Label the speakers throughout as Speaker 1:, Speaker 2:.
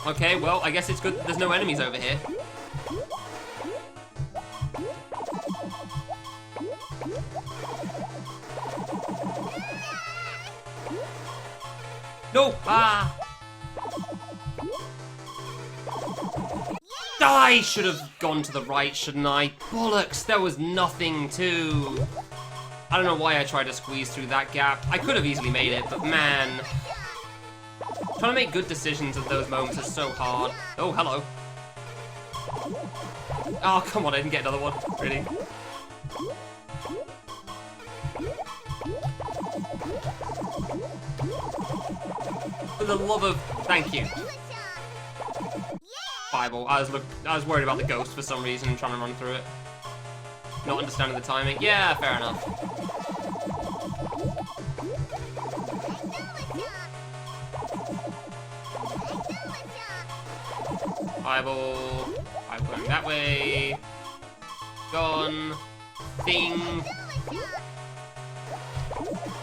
Speaker 1: Okay, well, I guess it's good there's no enemies over here. No! Ah! I should have gone to the right, shouldn't I? Bollocks, there was nothing to... I don't know why I tried to squeeze through that gap. I could have easily made it, but man... Trying to make good decisions at those moments is so hard. Oh, hello. Oh, come on, I didn't get another one. Really? For the love of... Thank you. Fireball. I was worried about the ghost for some reason, trying to run through it. Not understanding the timing. Yeah, fair enough. Fireball. I'm going that way. Gone. Thing.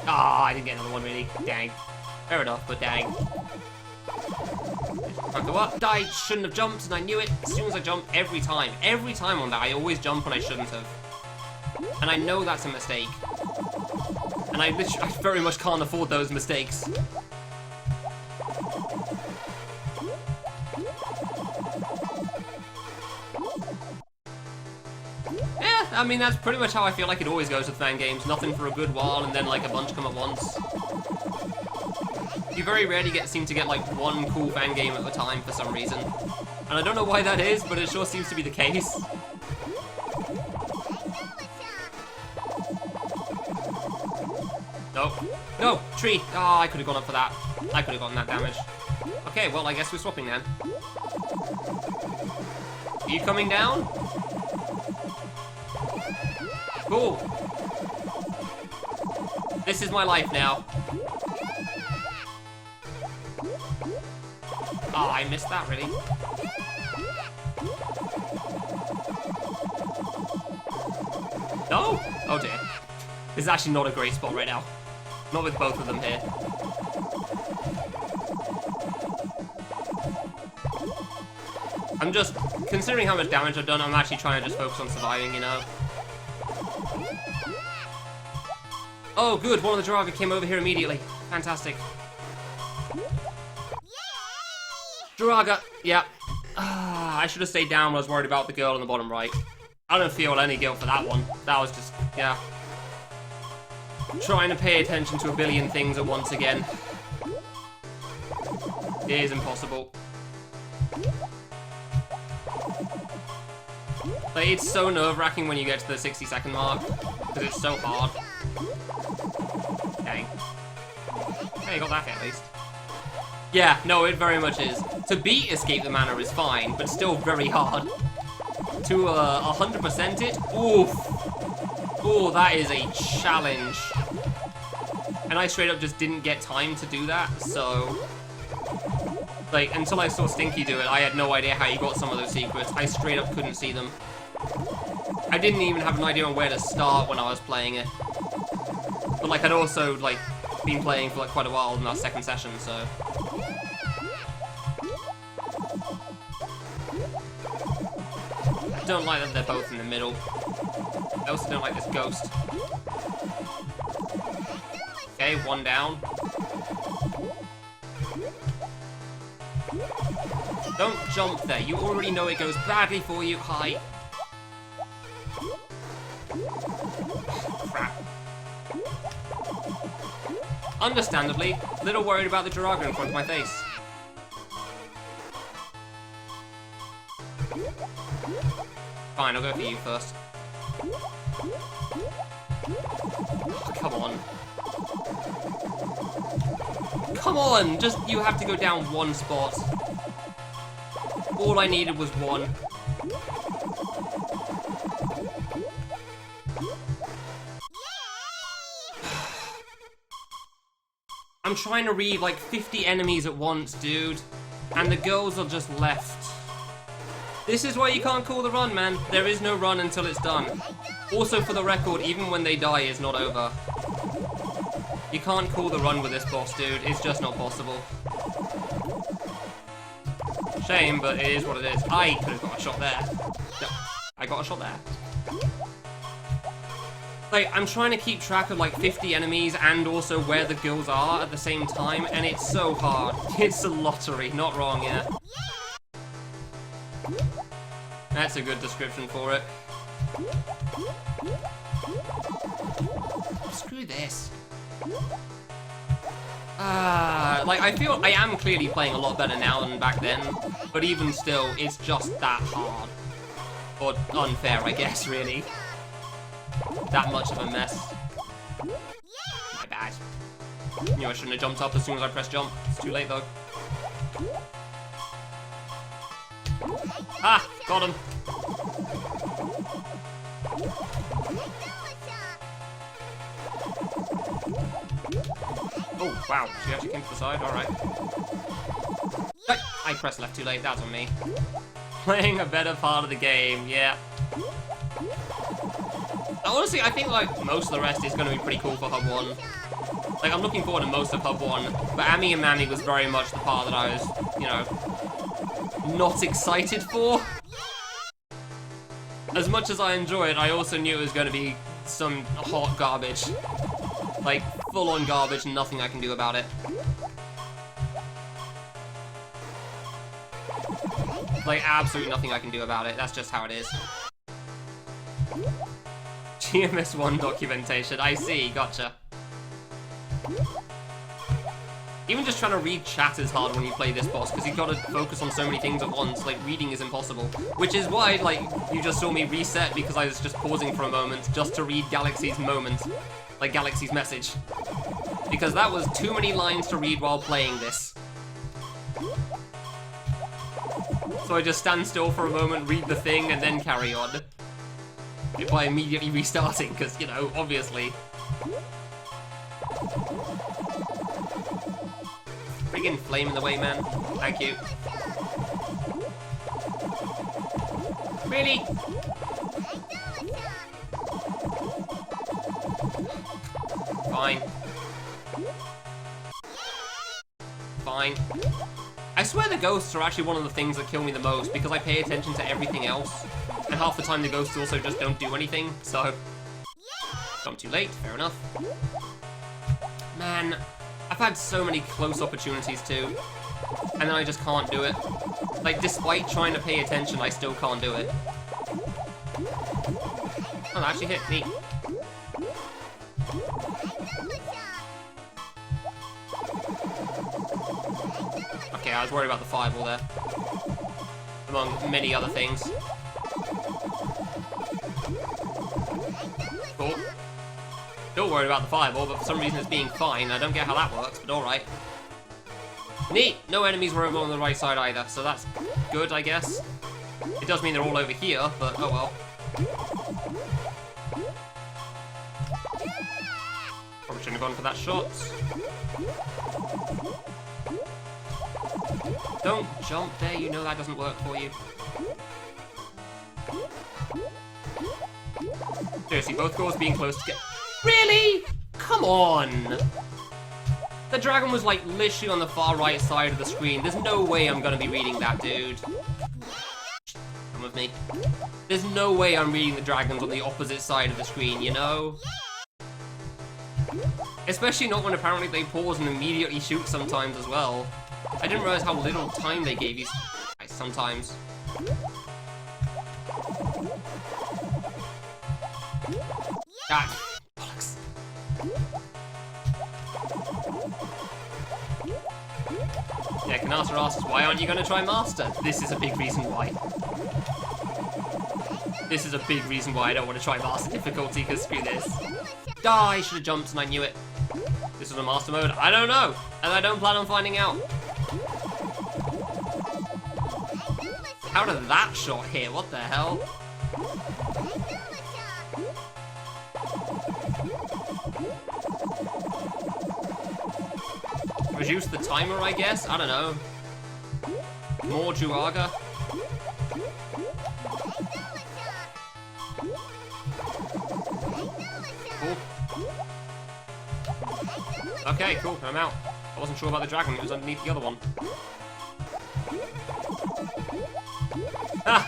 Speaker 1: Ah, I didn't get another one really. Dang. Fair enough, but dang. Can't go up. I shouldn't have jumped, and I knew it as soon as I jumped every time. Every time on that, I always jump when I shouldn't have. And I know that's a mistake. And I very much can't afford those mistakes. Yeah, I mean, that's pretty much how I feel like it always goes with fan games. Nothing for a good while, and then, like, a bunch come at once. You very rarely seem to get, like, one cool fan game at a time for some reason. And I don't know why that is, but it sure seems to be the case. No. No! Tree! Ah, I could have gone up for that. I could have gotten that damage. Okay, well, I guess we're swapping then. Are you coming down? Cool. This is my life now. Oh, I missed that, really. No! Oh dear. This is actually not a great spot right now. Not with both of them here. I'm just, considering how much damage I've done, I'm actually trying to just focus on surviving, you know? Oh, good, one of the Draga came over here immediately. Fantastic. Draga, yeah. I should have stayed down when I was worried about the girl on the bottom right. I don't feel any guilt for that one. That was just, yeah. Trying to pay attention to a billion things at once again. It is impossible. Like, it's so nerve-wracking when you get to the 60-second mark, because it's so hard. Dang. Hey, you got that at least. Yeah, no, it very much is. To beat Escape the Manor is fine, but still very hard. To 100% it? Oof. Ooh, that is a challenge. And I straight up just didn't get time to do that, so... Like, until I saw Stinky do it, I had no idea how you got some of those secrets. I straight up couldn't see them. I didn't even have an idea on where to start when I was playing it. But, like, I'd also, like, been playing for, like, quite a while in our second session, so... I don't like that they're both in the middle. I also don't like this ghost. Okay, one down. Don't jump there. You already know it goes badly for you. Hi. Crap. Understandably, a little worried about the Draga in front of my face. Fine, I'll go for you first. Oh, come on. Come on! Just, you have to go down one spot. All I needed was one. I'm trying to read like 50 enemies at once, dude. And the girls are just left. This is why you can't call the run, man. There is no run until it's done. Also, for the record, even when they die, it's not over. You can't call the run with this boss, dude. It's just not possible. Shame, but it is what it is. I could have got a shot there. No, I got a shot there. Like, I'm trying to keep track of like 50 enemies and also where the girls are at the same time, and it's so hard. It's a lottery, not wrong, yeah. That's a good description for it. Screw this. Like, I feel I am clearly playing a lot better now than back then, but even still, it's just that hard. Or unfair, I guess, really. That much of a mess. My bad. Knew I shouldn't have jumped up as soon as I pressed jump. It's too late, though. Ah! Got him! Oh, wow. She actually came to the side? Alright. I pressed left too late. That was on me. Playing a better part of the game, yeah. Honestly, I think, like, most of the rest is going to be pretty cool for Hub 1. Like, I'm looking forward to most of Hub 1, but Amy and Mammy was very much the part that I was, you know, not excited for. As much as I enjoy it, I also knew it was going to be some hot garbage. Like, full-on garbage and nothing I can do about it. Like, absolutely nothing I can do about it. That's just how it is. GMS1 documentation. I see. Gotcha. Even just trying to read chat is hard when you play this boss, because you've got to focus on so many things at once. Like, reading is impossible. Which is why, like, you just saw me reset because I was just pausing for a moment just to read Galaxy's moment. Like, Galaxy's message. Because that was too many lines to read while playing this. So I just stand still for a moment, read the thing, and then carry on. By immediately restarting, because, you know, obviously. Friggin' flame in the way, man. Thank you. Really? Fine. Fine. I swear the ghosts are actually one of the things that kill me the most, because I pay attention to everything else. And half the time the ghosts also just don't do anything, so... Gone too late, fair enough. Man, I've had so many close opportunities too, and then I just can't do it. Like, despite trying to pay attention, I still can't do it. Oh, that actually hit me. Okay, I was worried about the fireball there. Among many other things. Cool. Still worried about the fireball, but for some reason it's being fine. I don't get how that works, but alright. Neat! No enemies were over on the right side either, so that's good, I guess. It does mean they're all over here, but oh well. Probably shouldn't have gone for that shot. Don't jump there, you know that doesn't work for you. Seriously, both goals being close together. Really? Come on! The dragon was like literally on the far right side of the screen. There's no way I'm gonna be reading that, dude. Come with me. There's no way I'm reading the dragons on the opposite side of the screen, you know? Especially not when apparently they pause and immediately shoot sometimes as well. I didn't realize how little time they gave you sometimes. God, bollocks. Yeah, Kanata asks, why aren't you going to try Master? This is a big reason why. This is a big reason why I don't want to try Master difficulty, because screw this. I should have jumped and I knew it. This was a Master mode? I don't know, and I don't plan on finding out. How did that shot hit? What the hell? Reduce the timer, I guess? I don't know. More Juaga? Cool. Okay, cool, I'm out. I wasn't sure about the dragon, it was underneath the other one. Ah!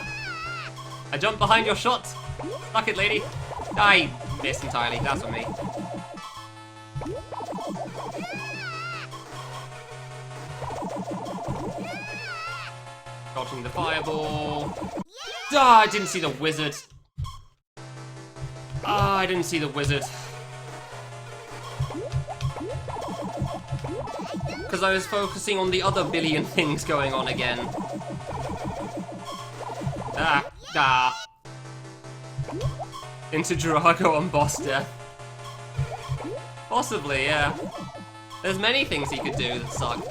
Speaker 1: I jumped behind your shot! Suck it, lady! I missed entirely, that's on me. Dodging the fireball. Ah, I didn't see the wizard. Ah, I didn't see the wizard. Because I was focusing on the other billion things going on again. Into Drago on boss death. Possibly, yeah. There's many things he could do that suck.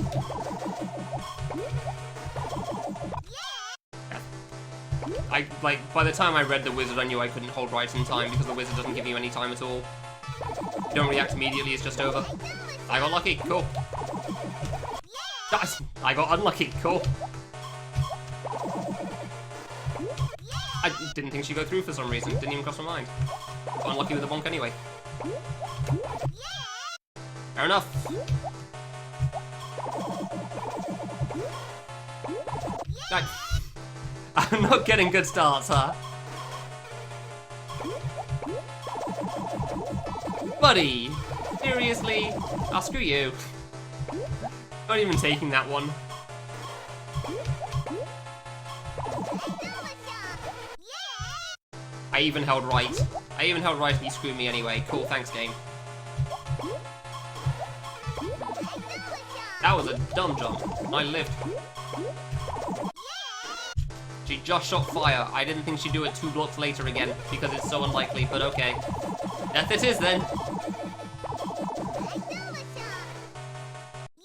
Speaker 1: By the time I read the wizard, I knew I couldn't hold right in time because the wizard doesn't give you any time at all. You don't react immediately, it's just over. I got lucky, cool. I got unlucky, cool. I didn't think she'd go through for some reason, didn't even cross my mind. Got unlucky with the bonk anyway. Fair enough. I'm not getting good starts, huh? Buddy! Seriously? Oh, screw you. Not even taking that one. I even held right. And he screwed me anyway. Cool, thanks, game. That was a dumb jump. I lived. She just shot fire. I didn't think she'd do it 2 blocks later again, because it's so unlikely, but okay. Death it is, then.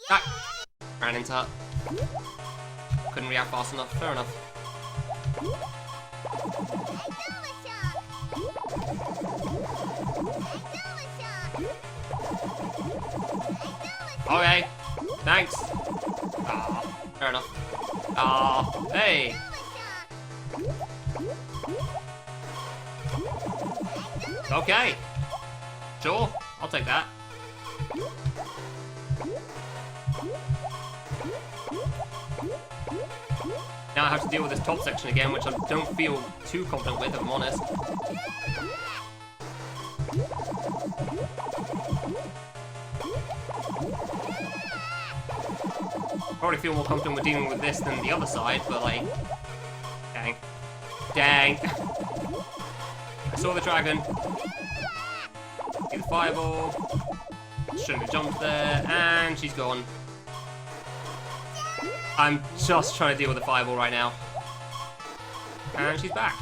Speaker 1: Ah! Ran into her. Couldn't react fast enough. Fair enough. Okay. Thanks. Ah, fair enough. Ah, hey. Okay. Sure, I'll take that. Now I have to deal with this top section again, which I don't feel too confident with, if I'm honest. Probably feel more confident with dealing with this than the other side, but like... Dang. Dang. I saw the dragon. See the fireball. Shouldn't have jumped there, and she's gone. I'm just trying to deal with the fireball right now. And she's back.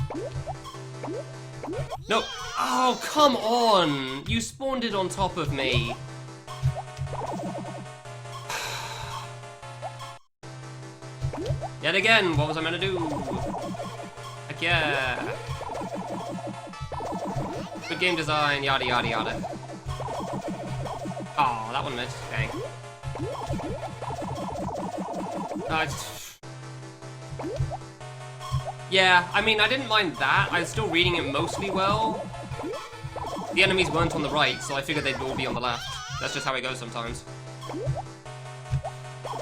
Speaker 1: No! Oh, come on! You spawned it on top of me. Yet again, what was I meant to do? Heck yeah! Good game design, yada yada yada. Oh, that one missed. Dang. Yeah, I mean, I didn't mind that. I was still reading it mostly well. The enemies weren't on the right, so I figured they'd all be on the left. That's just how it goes sometimes.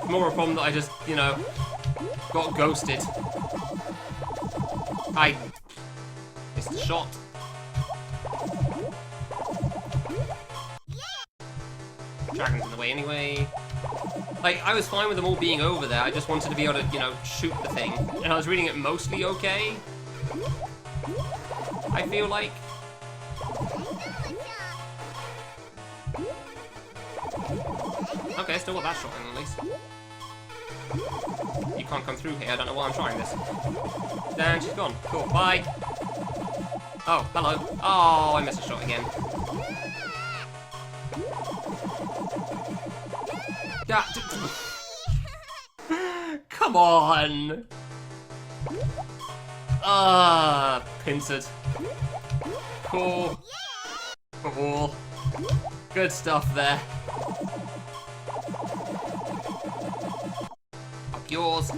Speaker 1: More a problem that I just, you know, got ghosted. I missed the shot. Dragon's in the way anyway. Like, I was fine with them all being over there, I just wanted to be able to, you know, shoot the thing. And I was reading it mostly okay. I feel like. Okay, still got that shot in at least. You can't come through here, I don't know why I'm trying this. And she's gone. Cool, bye. Oh, hello. Oh, I missed a shot again. Come on! Pincered. Cool. Cool. Good stuff there. Up yours.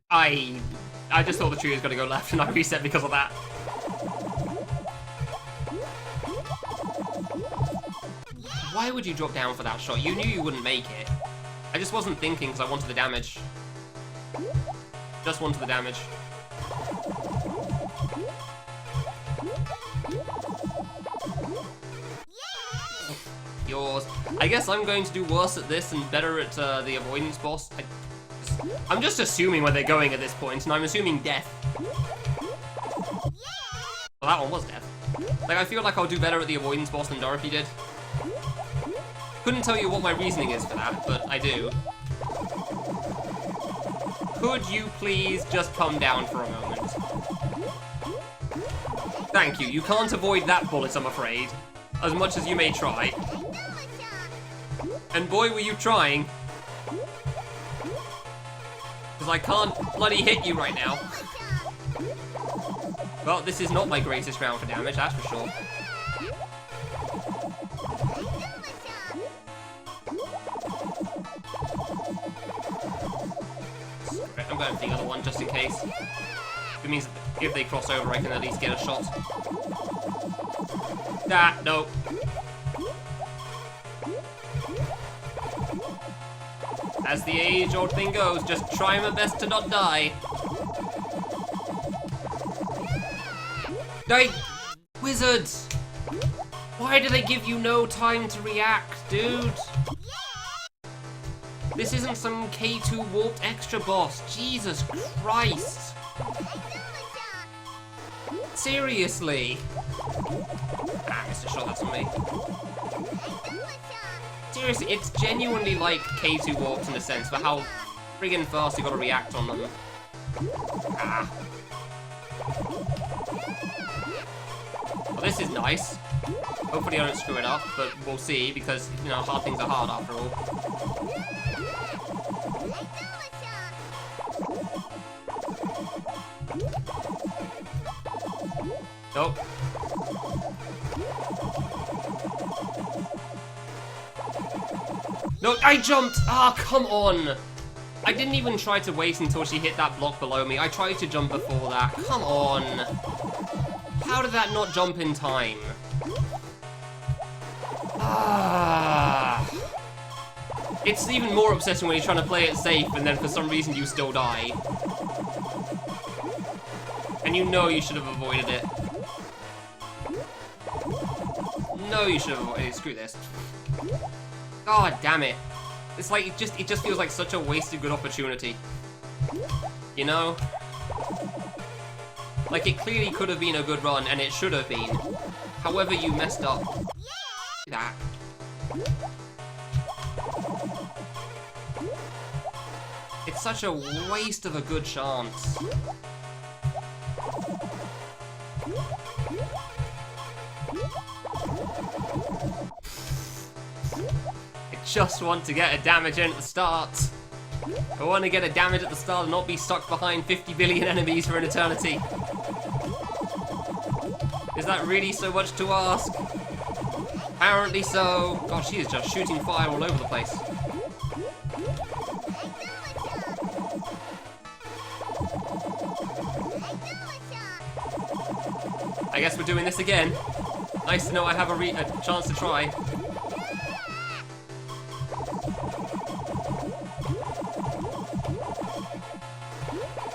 Speaker 1: I just thought the tree was gonna go left and I reset because of that. Why would you drop down for that shot? You knew you wouldn't make it. I just wasn't thinking because I wanted the damage. Just wanted the damage. Yours. I guess I'm going to do worse at this and better at the avoidance boss. I'm just assuming where they're going at this point, and I'm assuming death. Well, that one was death. Like, I feel like I'll do better at the avoidance boss than Dorothy did. Couldn't tell you what my reasoning is for that, but I do. Could you please just come down for a moment? Thank you. You can't avoid that bullet, I'm afraid. As much as you may try. And boy, were you trying. Because I can't bloody hit you right now. Well, this is not my greatest round for damage, that's for sure. I'm going for the other one just in case. It means if they cross over, I can at least get a shot. Ah, no. As the age-old thing goes, just try my best to not die. Wizards! Why do they give you no time to react, dude? This isn't some K2 warped extra boss. Jesus Christ. Seriously. Ah, missed a shot, that's on me. Seriously, it's genuinely like K2 warped in a sense, for how friggin' fast you gotta react on them. Ah. Well, this is nice. Hopefully I don't screw it up, but we'll see, because, you know, hard things are hard after all. Nope. No, I jumped! Ah, come on! I didn't even try to wait until she hit that block below me. I tried to jump before that. Come on! How did that not jump in time? Ah. It's even more upsetting when you're trying to play it safe and then for some reason you still die. And you know you should have avoided it. No, you should have avoided it. Screw this. God damn it. It's like, it just feels like such a wasted good opportunity. You know? Like, it clearly could have been a good run, and it should have been. However, you messed up. That. It's such a waste of a good chance. I just want to get a damage in at the start. I want to get a damage at the start and not be stuck behind 50 billion enemies for an eternity. Is that really so much to ask? Apparently so. God, she is just shooting fire all over the place. I guess we're doing this again. Nice to know I have a chance to try.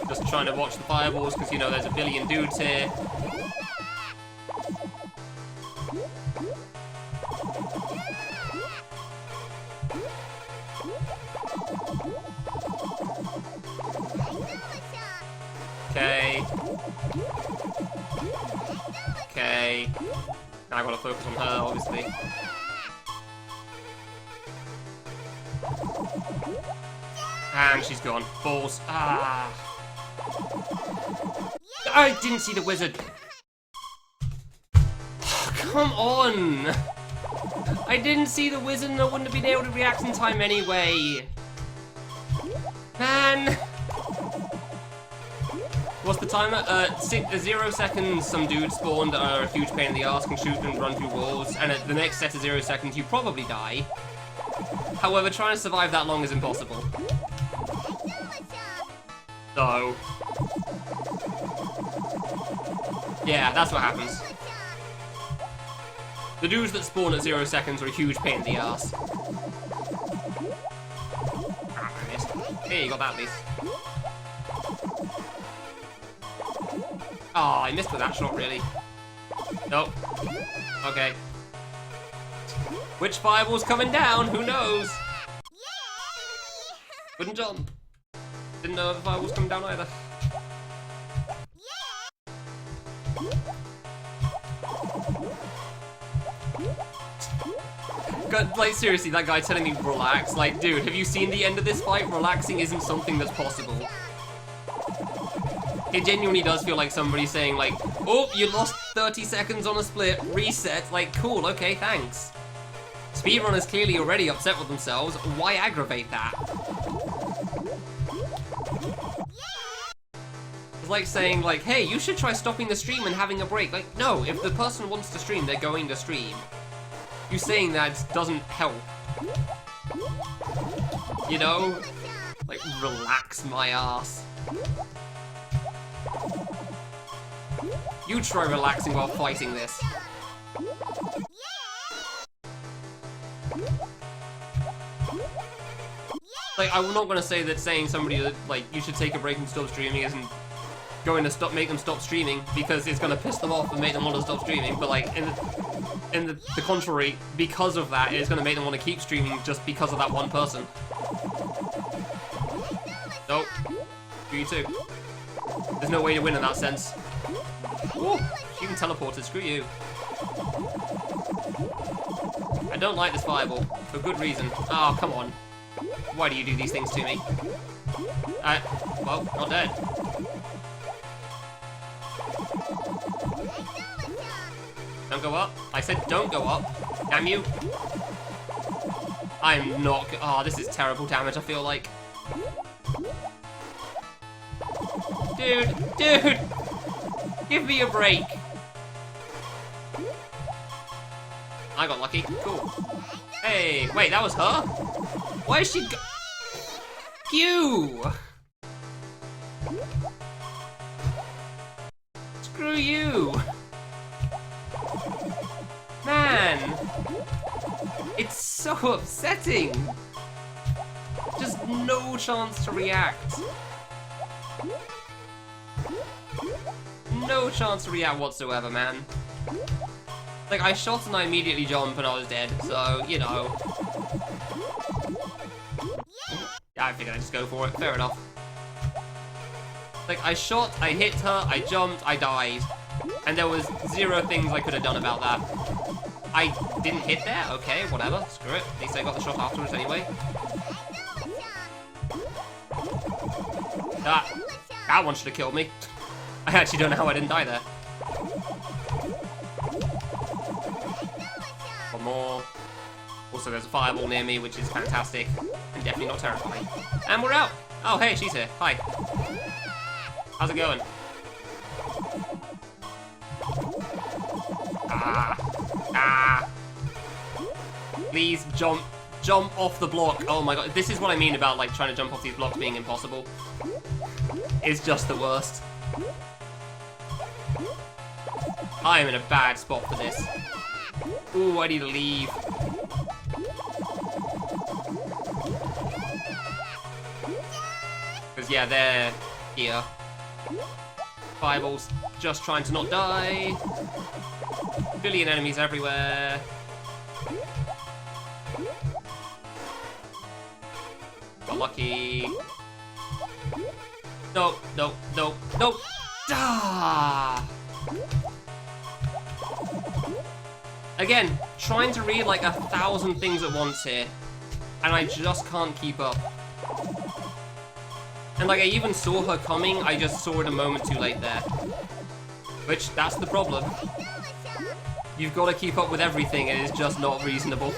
Speaker 1: Just trying to watch the fireballs because, you know, there's a billion dudes here. Okay. Okay. Now I gotta focus on her, obviously. And she's gone. Balls. Ah. I didn't see the wizard. Come on. I didn't see the wizard and I wouldn't have been able to react in time anyway. Man. What's the timer? 0 seconds, some dudes spawn that are a huge pain in the ass, can shoot and run through walls, and at the next set of 0 seconds, you probably die. However, trying to survive that long is impossible. So... yeah, that's what happens. The dudes that spawn at 0 seconds are a huge pain in the ass. Ah, I missed. Hey, you got that at least. Oh, I missed with that shot, really. Nope. Okay. Which fireball's coming down? Who knows? Couldn't jump. Didn't know if the fireball's coming down either. God, like, seriously, that guy telling me relax. Like, dude, have you seen the end of this fight? Relaxing isn't something that's possible. It genuinely does feel like somebody saying, like, oh, you lost 30 seconds on a split, reset. Like, cool, okay, thanks. Speedrunners clearly already upset with themselves. Why aggravate that? It's like saying, like, hey, you should try stopping the stream and having a break. Like, no, if the person wants to stream, they're going to stream. You saying that doesn't help. You know? Like, relax my ass. You try relaxing while fighting this. Like, I'm not gonna say that saying somebody that, like, you should take a break and stop streaming isn't going to make them stop streaming, because it's gonna piss them off and make them want to stop streaming, but, like, in the contrary, because of that, it's gonna make them want to keep streaming just because of that one person. Nope. Do you too. There's no way to win in that sense. Ooh, she even teleported, screw you. I don't like this fireball, for good reason. Oh, come on. Why do you do these things to me? Well, not dead. Don't go up. I said don't go up. Damn you. I'm not... Oh, this is terrible damage, I feel like. Dude! Give me a break! I got lucky. Cool. Hey, wait, that was her? Why is she go... You! Screw you! Man! It's so upsetting! Just no chance to react. No chance to react whatsoever, man. Like, I shot and I immediately jumped and I was dead, so, you know. Yeah, I figured I'd just go for it, fair enough. Like, I shot, I hit her, I jumped, I died. And there was 0 things I could have done about that. I didn't hit there? Okay, whatever, screw it. At least I got the shot afterwards anyway. That one should have killed me. I actually don't know how I didn't die there. One more. Also, there's a fireball near me, which is fantastic. And definitely not terrifying. And we're out! Oh, hey, she's here. Hi. How's it going? Please jump off the block. Oh my god, this is what I mean about, like, trying to jump off these blocks being impossible. It's just the worst. I am in a bad spot for this. Ooh, I need to leave. Because, yeah, they're here. Fireball's just trying to not die. Billion enemies everywhere. Got lucky. No. Ah! Again, trying to read like 1,000 things at once here, and I just can't keep up. And like, I even saw her coming, I just saw it a moment too late there. Which, that's the problem. You've got to keep up with everything, and it's just not reasonable.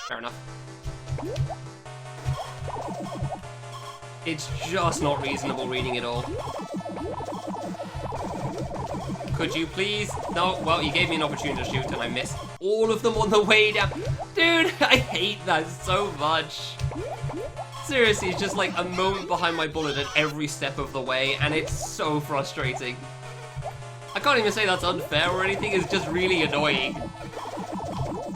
Speaker 1: Fair enough. It's just not reasonable reading it all. Could you please? No, well, you gave me an opportunity to shoot and I missed all of them on the way down. Dude, I hate that so much. Seriously, it's just like a moment behind my bullet at every step of the way, and it's so frustrating. I can't even say that's unfair or anything, it's just really annoying.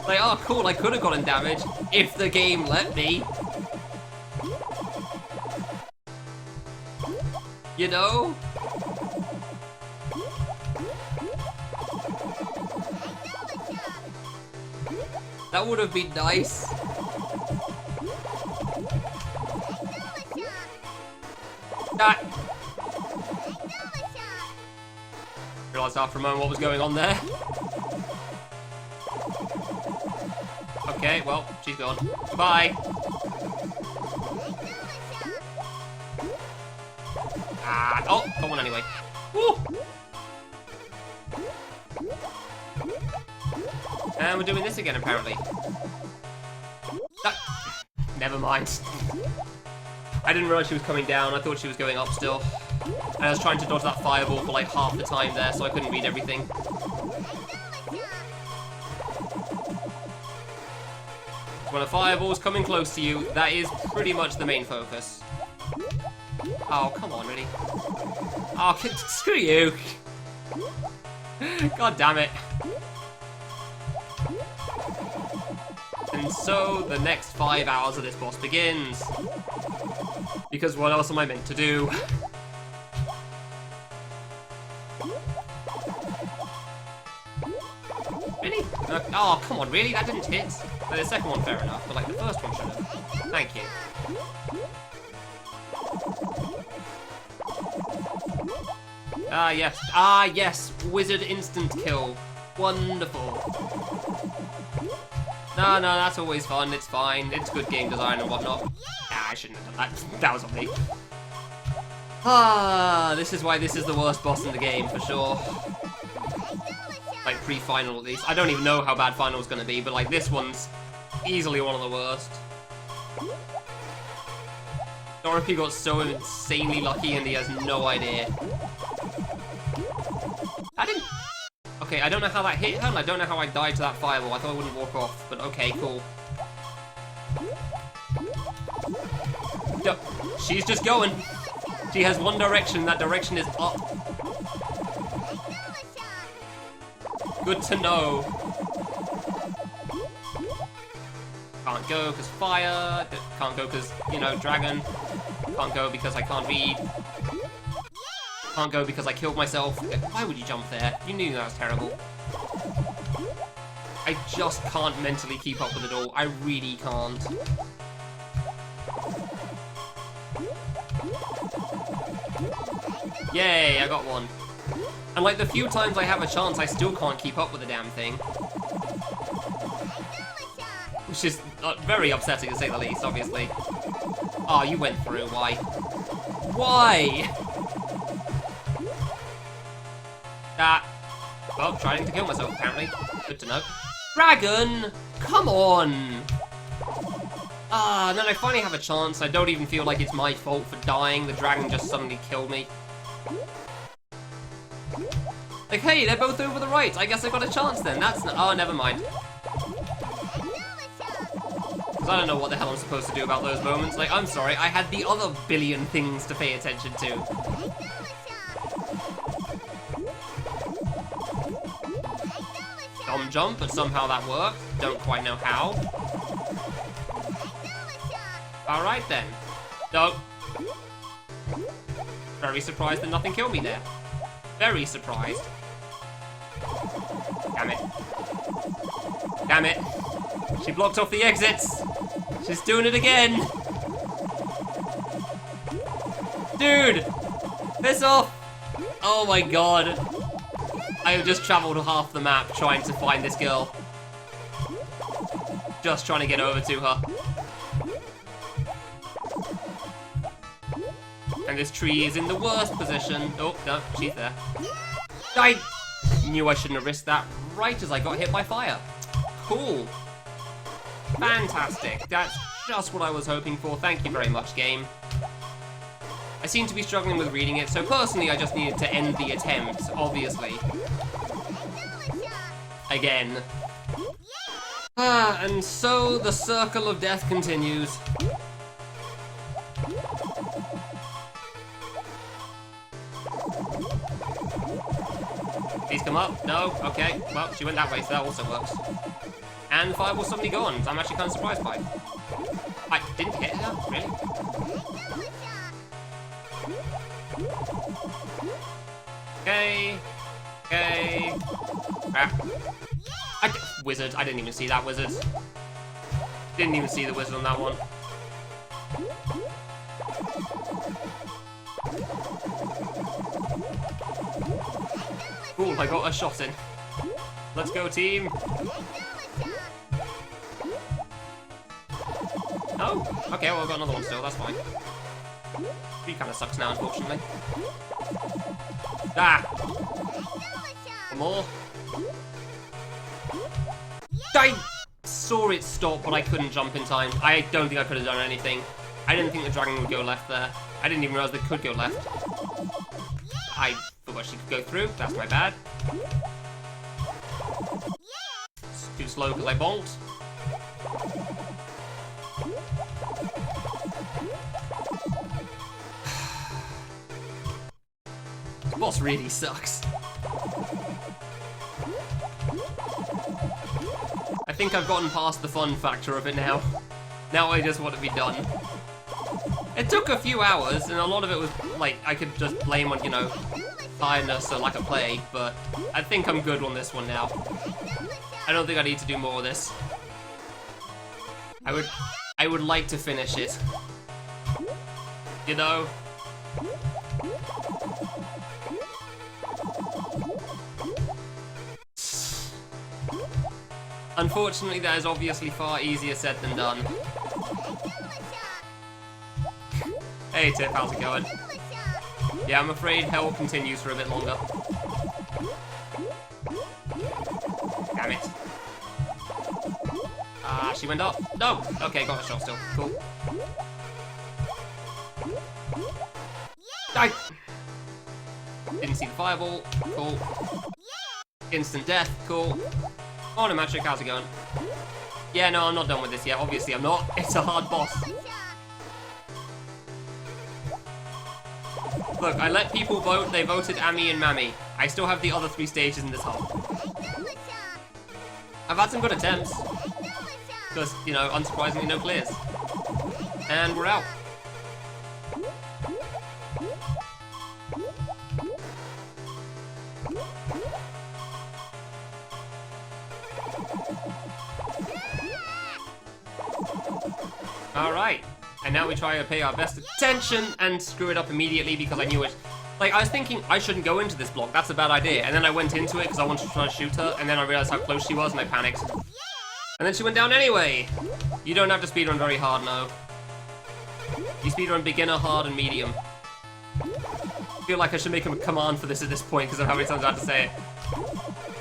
Speaker 1: Like, oh cool, I could have gotten damage if the game let me. You know? That would have been nice. Realised after a moment what was going on there. Okay, well, she's gone. Goodbye. Oh, got one anyway. Woo! And we're doing this again, apparently. Never mind. I didn't realize she was coming down. I thought she was going up still. And I was trying to dodge that fireball for like half the time there, so I couldn't read everything. When a fireball's coming close to you, that is pretty much the main focus. Oh, come on, really? Oh, screw you! God damn it. And so, the next 5 hours of this boss begins. Because what else am I meant to do? Really? Oh, come on, really? That didn't hit? Well, the second one, fair enough, but like the first one should have. Thank you. Ah, yes. Ah, yes. Wizard instant kill. Wonderful. No, that's always fun. It's fine. It's good game design and whatnot. Ah, I shouldn't have done that. That was on me. Ah, this is why this is the worst boss in the game, for sure. Like, pre-final at least. I don't even know how bad final's gonna be, but like, this one's easily one of the worst. Dorothy got so insanely lucky and he has no idea. I didn't... Okay, I don't know how that hit her, and I don't know how I died to that fireball. I thought I wouldn't walk off, but okay, cool. No, she's just going. She has one direction, that direction is up. Good to know. Can't go because fire. Can't go because, you know, dragon. Can't go because I can't read. Can't go because I killed myself. Why would you jump there? You knew that was terrible. I just can't mentally keep up with it all. I really can't. Yay, I got one. And like the few times I have a chance, I still can't keep up with the damn thing. Which is very upsetting to say the least, obviously. Oh, you went through. Why? Why? Well, trying to kill myself, apparently. Good to know. Dragon! Come on! And then I finally have a chance. I don't even feel like it's my fault for dying. The dragon just suddenly killed me. Like, hey, they're both over the right. I guess I got a chance then. That's not... Oh, never mind. Because I don't know what the hell I'm supposed to do about those moments. Like, I'm sorry. I had the other billion things to pay attention to. Dumb jump, but somehow that worked. Don't quite know how. Alright then. No. Very surprised that nothing killed me there. Very surprised. Damn it. Damn it. She blocked off the exits. She's doing it again. Dude! Piss off! Oh my god. I have just traveled half the map trying to find this girl. Just trying to get over to her. And this tree is in the worst position. Oh, no, she's there. I knew I shouldn't have risked that right as I got hit by fire. Cool. Fantastic. That's just what I was hoping for. Thank you very much, game. I seem to be struggling with reading it, so personally I just needed to end the attempt, obviously. Again. And so the circle of death continues. Please come up. No? Okay. Well, she went that way, so that also works. And the fireball's suddenly gone. I'm actually kind of surprised by it. I didn't hit her? Really? Okay. Okay. Ah. Wizard. I didn't even see that wizard. Didn't even see the wizard on that one. Cool, I got a shot in. Let's go, team. Oh, okay, well, I've got another one still, that's fine. He kind of sucks now, unfortunately. Ah! One more. I saw it stop, but I couldn't jump in time. I don't think I could have done anything. I didn't think the dragon would go left there. I didn't even realize they could go left. I forgot she could go through. That's my bad. It's too slow because I bolt. The boss really sucks. I think I've gotten past the fun factor of it now. Now I just want to be done. It took a few hours, and a lot of it was, like, I could just blame on, you know, tiredness or lack of play, but I think I'm good on this one now. I don't think I need to do more of this. I would like to finish it. You know? Unfortunately, that is obviously far easier said than done. Hey Tip, how's it going? Yeah, I'm afraid hell continues for a bit longer. Damn it. Ah, she went up. No! Okay, got a shot still. Cool. Die! Didn't see the fireball. Cool. Instant death. Cool. Oh, no, Magic, how's it going? Yeah, no, I'm not done with this yet. Obviously, I'm not. It's a hard boss. Look, I let people vote. They voted Ami and Mami. I still have the other 3 stages in this hub. I've had some good attempts. Just, you know, unsurprisingly, no clears. And we're out. Alright, and now we try to pay our best attention and screw it up immediately because I knew it. Like, I was thinking I shouldn't go into this block, that's a bad idea. And then I went into it because I wanted to try to shoot her, and then I realized how close she was and I panicked. And then she went down anyway! You don't have to speedrun very hard, no. You speedrun beginner, hard, and medium. I feel like I should make a command for this at this point because of how many times I have to say it.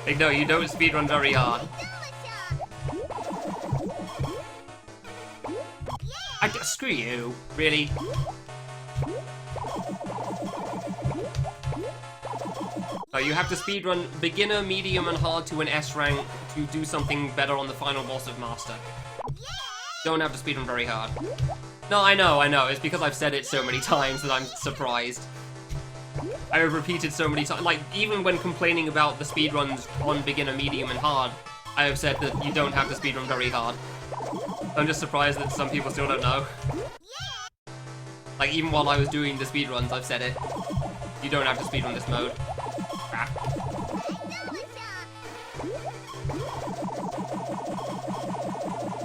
Speaker 1: Like, no, you don't speedrun very hard. Screw you, really. So you have to speedrun beginner, medium, and hard to an S rank to do something better on the final boss of Master. Don't have to speedrun very hard. No, I know. It's because I've said it so many times that I'm surprised. I have repeated so many times. Like, even when complaining about the speedruns on beginner, medium, and hard, I have said that you don't have to speedrun very hard. I'm just surprised that some people still don't know. Like, even while I was doing the speedruns, I've said it. You don't have to speedrun this mode. Ah.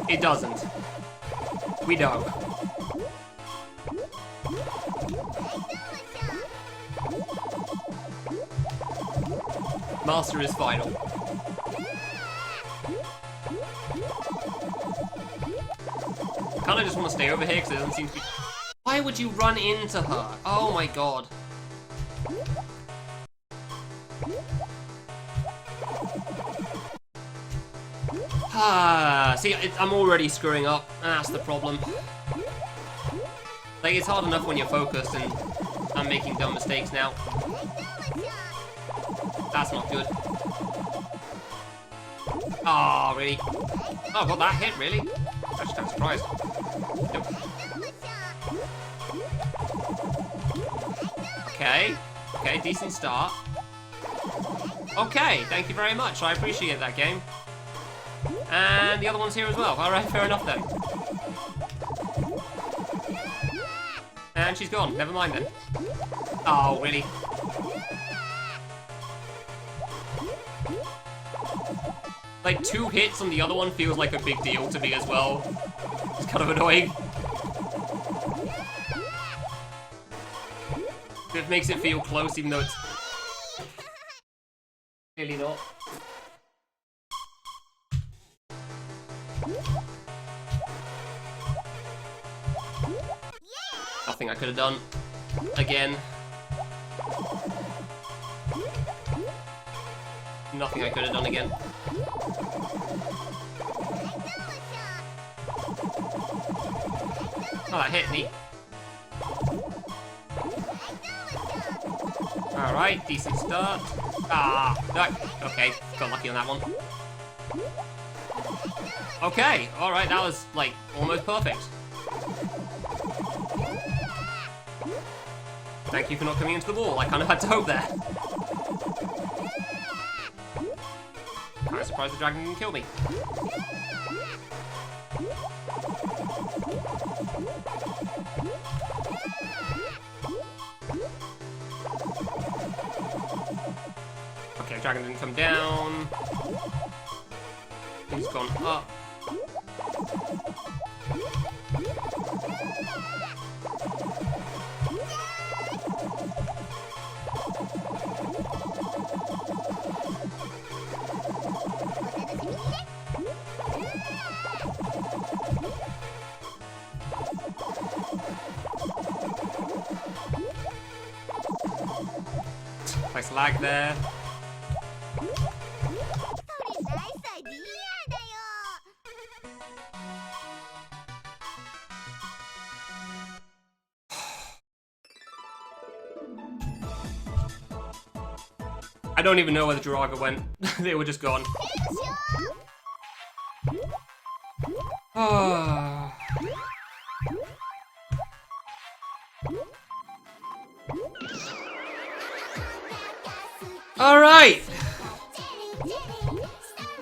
Speaker 1: It doesn't. We know. Master is final. I kinda just want to stay over here because it doesn't seem to be... Why would you run into her? Oh my god. Ah, see, I'm already screwing up. That's the problem. Like, it's hard enough when you're focused, and I'm making dumb mistakes now. That's not good. Oh, really? Oh, got that hit, really? Actually, kind of surprised. Nope. Okay. Okay, decent start. Okay, thank you very much. I appreciate that, game. And the other one's here as well. Alright, fair enough then. And she's gone. Never mind then. Oh, really? Like, 2 hits on the other one feels like a big deal to me as well. It's kind of annoying. It makes it feel close even though it's really not. Nothing I could have done. Again. Nothing I could have done again. Oh, that hit me. Alright, decent start. Ah, no, okay, got lucky on that one. Okay, alright, that was, like, almost perfect. Thank you for not coming into the wall, I kind of had to hope there. I'm surprised the dragon didn't kill me. Okay, dragon didn't come down. He's gone up. Nice lag there. I don't even know where the Jiraga went. They were just gone. Alright!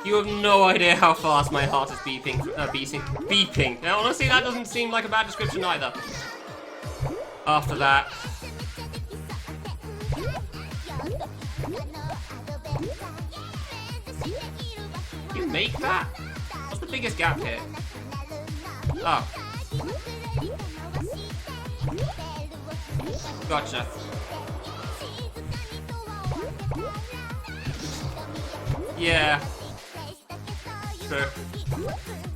Speaker 1: You have no idea how fast my heart is beeping. Beeping. Now, honestly, that doesn't seem like a bad description either. After that. You make that? What's the biggest gap here? Oh. Gotcha. Yeah. True.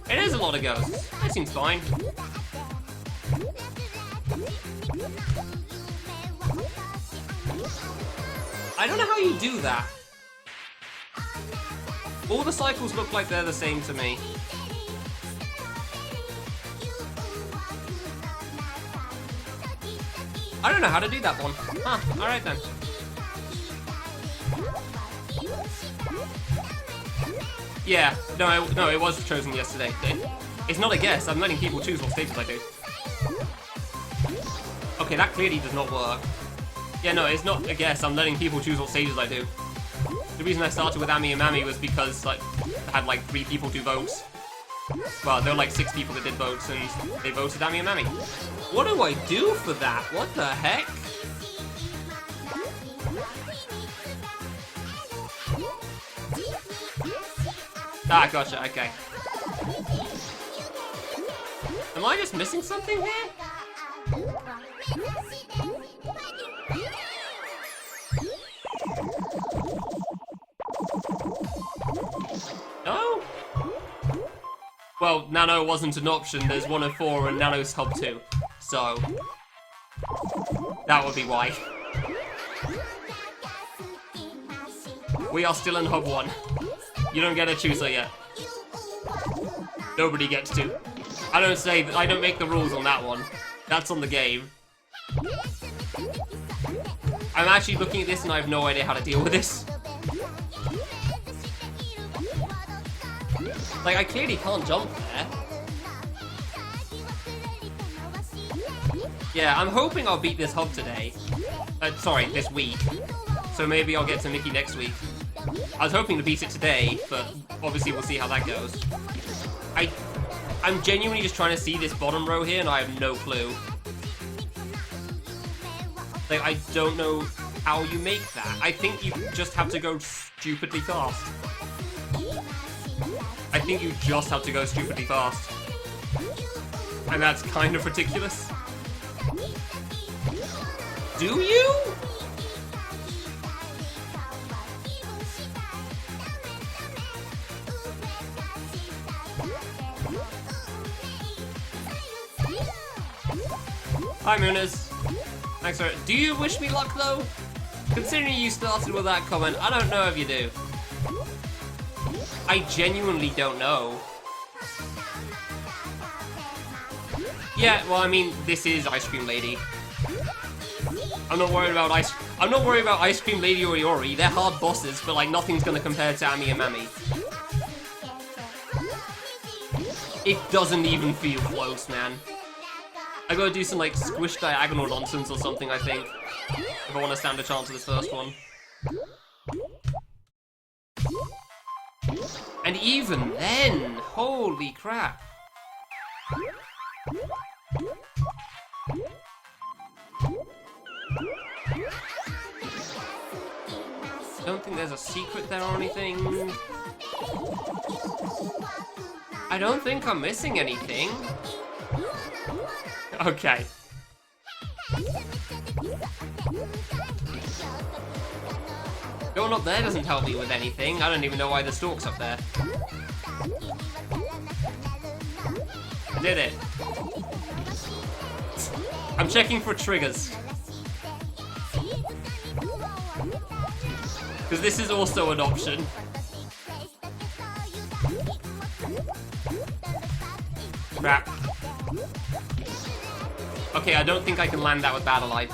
Speaker 1: It is a lot of ghosts. That seems fine. I don't know how you do that. All the cycles look like they're the same to me. I don't know how to do that one. Huh, alright then. Yeah, no, it was chosen yesterday. It's not a guess, I'm letting people choose what stages I do. Okay, that clearly does not work. Yeah, no, it's not a guess, I'm letting people choose what stages I do. The reason I started with Ami and Mami was because, like, I had, like, 3 people do votes. Well, there were, like, 6 people that did votes, and they voted Ami and Mami. What do I do for that? What the heck? Ah, gotcha, okay. Am I just missing something here? No? Well, Nano wasn't an option, there's 1 of 4 and Nano's hub 2. So, that would be why. We are still in hub 1. You don't get a chooser yet. Nobody gets to. I don't make the rules on that one. That's on the game. I'm actually looking at this and I have no idea how to deal with this. Like, I clearly can't jump there. Yeah, I'm hoping I'll beat this hub today. Sorry, this week. So maybe I'll get to Mickey next week. I was hoping to beat it today, but obviously we'll see how that goes. I'm genuinely just trying to see this bottom row here, and I have no clue. Like, I don't know how you make that. I think you just have to go stupidly fast. I think you just have to go stupidly fast. And that's kind of ridiculous. Do you? Hi, Muniz. Thanks for... Do you wish me luck, though? Considering you started with that comment, I don't know if you do. I genuinely don't know. Yeah, well, I mean, this is Ice Cream Lady. I'm not worried about Ice Cream Lady or Iori. They're hard bosses, but like nothing's gonna compare to Ami and Mami. It doesn't even feel close, man. I gotta do some like squish diagonal nonsense or something, I think, if I want to stand a chance of this first one. And even then, holy crap. Don't think there's a secret there or anything. I don't think I'm missing anything. Okay. Going up there doesn't help me with anything. I don't even know why the stalk's up there. I did it. I'm checking for triggers. Because this is also an option. Crap. Okay, I don't think I can land that with Battle Light.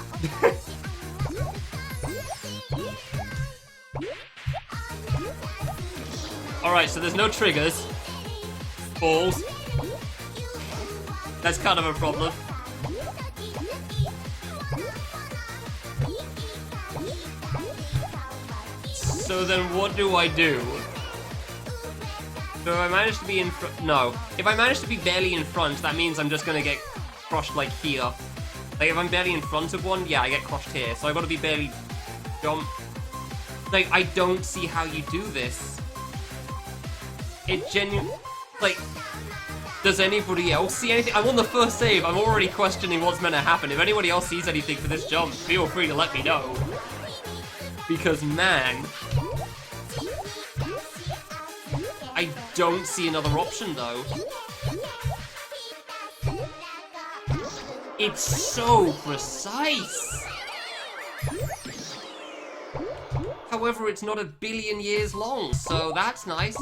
Speaker 1: Alright, so there's no triggers. Balls. That's kind of a problem. So then what do I do? So if I manage to be in front... No. If I manage to be barely in front, that means I'm just gonna get crushed like here. Like if I'm barely in front of one, yeah, I get crushed here. So I've got to be barely... jump. Like, I don't see how you do this. It genuinely... Like... Does anybody else see anything? I'm on the first save. I'm already questioning what's meant to happen. If anybody else sees anything for this jump, feel free to let me know. Because, man... I don't see another option, though. It's so precise! However, it's not a billion years long, so that's nice.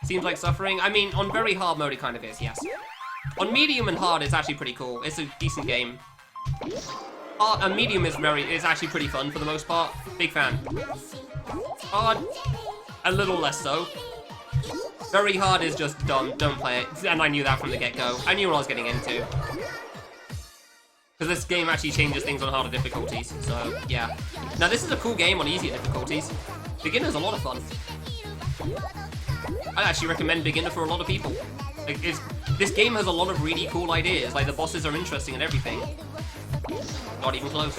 Speaker 1: Seems like suffering. I mean, on very hard mode it kind of is, yes. On medium and hard it's actually pretty cool. It's a decent game. Medium is actually pretty fun for the most part. Big fan. Hard, a little less so. Very hard is just dumb, don't play it. And I knew that from the get-go. I knew what I was getting into. Because this game actually changes things on harder difficulties, so yeah. Now this is a cool game on easier difficulties. Beginner's a lot of fun. I actually recommend Beginner for a lot of people. Like, this game has a lot of really cool ideas, like the bosses are interesting and everything. Not even close.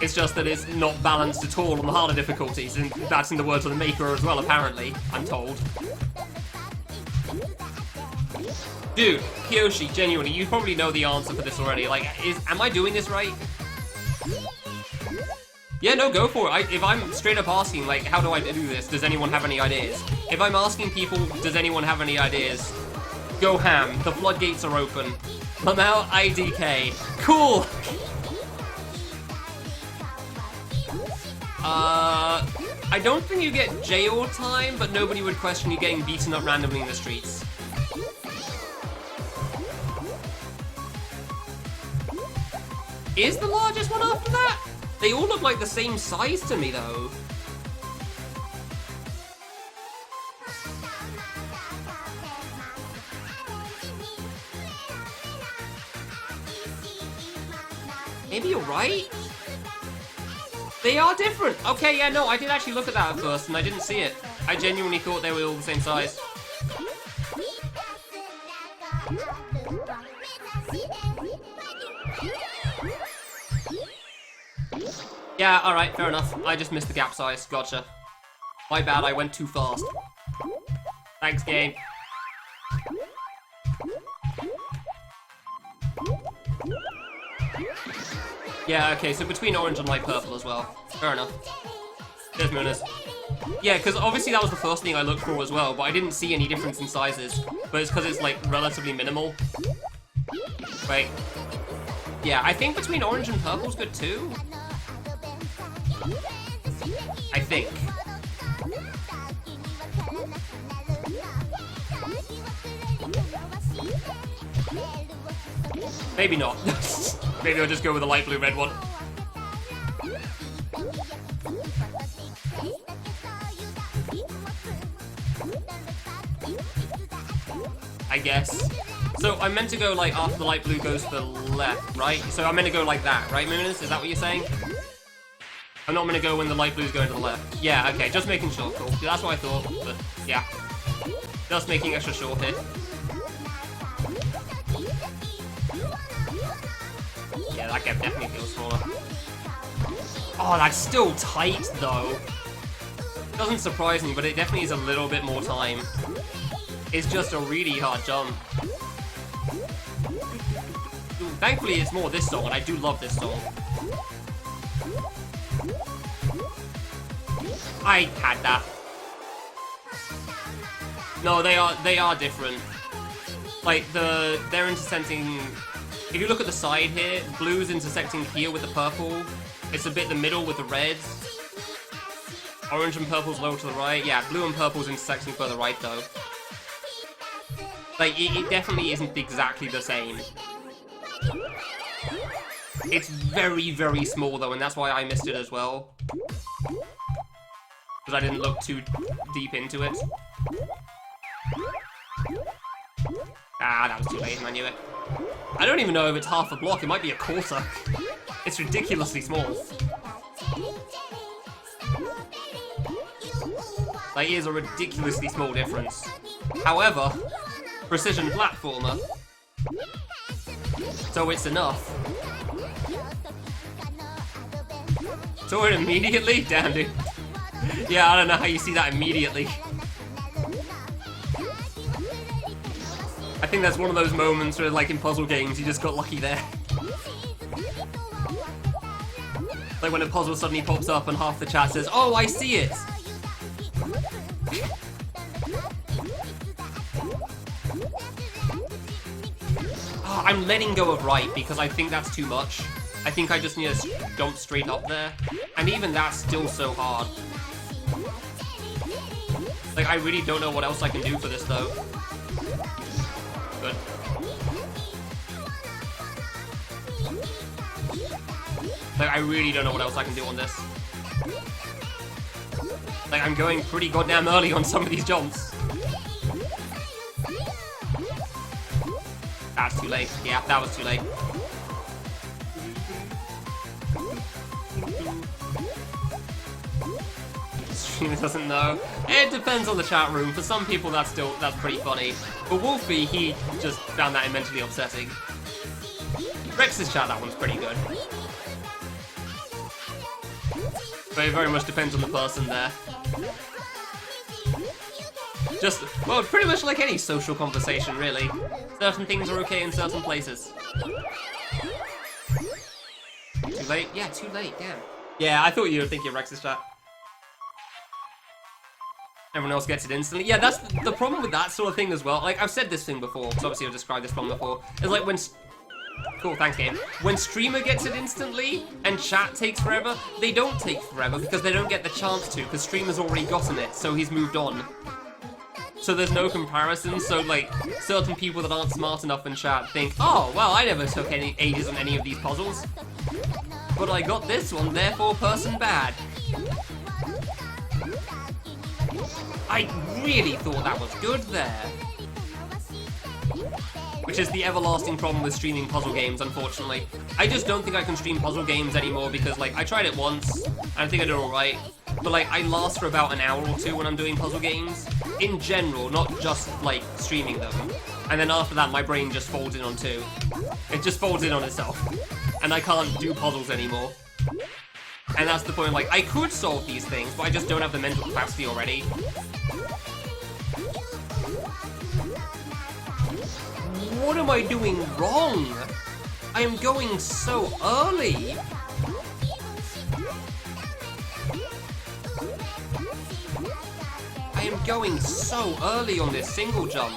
Speaker 1: It's just that it's not balanced at all on the harder difficulties, and that's in the words of the maker as well, apparently, I'm told. Dude, Kiyoshi, genuinely, you probably know the answer for this already. Like, am I doing this right? Yeah, no, go for it. If I'm straight up asking, like, how do I do this? Does anyone have any ideas? If I'm asking people, does anyone have any ideas? Go ham. The floodgates are open. I'm out, IDK. Cool! I don't think you get jail time, but nobody would question you getting beaten up randomly in the streets. Is the largest one after that? They all look like the same size to me, though. Maybe you're right? They are different! Okay, yeah, no, I did actually look at that at first and I didn't see it. I genuinely thought they were all the same size. Yeah, alright, fair enough. I just missed the gap size. Gotcha. My bad, I went too fast. Thanks, game. Yeah, okay, so between orange and light purple as well. Fair enough. There's Munas. Yeah, because obviously that was the first thing I looked for as well, but I didn't see any difference in sizes. But it's because it's, like, relatively minimal. Wait. Yeah, I think between orange and purple's good too. I think. Maybe not. Maybe I'll just go with a light blue red one. I guess. So I'm meant to go like after the light blue goes to the left, right? So I'm meant to go like that, right, Munas? Is that what you're saying? I'm not meant to go when the light blue's going to the left. Yeah, okay, just making sure, cool. That's what I thought, but yeah. Just making extra sure here. Yeah, that gap definitely feels smaller. Oh, that's still tight, though. Doesn't surprise me, but it definitely is a little bit more time. It's just a really hard jump. Ooh, thankfully, it's more this song, and I do love this song. I had that. No, they are different. Like they're intersecting. If you look at the side here, blue's intersecting here with the purple. It's a bit in the middle with the reds. Orange and purple's lower to the right. Yeah, blue and purple's intersecting further right though. Like it definitely isn't exactly the same. It's very, very small though, and that's why I missed it as well. Because I didn't look too deep into it. Ah, that was too late and I knew it. I don't even know if it's half a block, it might be a quarter. It's ridiculously small. Like, it is a ridiculously small difference. However, precision platformer. So it's enough. So it immediately? Damn, dude. Yeah, I don't know how you see that immediately. I think that's one of those moments where, like in puzzle games, you just got lucky there. Like when a puzzle suddenly pops up and half the chat says, "Oh, I see it!" Oh, I'm letting go of right because I think that's too much. I think I just need to jump straight up there. And even that's still so hard. Like, I really don't know what else I can do for this, though. Good. Like, I really don't know what else I can do on this. Like, I'm going pretty goddamn early on some of these jumps. That's too late. Yeah, that was too late. Streamer doesn't know. It depends on the chat room. For some people, that's pretty funny. But Wolfie, he just found that immensely upsetting. Rex's chat, that one's pretty good. But it very much depends on the person there. Just, well, pretty much like any social conversation, really. Certain things are okay in certain places. Too late? Yeah, too late, damn. Yeah, I thought you were thinking Rex's chat. Everyone else gets it instantly. Yeah, that's the problem with that sort of thing as well. Like, I've said this thing before, because obviously I've described this problem before. It's like when... Cool, thanks, game. When streamer gets it instantly, and chat takes forever, they don't take forever, because they don't get the chance to, because streamer's already gotten it, so he's moved on. So there's no comparison, so, like, certain people that aren't smart enough in chat think, oh, well, I never took any ages on any of these puzzles. But I got this one, therefore person bad. I really thought that was good there. Which is the everlasting problem with streaming puzzle games, unfortunately. I just don't think I can stream puzzle games anymore because, like, I tried it once, and I think I did alright. But, like, I last for about an hour or two when I'm doing puzzle games. In general, not just, like, streaming them. And then after that, my brain just folds in on two. It just folds in on itself. And I can't do puzzles anymore. And that's the point, like, I could solve these things, but I just don't have the mental capacity already. What am I doing wrong? I am going so early. I am going so early on this single jump.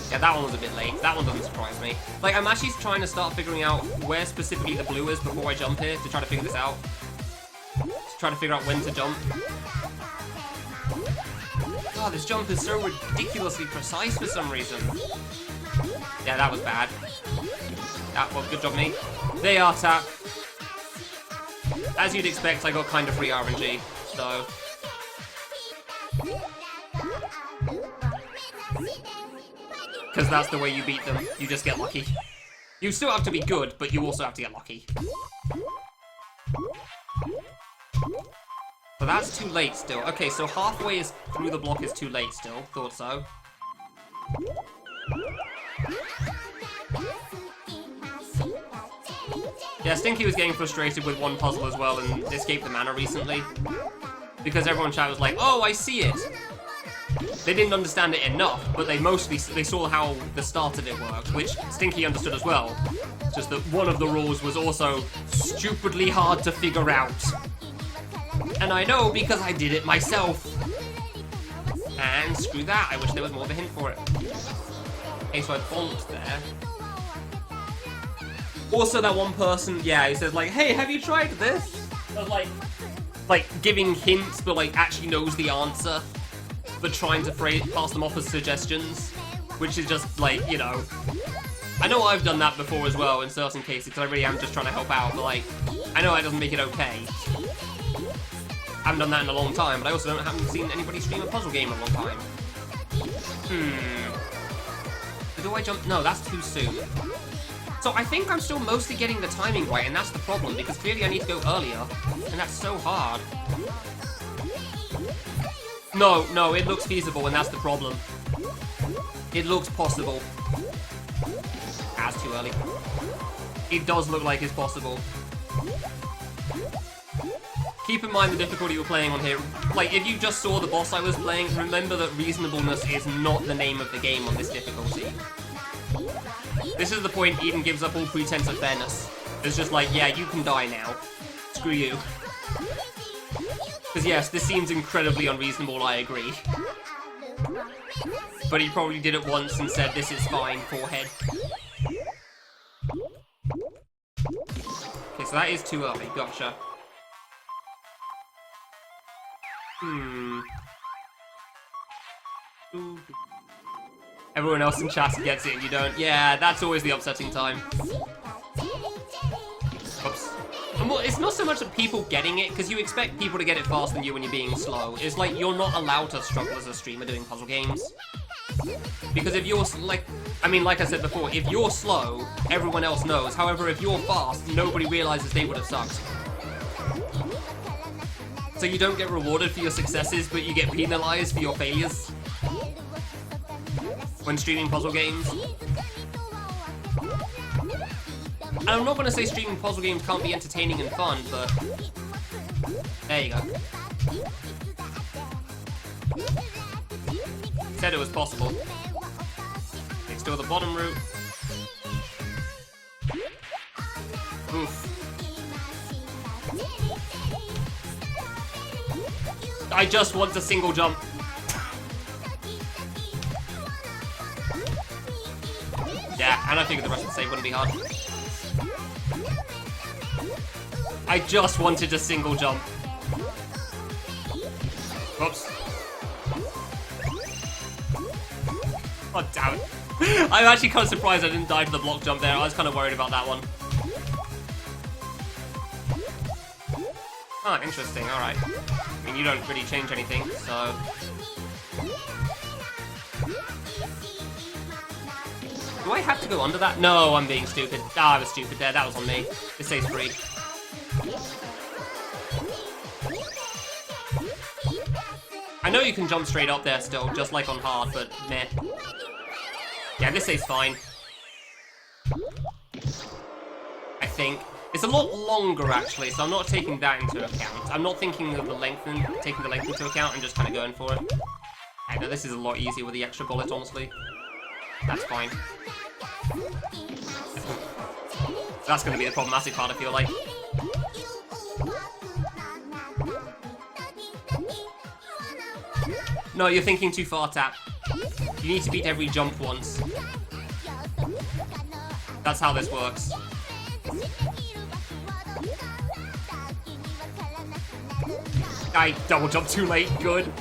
Speaker 1: Yeah, that one was a bit late. That one doesn't surprise me. Like, I'm actually trying to start figuring out where specifically the blue is before I jump here to try to figure this out. To try to figure out when to jump. God, this jump is so ridiculously precise for some reason. Yeah, that was bad. That was good job, me. They are tap. As you'd expect, I got kind of free RNG, so... Because that's the way you beat them. You just get lucky. You still have to be good, but you also have to get lucky. But that's too late still. Okay, so halfway is through the block is too late still. Thought so. Yeah, Stinky was getting frustrated with one puzzle as well and escaped the mana recently. Because everyone in chat was like, oh, I see it. They didn't understand it enough, but they saw how the start of it worked, which Stinky understood as well. Just that one of the rules was also stupidly hard to figure out. And I know because I did it myself. And screw that, I wish there was more of a hint for it. Okay, so I bonked there. Also that one person, yeah, he says like, hey, have you tried this? But like giving hints, but like actually knows the answer. But trying to pass them off as suggestions. Which is just like, you know. I know I've done that before as well in certain cases, because I really am just trying to help out, but like, I know that doesn't make it okay. I haven't done that in a long time, but I also haven't seen anybody stream a puzzle game in a long time. Do I jump? No, that's too soon. So I think I'm still mostly getting the timing right, and that's the problem, because clearly I need to go earlier, and that's so hard. No, it looks feasible, and that's the problem. It looks possible. That's too early. It does look like it's possible. Keep in mind the difficulty you're playing on here. Like, if you just saw the boss I was playing, remember that reasonableness is not the name of the game on this difficulty. This is the point Eden gives up all pretense of fairness. It's just like, yeah, you can die now. Screw you. Because yes, this seems incredibly unreasonable, I agree. But he probably did it once and said, this is fine, forehead. Okay, so that is too early, gotcha. Everyone else in chat gets it and you don't. Yeah, that's always the upsetting time. Oops. And well, it's not so much that people getting it, because you expect people to get it faster than you when you're being slow. It's like you're not allowed to struggle as a streamer doing puzzle games. Because if you're, like I said before, if you're slow, everyone else knows. However, if you're fast, nobody realizes they would have sucked. So you don't get rewarded for your successes, but you get penalized for your failures. When streaming puzzle games. And I'm not going to say streaming puzzle games can't be entertaining and fun, but... There you go. Said it was possible. Next to the bottom route. Oof. I just want a single jump. Yeah, and I figured the rest of the save wouldn't be hard. I just wanted a single jump. Whoops. Oh, damn it. I'm actually kind of surprised I didn't die to the block jump there. I was kind of worried about that one. Oh, interesting. Alright. I mean, you don't really change anything, so... Do I have to go under that? No, I'm being stupid. Ah, I was stupid there. That was on me. This stays free. I know you can jump straight up there still, just like on hard, but meh. Yeah, this stays fine. I think. It's a lot longer, actually, so I'm not taking that into account. I'm not thinking of the length and taking the length into account. I'm just kind of going for it. I know this is a lot easier with the extra bullet, honestly. That's fine. That's going to be the problematic part, I feel like. No, you're thinking too far, Tap. You need to beat every jump once. That's how this works. I double jumped too late. Good.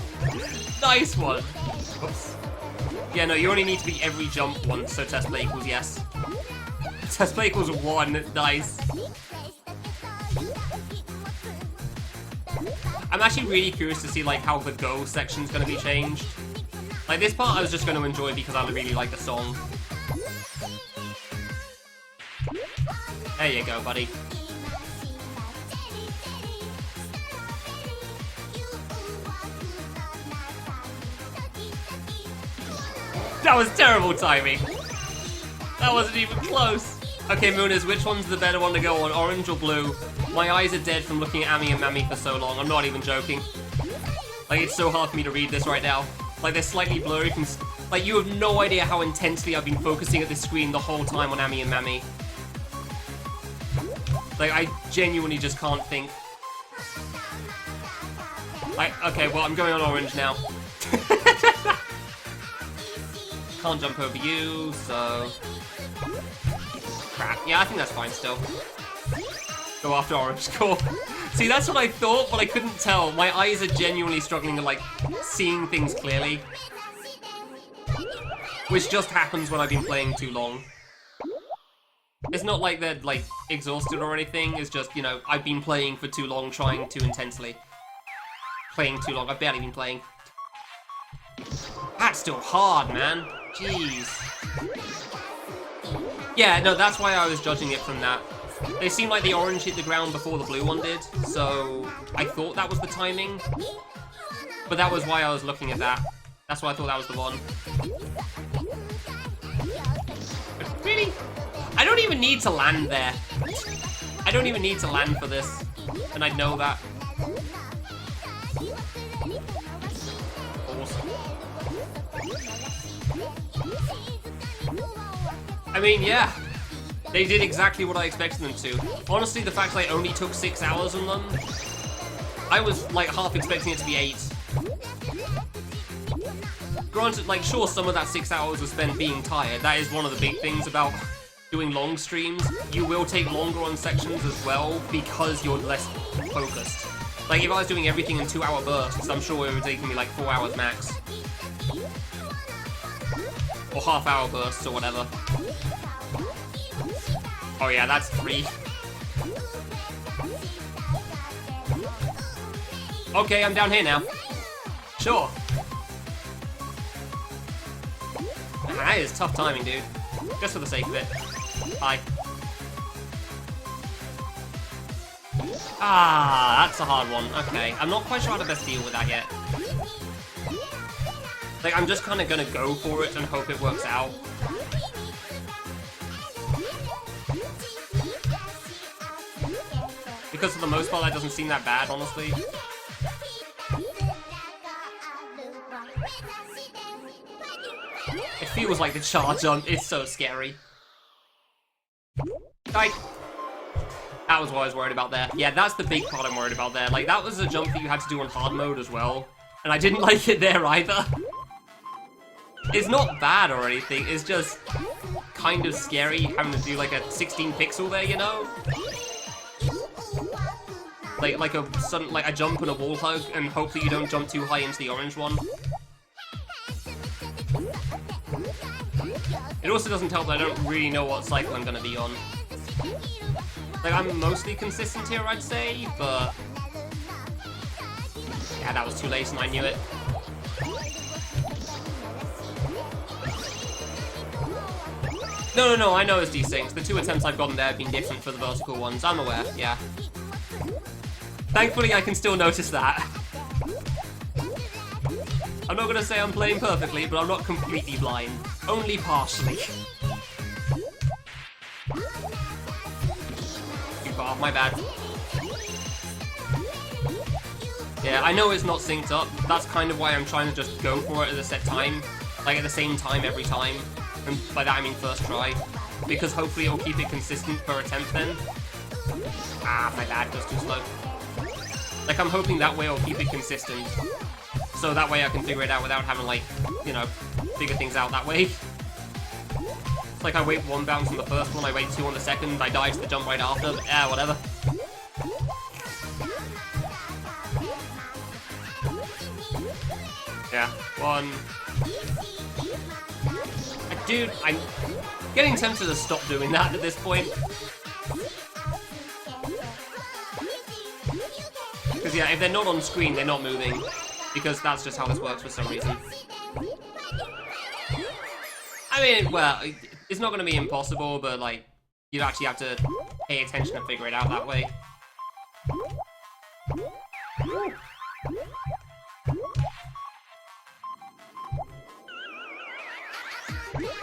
Speaker 1: Nice one. Oops. Yeah, no, you only need to beat every jump once, so test play equals yes. Test play equals 1. Nice. I'm actually really curious to see, like, how the Go section's gonna be changed. Like, this part I was just gonna enjoy because I really like the song. There you go, buddy. That was terrible timing. That wasn't even close. Okay, Mooners, which one's the better one to go on, orange or blue? My eyes are dead from looking at Ami and Mammy for so long. I'm not even joking. Like, it's so hard for me to read this right now. Like, they're slightly blurry from... Like, you have no idea how intensely I've been focusing at this screen the whole time on Ami and Mammy. Like, I genuinely just can't think. Like, okay, well, I'm going on orange now. Can't jump over you, so... Crap. Yeah, I think that's fine still. Go after orange. Cool. See, that's what I thought, but I couldn't tell. My eyes are genuinely struggling to, like, seeing things clearly. Which just happens when I've been playing too long. It's not like they're, like, exhausted or anything. It's just, you know, I've been playing for too long, trying too intensely. Playing too long. I've barely been playing. That's still hard, man. Jeez. Yeah, no, that's why I was judging it from that. It seemed like the orange hit the ground before the blue one did, so I thought that was the timing. But that was why I was looking at that. That's why I thought that was the one. But really? I don't even need to land there. I don't even need to land for this. And I know that. Awesome. I mean, yeah. They did exactly what I expected them to. Honestly, the fact that I only took 6 hours on them, I was, like, half expecting it to be 8. Granted, like, sure, some of that 6 hours was spent being tired. That is one of the big things about doing long streams. You will take longer on sections as well because you're less focused. Like, if I was doing everything in 2-hour bursts, I'm sure it would take me, like, 4 hours max. Or half-hour bursts or whatever. Oh yeah, that's 3. Okay, I'm down here now. Sure. Man, that is tough timing, dude. Just for the sake of it. Hi. Ah, that's a hard one. Okay, I'm not quite sure how to best deal with that yet. Like, I'm just kind of gonna go for it and hope it works out. Because for the most part, that doesn't seem that bad, honestly. It feels like the charge jump. It's so scary. Like, that was what I was worried about there. Yeah, that's the big part I'm worried about there. Like, that was a jump that you had to do on hard mode as well. And I didn't like it there either. It's not bad or anything. It's just kind of scary having to do like a 16 pixel there, you know? Like a jump and a wall hug, and hope that you don't jump too high into the orange one. It also doesn't help that I don't really know what cycle I'm gonna be on. Like, I'm mostly consistent here, I'd say, but Yeah, that was too late and I knew it. No, I know it's desyncs. The 2 attempts I've gotten there have been different for the vertical ones. I'm aware, yeah. Thankfully, I can still notice that. I'm not gonna say I'm playing perfectly, but I'm not completely blind. Only partially. Too far, my bad. Yeah, I know it's not synced up. That's kind of why I'm trying to just go for it at a set time. Like, at the same time every time. And by that I mean first try. Because hopefully it'll keep it consistent per attempt then. Ah, my bad, goes too slow. Like, I'm hoping that way it'll keep it consistent. So that way I can figure it out without having, like, you know, figure things out that way. It's like I wait 1 bounce on the first one, I wait 2 on the second, I die to the jump right after, but yeah, whatever. Yeah, 1. Dude, I'm getting tempted to stop doing that at this point. Because yeah, if they're not on screen, they're not moving. Because that's just how this works for some reason. I mean, well, it's not going to be impossible, but like, you'd actually have to pay attention and figure it out that way.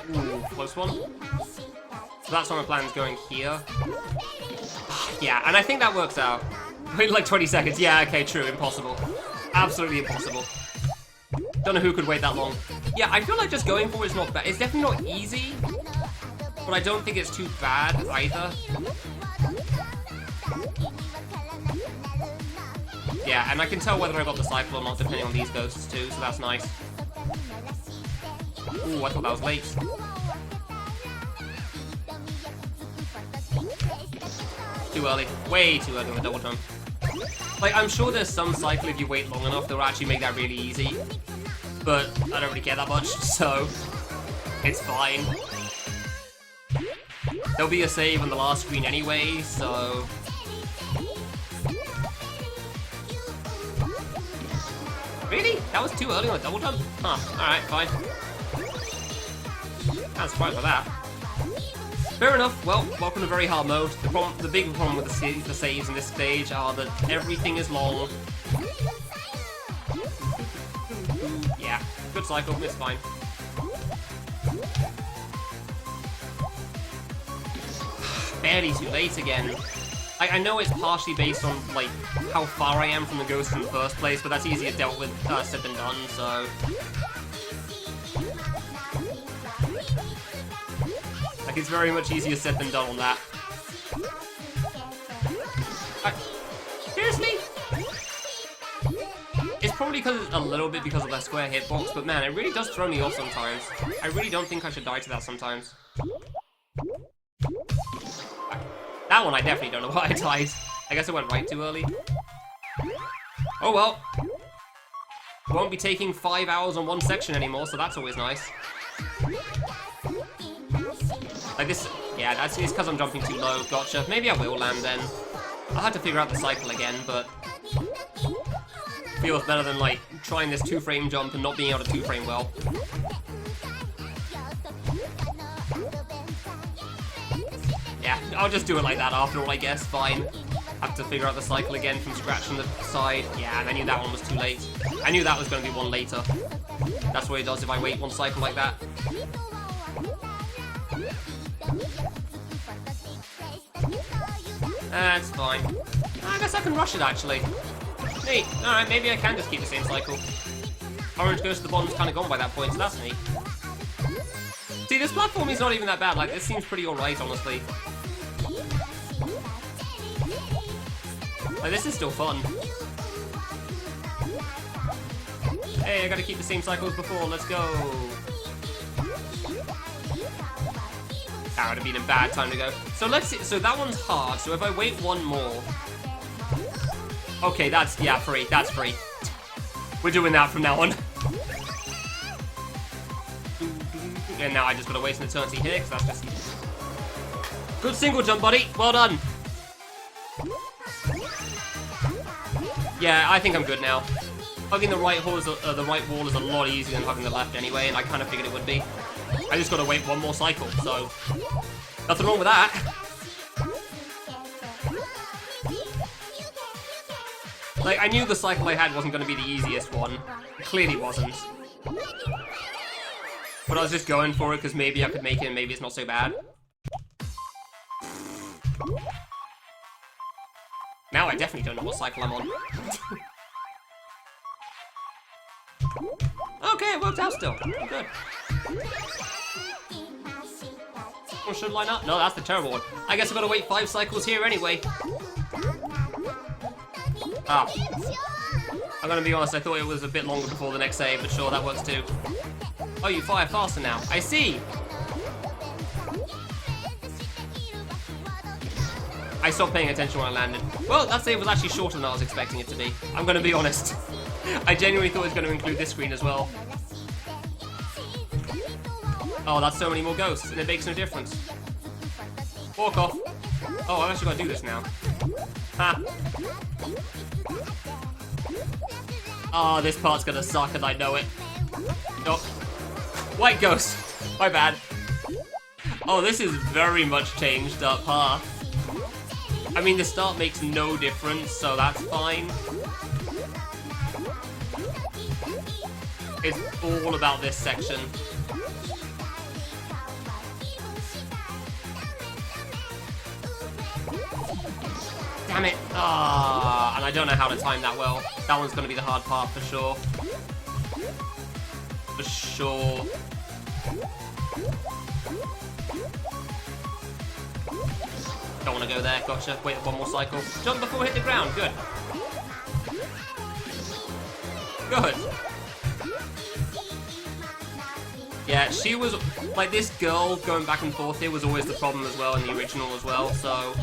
Speaker 1: Ooh, close one. So that's why my plan's going here. Yeah, and I think that works out. Wait like 20 seconds. Yeah, okay, true. Impossible. Absolutely impossible. Don't know who could wait that long. Yeah, I feel like just going for it is not bad. It's definitely not easy, but I don't think it's too bad either. Yeah, and I can tell whether I got the cycle or not depending on these ghosts too, so that's nice. Ooh, I thought that was late. Too early. Way too early on the double jump. Like, I'm sure there's some cycle if you wait long enough that will actually make that really easy. But I don't really care that much, so it's fine. There'll be a save on the last screen anyway, so... Really? That was too early on a double jump? Huh, alright, fine. I'm surprised by that. Fair enough. Well, welcome to very hard mode. The big problem with the saves in this stage are that everything is long. Yeah, good cycle. It's fine. Barely too late again. I know it's partially based on like how far I am from the ghost in the first place, but that's easier dealt with said than done. So. It's very much easier said than done on that. Seriously? It's probably a little bit because of that square hitbox, but man, it really does throw me off sometimes. I really don't think I should die to that sometimes. That one I definitely don't know why I died. I guess I went right too early. Oh well. Won't be taking 5 hours on one section anymore, so that's always nice. Like this, yeah, that's because I'm jumping too low. Gotcha. Maybe I will land then. I'll have to figure out the cycle again, but feels better than like trying this 2-frame jump and not being able to 2-frame well. Yeah, I'll just do it like that after all, I guess. Fine. Have to figure out the cycle again from scratch from the side. Yeah, and I knew that one was too late. I knew that was going to be one later. That's what it does if I wait one cycle like that. That's fine. I guess I can rush it, actually. Neat. Alright, maybe I can just keep the same cycle. Orange goes to the bottom's kind of gone by that point, so that's neat. See, this platform is not even that bad. Like, this seems pretty alright, honestly. Like, this is still fun. Hey, I gotta keep the same cycle as before. Let's go. That would have been a bad time to go. So let's see. So that one's hard. So if I wait one more. Okay, that's, yeah, free. That's free. We're doing that from now on. And now I just gotta waste an eternity here, because that's just... Good single jump, buddy. Well done. Yeah, I think I'm good now. Hugging the right wall is a lot easier than hugging the left anyway, and I kind of figured it would be. I just gotta wait one more cycle, so nothing wrong with that. Like, I knew the cycle I had wasn't going to be the easiest one. It clearly wasn't. But I was just going for it because maybe I could make it and maybe it's not so bad. Now I definitely don't know what cycle I'm on. Okay, it worked out still. Good. Or should line up? No, that's the terrible one. I guess I've got to wait 5 cycles here anyway. Ah. I'm gonna be honest, I thought it was a bit longer before the next save, but sure, that works too. Oh, you fire faster now. I see! I stopped paying attention when I landed. Well, that save was actually shorter than I was expecting it to be. I'm gonna be honest. I genuinely thought it was gonna include this screen as well. Oh, that's so many more ghosts, and it makes no difference. Walk off. Oh, I've actually got to do this now. Ha! Oh, this part's gonna suck and I know it. Oh. White ghost! My bad. Oh, this is very much changed up, huh? I mean, the start makes no difference, so that's fine. It's all about this section. Damn it! Ah, and I don't know how to time that well. That one's gonna be the hard part for sure. For sure. Don't want to go there. Gotcha. Wait one more cycle. Jump before hit the ground. Good. Good. Yeah, she was like this girl going back and forth here was always the problem as well in the original as well. So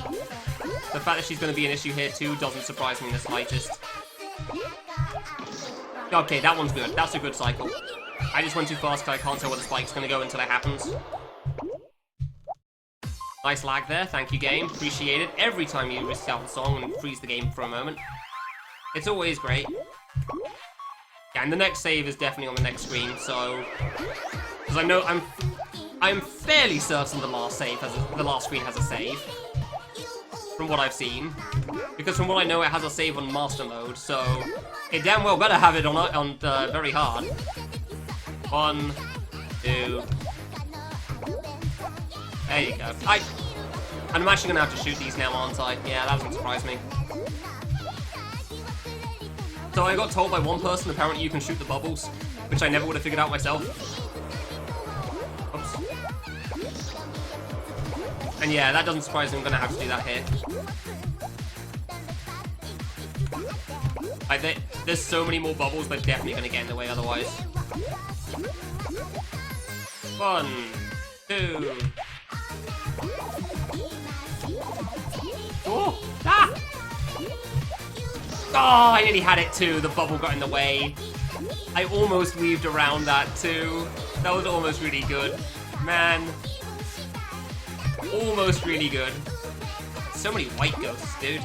Speaker 1: the fact that she's going to be an issue here too doesn't surprise me in the slightest. Okay, that one's good. That's a good cycle. I just went too fast because I can't tell where the spike's going to go until it happens. Nice lag there. Thank you, game. Appreciate it. Every time you restart the song and freeze the game for a moment. It's always great. Yeah, and the next save is definitely on the next screen, so... Because I know I'm fairly certain the last screen has a save. From what I've seen. Because from what I know, it has a save on Master Mode, so... It damn well better have it on very hard. 1, 2... There you go. I'm actually gonna have to shoot these now, aren't I? Yeah, that doesn't surprise me. So I got told by one person apparently you can shoot the bubbles, which I never would have figured out myself. Oops. And yeah, that doesn't surprise me. I'm gonna have to do that here. There's so many more bubbles, they're definitely gonna get in the way otherwise. 1, 2. Oh! Ah! Oh, I nearly had it too. The bubble got in the way. I almost weaved around that too. That was almost really good. Man. Almost really good. So many white ghosts, dude.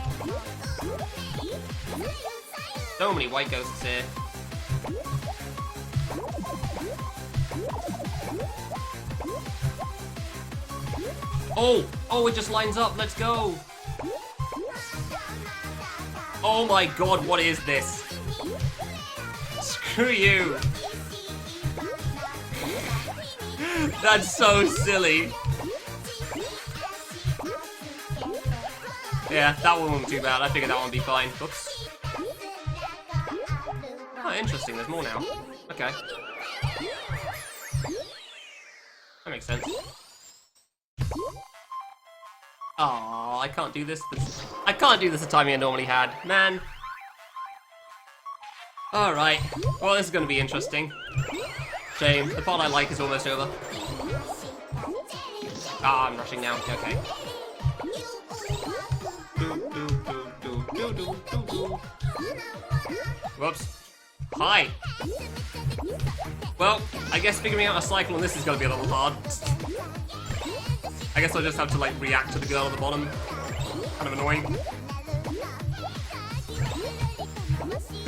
Speaker 1: So many white ghosts here. Oh! Oh, it just lines up. Let's go. Oh my god, what is this? Screw you. That's so silly. Yeah, that one wasn't too bad. I figured that one would be fine. Oops. Oh, interesting. There's more now. Okay. That makes sense. Oh, I can't do this. I can't do this the timing I normally had. Man. Alright. Well, this is going to be interesting. Shame. The part I like is almost over. Ah, I'm rushing now. Okay. Whoops. Hi. Well, I guess figuring out a cycle on this is going to be a little hard. I guess I'll just have to, like, react to the girl at the bottom. Kind of annoying.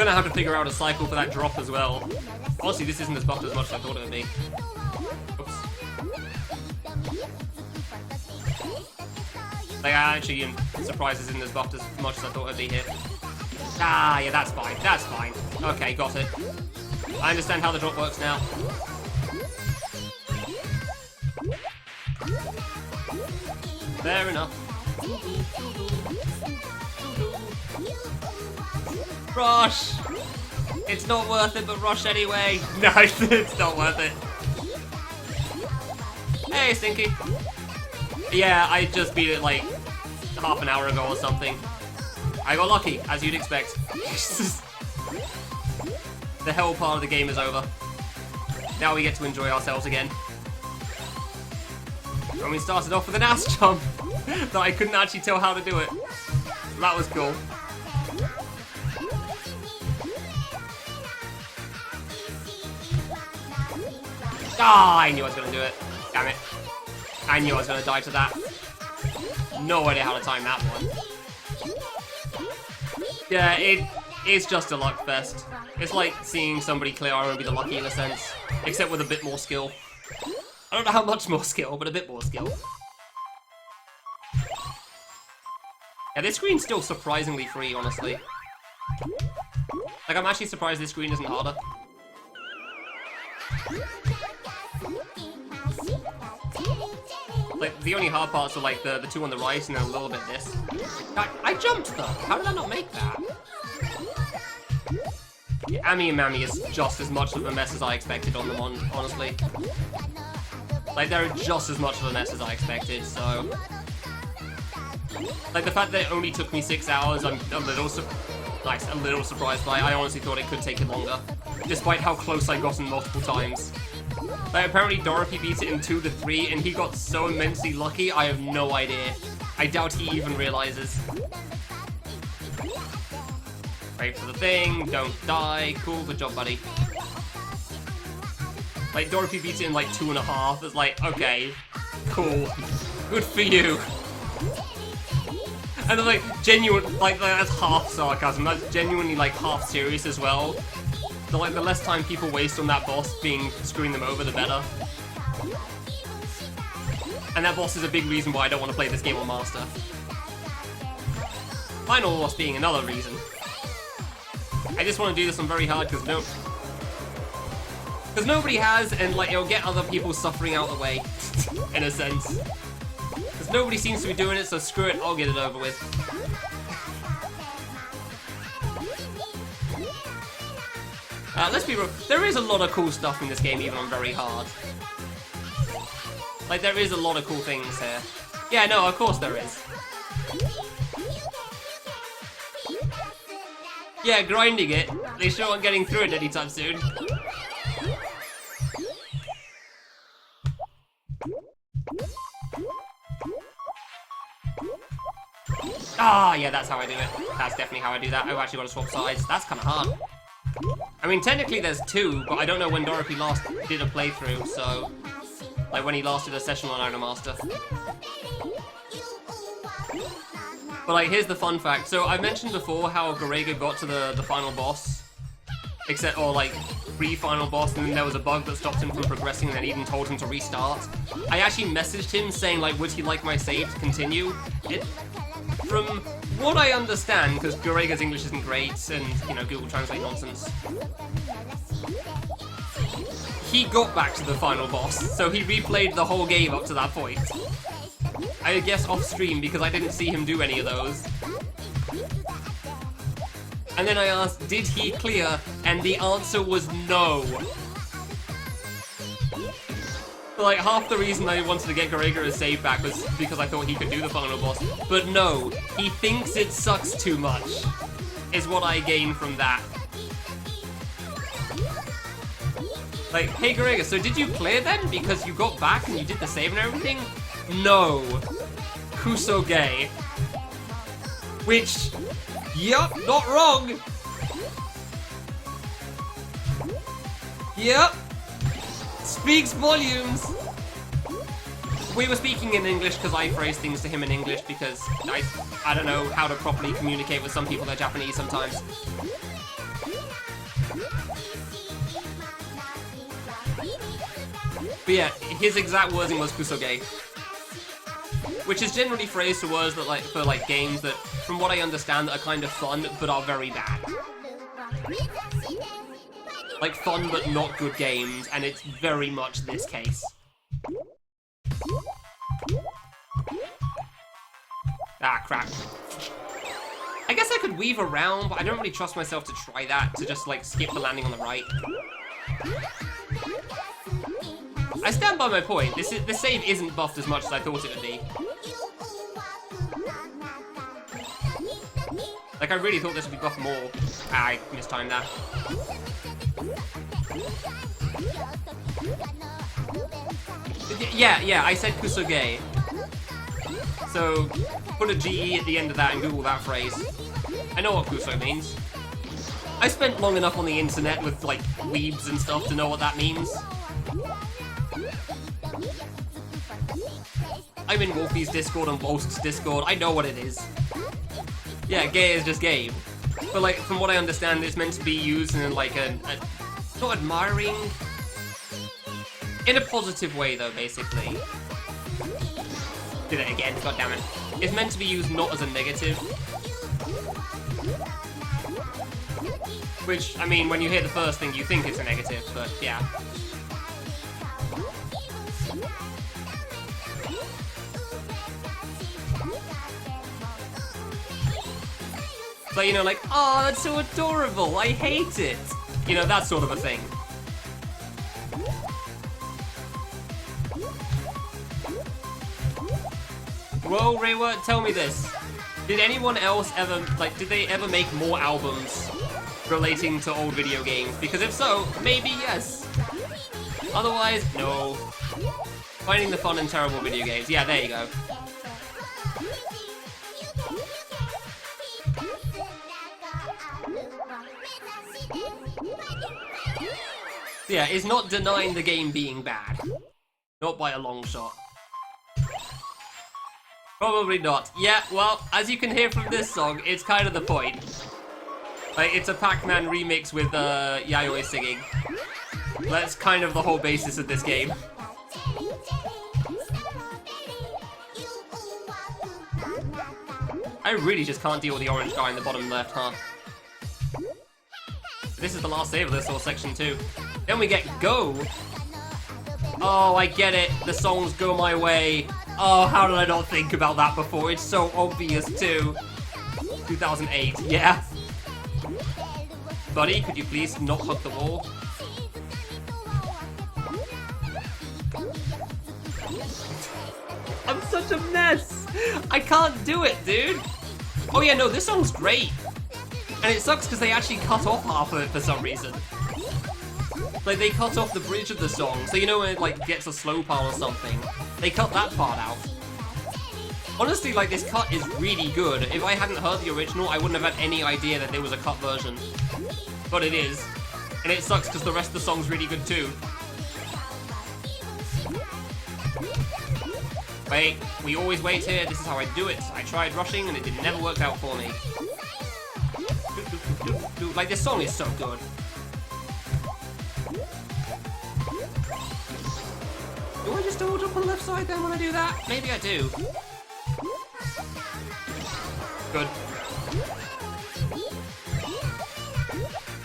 Speaker 1: Gonna have to figure out a cycle for that drop as well. Honestly, this isn't as buffed as much as I thought it would be. Oops. Like, I actually am surprised this isn't as buffed as much as I thought it'd be here. Ah, yeah, that's fine. That's fine. Okay, got it. I understand how the drop works now. Fair enough. Rush! It's not worth it, but rush anyway. No, it's not worth it. Hey, Stinky. Yeah, I just beat it like half an hour ago or something. I got lucky, as you'd expect. The hell part of the game is over. Now we get to enjoy ourselves again. And we started off with an ass jump that I couldn't actually tell how to do it. That was cool. Ah, I knew I was going to do it. Damn it. I knew I was going to die to that. No idea how to time that one. Yeah, it's just a luck fest. It's like seeing somebody clear R and be the lucky in a sense, except with a bit more skill. I don't know how much more skill, but a bit more skill. Yeah, this screen's still surprisingly free, honestly. Like, I'm actually surprised this screen isn't harder. Like, the only hard parts are like the two on the right and then a little bit this. I jumped though! How did I not make that? Yeah, Amy and Mammy is just as much of a mess as I expected on them, honestly. Like, they're just as much of a mess as I expected, so... Like, the fact that it only took me 6 hours, I'm a little surprised by. I honestly thought it could take it longer, despite how close I gotten multiple times. Like, apparently Dorothy beat it in 2 to 3, and he got so immensely lucky, I have no idea. I doubt he even realizes. Wait for the thing, don't die. Cool, good job, buddy. Like, Dorothy beat it in like 2.5. It's like, okay, cool, good for you. And then, like, genuine, like, that's half sarcasm. That's genuinely, like, half serious as well. So, like, the less time people waste on that boss screwing them over, the better. And that boss is a big reason why I don't want to play this game on Master. Final boss being another reason. I just want to do this on very hard because nobody has, and, like, it'll get other people suffering out the way, in a sense. Because nobody seems to be doing it, so screw it, I'll get it over with. Let's be real, there is a lot of cool stuff in this game, even on very hard. Like, there is a lot of cool things here. Yeah, no, of course there is. Yeah, grinding it. They sure aren't getting through it anytime soon. Ah, yeah, that's how I do it. That's definitely how I do that. I've actually got to swap sides. That's kind of hard. I mean, technically there's 2, but I don't know when Dorothy last did a playthrough, so... Like, when he last did a session on Idolmaster. But, like, here's the fun fact. So, I mentioned before how Garega got to the final boss. Except, or, like, pre-final boss, and then there was a bug that stopped him from progressing and then even told him to restart. I actually messaged him saying, like, would he like my save to continue? From what I understand, because Garega's English isn't great, and, you know, Google Translate nonsense, he got back to the final boss, so he replayed the whole game up to that point. I guess off-stream, because I didn't see him do any of those. And then I asked, did he clear? And the answer was no. Like, half the reason I wanted to get Garega as save back was because I thought he could do the final boss. But no, he thinks it sucks too much, is what I gained from that. Like, hey Garega, so did you clear then? Because you got back and you did the save and everything? No. Kusoge. Which, yup, not wrong. Yep. Speaks volumes. We were speaking in English because I phrase things to him in English because I don't know how to properly communicate with some people that are Japanese sometimes. But yeah, his exact wording was kusoge. Which is generally phrased to words that for games that, from what I understand, are kind of fun, but are very bad. Like fun but not good games, and it's very much this case. Ah, crap. I guess I could weave around, but I don't really trust myself to try that, to just, like, skip the landing on the right. I stand by my point. This save isn't buffed as much as I thought it would be. Like, I really thought this would be buffed more. Ah, I mistimed that. Yeah, I said kusoge. So, put a GE at the end of that and Google that phrase. I know what kuso means. I spent long enough on the internet with, like, weebs and stuff to know what that means. I'm in Wolfie's Discord and Wolf's Discord. I know what it is. Yeah, gay is just game. But, like, from what I understand, it's meant to be used in, like, not admiring... in a positive way, though, basically. Did it again, goddammit. It's meant to be used not as a negative. Which, I mean, when you hear the first thing, you think it's a negative, but yeah. But, you know, like, oh, that's so adorable, I hate it. You know, that sort of a thing. Whoa, Raywa, tell me this. Did anyone else ever, like, did they ever make more albums relating to old video games? Because if so, maybe yes. Otherwise, no. Finding the fun in terrible video games. Yeah, there you go. Yeah, it's not denying the game being bad. Not by a long shot. Probably not. Yeah, well, as you can hear from this song, it's kind of the point. Like, it's a Pac-Man remix with Yayoi singing. That's kind of the whole basis of this game. I really just can't deal with the orange guy in the bottom left, huh? This is the last save of this, or section 2. Then we get Go! Oh, I get it. The songs Go My Way. Oh, how did I not think about that before? It's so obvious, too. 2008, yeah. Buddy, could you please not hug the wall? I'm such a mess! I can't do it, dude! Oh yeah, no, this song's great! And it sucks because they actually cut off half of it for some reason. Like, they cut off the bridge of the song, so you know when it, like, gets a slow part or something, they cut that part out. Honestly, like, this cut is really good. If I hadn't heard the original, I wouldn't have had any idea that there was a cut version. But it is. And it sucks because the rest of the song's really good too. Wait, we always wait here. This is how I do it. I tried rushing and it never worked out for me. Like, this song is so good. Do I just hold up on the left side then when I do that? Maybe I do. Good.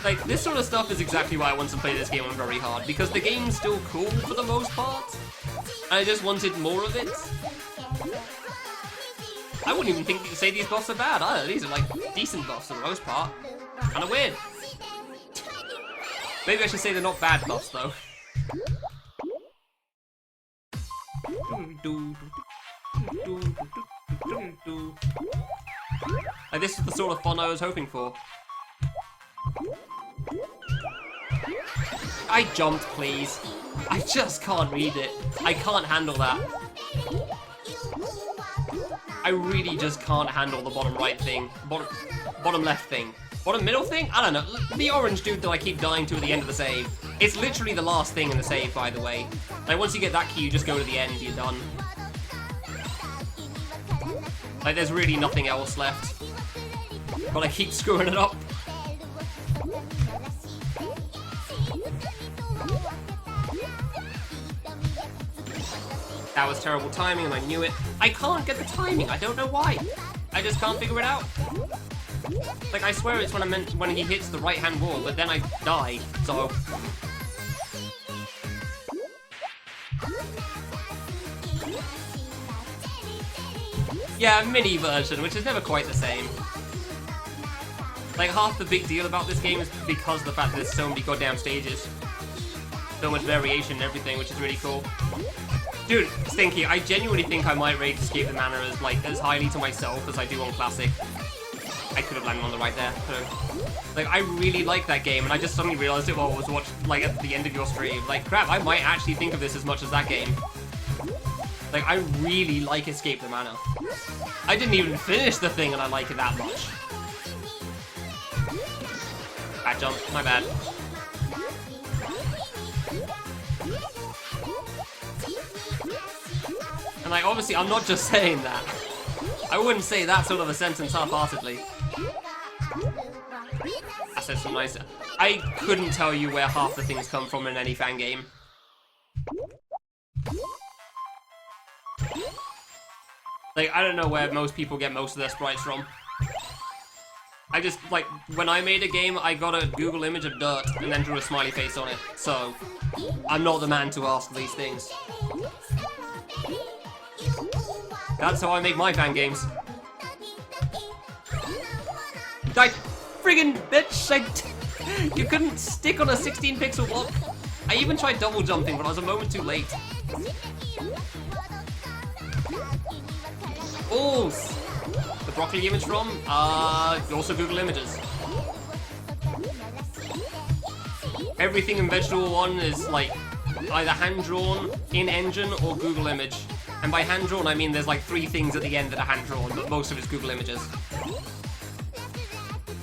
Speaker 1: Like, this sort of stuff is exactly why I want to play this game on very hard, because the game's still cool for the most part, and I just wanted more of it. I wouldn't even think you could say these buffs are bad either. These are, like, decent buffs for the most part. Kinda weird. Maybe I should say they're not bad buffs, though. Like, this is the sort of fun I was hoping for. I jumped, please. I just can't read it. I can't handle that. I really just can't handle the bottom right thing. Bottom left thing. Bottom middle thing? I don't know. The orange dude that I keep dying to at the end of the save. It's literally the last thing in the save, by the way. Like, once you get that key, you just go to the end, you're done. Like, there's really nothing else left. But I keep screwing it up. That was terrible timing and I knew it. I can't get the timing, I don't know why. I just can't figure it out. Like, I swear it's when he hits the right-hand wall, but then I die, so... Yeah, mini version, which is never quite the same. Like, half the big deal about this game is because of the fact that there's so many goddamn stages. So much variation and everything, which is really cool. Dude, Stinky, I genuinely think I might rate Escape the Manor as highly to myself as I do on Classic. I could have landed on the right there. So, like, I really like that game, and I just suddenly realized it while I was watching, like, at the end of your stream. Like, crap, I might actually think of this as much as that game. Like, I really like Escape the Manor. I didn't even finish the thing and I like it that much. Bad jump, my bad. And like, obviously, I'm not just saying that. I wouldn't say that sort of a sentence half-heartedly. I said some nice... I couldn't tell you where half the things come from in any fan game. Like, I don't know where most people get most of their sprites from. I just, like, when I made a game, I got a Google image of dirt and then drew a smiley face on it. So, I'm not the man to ask these things. That's how I make my fan games. Die, friggin' bitch! You couldn't stick on a 16 pixel block. I even tried double jumping, but I was a moment too late. Oh! The broccoli image from? Also Google Images. Everything in Vegetable 1 is, like, either hand-drawn, in-engine, or Google Image. And by hand-drawn, I mean there's, like, 3 things at the end that are hand-drawn, but most of it's Google Images.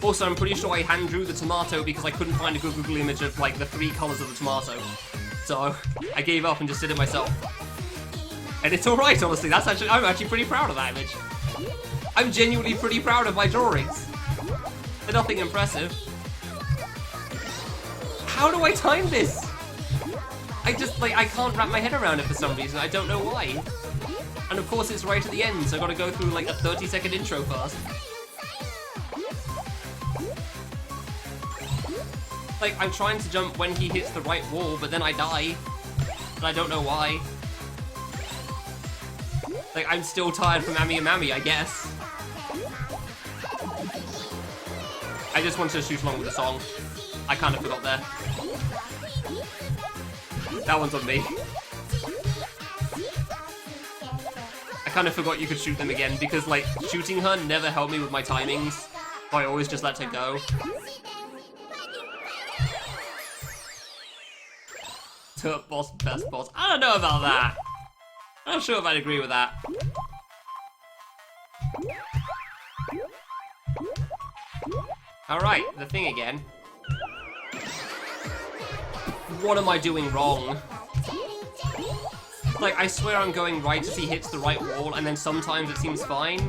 Speaker 1: Also, I'm pretty sure I hand-drew the tomato because I couldn't find a good Google image of, like, the 3 colors of the tomato. So, I gave up and just did it myself. And it's alright, honestly. I'm actually pretty proud of that image. I'm genuinely pretty proud of my drawings. They're nothing impressive. How do I time this? I just, like, I can't wrap my head around it for some reason. I don't know why. And of course it's right at the end, so I gotta go through, like, a 30-second intro first. Like, I'm trying to jump when he hits the right wall, but then I die. And I don't know why. Like, I'm still tired from Mammy and Mammy, I guess. I just wanted to shoot along with the song. I kind of forgot there. That one's on me. I kind of forgot you could shoot them again, because, like, shooting her never helped me with my timings. So I always just let her go. Turp boss, best boss. I don't know about that. I'm not sure if I'd agree with that. Alright, the thing again. What am I doing wrong? Like, I swear I'm going right as he hits the right wall, and then sometimes it seems fine.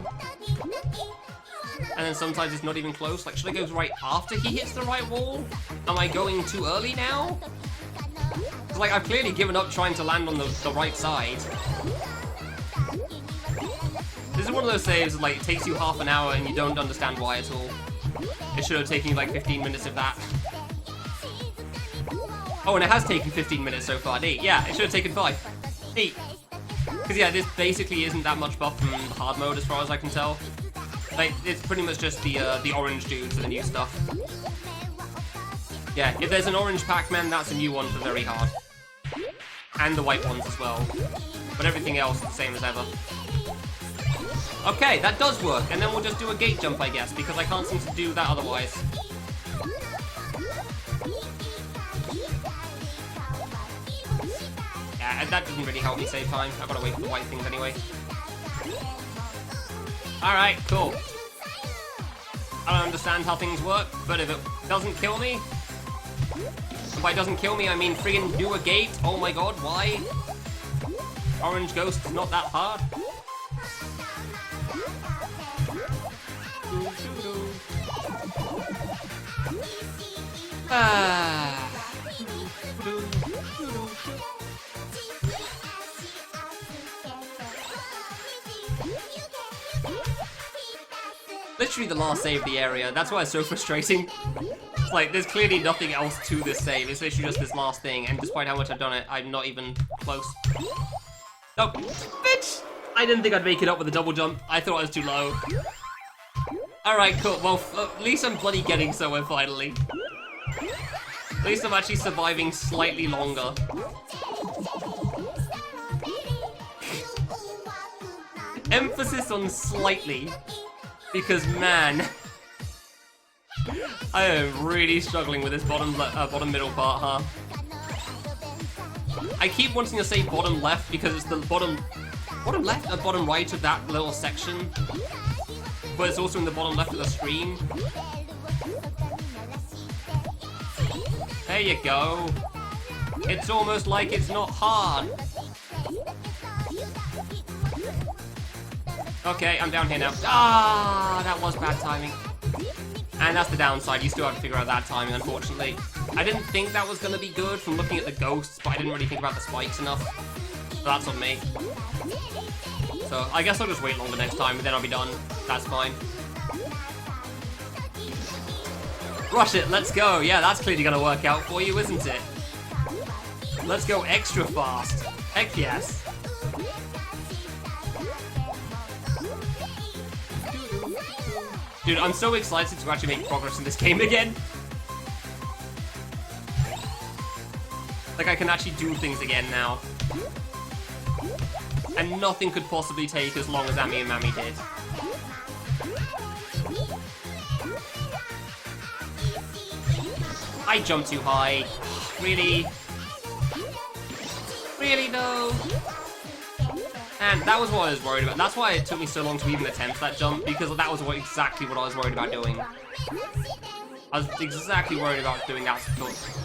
Speaker 1: And then sometimes it's not even close. Like, should I go right after he hits the right wall? Am I going too early now? Like, I've clearly given up trying to land on the right side. This is one of those saves that, like, it takes you half an hour and you don't understand why at all. It should have taken you, like, 15 minutes of that. Oh, and it has taken 15 minutes so far. Neat. Yeah, it should have taken 5. Neat. Because, yeah, this basically isn't that much buff from hard mode as far as I can tell. Like, it's pretty much just the orange dudes for the new stuff. Yeah, if there's an orange Pac-Man, that's a new one for very hard. And the white ones as well. But everything else is the same as ever. Okay, that does work. And then we'll just do a gate jump, I guess, because I can't seem to do that otherwise. Yeah, and that doesn't really help me save time. I've got to wait for the white things anyway. Alright, cool. I don't understand how things work, but if it doesn't kill me... And by doesn't kill me, I mean friggin' do a gate. Oh my god, why? Orange Ghost is not that hard. Literally the last save of the area. That's why it's so frustrating. It's like, there's clearly nothing else to this save. It's literally just this last thing, and despite how much I've done it, I'm not even close. Nope. Bitch! I didn't think I'd make it up with a double jump. I thought I was too low. Alright, cool. Well, at least I'm bloody getting somewhere finally. At least I'm actually surviving slightly longer. Emphasis on slightly. Because, man, I am really struggling with this bottom middle part, huh? I keep wanting to say bottom left because it's the bottom left or bottom right of that little section, but it's also in the bottom left of the screen. There you go. It's almost like it's not hard. Okay, I'm down here now. Ah, that was bad timing. And that's the downside, you still have to figure out that timing, unfortunately. I didn't think that was going to be good from looking at the ghosts, but I didn't really think about the spikes enough. So that's on me. So I guess I'll just wait longer next time, and then I'll be done. That's fine. Rush it, let's go. Yeah, that's clearly going to work out for you, isn't it? Let's go extra fast. Heck yes. Dude, I'm so excited to actually make progress in this game again. Like, I can actually do things again now. And nothing could possibly take as long as Amy and Mammy did. I jumped too high. Really? Really, though? And that was what I was worried about. That's why it took me so long to even attempt that jump, because that was exactly what I was worried about doing. I was exactly worried about doing that.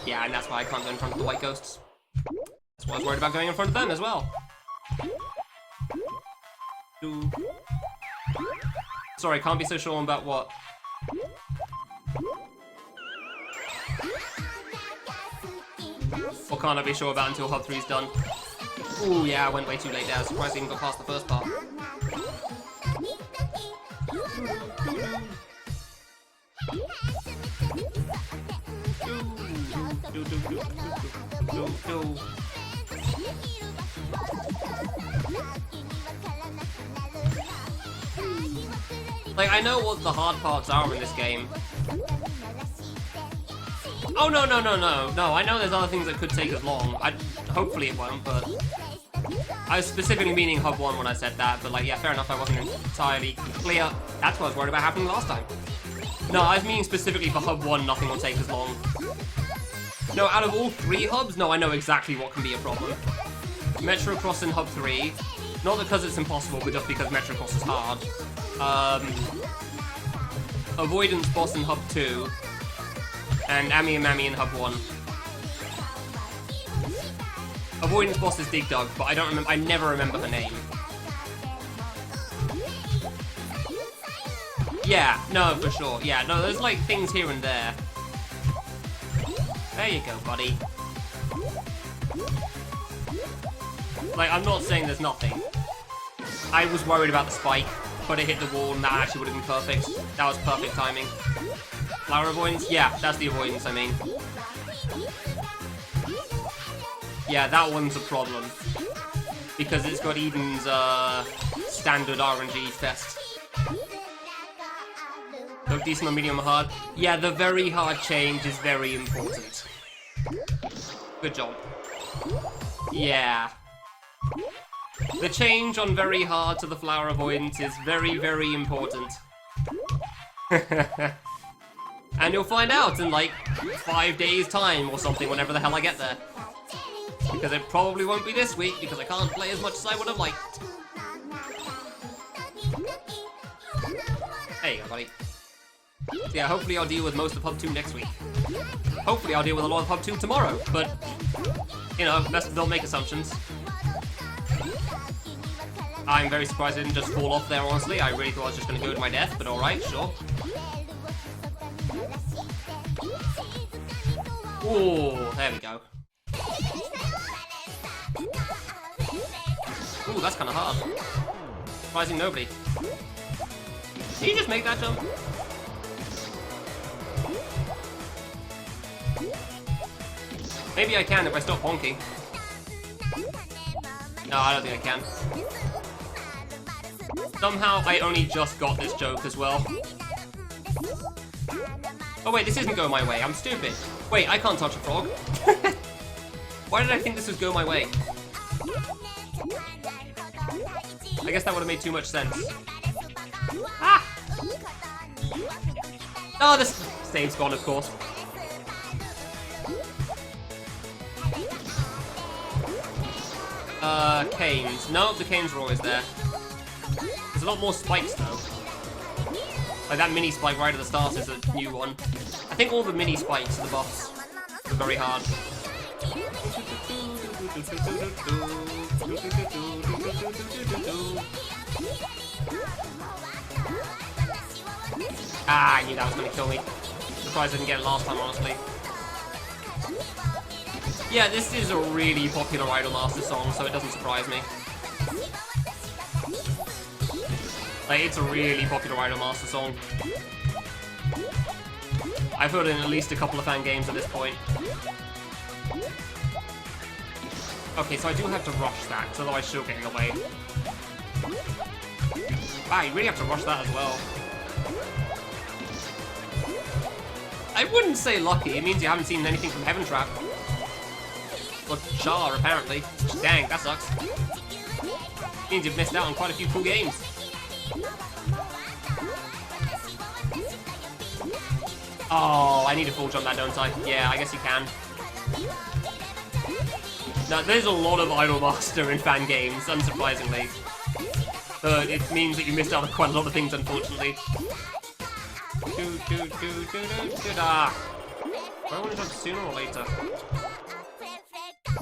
Speaker 1: Yeah, and that's why I can't go in front of the white ghosts. That's why I was worried about going in front of them as well. Sorry, can't be so sure about what. What can't I be sure about until Hub 3's done? Ooh, yeah, I went way too late there. I was surprised I even got past the first part. Like, I know what the hard parts are in this game. Oh, no. No, I know there's other things that could take as long. Hopefully it won't, but... I was specifically meaning Hub 1 when I said that, but like, yeah, fair enough, I wasn't entirely clear. That's what I was worried about happening last time. No, I was meaning specifically for Hub 1, nothing will take as long. No, out of all 3 hubs, no, I know exactly what can be a problem. Metro Cross in Hub 3, not because it's impossible, but just because Metro Cross is hard. Avoidance boss in Hub 2, and Amy and Mammy in Hub 1. Avoidance boss is Dig Dug, but I never remember her name. Yeah, no, for sure. Yeah, no, there's like things here and there. There you go, buddy. Like, I'm not saying there's nothing. I was worried about the spike, but it hit the wall and that actually would have been perfect. That was perfect timing. Flower avoidance? Yeah, that's the avoidance, I mean. Yeah, that one's a problem. Because it's got Eden's, standard RNG fest. So decent on medium or hard? Yeah, the very hard change is very important. Good job. Yeah. The change on very hard to the flower avoidance is very, very important. And you'll find out in like 5 days' time or something, whenever the hell I get there. Because it probably won't be this week, because I can't play as much as I would have liked. There you go, buddy. So yeah, hopefully I'll deal with most of Hub 2 next week. Hopefully I'll deal with a lot of Hub 2 tomorrow, but, you know, best don't make assumptions. I'm very surprised I didn't just fall off there, honestly. I really thought I was just going to go to my death, but alright, sure. Ooh, there we go. Ooh, that's kind of hard. Surprising nobody. Did you just make that jump? Maybe I can if I stop honking. No, I don't think I can. Somehow I only just got this joke as well. Oh wait, this isn't go my way. I'm stupid. Wait, I can't touch a frog. Why did I think this would go my way? I guess that would have made too much sense. Ah! Oh, this save's gone, of course. Canes. No, the canes are always there. There's a lot more spikes, though. Like, that mini spike right at the start is a new one. I think all the mini spikes are the buffs. They're very hard. Ah, I knew that was going to kill me. Surprised I didn't get it last time, honestly. Yeah, this is a really popular Idolmaster song, so it doesn't surprise me. Like, it's a really popular Idolmaster song. I've heard it in at least a couple of fan games at this point. Okay, so I do have to rush that, because otherwise she'll get in the way. Wow, you really have to rush that as well. I wouldn't say lucky, it means you haven't seen anything from Heaven Trap. Or Char, apparently. Dang, that sucks. Means you've missed out on quite a few cool games. Oh, I need to full jump that, don't I? Yeah, I guess you can. Now, there's a lot of Idolmaster in fan games, unsurprisingly. But it means that you missed out on quite a lot of things, unfortunately. Do I want to jump sooner or later?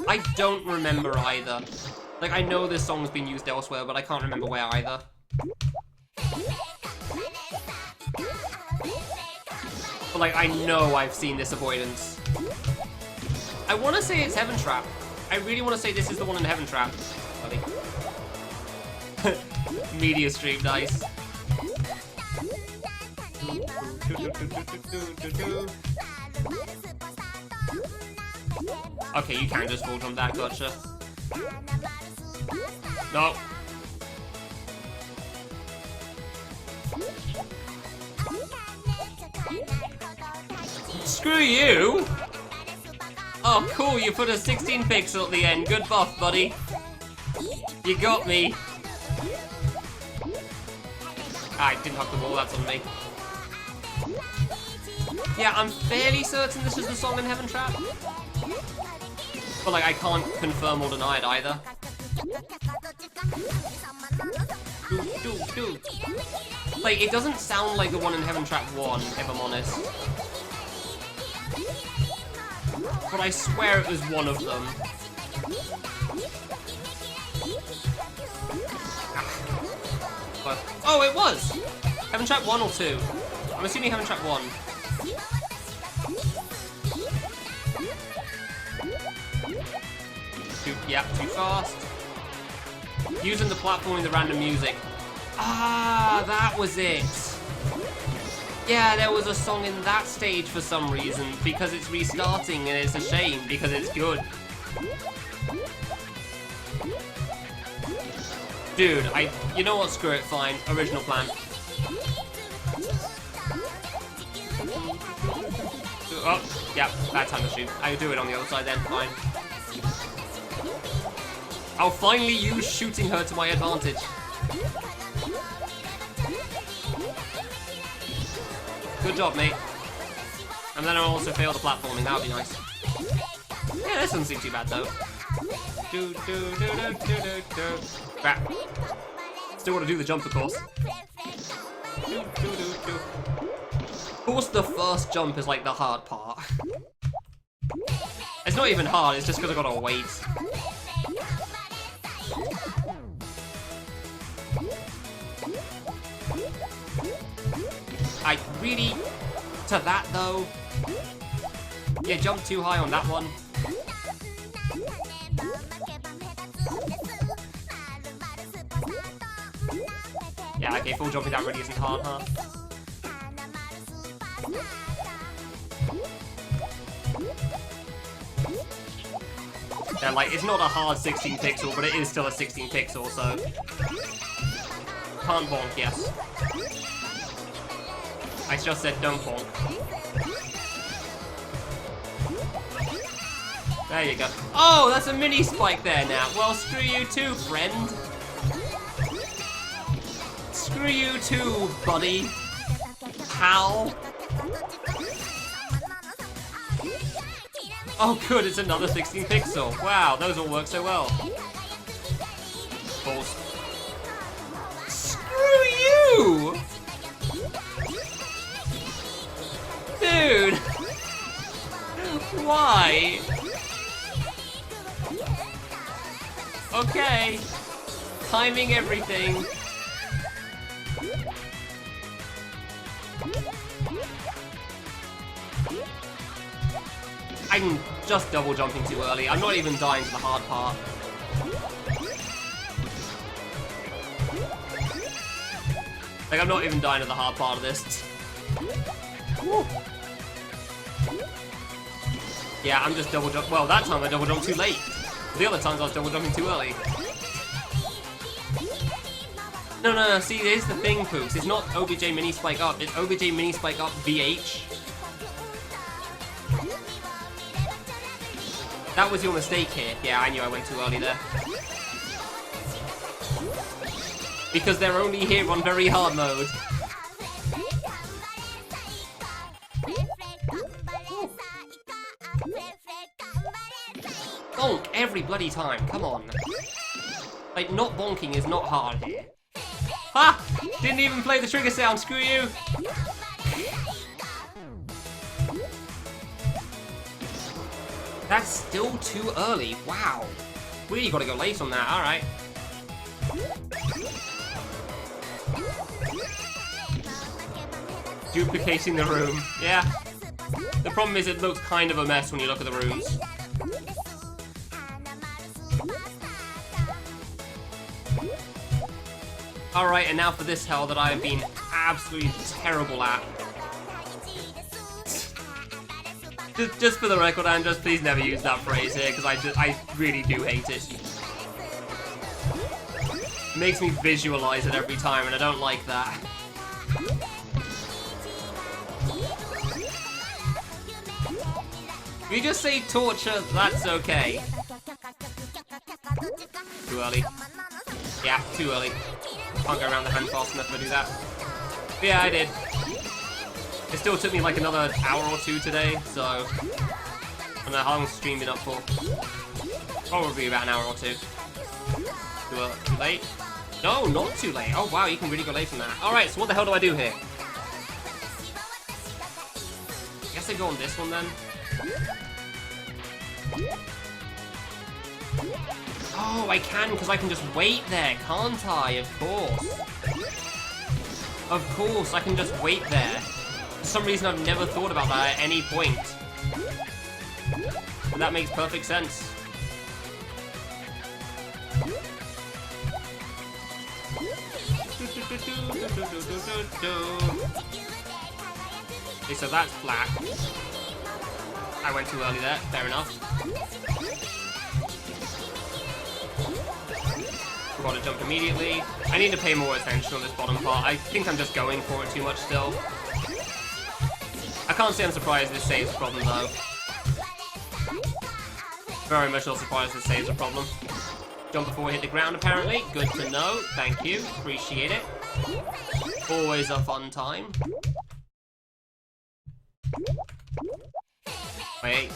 Speaker 1: I don't remember either. Like, I know this song's been used elsewhere, but I can't remember where either. But, like, I know I've seen this avoidance. I want to say it's Heaven Trap. I really want to say this is the one in Heaven Trap. Buddy. Media stream, nice. Okay, you can just full jump that, gotcha. No. Screw you! Oh, cool, you put a 16 pixel at the end. Good buff, buddy. You got me. Ah, I didn't hug the wall, that's on me. Yeah, I'm fairly certain this is the song in Heaven Trap. But, like, I can't confirm or deny it either. Like, it doesn't sound like the one in Heaven Trap 1, if I'm honest. But I swear it was one of them. But, oh, it was! Heaven Trap 1 or 2? I'm assuming Heaven Trap 1. Yeah, too fast. Using the platforming, the random music. Ah, that was it. Yeah, there was a song in that stage for some reason, because it's restarting and it's a shame, because it's good. Dude, you know what, screw it, fine. Original plan. Oh, yeah, bad time to shoot. I'll do it on the other side then, fine. I'll finally use shooting her to my advantage. Good job, mate. And then I'll also fail the platforming, that would be nice. Yeah, this doesn't seem too bad, though. Crap. Still want to do the jump, of course. Of course, the first jump is, like, the hard part. It's not even hard, it's just because I gotta wait. I really... To that, though... Yeah, jump too high on that one. Yeah, okay, full jumping that really isn't hard, huh? Yeah, like, it's not a hard 16 pixel, but it is still a 16 pixel, so... Can't bonk, yes. I just said don't bonk. There you go. Oh, that's a mini spike there now. Well, screw you too, friend. Screw you too, buddy. Pal. Oh, good, it's another 16 pixel. Wow, those all work so well. Balls. Screw you! Dude! Why? Okay. Timing everything. I'm just double jumping too early. I'm not even dying to the hard part. Like, I'm not even dying to the hard part of this. Woo. Yeah, I'm just double jump. Well, that time I double jumped too late. The other times I was double jumping too early. No, see, here's the thing, Pooks. It's not OBJ mini spike up, it's OBJ mini spike up VH. That was your mistake here. Yeah, I knew I went too early there. Because they're only here on very hard mode. Bonk every bloody time, come on. Like, not bonking is not hard here. Ha! Didn't even play the trigger sound, screw you! That's still too early, wow. Really gotta go late on that, alright. Duplicating the room, yeah. The problem is it looks kind of a mess when you look at the rooms. Alright, and now for this hell that I have been absolutely terrible at. Just for the record, Andres, please never use that phrase here, because I really do hate it. It makes me visualize it every time, and I don't like that. If you just say torture, that's okay. Too early. Yeah, too early. Can't go around the hand fast enough to do that. But yeah, I did. It still took me like another hour or two today, so... I don't know how long the stream been up for. Probably about an hour or two. Too late? No, not too late. Oh wow, you can really go late from that. Alright, so what the hell do I do here? I guess I go on this one then. Oh, I can, because I can just wait there, can't I? Of course. Of course, I can just wait there. For some reason, I've never thought about that at any point. But that makes perfect sense. Okay, so that's flat. I went too early there, fair enough. Forgot to jump immediately. I need to pay more attention on this bottom part. I think I'm just going for it too much still. I can't say I'm surprised this saves a problem though. Very much not surprised this saves a problem. Jump before we hit the ground apparently. Good to know. Thank you. Appreciate it. Always a fun time. Wait.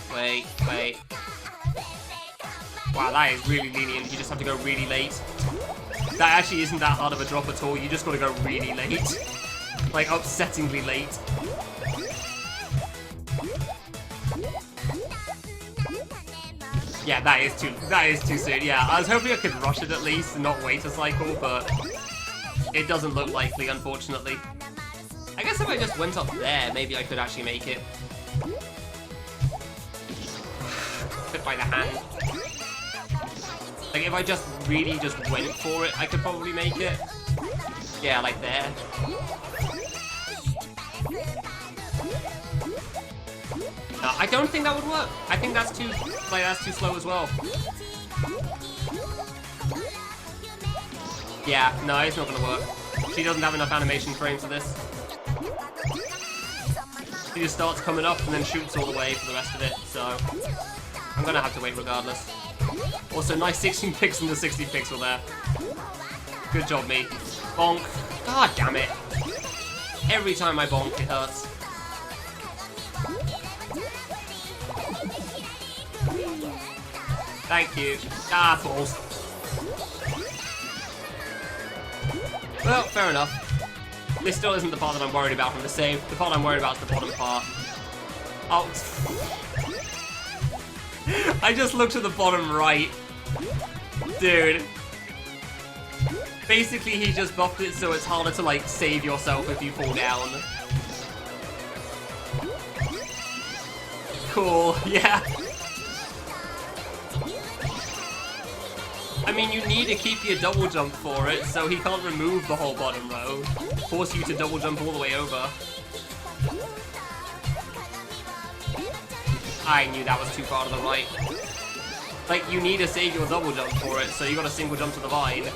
Speaker 1: Wow, that is really lenient. You just have to go really late. That actually isn't that hard of a drop at all. You just gotta go really late. Like, upsettingly late. Yeah, that is too soon. Yeah, I was hoping I could rush it at least and not wait a cycle, but it doesn't look likely, unfortunately. I guess if I just went up there, maybe I could actually make it. Bit by the hand. Like, if I just really just went for it, I could probably make it. Yeah, like there. I don't think that would work. I think that's too slow as well. Yeah, no, it's not gonna work. She doesn't have enough animation frames for this. She just starts coming up and then shoots all the way for the rest of it, so I'm gonna have to wait regardless. Also, nice 16 pixel into 60 pixel there. Good job, me. Bonk. God damn it. Every time I bonk, it hurts. Thank you. Ah, balls. Well, fair enough. This still isn't the part that I'm worried about from the save. The part I'm worried about is the bottom part. Oh. I just looked at the bottom right. Dude. Basically, he just buffed it so it's harder to, like, save yourself if you fall down. Cool, yeah. I mean, you need to keep your double jump for it, so he can't remove the whole bottom row. Force you to double jump all the way over. I knew that was too far to the right. Like, you need to save your double jump for it, so you got a single jump to the vine.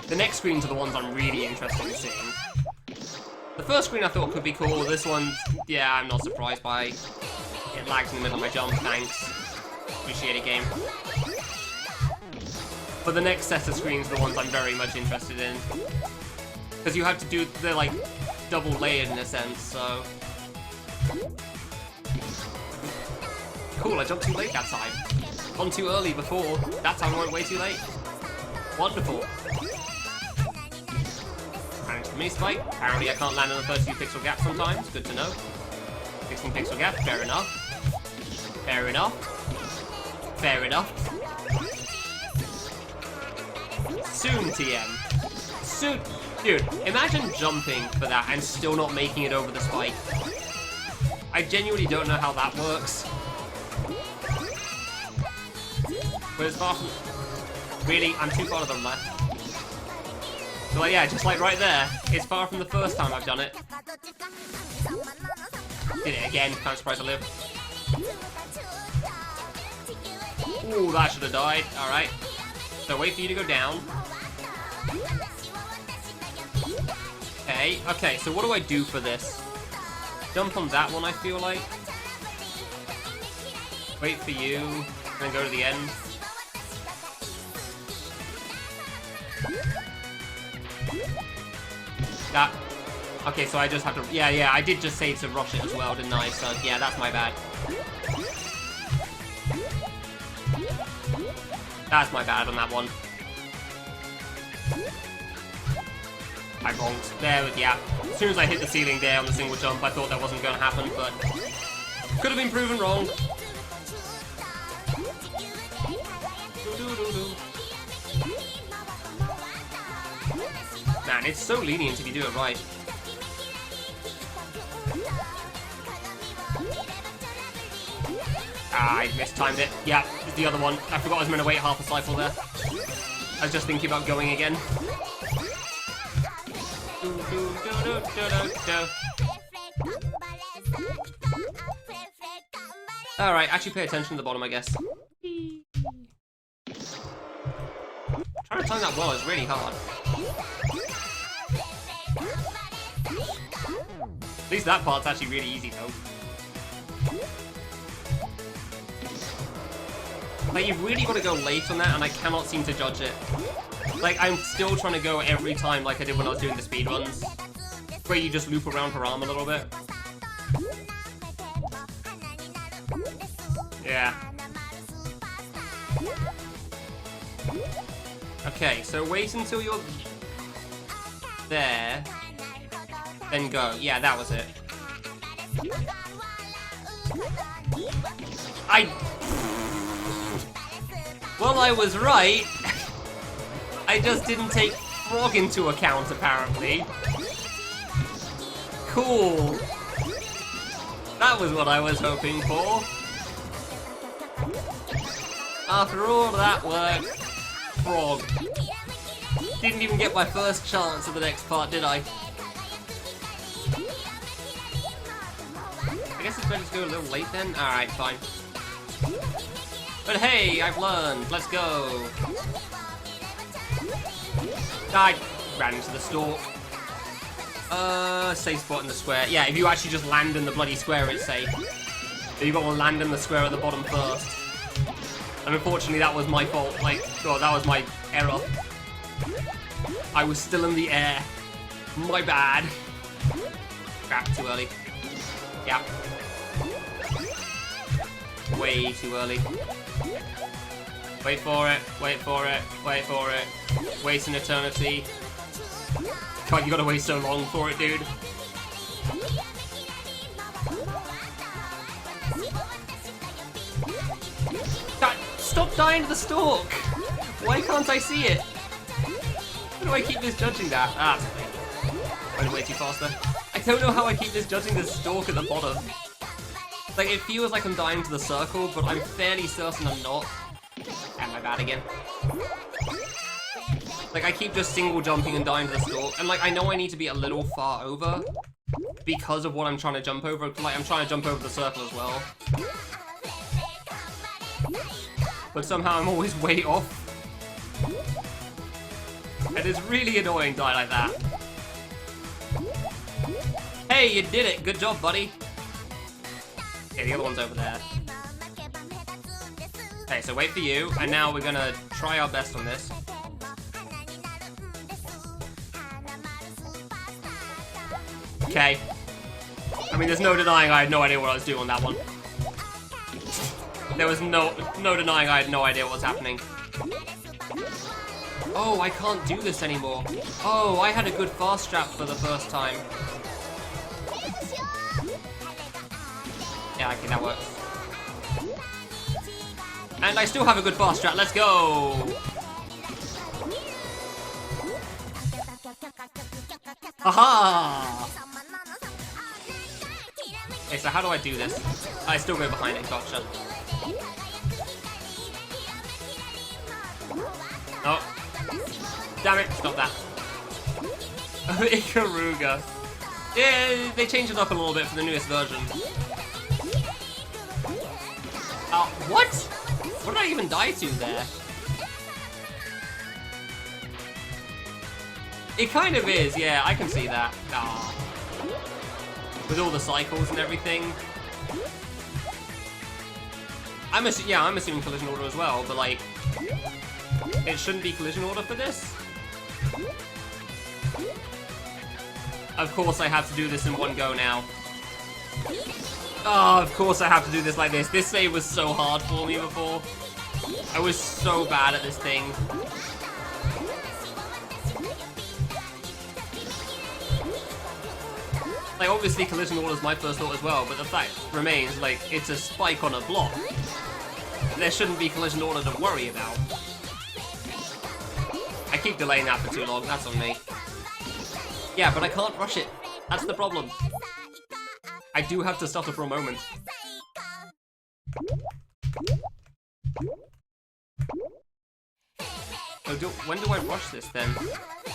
Speaker 1: The next screens are the ones I'm really interested in seeing. The first screen I thought could be cool. This one, yeah, I'm not surprised by. It lags in the middle of my jump, thanks. Appreciate it, game. But the next set of screens are the ones I'm very much interested in. Because you have to do, they're like double layered in a sense, so. Cool, I jumped too late that time. Gone too early before. That time I went way too late. Wonderful. Managed to mini spike. Apparently I can't land on a 32 pixel gap sometimes. Good to know. 16 pixel gap. Fair enough. Fair enough. Fair enough. Soon, TM. Soon. Dude, imagine jumping for that and still not making it over the spike. I genuinely don't know how that works. But it's far from... Really? I'm too far to the left. So like, yeah, just like right there. It's far from the first time I've done it. Did it again. Kind of surprised I live. Ooh, that should have died. Alright. So wait for you to go down. Okay, okay, so what do I do for this? Jump on that one, I feel like. Wait for you, and then go to the end. That. Okay, so I just have to... Yeah, I did just say to rush it as well, didn't I? So, yeah, that's my bad. That's my bad on that one. I bonked. There, yeah. As soon as I hit the ceiling there on the single jump, I thought that wasn't going to happen, but... Could have been proven wrong. Man, it's so lenient if you do it right. Ah, I mistimed it. Yeah, it's the other one. I forgot I was meant to wait half a cycle there. I was just thinking about going again. Alright, actually pay attention to the bottom, I guess. Trying to time that well is really hard. At least that part's actually really easy, though. Like, you've really got to go late on that, and I cannot seem to judge it. Like, I'm still trying to go every time like I did when I was doing the speedruns, where you just loop around her arm a little bit. Yeah. Okay, so wait until you're there, then go. Yeah, that was it. Well, I was right. I just didn't take frog into account, apparently. Cool. That was what I was hoping for. After all that work, frog. Didn't even get my first chance at the next part, did I? I guess it's better to go a little late then? Alright, fine. But hey, I've learned. Let's go. I ran into the stalk. Safe spot in the square. Yeah, if you actually just land in the bloody square, it's safe. But you've got to land in the square at the bottom first. And unfortunately, that was my fault. Like, oh, that was my error. I was still in the air. My bad. Crap, too early. Yeah. Way too early. Wait for it, wait for it, wait for it. Waste an eternity. God, you gotta wait so long for it, dude. God, stop dying to the stalk! Why can't I see it? How do I keep misjudging that? Ah, that's okay. Went way too fast there. I don't know how I keep misjudging the stalk at the bottom. Like, it feels like I'm dying to the circle, but I'm fairly certain I'm not. And my bad again. Like, I keep just single jumping and dying to the stalk. And, like, I know I need to be a little far over because of what I'm trying to jump over. Like, I'm trying to jump over the circle as well. But somehow I'm always way off. And it's really annoying dying like that. Hey, you did it! Good job, buddy! Okay, the other one's over there. Okay, so wait for you, and now we're gonna try our best on this. Okay. I mean, there's no denying I had no idea what I was doing on that one. There was no denying I had no idea what was happening. Oh, I can't do this anymore. Oh, I had a good fast trap for the first time. Yeah, okay, that works. And I still have a good fast strat. Let's go! Aha! Okay, so how do I do this? I still go behind it. Gotcha. Oh. Damn it. Stop that. Ikaruga. Yeah, they changed it up a little bit for the newest version. What? What did I even die to there? It kind of is, yeah, I can see that. Aww. With all the cycles and everything. I'm assuming collision order as well, but like, it shouldn't be collision order for this. Of course I have to do this in one go now. Oh, of course I have to do this like this. This save was so hard for me before. I was so bad at this thing. Like, obviously collision order is my first thought as well, but the fact remains, like, it's a spike on a block. There shouldn't be collision order to worry about. I keep delaying that for too long, that's on me. Yeah, but I can't rush it. That's the problem. I do have to stutter for a moment. Oh, when do I rush this then?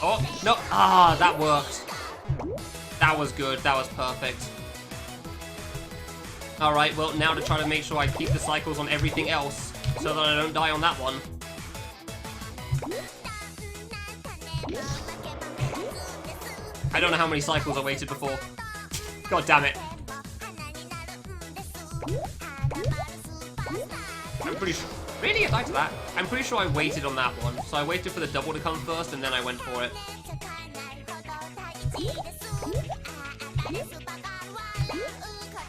Speaker 1: Oh, no! Ah, that worked. That was good, that was perfect. Alright, well, now to try to make sure I keep the cycles on everything else, so that I don't die on that one. I don't know how many cycles I waited before. God damn it. I'm pretty sure... Really? I died to that? I'm pretty sure I waited on that one. So I waited for the double to come first, and then I went for it.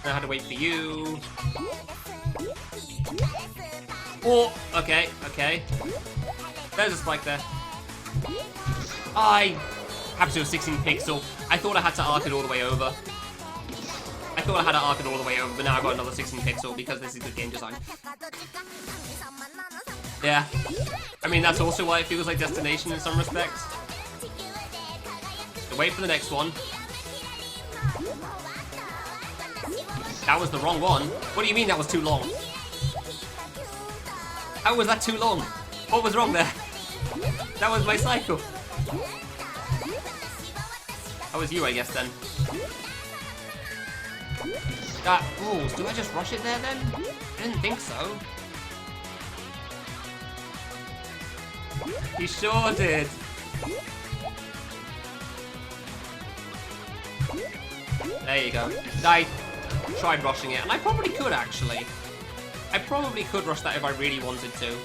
Speaker 1: Now I had to wait for you. Oh, okay, okay. There's a spike there. I have to do a 16 pixel. I thought I had to arc it all the way over. I thought I had to arc it all the way over, but now I've got another 16 pixel because this is good game design. Yeah. I mean, that's also why it feels like Destination in some respects. So wait for the next one. That was the wrong one. What do you mean that was too long? How was that too long? What was wrong there? That was my cycle. That was you, I guess, then. Rules. Do I just rush it there, then? I didn't think so. He sure did. There you go. I tried rushing it, and I probably could, actually. I probably could rush that if I really wanted to.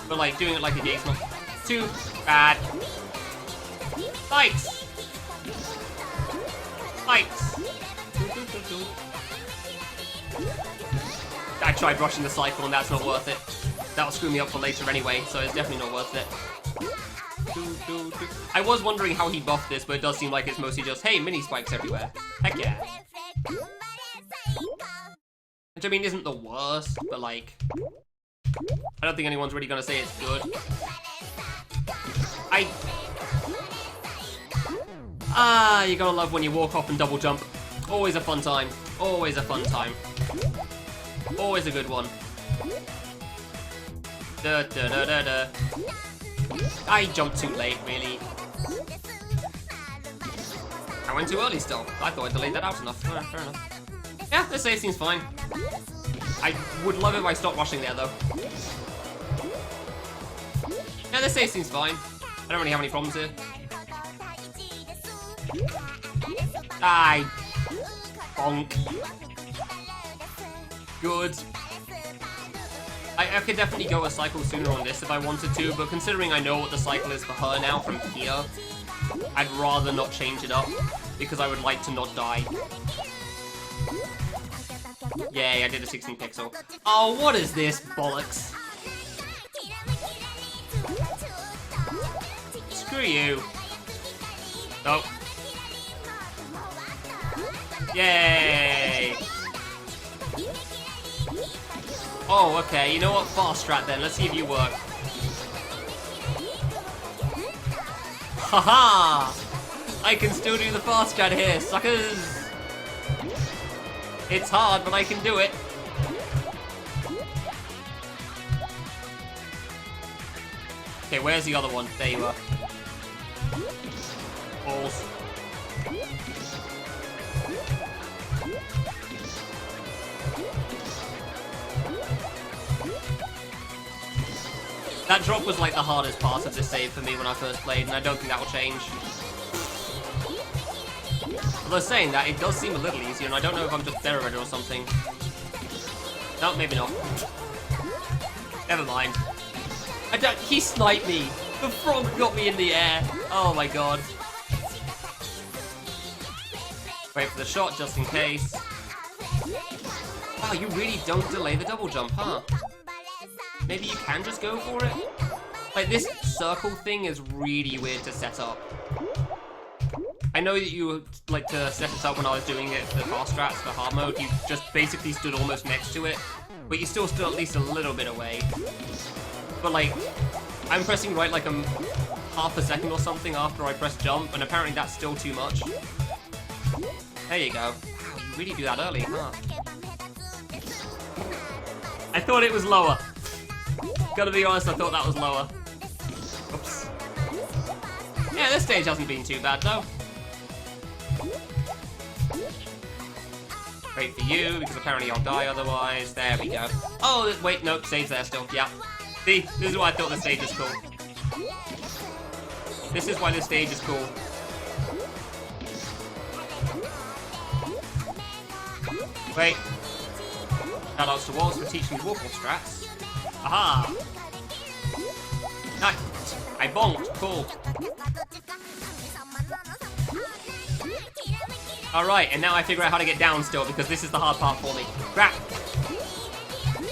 Speaker 1: But, like, doing it like a game's not too bad. Spikes! Spikes! I tried rushing the cycle, and that's not worth it. That'll screw me up for later anyway, so it's definitely not worth it. I was wondering how he buffed this, but it does seem like it's mostly just, hey, mini spikes everywhere. Heck yeah. Which, I mean, isn't the worst, but, like, I don't think anyone's really gonna say it's good. You gotta love when you walk off and double jump. Always a fun time. Always a fun time. Always a good one. Da da da da da. I jumped too late, really. I went too early still. I thought I delayed that out enough. Fair enough. Yeah, this save seems fine. I would love it if I stopped rushing there, though. Yeah, this save seems fine. I don't really have any problems here. Bonk. Good. I could definitely go a cycle sooner on this if I wanted to, but considering I know what the cycle is for her now from here, I'd rather not change it up, because I would like to not die. Yay, I did a 16 pixel. Oh, what is this bollocks? Screw you. Nope. Yay! Oh, okay, you know what? Fast strat then, let's see if you work. Haha! I can still do the fast strat here, suckers! It's hard, but I can do it. Okay, where's the other one? There you are. Balls. That drop was like the hardest part of this save for me when I first played, and I don't think that will change. Although saying that, it does seem a little easier, and I don't know if I'm just better at it or something. No, maybe not. Never mind. He sniped me! The frog got me in the air! Oh my god. Wait for the shot, just in case. Wow, you really don't delay the double jump, huh? Maybe you can just go for it? Like, this circle thing is really weird to set up. I know that you like to set it up when I was doing it for the fast strats for hard mode. You just basically stood almost next to it, but you still stood at least a little bit away. But like, I'm pressing right like half a second or something after I press jump, and apparently that's still too much. There you go. Wow, you really do that early, huh? I thought it was lower. Gotta be honest, I thought that was lower. Oops. Yeah, this stage hasn't been too bad, though. Great for you, because apparently I'll die otherwise. There we go. Oh, wait, nope, save's there still. Yeah. See, this is why I thought the stage is cool. This is why this stage is cool. Wait. Shoutouts to Walls for teaching me walk-off strats. Aha! Nice! I bonked, cool. Alright, and now I figure out how to get down still, because this is the hard part for me. Crap!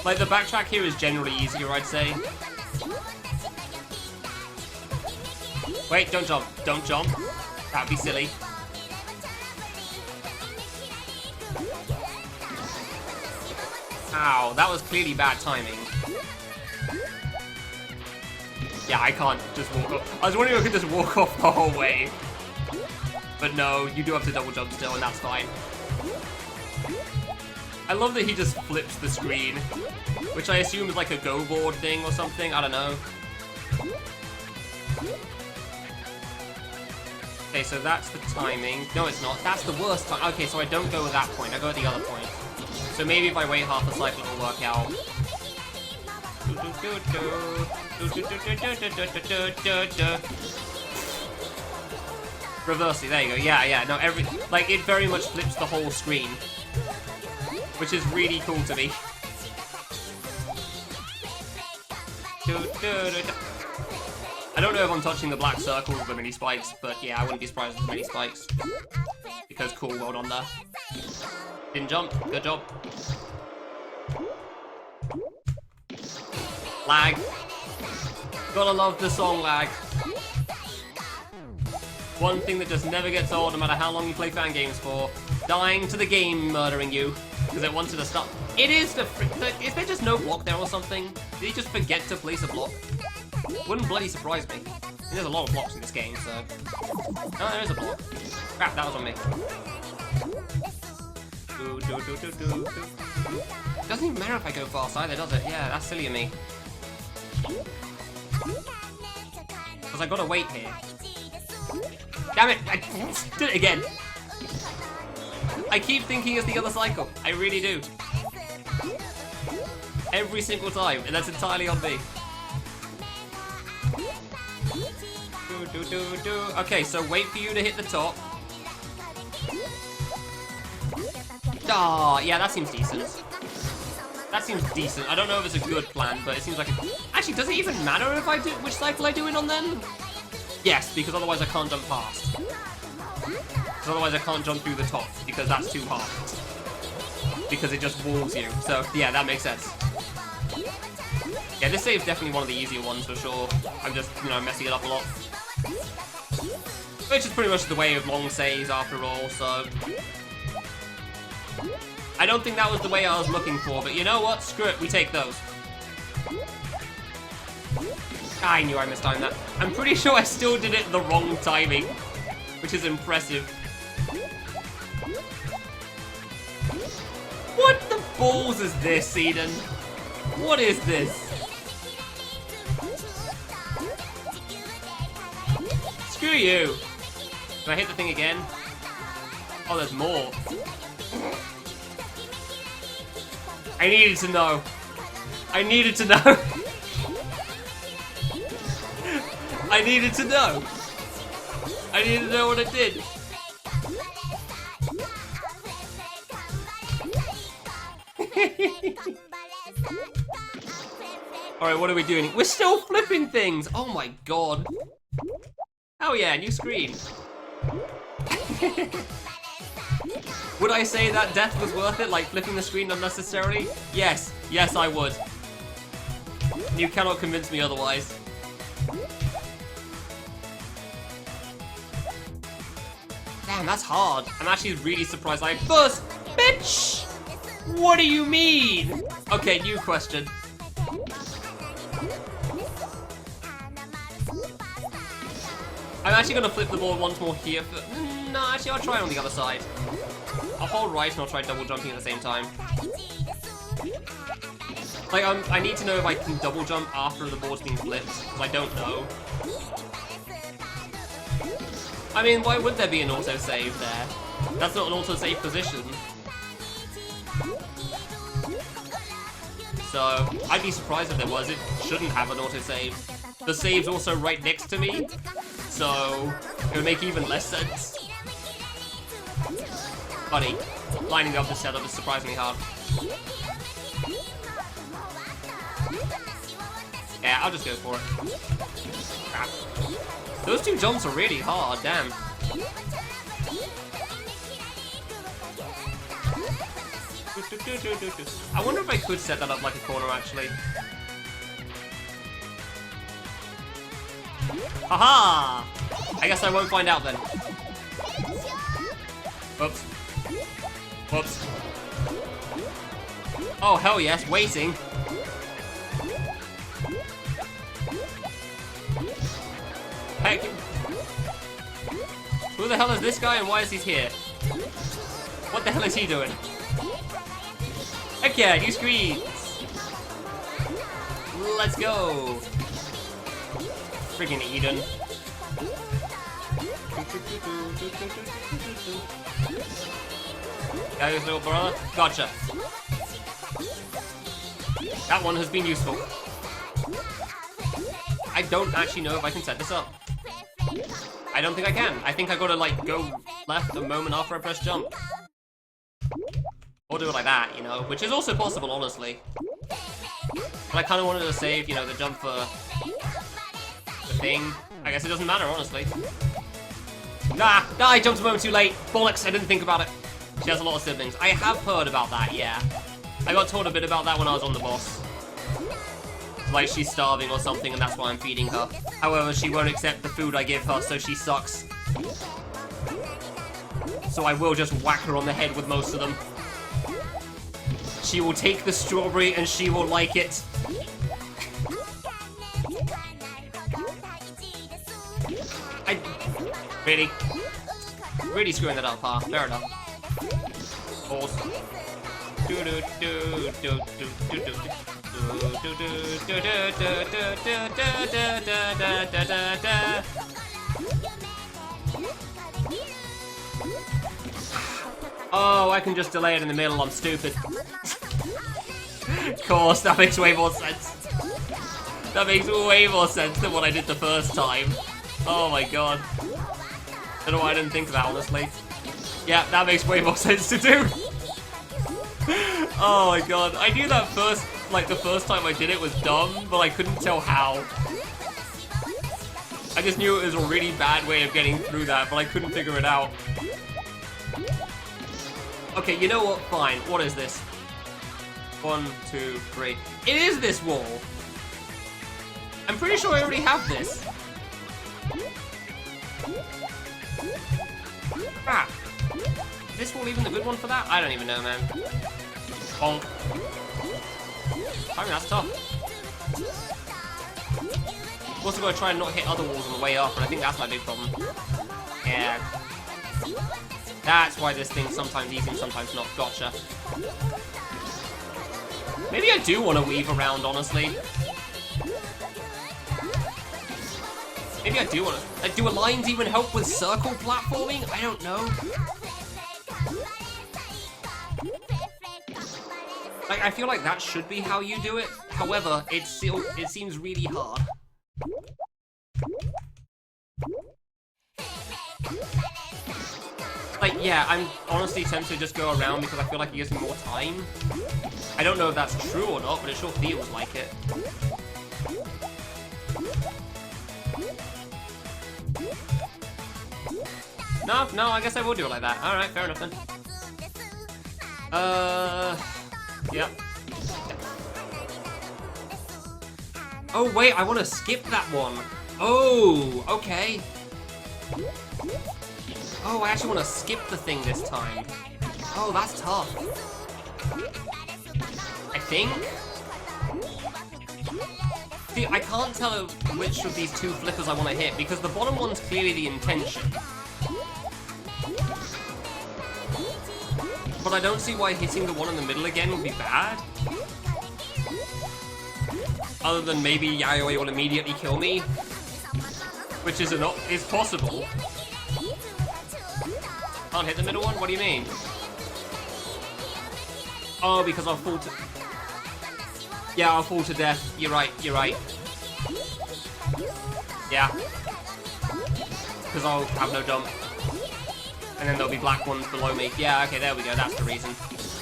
Speaker 1: Like, the backtrack here is generally easier, I'd say. Wait, don't jump. Don't jump. That'd be silly. Ow, that was clearly bad timing. Yeah, I can't just walk off. I was wondering if I could just walk off the whole way. But no, you do have to double jump still, and that's fine. I love that he just flips the screen, which I assume is like a go board thing or something. I don't know. Okay, so that's the timing. No, it's not. That's the worst time. Okay, so I don't go at that point. I go at the other point. So maybe if I wait half a cycle, it'll work out. Reversely, there you go. Yeah. No, like, it very much flips the whole screen, which is really cool to me. I don't know if I'm touching the black circle with the mini spikes, but yeah, I wouldn't be surprised with the mini spikes. Because cool, well done there. Didn't jump, good job. Lag. Gotta love the song lag. One thing that just never gets old, no matter how long you play fan games for. Dying to the game murdering you, because it wanted to stop. It is is there just no block there or something? Did he just forget to place a block? Wouldn't bloody surprise me. There's a lot of blocks in this game, so... Oh, there is a block. Crap, that was on me. Doesn't even matter if I go fast either, does it? Yeah, that's silly of me. Because I gotta wait here. Damn it! I did it again! I keep thinking it's the other cycle. I really do. Every single time, and that's entirely on me. Okay, so wait for you to hit the top. Ah, yeah, that seems decent. That seems decent. I don't know if it's a good plan, but it seems like it... Actually, does it even matter if I do which cycle I do it on then? Yes, because otherwise I can't jump past. Because otherwise I can't jump through the top, because that's too hard. Because it just walls you. So, yeah, that makes sense. Yeah, this save's definitely one of the easier ones for sure. I'm just, you know, messing it up a lot. Which is pretty much the way of long saves after all, so... I don't think that was the way I was looking for, but you know what? Screw it, we take those. I knew I mistimed that. I'm pretty sure I still did it the wrong timing, which is impressive. What the balls is this, Eden? What is this? Screw you. Can I hit the thing again? Oh, there's more. I needed to know. I needed to know. I needed to know. I needed to know what it did. Alright, what are we doing? We're still flipping things! Oh my god. Oh yeah, new screen. Would I say that death was worth it, like flipping the screen unnecessarily? Yes. Yes, I would. You cannot convince me otherwise. Damn, that's hard. I'm actually really surprised I first. Bitch! What do you mean? Okay, new question. I'm actually gonna flip the board once more here. No, actually, I'll try on the other side. I'll hold right and I'll try double jumping at the same time. Like, I need to know if I can double jump after the board's being flipped, because I don't know. I mean, why would there be an autosave there? That's not an autosave position. So, I'd be surprised if there was. It shouldn't have an autosave. The save's also right next to me, so it would make even less sense. Buddy, lining up the setup is surprisingly hard. Yeah, I'll just go for it. Crap. Those two jumps are really hard, damn. I wonder if I could set that up like a corner, actually. Haha! I guess I won't find out then. Whoops. Whoops. Oh, hell yes, waiting. Heck. Who the hell is this guy and why is he here? What the hell is he doing? Okay, you screens. Let's go. Friggin' Eden. Guys, little brother. Gotcha. That one has been useful. I don't actually know if I can set this up. I don't think I can. I think I gotta, like, go left a moment after I press jump. Or do it like that, you know, which is also possible, honestly. But I kind of wanted to save, you know, the jump for the thing. I guess it doesn't matter, honestly. Nah, I jumped a moment too late. Bollocks, I didn't think about it. She has a lot of siblings. I have heard about that, yeah. I got told a bit about that when I was on the boss. Like she's starving or something and that's why I'm feeding her. However, she won't accept the food I give her, so she sucks. So I will just whack her on the head with most of them. She will take the strawberry and she will like it. Really screwing that up, huh? Fair enough. Balls. Oh, I can just delay it in the middle, I'm stupid. Of course, that makes way more sense. That makes way more sense than what I did the first time. Oh my god. Don't know why I didn't think of that, honestly. Yeah, that makes way more sense to do. Oh my god. I knew that first, like the first time I did it was dumb, but I couldn't tell how. I just knew it was a really bad way of getting through that, but I couldn't figure it out. Okay, you know what? Fine. What is this? 1, 2, 3. It is this wall! I'm pretty sure I already have this. Crap. Is this wall even the good one for that? I don't even know, man. Bonk. I mean, that's tough. I've also got to try and not hit other walls on the way up, and I think that's my big problem. Yeah. That's why this thing's sometimes easy and sometimes not. Gotcha. Maybe I do want to weave around, honestly. Maybe I do want to. Like, do lines even help with circle platforming? I don't know. Like, I feel like that should be how you do it. However, it seems really hard. Like, yeah, I'm honestly tempted to just go around because I feel like it gives me more time. I don't know if that's true or not, but it sure feels like it. No, I guess I will do it like that. Alright, fair enough then. Yep. Oh, wait, I want to skip that one. Oh, okay. Oh, I actually want to skip the thing this time. Oh, that's tough. I think? See, I can't tell which of these two flippers I want to hit, because the bottom one's clearly the intention. But I don't see why hitting the one in the middle again would be bad. Other than maybe Yayoi will immediately kill me. Which is possible. Can't hit the middle one? What do you mean? Oh, because I'll fall to... Yeah, I'll fall to death. You're right, you're right. Yeah. Because I'll have no jump. And then there'll be black ones below me. Yeah, okay, there we go, that's the reason.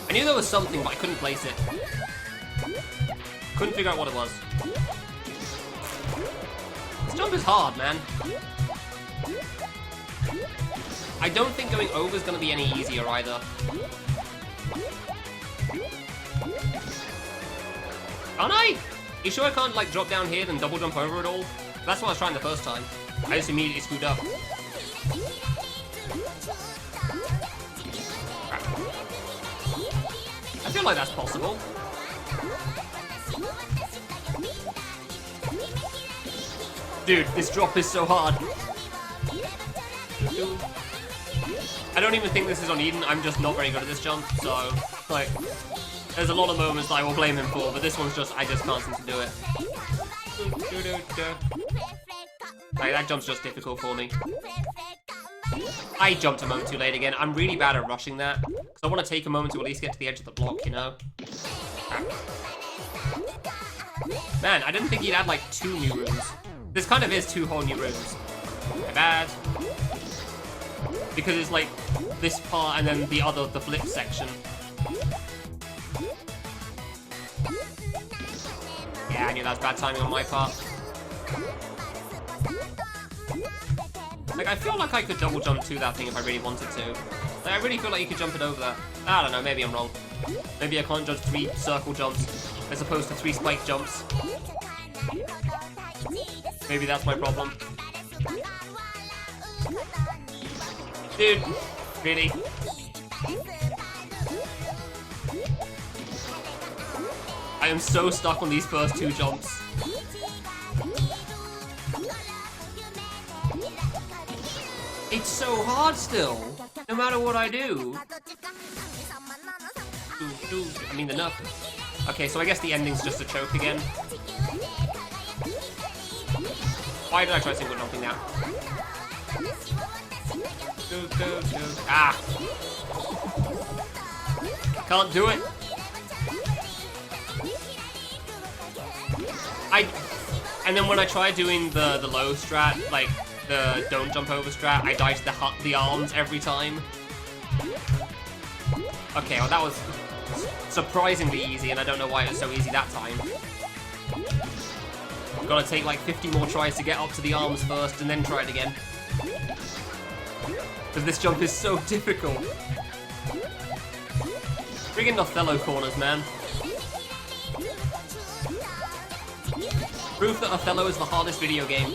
Speaker 1: I knew there was something, but I couldn't place it. Couldn't figure out what it was. This jump is hard, man. I don't think going over is going to be any easier either. Can't I? You sure I can't, like, drop down here then double jump over it all? That's what I was trying the first time. I just immediately screwed up. Crap. I feel like that's possible. Dude, this drop is so hard. I don't even think this is on Eden. I'm just not very good at this jump, so, like, there's a lot of moments that I will blame him for, but this one's just, I just can't seem to do it. Like, that jump's just difficult for me. I jumped a moment too late again. I'm really bad at rushing that, because I want to take a moment to at least get to the edge of the block, you know? Man, I didn't think he'd add, like, 2 new rooms. This kind of is 2 whole new rooms. My bad. Because it's, like, this part and then the flip section. Yeah, I knew that was bad timing on my part. Like, I feel like I could double jump to that thing if I really wanted to. Like, I really feel like you could jump it over that. I don't know, maybe I'm wrong. Maybe I can't judge 3 circle jumps as opposed to 3 spike jumps. Maybe that's my problem. Dude, really? I am so stuck on these first 2 jumps. It's so hard still, no matter what I do. I mean the nerf. Okay, so I guess the ending's just a choke again. Why did I try single jumping now? Ah! Can't do it. And then when I try doing the low strat, like the don't jump over strat, I die to the arms every time. Okay, well that was surprisingly easy, and I don't know why it was so easy that time. I've got to take like 50 more tries to get up to the arms first, and then try it again. Because this jump is so difficult. Friggin' Othello corners, man. Proof that Othello is the hardest video game.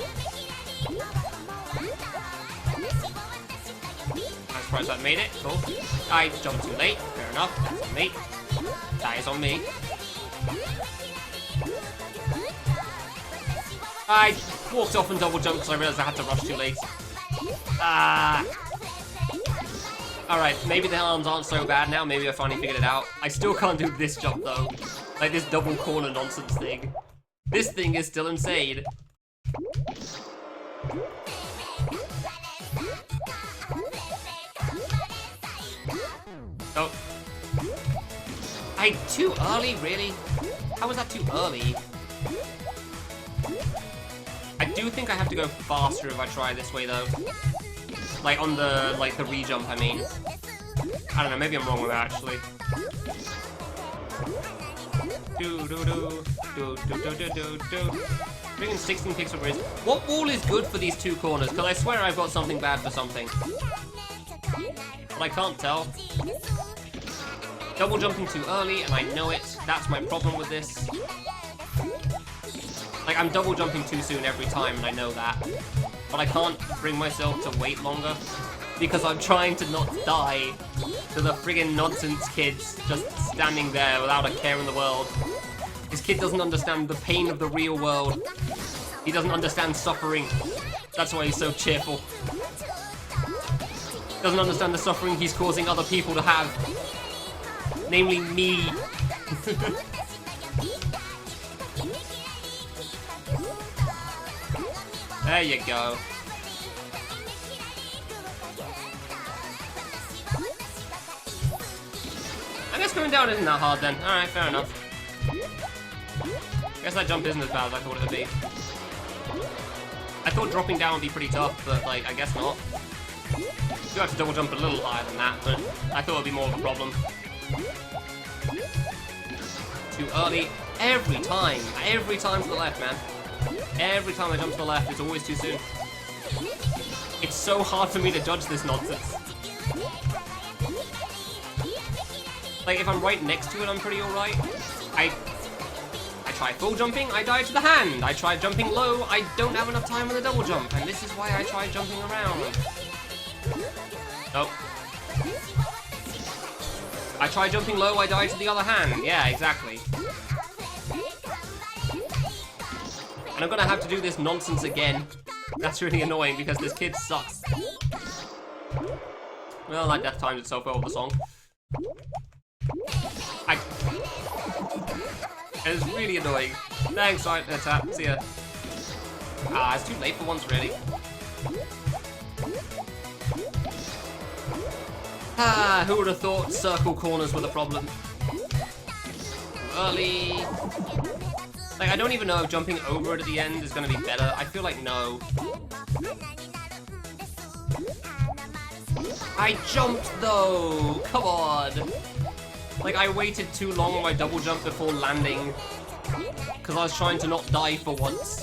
Speaker 1: I'm surprised I made it. Cool. I jumped too late. Fair enough. That's on me. That is on me. I walked off and double jumped because I realized I had to rush too late. Alright, maybe the arms aren't so bad now. Maybe I finally figured it out. I still can't do this jump though. Like this double corner nonsense thing. This thing is still insane. Oh. Too early, really? How was that too early? I do think I have to go faster if I try this way though. Like on the re-jump, I mean. I don't know, maybe I'm wrong with that actually. Freaking 16 pixel grid. What wall is good for these 2 corners? Because I swear I've got something bad for something. But I can't tell. Double jumping too early, and I know it. That's my problem with this. Like, I'm double jumping too soon every time, and I know that. But I can't bring myself to wait longer. Because I'm trying to not die to the friggin' nonsense kids just standing there without a care in the world. This kid doesn't understand the pain of the real world. He doesn't understand suffering. That's why he's so cheerful. Doesn't understand the suffering he's causing other people to have. Namely me. There you go. I guess coming down isn't that hard then. Alright, fair enough. I guess that jump isn't as bad as I thought it would be. I thought dropping down would be pretty tough, but like, I guess not. You have to double jump a little higher than that, but I thought it would be more of a problem. Too early. Every time to the left, man. Every time I jump to the left, it's always too soon. It's so hard for me to judge this nonsense. Like, if I'm right next to it, I'm pretty alright. I try full jumping, I die to the hand. I try jumping low, I don't have enough time on the double jump. And this is why I try jumping around. Nope. I try jumping low, I die to the other hand. Yeah, exactly. And I'm gonna have to do this nonsense again. That's really annoying because this kid sucks. Well, that death timed itself over the song. It's really annoying. Thanks, right, tap. See ya. Ah, it's too late for once, really. Ah, who would have thought circle corners were the problem? Early. Like, I don't even know if jumping over it at the end is gonna be better. I feel like no. I jumped though! Come on! Like, I waited too long on my double jump before landing because I was trying to not die for once.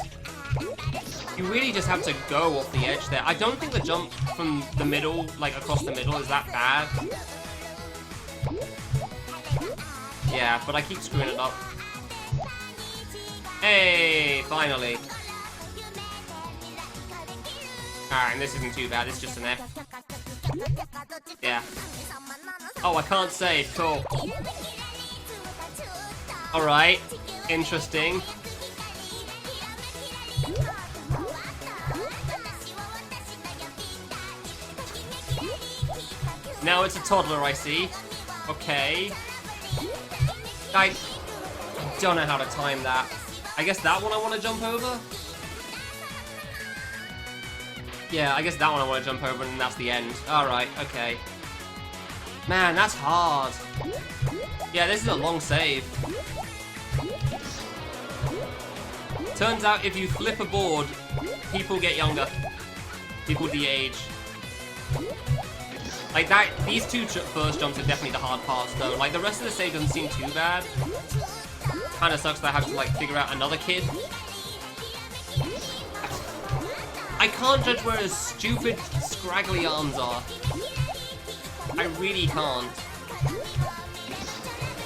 Speaker 1: You really just have to go off the edge there. I don't think the jump from the middle, like across the middle, is that bad. Yeah, but I keep screwing it up. Hey, finally. Alright, and this isn't too bad, it's just an F. Yeah. Oh, I can't save, cool. Alright, interesting. Now it's a toddler, I see. Okay. I don't know how to time that. I guess that one I want to jump over? Yeah, I guess that one I want to jump over and that's the end. Alright, okay. Man, that's hard. Yeah, this is a long save. Turns out if you flip a board, people get younger. People de-age. Like that, these two first jumps are definitely the hard parts though. Like the rest of the save doesn't seem too bad. Kinda sucks that I have to like figure out another kid. I can't judge where his stupid, scraggly arms are. I really can't.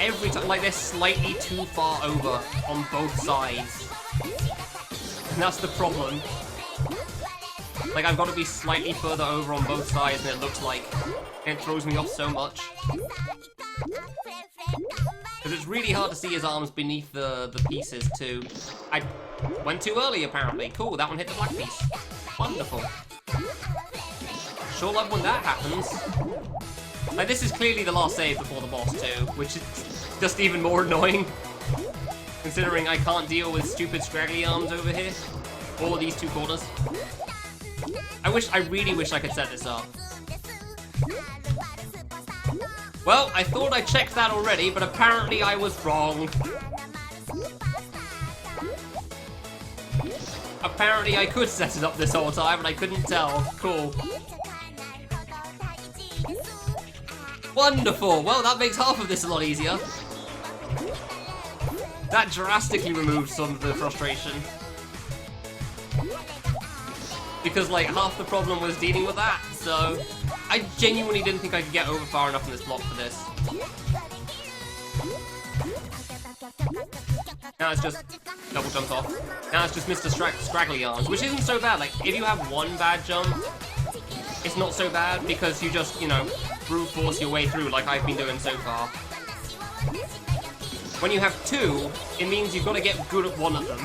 Speaker 1: Every time, like they're slightly too far over on both sides. And that's the problem. Like I've got to be slightly further over on both sides than it looks like. And it throws me off so much. Because it's really hard to see his arms beneath the pieces too. I went too early apparently. Cool, that one hit the black piece. Wonderful. Sure love when that happens. Like this is clearly the last save before the boss too, which is just even more annoying. Considering I can't deal with stupid scraggly arms over here. Or these two corners. I really wish I could set this up. Well, I thought I checked that already, but apparently I was wrong. Apparently I could set it up this whole time, and I couldn't tell. Cool. Wonderful! Well, that makes half of this a lot easier. That drastically removed some of the frustration. Because, like, half the problem was dealing with that, so... I genuinely didn't think I could get over far enough in this block for this. Now it's just double jump off. Now it's just Mr. Scraggly Arms, which isn't so bad. Like, if you have one bad jump, it's not so bad because you just, you know, brute force your way through like I've been doing so far. When you have two, it means you've got to get good at one of them.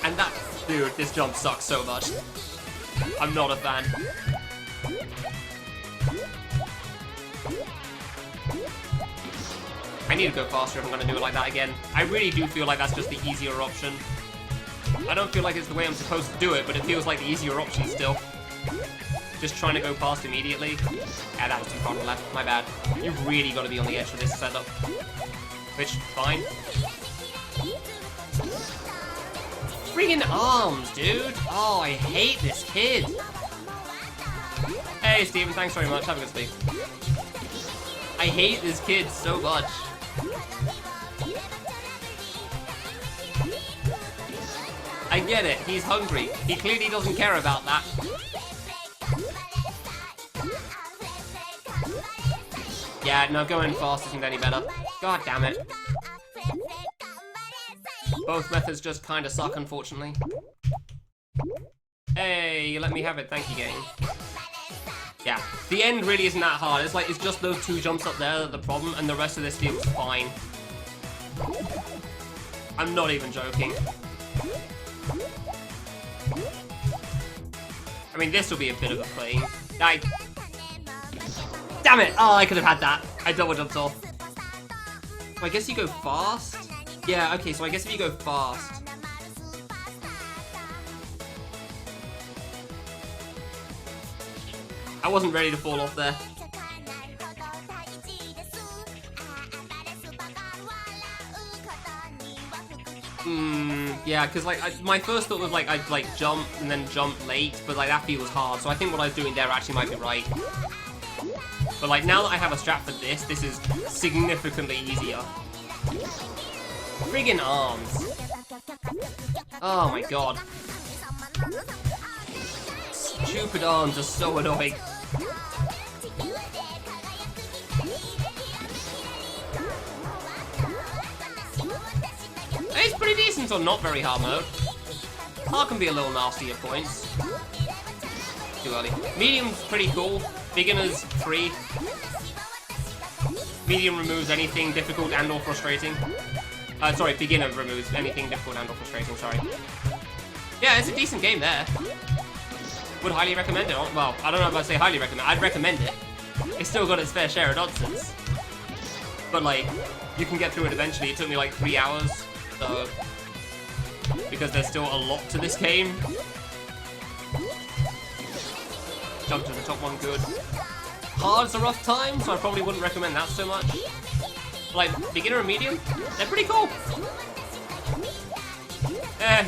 Speaker 1: And that, dude, this jump sucks so much. I'm not a fan. I need to go faster if I'm gonna do it like that again. I really do feel like that's just the easier option. I don't feel like it's the way I'm supposed to do it, but it feels like the easier option still. Just trying to go past immediately. Yeah, that was too far on the left, my bad. You've really got to be on the edge for this setup. Which, fine. Friggin' arms, dude! Oh, I hate this kid! Hey, Steven, thanks very much. Have a good sleep. I hate this kid so much. I get it, he's hungry. He clearly doesn't care about that. Yeah, no, going fast isn't any better. God damn it. Both methods just kinda suck, unfortunately. Hey, you let me have it, thank you, game. Yeah, the end really isn't that hard. It's like, it's just those two jumps up there that are the problem, and the rest of this feels fine. I'm not even joking. I mean, this will be a bit of a pain. Damn it! Oh, I could have had that. I double jumped off. So I guess you go fast? Yeah, okay, so I guess if you go fast. I wasn't ready to fall off there. Yeah, because like my first thought was like I'd like jump and then jump late, but like that feels hard. So I think what I was doing there actually might be right. But like now that I have a strat for this is significantly easier. Friggin' arms. Oh my god. Stupid arms are so annoying. It's pretty decent on not very hard mode. Hard can be a little nasty at points. Too early. Medium's pretty cool. Beginner's free. Medium removes anything difficult and or frustrating. Sorry, beginner removes anything difficult and or frustrating, sorry. Yeah, it's a decent game there. Would highly recommend it. Well, I don't know if I'd say highly recommend. I'd recommend it. It's still got its fair share of nonsense. But like, you can get through it eventually. It took me like 3 hours. So, because there's still a lot to this game. Jump to the top one, good. Hard's a rough time, so I probably wouldn't recommend that so much. Like, beginner and medium, they're pretty cool.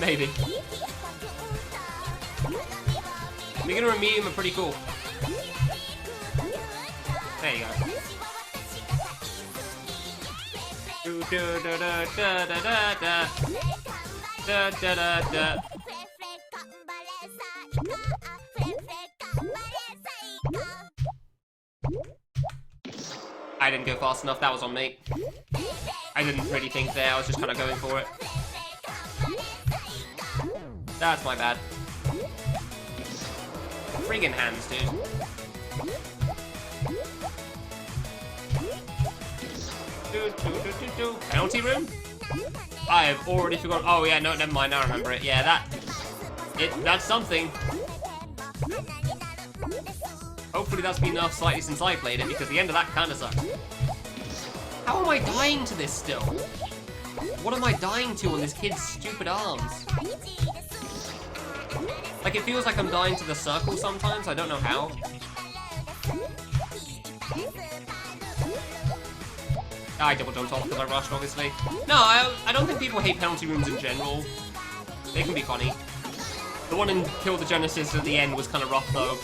Speaker 1: Maybe. Beginner and medium are pretty cool. There you go. I didn't go fast enough, that was on me. I didn't really think there, I was just kind of going for it. That's my bad. Friggin' hands, dude. Penalty room? I have already forgotten. Oh yeah, no, never mind. I remember it. Yeah, that's something. Hopefully that's been enough slightly since I played it, because the end of that kind of sucked. How am I dying to this still? What am I dying to on this kid's stupid arms? Like, it feels like I'm dying to the circle sometimes. I don't know how. I double jumped off because I rushed, obviously. No, I don't think people hate penalty rooms in general. They can be funny. The one in Kill the Genesis at the end was kind of rough, though.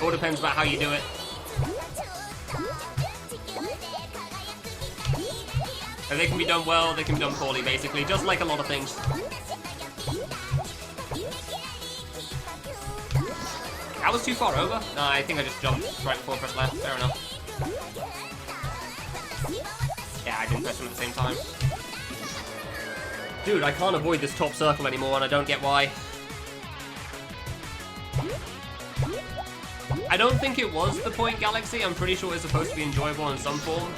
Speaker 1: All depends about how you do it. And they can be done well, they can be done poorly, basically. Just like a lot of things. That was too far over? No, I think I just jumped right before I pressed left. Fair enough. Yeah, I didn't press them at the same time. Dude, I can't avoid this top circle anymore, and I don't get why. I don't think it was the Point Galaxy. I'm pretty sure it's supposed to be enjoyable in some form.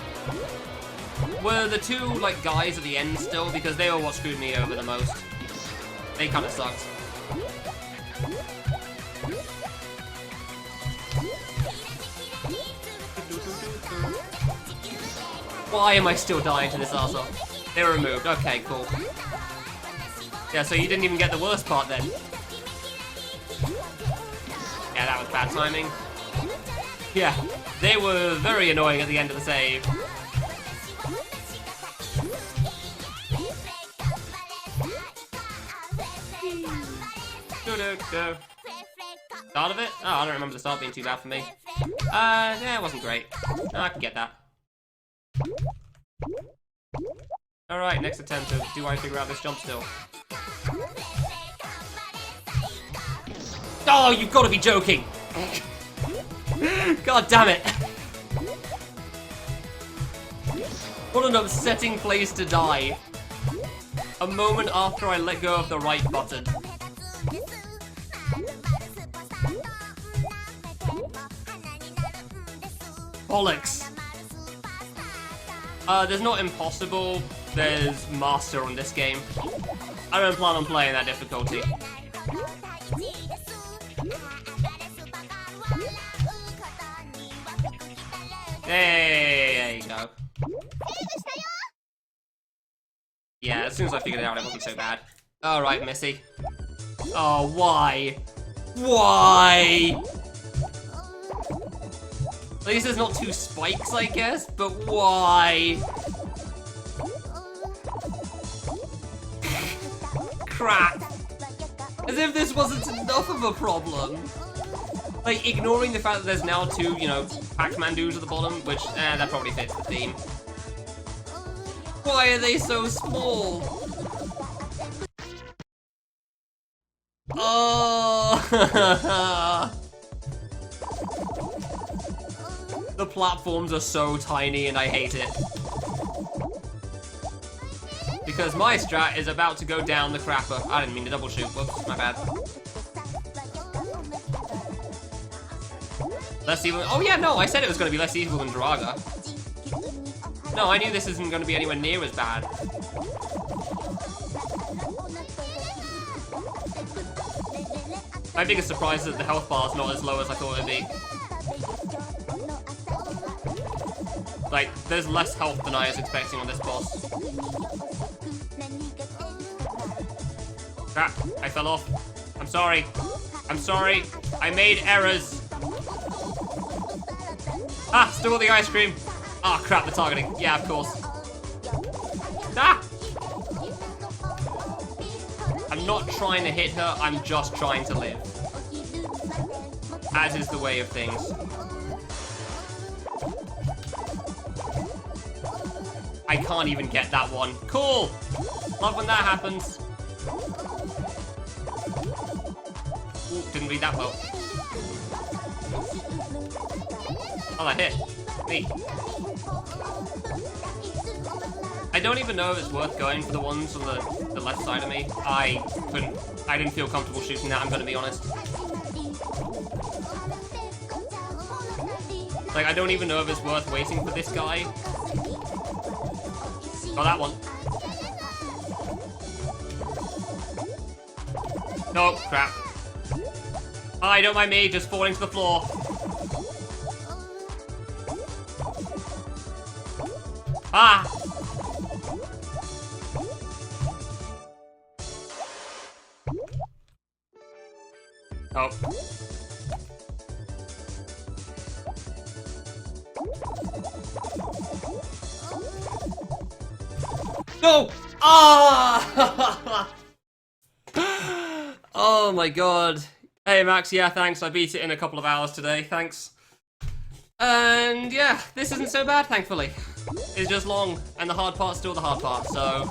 Speaker 1: Were the two, like, guys at the end still? Because they were what screwed me over the most. They kind of sucked. Why am I still dying to this arsehole? They were removed. Okay, cool. Yeah, so you didn't even get the worst part then. Yeah, that was bad timing. Yeah, they were very annoying at the end of the save. Start of it? Oh, I don't remember the start being too bad for me. Yeah, it wasn't great. No, I can get that. Alright, next attempt of do I figure out this jump still? Oh, you've got to be joking! God damn it! What an upsetting place to die. A moment after I let go of the right button. Bollocks. There's not impossible. there's Master on this game. I don't plan on playing that difficulty. Hey, there you go. Yeah, as soon as I figured it out, it wasn't so bad. Alright, Missy. Oh, why? Why? At least there's not two spikes, I guess, but why? Crap. As if this wasn't enough of a problem. Like, ignoring the fact that there's now two, you know, Pac-Man dudes at the bottom, which, that probably fits the theme. Why are they so small? Oh! The platforms are so tiny and I hate it. Because my strat is about to go down the crapper. I didn't mean to double shoot, whoops, my bad. Less evil. Oh yeah, no, I said it was going to be less evil than Draga. No, I knew this isn't going to be anywhere near as bad. My biggest surprise is that the health bar is not as low as I thought it would be. Like, there's less health than I was expecting on this boss. Crap, I fell off. I'm sorry. I'm sorry. I made errors. Ah, still got the ice cream. Ah, crap, the targeting. Yeah, of course. Ah! I'm not trying to hit her, I'm just trying to live. As is the way of things. I can't even get that one. Cool! Love when that happens. Ooh, didn't read that well. Oh, that hit. Neat. I don't even know if it's worth going for the ones on the left side of me. I didn't feel comfortable shooting that, I'm gonna be honest. Like, I don't even know if it's worth waiting for this guy. Got that one. No, crap. I don't mind me just falling to the floor. Ah! Oh. No! Ah! Oh my god. Hey Max, yeah, thanks. I beat it in a couple of hours today, thanks. And yeah, this isn't so bad, thankfully. It's just long, and the hard part's still the hard part, so...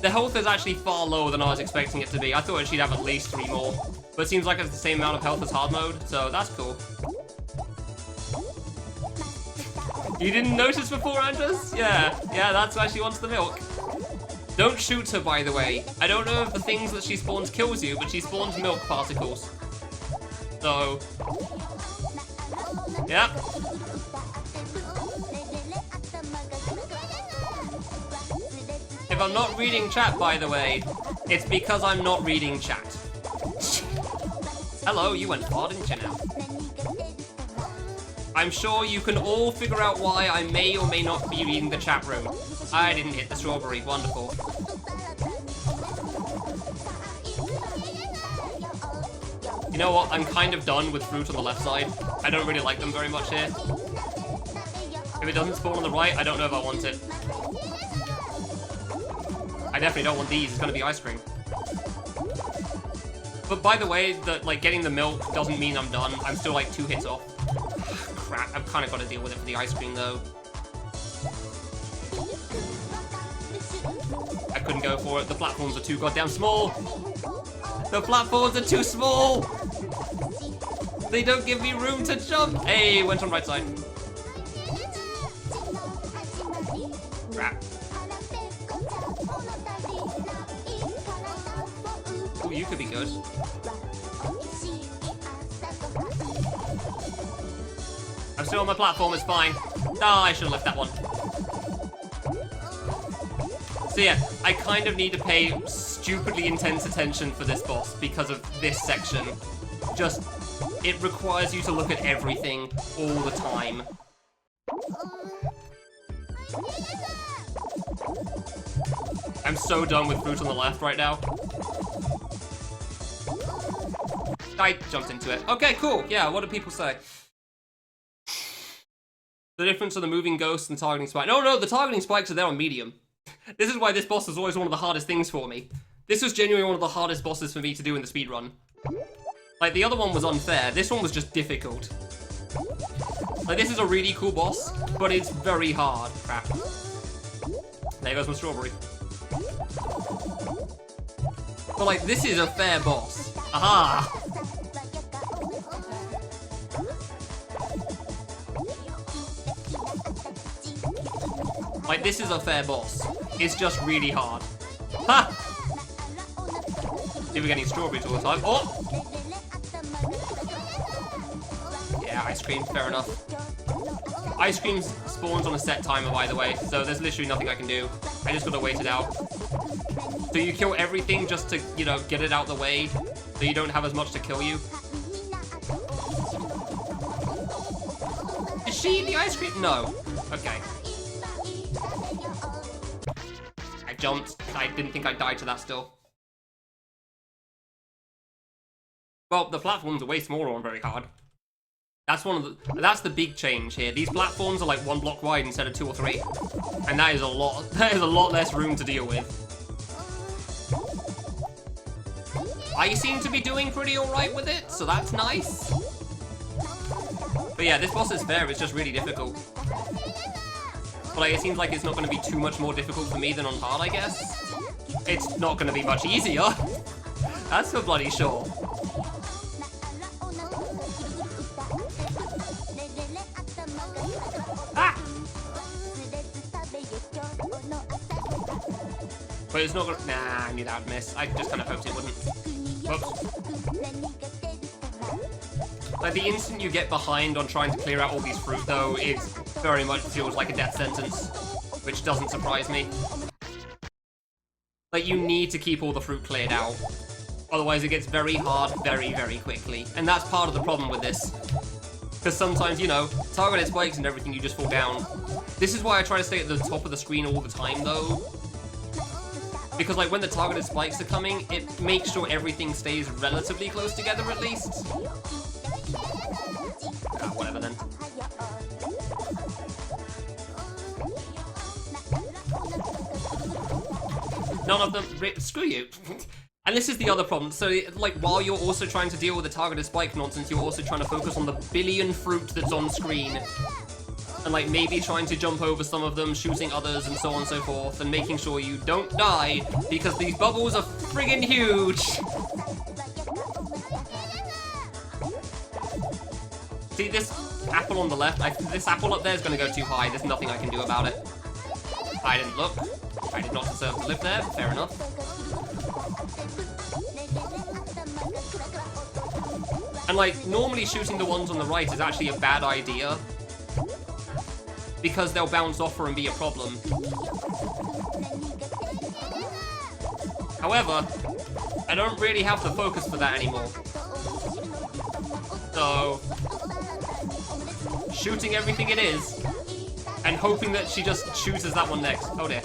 Speaker 1: The health is actually far lower than I was expecting it to be. I thought she'd have at least 3 more. But it seems like it's the same amount of health as hard mode, so that's cool. You didn't notice before, Andres? Yeah, that's why she wants the milk. Don't shoot her, by the way. I don't know if the things that she spawns kills you, but she spawns milk particles. So... Yep. If I'm not reading chat, by the way, it's because I'm not reading chat. Hello, you went far, didn't you now? I'm sure you can all figure out why I may or may not be reading the chat room. I didn't hit the strawberry, wonderful. You know what, I'm kind of done with fruit on the left side. I don't really like them very much here. If it doesn't spawn on the right, I don't know if I want it. I definitely don't want these, it's gonna be ice cream. But by the way, like getting the milk doesn't mean I'm done. I'm still like 2 hits off. Crap, I've kind of got to deal with it for the ice cream though. I couldn't go for it. The platforms are too goddamn small. The platforms are too small. They don't give me room to jump. Hey, went on right side. Crap. Oh, you could be good. I'm still on my platform, it's fine. Ah, I should have left that one. So yeah, I kind of need to pay stupidly intense attention for this boss because of this section. Just, it requires you to look at everything all the time. I'm so done with fruit on the left right now. I jumped into it. Okay, cool. Yeah, what do people say? The difference of the moving ghost and targeting spike. No, the targeting spikes are there on medium. This is why this boss is always one of the hardest things for me. This was genuinely one of the hardest bosses for me to do in the speedrun. Like, the other one was unfair. This one was just difficult. Like, this is a really cool boss, but it's very hard. Crap. There goes my strawberry. But, like, this is a fair boss. Aha! Like, this is a fair boss. It's just really hard. Ha! See, we're getting strawberries all the time. Oh! Yeah, ice cream, fair enough. Ice cream spawns on a set timer, by the way, so there's literally nothing I can do. I just gotta wait it out. So you kill everything just to, you know, get it out the way, so you don't have as much to kill you. Is she the ice cream? No. Okay. I jumped. I didn't think I'd die to that still. Well, the platforms are way smaller and very hard. That's the big change here. These platforms are like 1 block wide instead of 2 or 3. And that is a lot. That is a lot less room to deal with. I seem to be doing pretty alright with it, so that's nice. But yeah, this boss is fair, it's just really difficult. But like, it seems like it's not going to be too much more difficult for me than on hard, I guess. It's not going to be much easier. That's for bloody sure. Ah! But it's not gonna... Nah, I knew that would miss. I just kind of hoped it wouldn't. Whoops. Like, the instant you get behind on trying to clear out all these fruit, though, it very much feels like a death sentence. Which doesn't surprise me. Like, you need to keep all the fruit cleared out. Otherwise, it gets very hard very, very quickly. And that's part of the problem with this. Because sometimes, you know, targeted spikes and everything, you just fall down. This is why I try to stay at the top of the screen all the time, though. Because, like, when the targeted spikes are coming, it makes sure everything stays relatively close together, at least. Ah, whatever, then. None of them... Screw you. And this is the other problem. So, like, while you're also trying to deal with the targeted spike nonsense, you're also trying to focus on the billion fruit that's on screen. And, like, maybe trying to jump over some of them, shooting others, and so on and so forth, and making sure you don't die, because these bubbles are friggin' huge! See, this apple on the left, this apple up there is going to go too high. There's nothing I can do about it. I didn't look. I did not deserve to live there. Fair enough. And, like, normally shooting the ones on the right is actually a bad idea. Because they'll bounce off her and be a problem. However, I don't really have the focus for that anymore. So, shooting everything it is, and hoping that she just chooses that one next. Oh dear.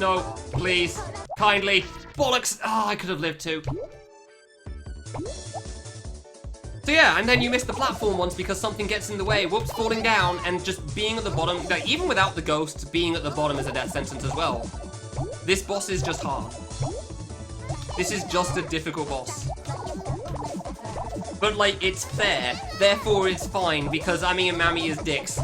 Speaker 1: No, please, kindly, bollocks! Oh, I could have lived too. So yeah, and then you miss the platform once because something gets in the way, whoops, falling down, and just being at the bottom, like, even without the ghosts, being at the bottom is a death sentence as well. This boss is just hard. This is just a difficult boss. But, like, it's fair, therefore it's fine, because Ami and Mami is dicks.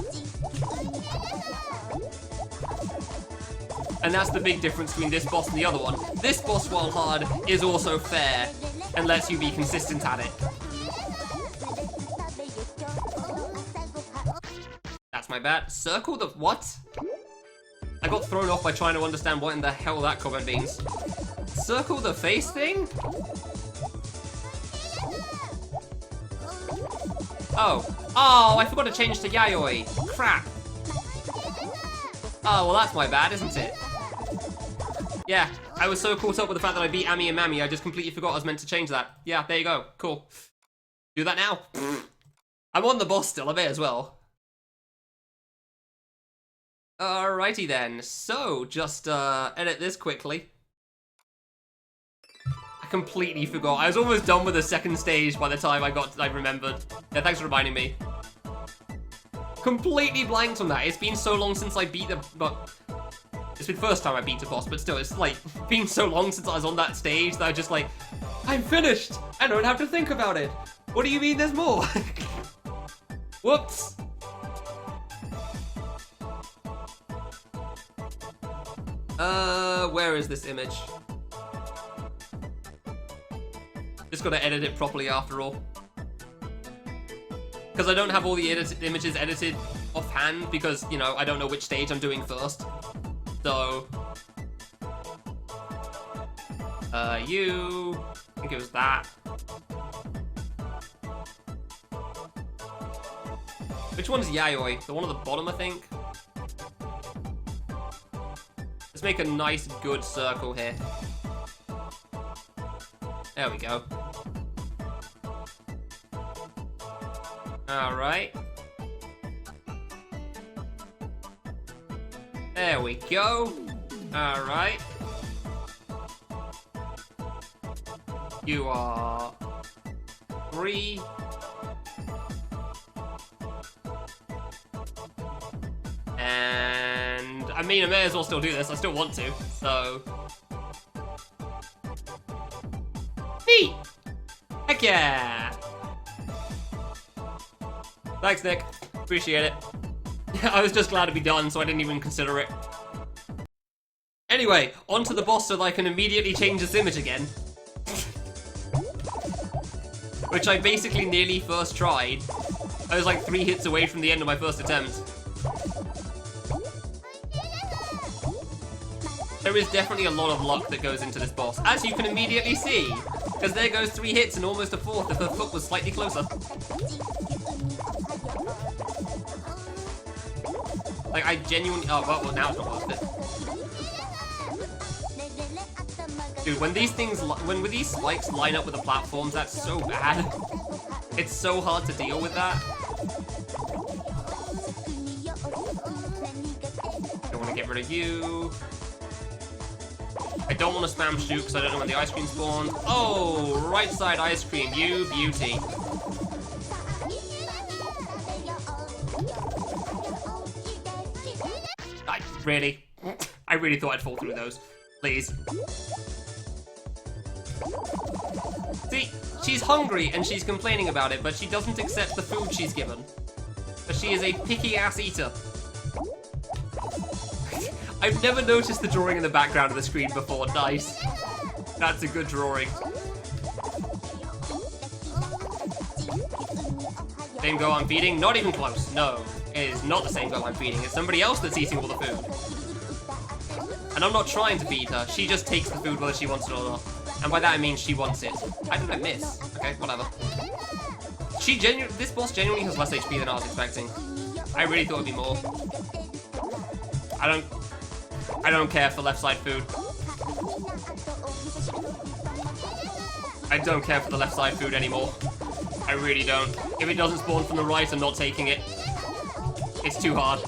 Speaker 1: And that's the big difference between this boss and the other one. This boss, while hard, is also fair, and lets you be consistent at it. That's my bad. Circle the... what? I got thrown off by trying to understand what in the hell that comment means. Circle the face thing? Oh. Oh, I forgot to change to Yayoi. Crap. Oh, well that's my bad, isn't it? Yeah, I was so caught up with the fact that I beat Amy and Mammy, I just completely forgot I was meant to change that. Yeah, there you go. Cool. Do that now. I'm on the boss still, I may as well. Alrighty then, so just edit this quickly. I completely forgot. I was almost done with the second stage by the time I remembered. Yeah, thanks for reminding me. Completely blanked on that. It's been so long since I beat it's been the first time I beat a boss, but still, it's like been so long since I was on that stage that I just like, I'm finished! I don't have to think about it! What do you mean there's more? Whoops! Where is this image? Just gotta edit it properly after all. Because I don't have all the images edited offhand because, you know, I don't know which stage I'm doing first. So... I think it was that. Which one's Yayoi? The one at the bottom, I think? Let's make a nice, good circle here. There we go. Alright. There we go. Alright. You are 3. And I mean, I may as well still do this. I still want to, so. Neat! Heck yeah! Thanks, Nick. Appreciate it. I was just glad to be done, so I didn't even consider it. Anyway, onto the boss so that I can immediately change this image again. Which I basically nearly first tried. I was like 3 hits away from the end of my first attempt. There is definitely a lot of luck that goes into this boss, as you can immediately see. Because there goes 3 hits and almost a 4th if her foot was slightly closer. Like, I genuinely... Oh, well, now it's not worth it. Dude, when these things... When these spikes line up with the platforms, that's so bad. It's so hard to deal with that. Don't want to get rid of you. I don't want to spam shoot because I don't know when the ice cream spawns. Oh, right side ice cream, you beauty. Really? I really thought I'd fall through those. Please. See, she's hungry and she's complaining about it, but she doesn't accept the food she's given. But she is a picky ass eater. I've never noticed the drawing in the background of the screen before. Nice. That's a good drawing. Same girl I'm feeding? Not even close. No, it is not the same girl I'm feeding. It's somebody else that's eating all the food. And I'm not trying to feed her. She just takes the food whether she wants it or not. And by that I mean she wants it. How did I miss? Okay, whatever. This boss genuinely has less HP than I was expecting. I really thought it'd be more. I don't care for left side food. I don't care for the left side food anymore. I really don't. If it doesn't spawn from the right, I'm not taking it. It's too hard.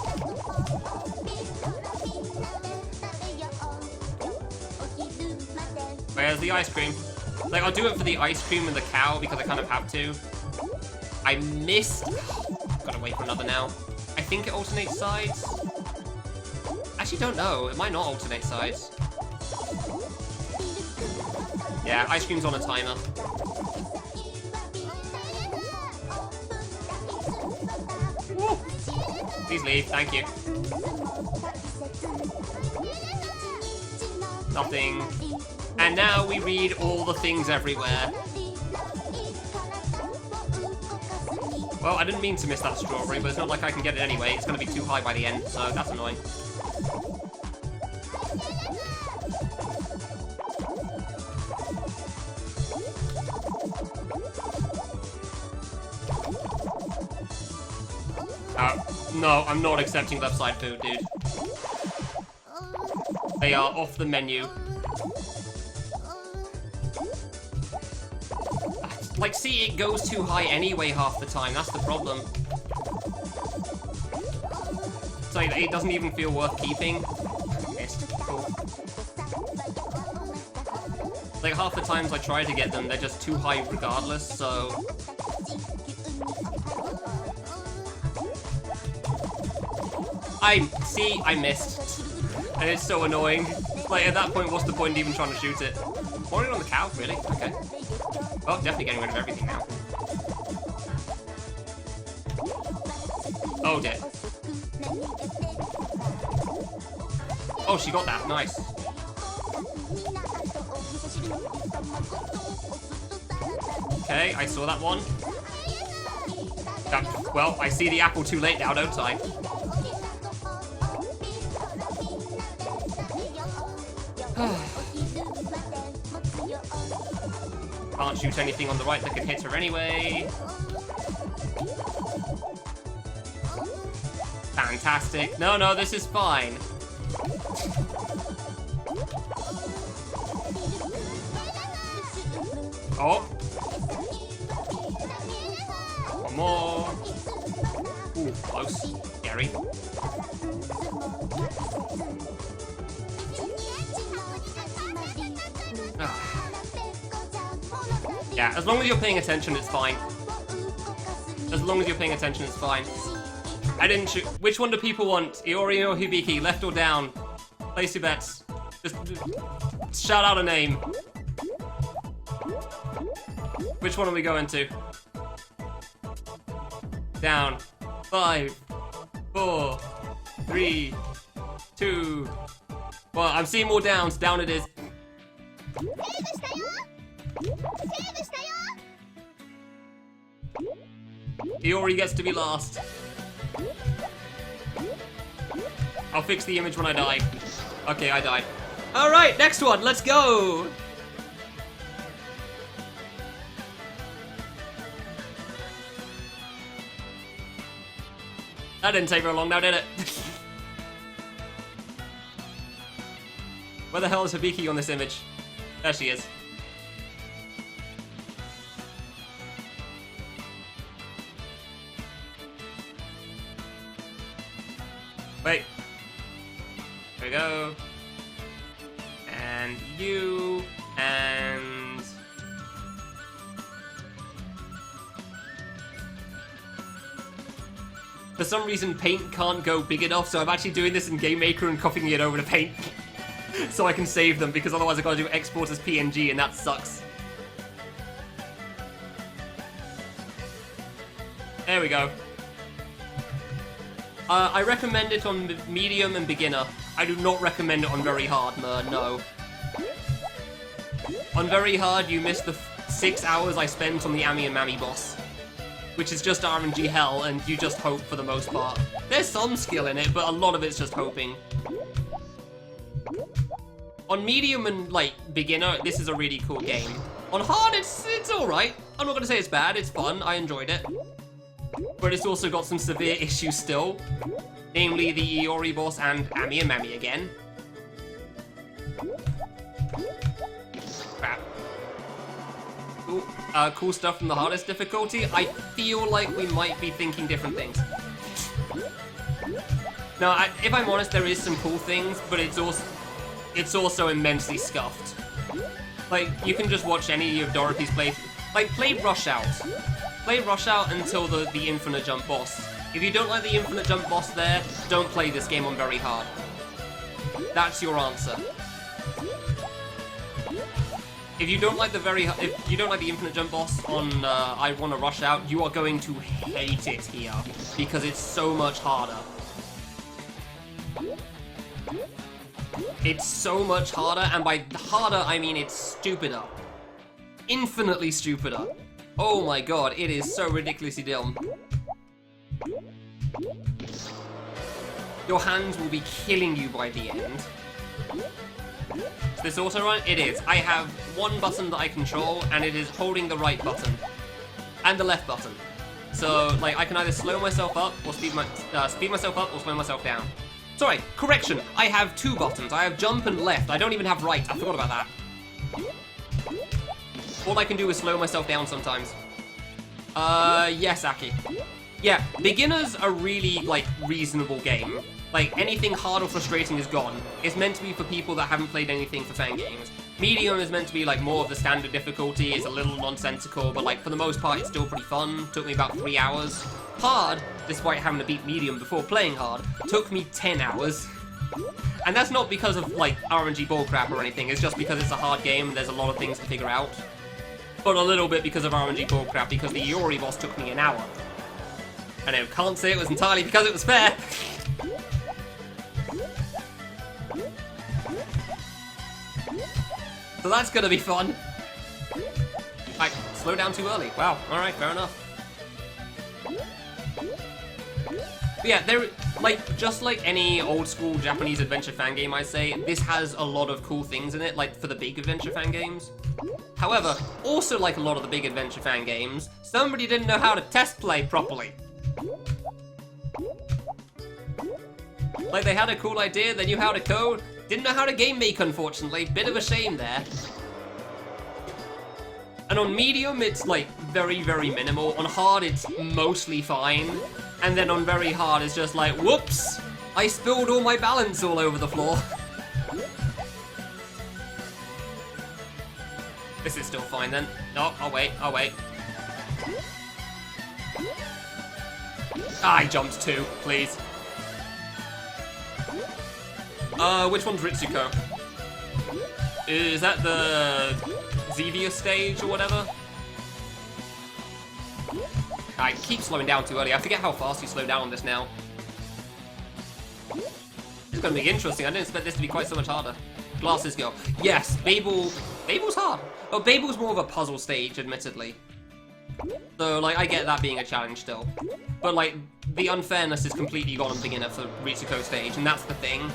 Speaker 1: Where's the ice cream? Like, I'll do it for the ice cream and the cow because I kind of have to. I missed. Gotta wait for another now. I think it alternates sides. Actually, don't know. It might not alternate sides. Yeah, ice cream's on a timer. Woo. Please leave. Thank you. Nothing. And now we read all the things everywhere. Well, I didn't mean to miss that strawberry, but it's not like I can get it anyway. It's going to be too high by the end, so that's annoying. No, I'm not accepting left side food, dude. They are off the menu. Like, see, it goes too high anyway half the time. That's the problem. It's like, it doesn't even feel worth keeping. Missed. Cool. Like, half the times I try to get them, they're just too high regardless, so... I missed. And it's so annoying. Like, at that point, what's the point even trying to shoot it? Pouring it on the cow? Really? Okay. Well, definitely getting rid of everything now. Oh, dear. Oh, she got that. Nice. Okay, I saw that one. Well, I see the apple too late now, don't I? Can't shoot anything on the right that could hit her anyway. Fantastic. No, this is fine. Oh. One more. Ooh, close. Scary. Yeah, as long as you're paying attention, it's fine. As long as you're paying attention, it's fine. I didn't shoot. Which one do people want? Iori or Hibiki? Left or down? Place your bets. Just shout out a name. Which one are we going to? Down. 5, 4, 3, 2. Well, I'm seeing more downs. Down it is. Iori gets to be last. I'll fix the image when I die. Okay, I died. Alright, next one, let's go! That didn't take very long now, did it? Where the hell is Hibiki on this image? There she is. Wait. There we go. And you, and... For some reason, Paint can't go big enough, so I'm actually doing this in Game Maker and copying it over to Paint. So I can save them, because otherwise I've got to do export as PNG, and that sucks. There we go. I recommend it on medium and beginner. I do not recommend it on very hard, no. On very hard, you miss the 6 hours I spent on the Ami and Mami boss, which is just RNG hell, and you just hope for the most part. There's some skill in it, but a lot of it's just hoping. On medium and, like, beginner, this is a really cool game. On hard, it's alright. I'm not gonna say it's bad, it's fun, I enjoyed it. But it's also got some severe issues still. Namely, the Iori boss and Ami and Mami again. Crap. Ooh, cool stuff from the hardest difficulty. I feel like we might be thinking different things. Now, if I'm honest, there is some cool things, but it's also immensely scuffed. Like, you can just watch any of Dorothy's playthroughs. Like, play Rush Out. Play Rush Out until the infinite jump boss. If you don't like the infinite jump boss there, don't play this game on very hard. That's your answer. If you don't like the infinite jump boss on I Wanna Rush Out, you are going to hate it here because it's so much harder. It's so much harder, and by harder I mean it's stupider. Infinitely stupider. Oh my god, it is so ridiculously dumb. Your hands will be killing you by the end. Is this auto run? It is. I have one button that I control, and it is holding the right button. And the left button. So, like, I can either slow myself up, or speed myself up, or slow myself down. Sorry, correction. I have 2 buttons. I have jump and left. I don't even have right. I forgot about that. All I can do is slow myself down sometimes. Yes, Aki. Yeah, beginner's a really, like, reasonable game. Like, anything hard or frustrating is gone. It's meant to be for people that haven't played anything for fan games. Medium is meant to be, like, more of the standard difficulty. It's a little nonsensical, but, like, for the most part, it's still pretty fun. Took me about 3 hours. Hard, despite having to beat medium before playing hard, took me 10 hours. And that's not because of, like, RNG bullcrap or anything. It's just because it's a hard game and there's a lot of things to figure out. But a little bit because of RNG bullcrap, because the Iori boss took me an hour. And I can't say it was entirely because it was fair. So that's gonna be fun. I slow down too early. Wow, alright, fair enough. But yeah, just like any old school Japanese adventure fan game, I say, this has a lot of cool things in it, like for the big adventure fan games. However, also like a lot of the big adventure fan games, somebody didn't know how to test play properly. Like, they had a cool idea, they knew how to code, didn't know how to game make, unfortunately. Bit of a shame there. And on medium, it's, like, very, very minimal. On hard, it's mostly fine. And then on very hard, it's just like, whoops! I spilled all my balance all over the floor. This is still fine, then. No, I'll wait, I'll wait. I jumped too, please. Which one's Ritsuko? Is that the Xevious stage or whatever? I keep slowing down too early. I forget how fast you slow down on this now. It's gonna be interesting. I didn't expect this to be quite so much harder. Glasses Girl. Yes, Babel's hard. Oh, Babel's more of a puzzle stage, admittedly. So, like, I get that being a challenge still. But, like, the unfairness is completely gone on beginner for Ritsuko stage, and that's the thing.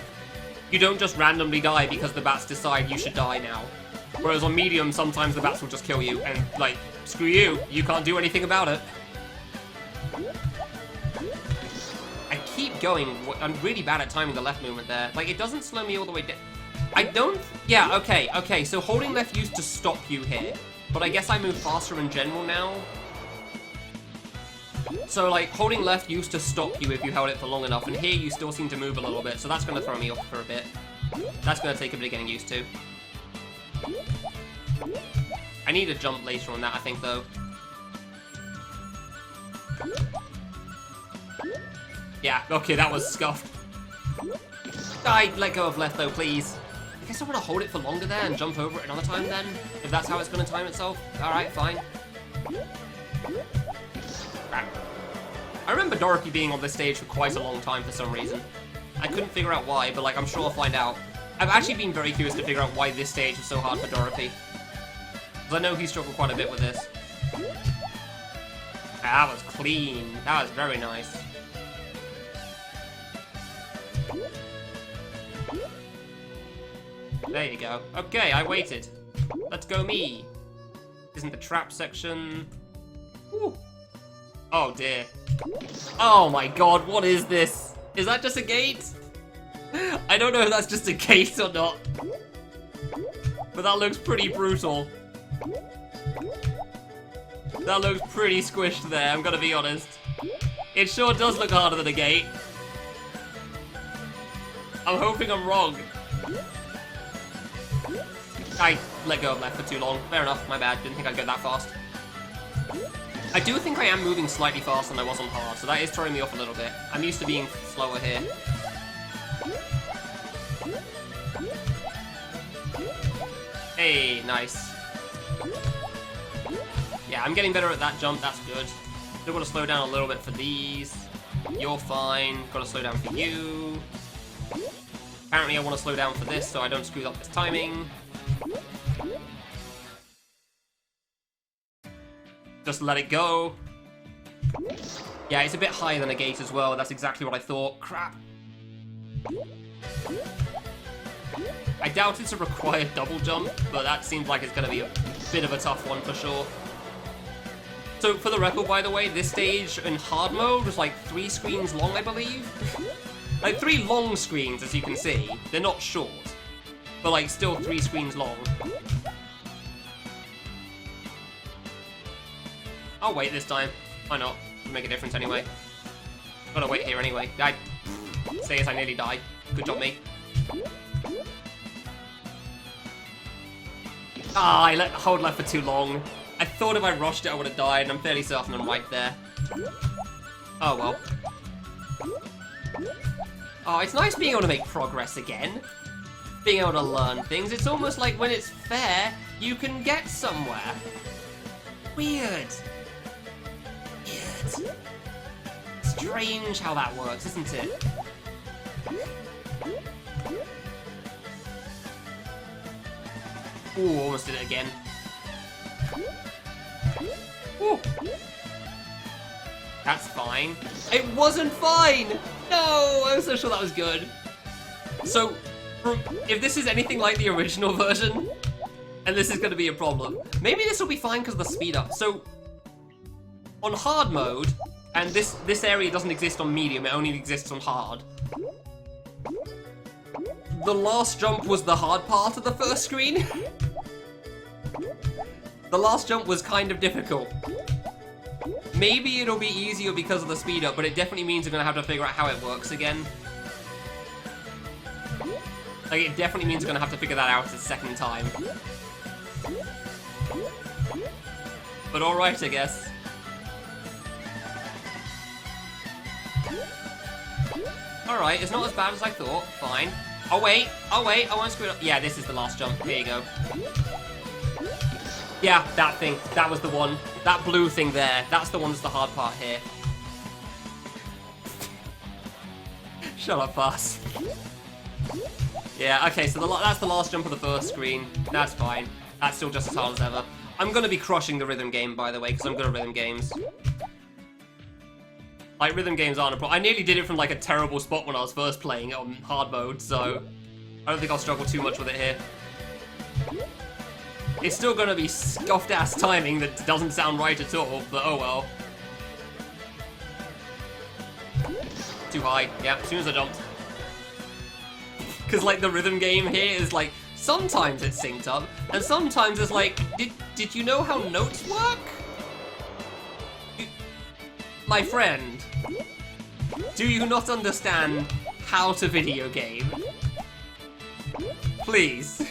Speaker 1: You don't just randomly die because the bats decide you should die now. Whereas on medium, sometimes the bats will just kill you, and, like, screw you, you can't do anything about it. I keep going. I'm really bad at timing the left movement there. Like, it doesn't slow me all the way down. I don't... Yeah, okay, so holding left used to stop you here. But I guess I move faster in general now. So, like, holding left used to stop you if you held it for long enough, and here you still seem to move a little bit, so that's going to throw me off for a bit. That's going to take a bit of getting used to. I need a jump later on that, I think, though. Yeah, okay, that was scuffed. Let go of left, though, please. I guess I want to hold it for longer there and jump over it another time, then, if that's how it's going to time itself. Alright, fine. I remember Dorothy being on this stage for quite a long time for some reason. I couldn't figure out why, but, like, I'm sure I'll find out. I've actually been very curious to figure out why this stage was so hard for Dorothy. Because I know he struggled quite a bit with this. That was clean. That was very nice. There you go. Okay, I waited. Let's go me. Isn't the trap section... Whew. Oh dear. Oh my god, what is this? Is that just a gate? I don't know if that's just a gate or not. But that looks pretty brutal. That looks pretty squished there, I'm gonna be honest. It sure does look harder than a gate. I'm hoping I'm wrong. I let go of left for too long. Fair enough, my bad. Didn't think I'd go that fast. I do think I am moving slightly faster than I was on hard, so that is throwing me off a little bit. I'm used to being slower here. Hey, nice. Yeah, I'm getting better at that jump, that's good. Still gotta slow down a little bit for these. You're fine. Gotta slow down for you. Apparently I want to slow down for this so I don't screw up this timing. Just let it go. Yeah, it's a bit higher than a gate as well. That's exactly what I thought. Crap. I doubt it's a required double jump, but that seems like it's going to be a bit of a tough one for sure. So, for the record, by the way, this stage in hard mode was like 3 screens long, I believe. Like 3 long screens, as you can see. They're not short, but like still 3 screens long. I'll wait this time. Why not? It'll make a difference anyway. Gotta wait here anyway. Say as I nearly died. Good job, me. Ah, I let hold left for too long. I thought if I rushed it, I would have died, and I'm fairly certain I'm right there. Oh well. Oh, it's nice being able to make progress again. Being able to learn things. It's almost like when it's fair, you can get somewhere. Weird. Weird. Strange how that works, isn't it? Ooh, almost did it again. Ooh. That's fine. It wasn't fine! No! I was so sure that was good. So, if this is anything like the original version, and this is going to be a problem, maybe this will be fine because of the speed up. So, on hard mode, and this area doesn't exist on medium, it only exists on hard. The last jump was the hard part of the first screen. The last jump was kind of difficult. Maybe it'll be easier because of the speed up, but it definitely means you're gonna have to figure out how it works again. Like, it definitely means you're gonna have to figure that out a second time. But alright, I guess. Alright, it's not as bad as I thought. Fine. Oh wait, I won't screw it up. Yeah, this is the last jump. Here you go. Yeah, that thing. That was the one. That blue thing there. That's the one that's the hard part here. Shut up, Pass. Yeah, okay, so that's the last jump of the first screen. That's fine. That's still just as hard as ever. I'm gonna be crushing the rhythm game, by the way, because I'm good at rhythm games. Like, rhythm games aren't a problem. I nearly did it from, like, a terrible spot when I was first playing it on hard mode, so I don't think I'll struggle too much with it here. It's still gonna be scuffed-ass timing that doesn't sound right at all, but oh well. Too high. Yeah, as soon as I jumped. Because, like, the rhythm game here is, like, sometimes it's synced up, and sometimes it's like, did you know how notes work? My friend, do you not understand how to video game? Please.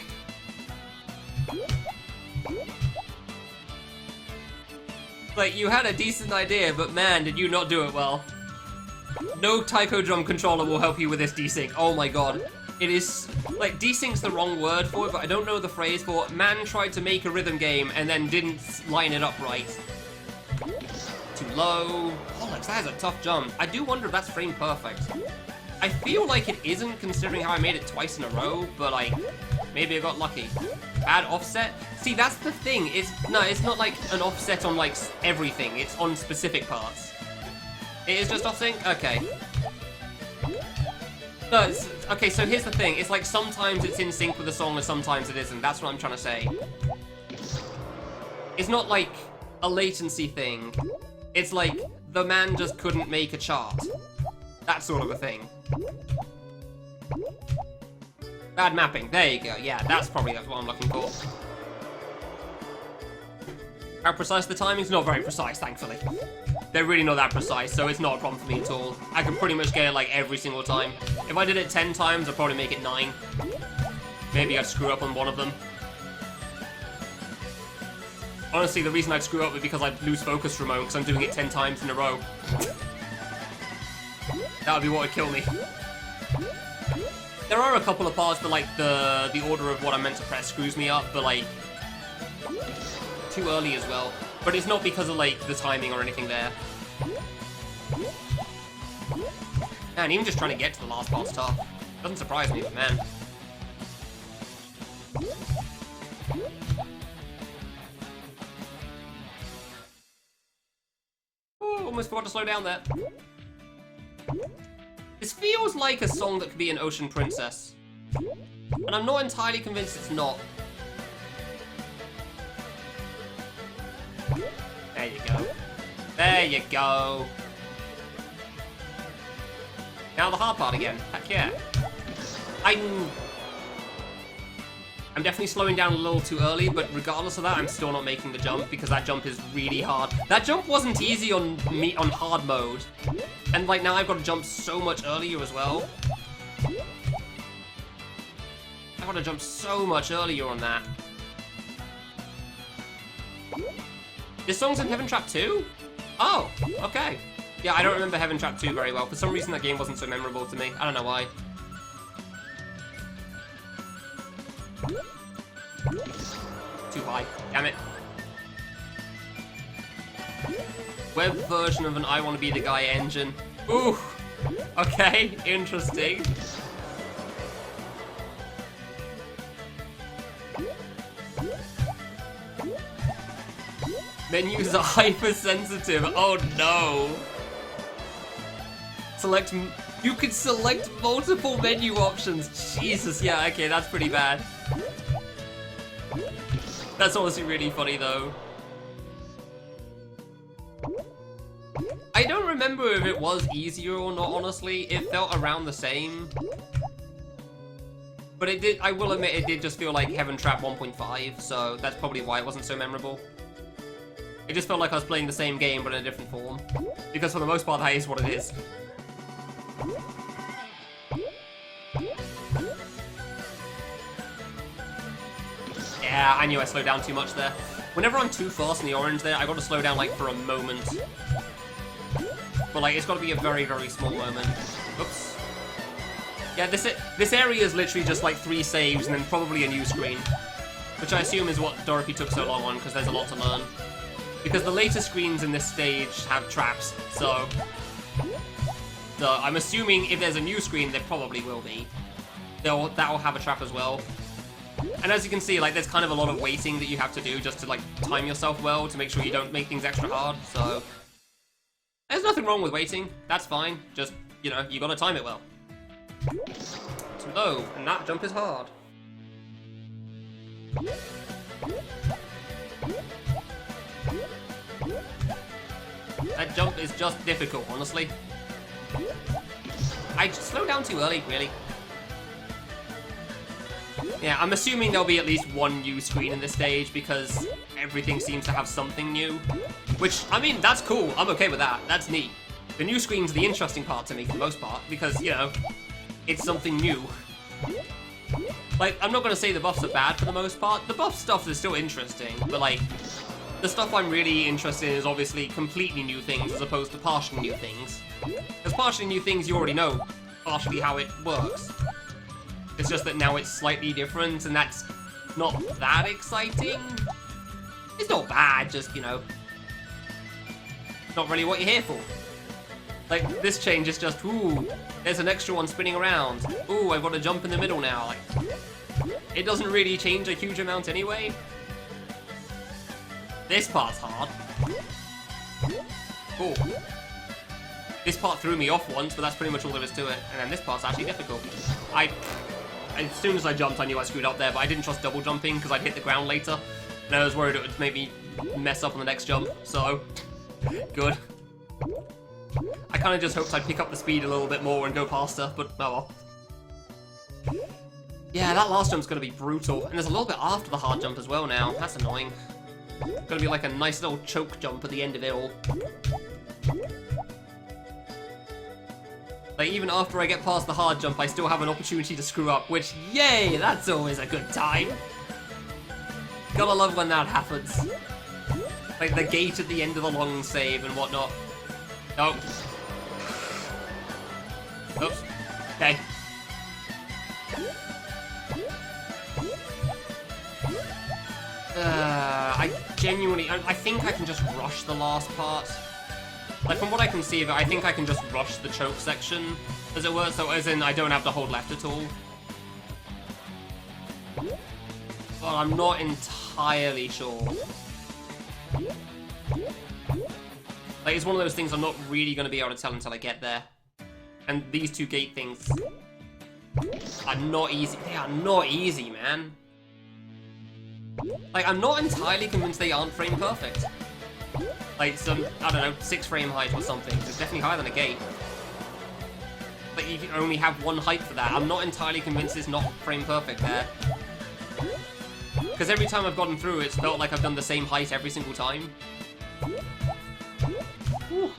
Speaker 1: Like, you had a decent idea, but man, did you not do it well. No taiko drum controller will help you with this desync. Oh my god. It is, like, desync's the wrong word for it, but I don't know the phrase for it. Man tried to make a rhythm game and then didn't line it up right. Too low. Bollocks, that is a tough jump. I do wonder if that's frame perfect. I feel like it isn't, considering how I made it twice in a row, but, like, maybe I got lucky. Bad offset? See, that's the thing. It's not like an offset on, like, everything. It's on specific parts. It is just off-sync? Okay. No, okay, so here's the thing. It's like sometimes it's in sync with the song and sometimes it isn't. That's what I'm trying to say. It's not like a latency thing. It's like the man just couldn't make a chart. That sort of a thing. Bad mapping. There you go. Yeah, that's probably what I'm looking for. How precise the timing's? Not very precise, thankfully. They're really not that precise, so it's not a problem for me at all. I can pretty much get it, like, every single time. If I did it 10 times, I'd probably make it 9. Maybe I'd screw up on one of them. Honestly, the reason I'd screw up is because I'd lose focus for a moment, because I'm doing it 10 times in a row. That would be what would kill me. There are a couple of parts that, like, the order of what I'm meant to press screws me up, but, like, too early as well. But it's not because of, like, the timing or anything there. Man, even just trying to get to the last part's tough. Doesn't surprise me, but man. Oh, almost forgot to slow down there. This feels like a song that could be an Ocean Princess. And I'm not entirely convinced it's not. There you go. There you go. Now the hard part again. Heck yeah. I'm definitely slowing down a little too early, but regardless of that, I'm still not making the jump because that jump is really hard. That jump wasn't easy on hard mode. And like now I've got to jump so much earlier as well. I've got to jump so much earlier on that. This song's in Heaven Trap 2? Oh, okay. Yeah, I don't remember Heaven Trap 2 very well. For some reason that game wasn't so memorable to me. I don't know why. Too high. Damn it. Web version of an I Wanna Be the Guy engine. Ooh. Okay, interesting. Menus are hypersensitive. Oh no. You could select multiple menu options. Jesus, yeah, okay, that's pretty bad. That's honestly really funny though. I don't remember if it was easier or not, honestly. It felt around the same. But it did, I will admit, it did just feel like Heaven Trap 1.5, so that's probably why it wasn't so memorable. It just felt like I was playing the same game, but in a different form. Because for the most part, that is what it is. Yeah, I knew I slowed down too much there. Whenever I'm too fast in the orange there, I gotta slow down, like, for a moment. But, like, it's gotta be a very, very small moment. Oops. Yeah, this area is literally just, like, 3 saves and then probably a new screen. Which I assume is what Dorothy took so long on, because there's a lot to learn. Because the later screens in this stage have traps, so I'm assuming if there's a new screen, there probably will be. That'll have a trap as well. And as you can see, like, there's kind of a lot of waiting that you have to do just to, like, time yourself well to make sure you don't make things extra hard, so there's nothing wrong with waiting. That's fine. Just, you know, you gotta time it well. Too low, and that jump is hard. That jump is just difficult, honestly. I slowed down too early, really. Yeah, I'm assuming there'll be at least one new screen in this stage because everything seems to have something new. Which, I mean, that's cool. I'm okay with that. That's neat. The new screen's the interesting part to me for the most part because, you know, it's something new. Like, I'm not going to say the buffs are bad for the most part. The buff stuff is still interesting, but, like, the stuff I'm really interested in is obviously completely new things as opposed to partially new things. Because partially new things you already know partially how it works. It's just that now it's slightly different, and that's not that exciting. It's not bad, just, you know, not really what you're here for. Like, this change is just, ooh, there's an extra one spinning around. Ooh, I've got to jump in the middle now. Like, it doesn't really change a huge amount anyway. This part's hard. Cool. This part threw me off once, but that's pretty much all there is to it. And then this part's actually difficult. As soon as I jumped, I knew I screwed up there, but I didn't trust double jumping because I'd hit the ground later. And I was worried it would make me mess up on the next jump, so good. I kind of just hoped I'd pick up the speed a little bit more and go faster, but oh well. Yeah, that last jump's going to be brutal. And there's a little bit after the hard jump as well now. That's annoying. It's going to be like a nice little choke jump at the end of it all. Like, even after I get past the hard jump, I still have an opportunity to screw up, which, yay, that's always a good time. Gotta love when that happens. Like, the gate at the end of the long save and whatnot. Nope. Oops. Okay. I think I can just rush the last part. Like, from what I can see of it, I think I can just rush the choke section, as it were, so as in I don't have to hold left at all. Well, I'm not entirely sure. Like, it's one of those things I'm not really going to be able to tell until I get there. And these two gate things are not easy. They are not easy, man. Like, I'm not entirely convinced they aren't frame perfect. Like some, I don't know, 6 frame height or something. It's definitely higher than a gate. that you can only have one height for that. I'm not entirely convinced it's not frame perfect there. Because every time I've gotten through, it's felt like I've done the same height every single time. Whew.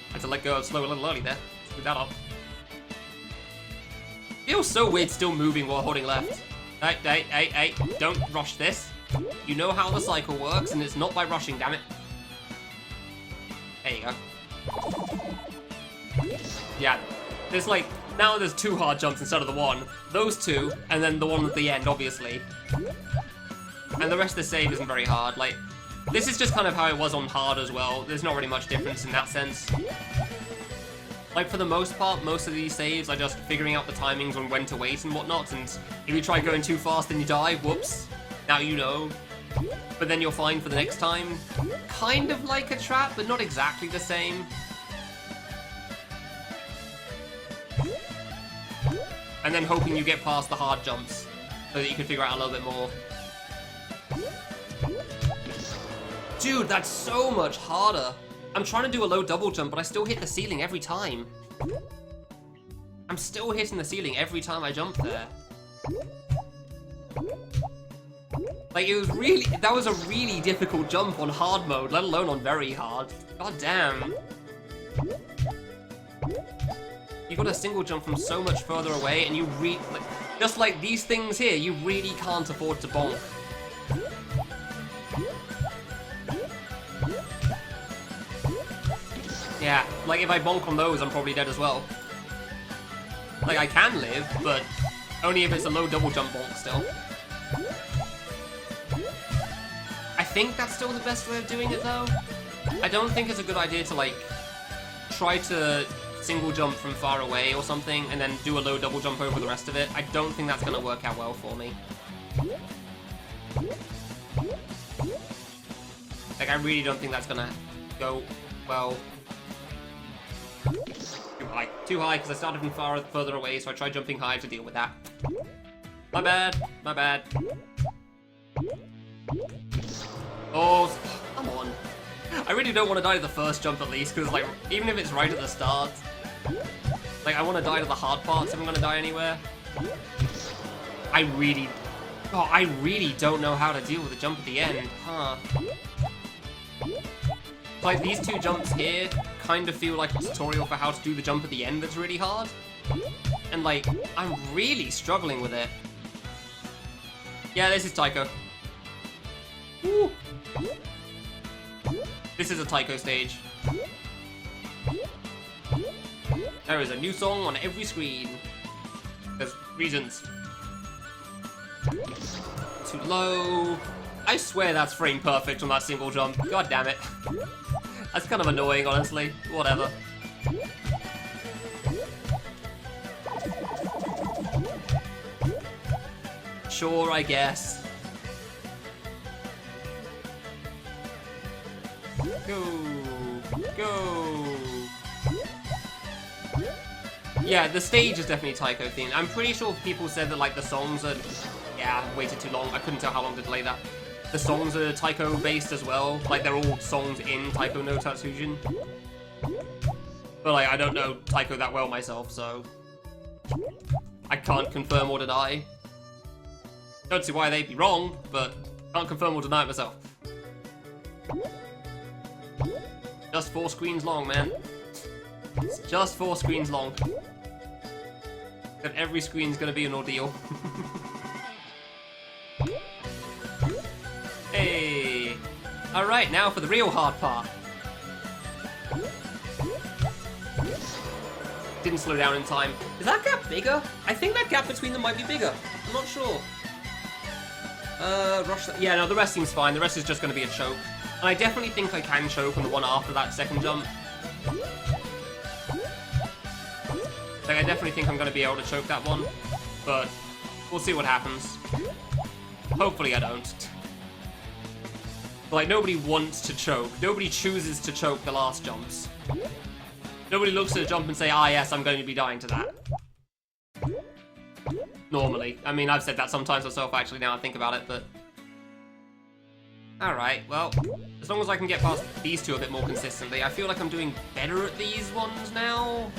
Speaker 1: I had to let go of slow a little early there. Screw that up. Feels so weird still moving while holding left. Hey, don't rush this. You know how the cycle works, and it's not by rushing, damn it. There you go. Yeah, there's like, now there's 2 hard jumps instead of the 1. Those 2, and then the one at the end, obviously. And the rest of the save isn't very hard. Like, this is just kind of how it was on hard as well. There's not really much difference in that sense. Like, for the most part, most of these saves are just figuring out the timings on when to wait and whatnot, and if you try going too fast and you die, whoops, now you know. But then you're fine for the next time. Kind of like a trap, but not exactly the same. And then hoping you get past the hard jumps, so that you can figure out a little bit more. Dude, that's so much harder. I'm trying to do a low double jump, but I still hit the ceiling every time. I'm still hitting the ceiling every time I jump there. Like, it was really, that was a really difficult jump on hard mode, let alone on very hard. God damn. You got a single jump from so much further away, and you like, just like these things here, you really can't afford to bonk. Yeah, like if I bonk on those, I'm probably dead as well. Like, I can live, but only if it's a low double jump bonk still. I think that's still the best way of doing it, though. I don't think it's a good idea to, like, try to single jump from far away or something, and then do a low double jump over the rest of it. I don't think that's going to work out well for me. Like, I really don't think that's going to go well. Too high, because I started from further away, so I tried jumping high to deal with that. My bad, my bad. Oh, come on. I really don't want to die to the first jump at least, because, like, even if it's right at the start, like, I want to die to the hard parts if I'm going to die anywhere. I really don't know how to deal with the jump at the end, huh? Like, these 2 jumps here kind of feel like a tutorial for how to do the jump at the end that's really hard. And, like, I'm really struggling with it. Yeah, this is Taiko. Woo. This is a Taiko stage. There is a new song on every screen. There's reasons. Too low. I swear that's frame perfect on that single jump. God damn it. That's kind of annoying, honestly. Whatever. Sure, I guess. Go. Go. Yeah, the stage is definitely Taiko themed. I'm pretty sure people said that, like, the songs are... Yeah, I waited too long. I couldn't tell how long to delay that. The songs are Taiko based as well. Like, they're all songs in Taiko no Tatsujin. But, like, I don't know Taiko that well myself, so... I can't confirm or deny. Don't see why they'd be wrong, but can't confirm or deny it myself. Just 4 screens long, man. It's just 4 screens long. And every screen's gonna be an ordeal. Hey! Alright, now for the real hard part. Didn't slow down in time. Is that gap bigger? I think that gap between them might be bigger. I'm not sure. Rush that. Yeah, no, the rest seems fine. The rest is just going to be a choke. And I definitely think I can choke on the one after that second jump. Like, I definitely think I'm going to be able to choke that one. But we'll see what happens. Hopefully I don't. But, like, nobody wants to choke. Nobody chooses to choke the last jumps. Nobody looks at a jump and say, ah, yes, I'm going to be dying to that. Normally. I mean, I've said that sometimes myself, actually, now I think about it, but... Alright, well, as long as I can get past these two a bit more consistently, I feel like I'm doing better at these ones now.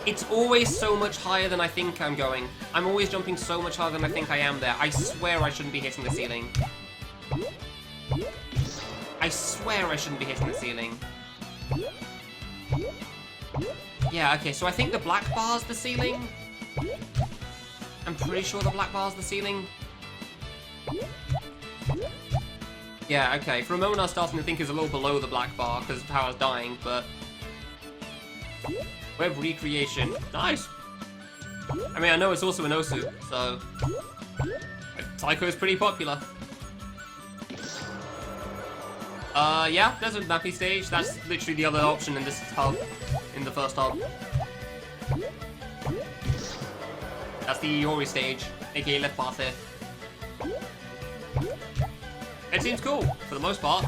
Speaker 1: It's always so much higher than I think I'm going. I'm always jumping so much higher than I think I am there. I swear I shouldn't be hitting the ceiling. I swear I shouldn't be hitting the ceiling. Yeah, okay, so I think the black bar's the ceiling. I'm pretty sure the black bar's the ceiling. Yeah, okay. For a moment I was starting to think it's a little below the black bar because of how I was dying, but... Web recreation. Nice! I mean, I know it's also an Osu, so... Psycho is pretty popular. Yeah, there's a nappy stage. That's literally the other option in this hub. In the first hub. That's the Iori stage, aka left path here. It seems cool, for the most part.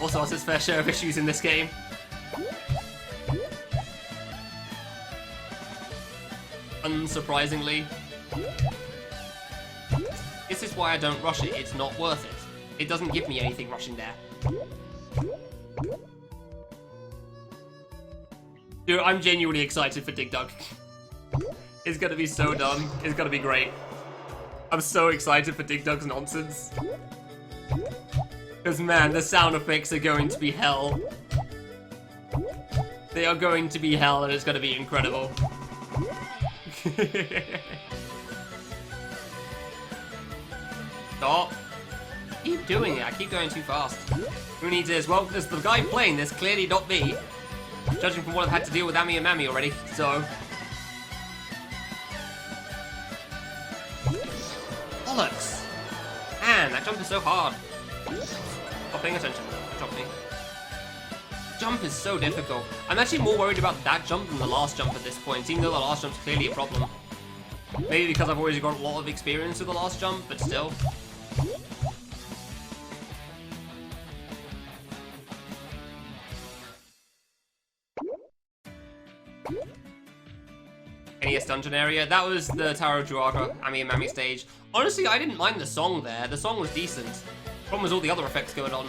Speaker 1: Also has its fair share of issues in this game. Unsurprisingly. This is why I don't rush it, it's not worth it. It doesn't give me anything rushing there. Dude, I'm genuinely excited for Dig Dug. It's gonna be so dumb, it's gonna be great. I'm so excited for Dig Dug's nonsense. Because man, the sound effects are going to be hell. They are going to be hell and it's going to be incredible. Stop. Keep doing it, I keep going too fast. Who needs this? Well, there's the guy playing this, clearly not me. Judging from what I've had to deal with Ami and Mammy already, so... Bollocks! Man, that jump is so hard. Stop paying attention. Drop me. Jump is so difficult. I'm actually more worried about that jump than the last jump at this point, even though the last jump's clearly a problem. Maybe because I've already got a lot of experience with the last jump, but still. NES Dungeon Area. That was the Tower of Juaga, Ami and Mammy stage. Honestly, I didn't mind the song there. The song was decent. Problem was all the other effects going on.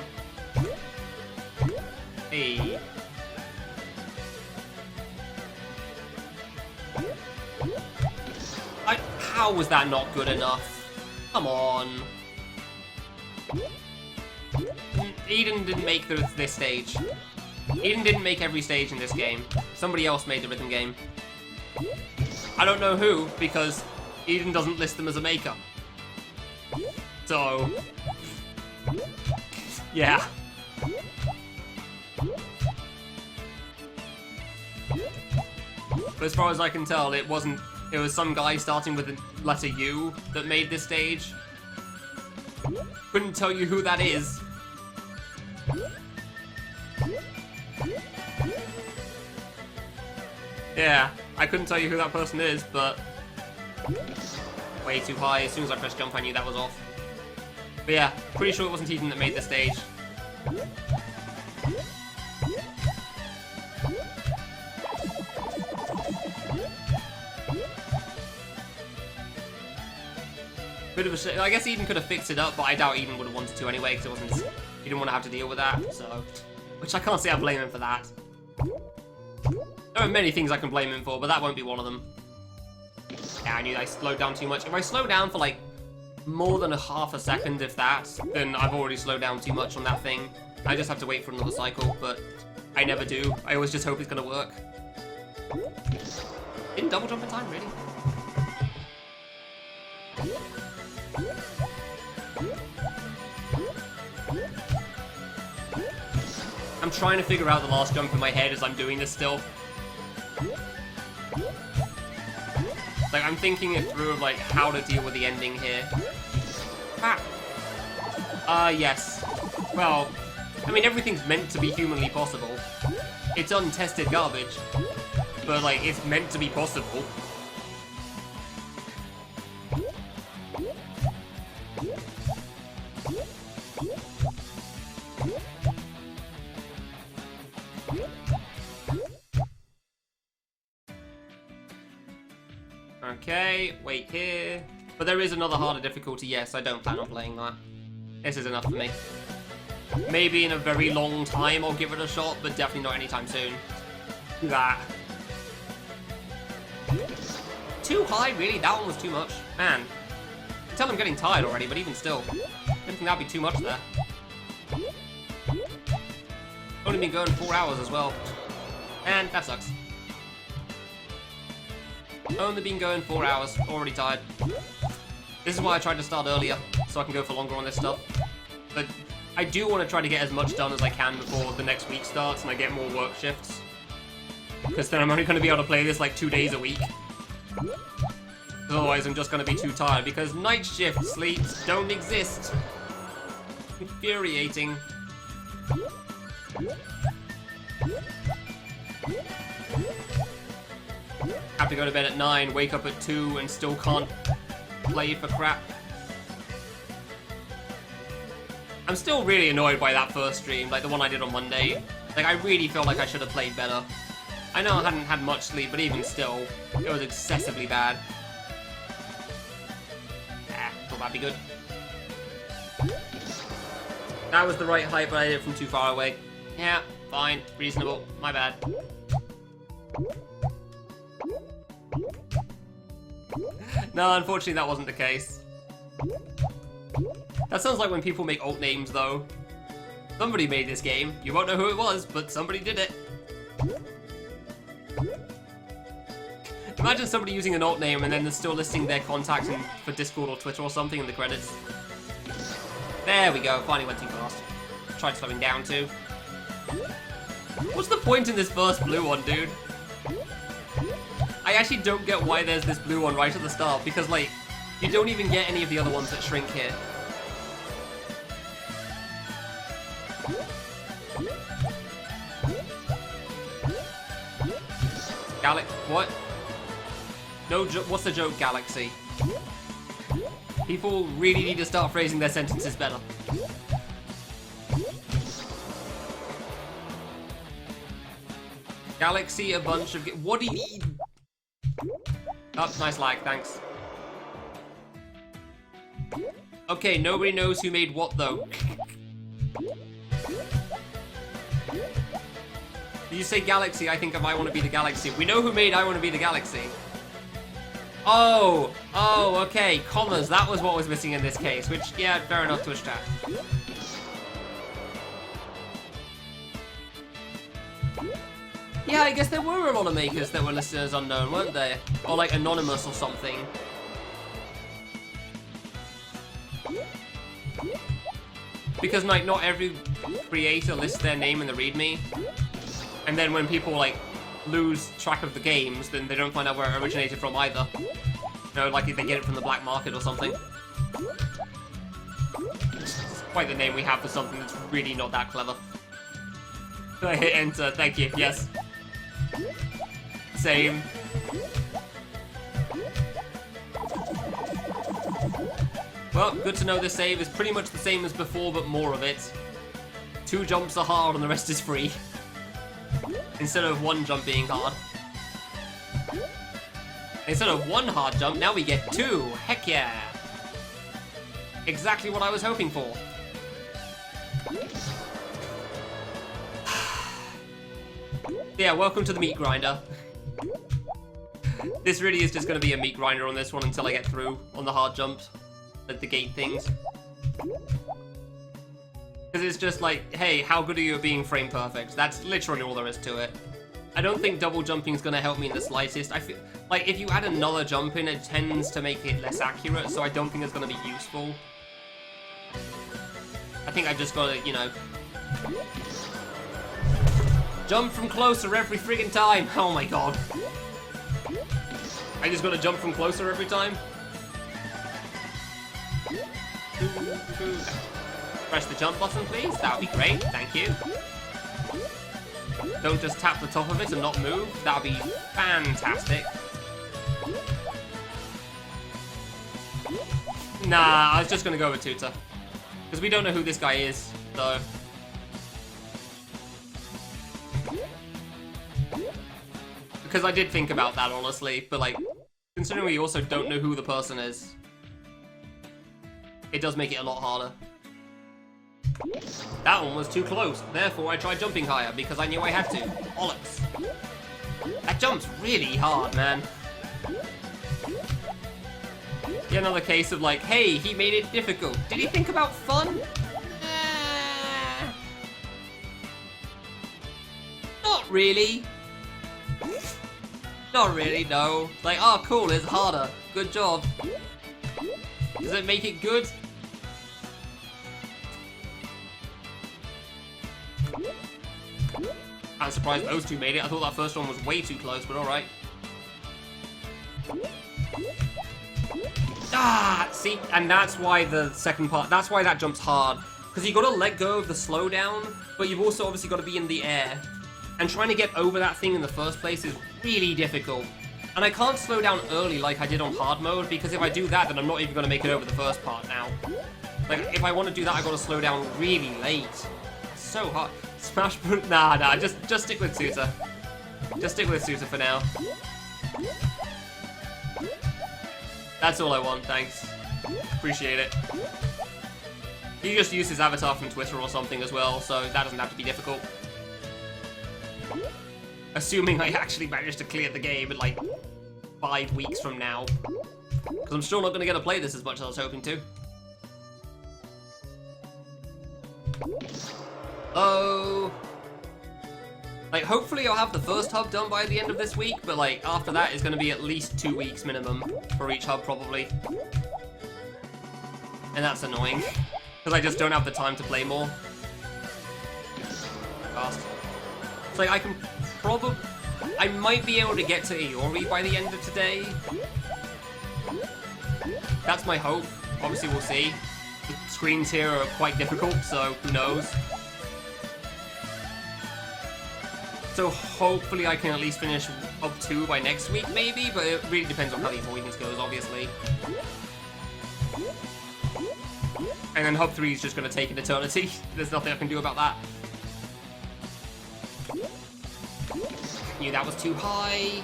Speaker 1: Hey. How was that not good enough? Come on. Eden didn't make this stage. Eden didn't make every stage in this game. Somebody else made the rhythm game. I don't know who, because Eden doesn't list them as a maker. So... yeah. But as far as I can tell, it wasn't... It was some guy starting with the letter U that made this stage. Couldn't tell you who that is. Yeah, I couldn't tell you who that person is, but... way too high. As soon as I pressed jump, I knew that was off. But yeah, pretty sure it wasn't Eden that made this stage. Bit of a shame. I guess Eden could have fixed it up, but I doubt Eden would have wanted to anyway, because he didn't want to have to deal with that, so... Which I can't say I blame him for that. There are many things I can blame him for, but that won't be one of them. Yeah, I knew I slowed down too much. If I slow down for, like, more than a half a second, if that, then I've already slowed down too much on that thing. I just have to wait for another cycle, but I never do. I always just hope it's gonna work. Didn't double jump in time, really? I'm trying to figure out the last jump in my head as I'm doing this still. Like, I'm thinking it through of, like, how to deal with the ending here. Ah! Yes. Well, I mean, everything's meant to be humanly possible. It's untested garbage. But, like, it's meant to be possible. Okay, wait here. But there is another harder difficulty, yes, I don't plan on playing that. This is enough for me. Maybe in a very long time I'll give it a shot, but definitely not anytime soon. That. Too high, really? That one was too much. Man. I can tell I'm getting tired already, but even still. I don't think that'd be too much there. Only been going 4 hours as well. And that sucks. Only been going 4 hours. Already tired. This is why I tried to start earlier, so I can go for longer on this stuff. But I do want to try to get as much done as I can before the next week starts and I get more work shifts. Because then I'm only going to be able to play this like 2 days a week. Otherwise I'm just going to be too tired because night shift sleeps don't exist. Infuriating. Have to go to bed at 9, wake up at 2 and still can't play for crap. I'm still really annoyed by that first stream, like the one I did on Monday. Like, I really felt like I should have played better. I know I hadn't had much sleep, but even still, it was excessively bad. Thought that'd be good. That was the right height, but I did it from too far away. Yeah, fine, reasonable, my bad. No, unfortunately that wasn't the case. That sounds like when people make alt names, though. Somebody made this game. You won't know who it was, but somebody did it. Imagine somebody using an alt name and then they're still listing their contacts for Discord or Twitter or something in the credits. There we go, finally went too fast. Tried slowing down too. What's the point in this first blue one, dude? I actually don't get why there's this blue one right at the start, because, like, you don't even get any of the other ones that shrink here. What? No, what's the joke, Galaxy? People really need to start phrasing their sentences better. Galaxy, a bunch of... What do you need? Oh, nice lag, thanks. Okay, nobody knows who made what, though. You say Galaxy, I think of I Want to Be the Galaxy. We know who made I Want to Be the Galaxy. Oh, okay, commas, that was what was missing in this case, which, yeah, fair enough, Twitch chat. Yeah, I guess there were a lot of makers that were listed as unknown, weren't there? Or like anonymous or something. Because like not every creator lists their name in the README. And then when people like lose track of the games, then they don't find out where it originated from either. You know, like if they get it from the black market or something. It's quite the name we have for something that's really not that clever. I hit enter, thank you, yes. Same. Well, good to know this save is pretty much the same as before, but more of it. 2 jumps are hard and the rest is free. Instead of 1 jump being hard. Instead of 1 hard jump, now we get 2. Heck yeah! Exactly what I was hoping for. Yeah, welcome to the meat grinder. This really is just going to be a meat grinder on this one until I get through on the hard jumps. Like the gate things. Because it's just like, hey, how good are you at being frame perfect? That's literally all there is to it. I don't think double jumping is going to help me in the slightest. I feel like if you add another jump in, it tends to make it less accurate, so I don't think it's going to be useful. I think I've just got to, you know... jump from closer every friggin' time! Oh my god. I just gotta jump from closer every time? Press the jump button, please. That would be great. Thank you. Don't just tap the top of it and not move. That would be fantastic. Nah, I was just gonna go with Tutor. Because we don't know who this guy is, so... Because I did think about that, honestly, but, like, considering we also don't know who the person is, it does make it a lot harder. That one was too close. Therefore, I tried jumping higher because I knew I had to. Bollocks. That jump's really hard, man. Yet another case of like, hey, he made it difficult. Did he think about fun? Not really. Not really, no. Like, oh, cool, it's harder. Good job. Does it make it good? I'm surprised those two made it. I thought that first one was way too close, but alright. Ah, see, and that's why the second part, that's why that jump's hard. Because you gotta let go of the slowdown, but you've also obviously got to be in the air. And trying to get over that thing in the first place is really difficult. And I can't slow down early like I did on hard mode, because if I do that, then I'm not even gonna make it over the first part now. Like, if I want to do that, I gotta slow down really late. It's so hard. Smash, nah, just stick with Susa. Just stick with Susa for now. That's all I want, thanks. Appreciate it. He just used his avatar from Twitter or something as well, so that doesn't have to be difficult. Assuming I actually managed to clear the game in like 5 weeks from now. Because I'm still not going to get to play this as much as I was hoping to. Oh, like hopefully I'll have the first hub done by the end of this week, but like after that it's going to be at least 2 weeks minimum for each hub probably, and that's annoying because I just don't have the time to play more. Fast. It's like I might be able to get to Iori by the end of today. That's my hope. Obviously we'll see. The screens here are quite difficult, so who knows. So hopefully I can at least finish Hub 2 by next week, maybe, but it really depends on how the avoidance goes, obviously. And then Hub 3 is just going to take an eternity. There's nothing I can do about that. Knew that was too high.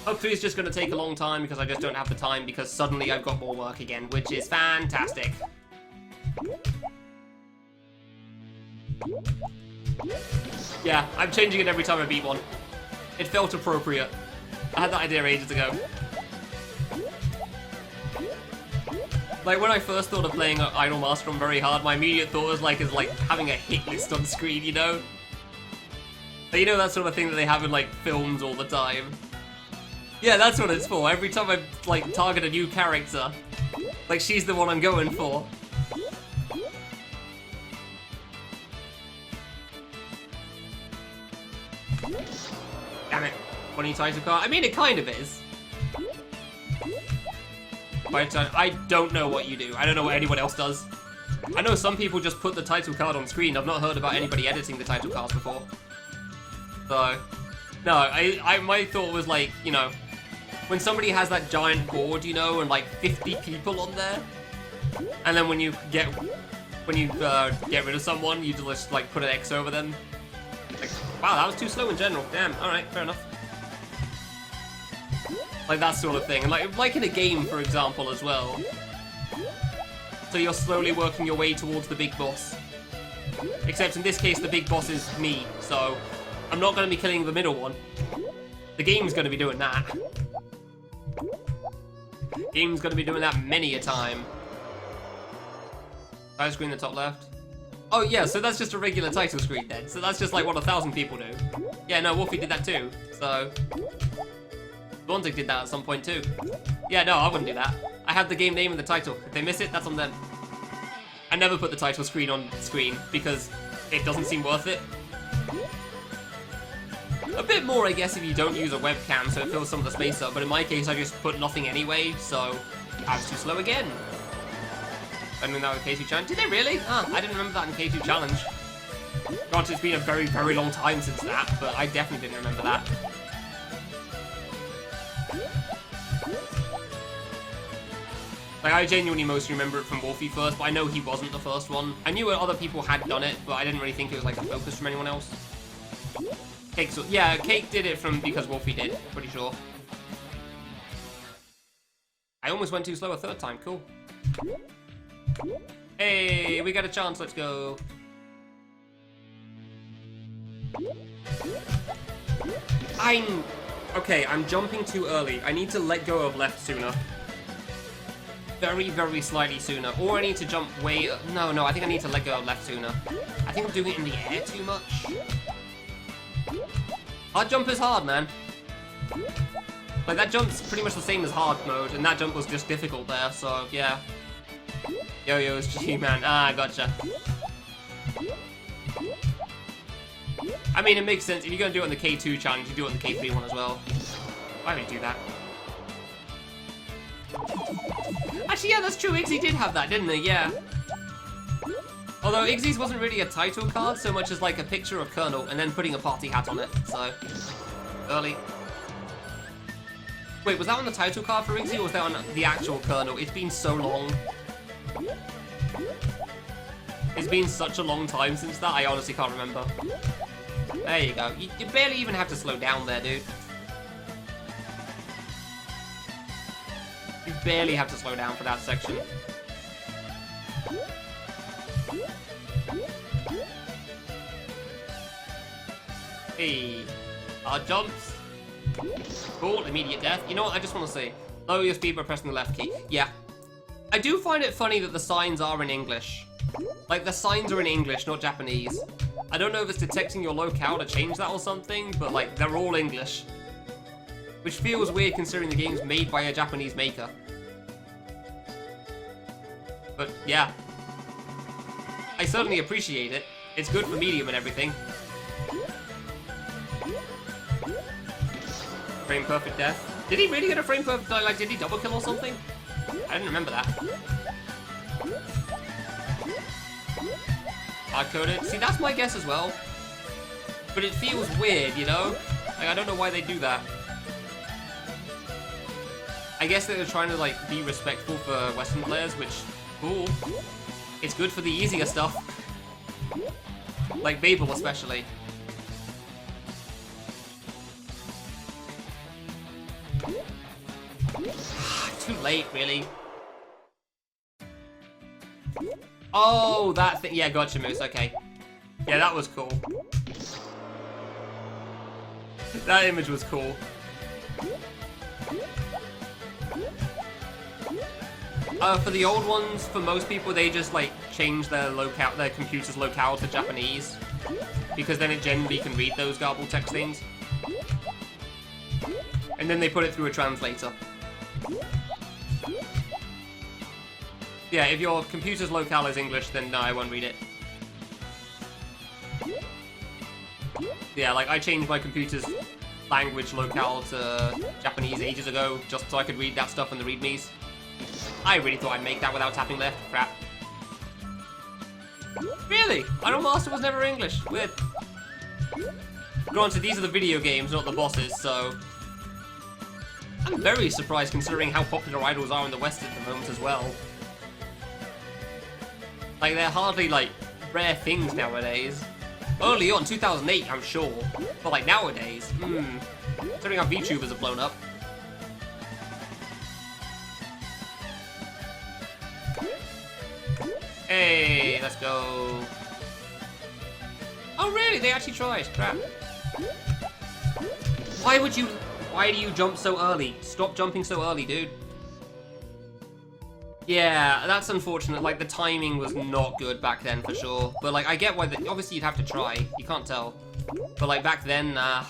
Speaker 1: Hub 3 is just going to take a long time because I just don't have the time, because suddenly I've got more work again, which is fantastic. Yeah, I'm changing it every time I beat one. It felt appropriate. I had that idea ages ago. Like, when I first thought of playing Idolmaster on very hard, my immediate thought was like, having a hit list on screen, you know? Like, you know that sort of thing that they have in, like, films all the time? Yeah, that's what it's for. Every time I, like, target a new character, like, she's the one I'm going for. Damn it. Funny title card. I mean, it kind of is. But I don't know what you do. I don't know what anyone else does. I know some people just put the title card on screen. I've not heard about anybody editing the title cards before. So, no, my thought was like, you know, when somebody has that giant board, you know, and like 50 people on there, and then when you get rid of someone, you just like put an X over them. Like, wow, that was too slow in general. Damn, alright, fair enough. Like that sort of thing. And like in a game, for example, as well. So you're slowly working your way towards the big boss. Except in this case, the big boss is me, so I'm not going to be killing the middle one. The game's going to be doing that. The game's going to be doing that many a time. Title screen in the top left. Oh yeah, so that's just a regular title screen then. So that's just like what 1,000 people do. Yeah, no, Wolfie did that too. So Dauntic did that at some point too. Yeah, no, I wouldn't do that. I have the game name in the title. If they miss it, that's on them. I never put the title screen on screen because it doesn't seem worth it. A bit more, I guess, if you don't use a webcam, so it fills some of the space up. But in my case, I just put nothing anyway, so I was too slow again. I don't know that was K2 Challenge. Did they really? Ah, I didn't remember that in K2 Challenge. Granted, it's been a very, very long time since that, but I definitely didn't remember that. Like, I genuinely mostly remember it from Wolfie first, but I know he wasn't the first one. I knew other people had done it, but I didn't really think it was like a focus from anyone else. Yeah, Cake did it because Wolfie did, pretty sure. I almost went too slow a third time, cool. Hey, we got a chance, let's go. Okay, I'm jumping too early. I need to let go of left sooner. Very, very slightly sooner. Or I need to jump way... No, I think I need to let go of left sooner. I think I'm doing it in the air too much. Hard jump is hard, man. Like, that jump's pretty much the same as hard mode, and that jump was just difficult there, so, yeah. Yo-yo's G, man. Ah, gotcha. I mean, it makes sense. If you're gonna do it on the K2 challenge, you do it on the K3 one as well. Why would you do that? Actually, yeah, that's true. Iggsy did have that, didn't he? Yeah. Although Iggsy's wasn't really a title card so much as like a picture of Colonel and then putting a party hat on it, so... Early. Wait, was that on the title card for Iggsy or was that on the actual Colonel? It's been so long. It's been such a long time since that, I honestly can't remember. There you go. You barely even have to slow down there, dude. You barely have to slow down for that section. Hey. Jumps. Cool, immediate death. You know what, I just want to say, lower your speed by pressing the left key. Yeah. I do find it funny that the signs are in English. Like, the signs are in English, not Japanese. I don't know if it's detecting your locale to change that or something, but, like, they're all English. Which feels weird considering the game's made by a Japanese maker. But, yeah. I certainly appreciate it. It's good for medium and everything. Frame perfect death. Did he really get a frame perfect, like, did he double kill or something? I didn't remember that. Hard-coded. See, that's my guess as well. But it feels weird, you know? Like, I don't know why they do that. I guess they're trying to, like, be respectful for Western players, which, cool. It's good for the easier stuff. Like Babel, especially. Too late, really. Oh, that thing. Yeah, gotcha, Moose. Okay. Yeah, that was cool. That image was cool. For the old ones, for most people, they just, like, change their locale, their computer's locale to Japanese. Because then it generally can read those garbled text things. And then they put it through a translator. Yeah, if your computer's locale is English, then no, I won't read it. Yeah, like, I changed my computer's language locale to Japanese ages ago, just so I could read that stuff in the readmes. I really thought I'd make that without tapping left. Crap. Really? Idolmaster was never English. Weird. Granted, these are the video games, not the bosses, so... I'm very surprised considering how popular idols are in the West at the moment as well. Like, they're hardly, like, rare things nowadays. Early on, 2008, I'm sure. But, like, nowadays, considering how VTubers have blown up. Hey, let's go. Oh, really? They actually tried. Crap. Why do you jump so early? Stop jumping so early, dude. Yeah, that's unfortunate. Like, the timing was not good back then, for sure. But, like, I get why... obviously, you'd have to try. You can't tell. But, like, back then, nah.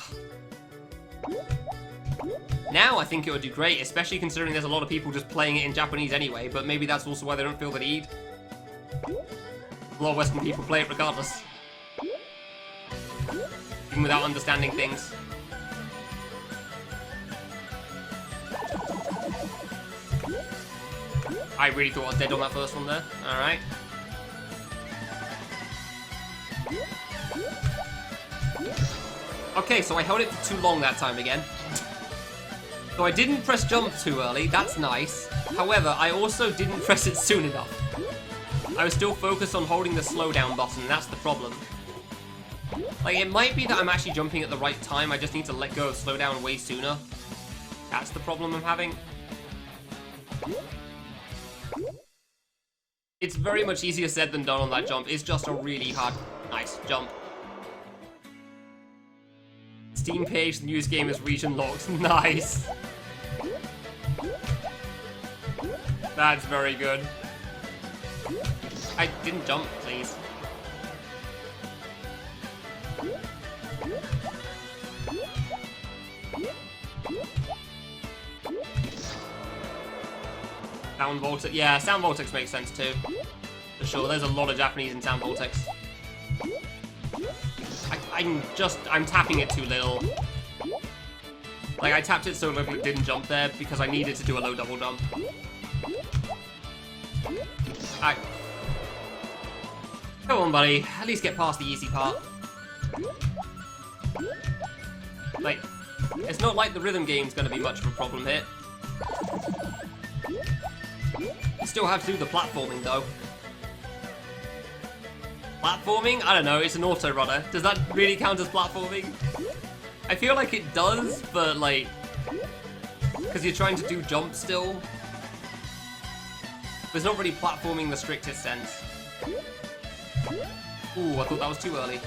Speaker 1: Now, I think it would do great, especially considering there's a lot of people just playing it in Japanese anyway. But maybe that's also why they don't feel the need. A lot of Western people play it regardless. Even without understanding things. I really thought I was dead on that first one there. Alright. Okay, so I held it for too long that time again. So I didn't press jump too early, that's nice. However, I also didn't press it soon enough. I was still focused on holding the slowdown button, that's the problem. Like, it might be that I'm actually jumping at the right time, I just need to let go of slowdown way sooner. That's the problem I'm having. It's very much easier said than done on that jump. It's just a really hard, nice jump. Steam page, the newest game is region locked. Nice. That's very good. I didn't jump, please. Sound Vortex. Yeah, Sound Vortex makes sense too. For sure, there's a lot of Japanese in Sound Vortex. I'm tapping it too little. Like, I tapped it so little it didn't jump there because I needed to do a low double jump. Come on, buddy. At least get past the easy part. Like, it's not like the rhythm game's gonna be much of a problem here. You still have to do the platforming, though. Platforming? I don't know, it's an auto runner. Does that really count as platforming? I feel like it does, but like... because you're trying to do jumps still. But it's not really platforming in the strictest sense. Ooh, I thought that was too early.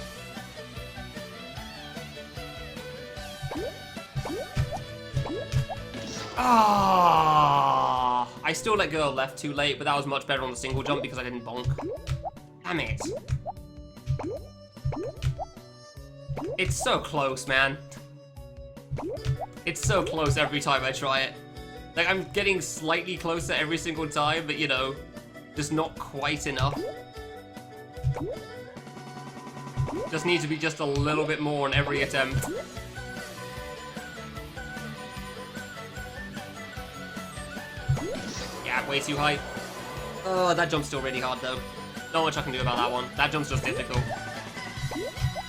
Speaker 1: Ah! I still let go of left too late, but that was much better on the single jump because I didn't bonk. Damn it. It's so close, man. It's so close every time I try it. Like, I'm getting slightly closer every single time, but, you know, just not quite enough. Just need to be just a little bit more on every attempt. Yeah, way too high. Oh, that jump's still really hard, though. Not much I can do about that one. That jump's just difficult.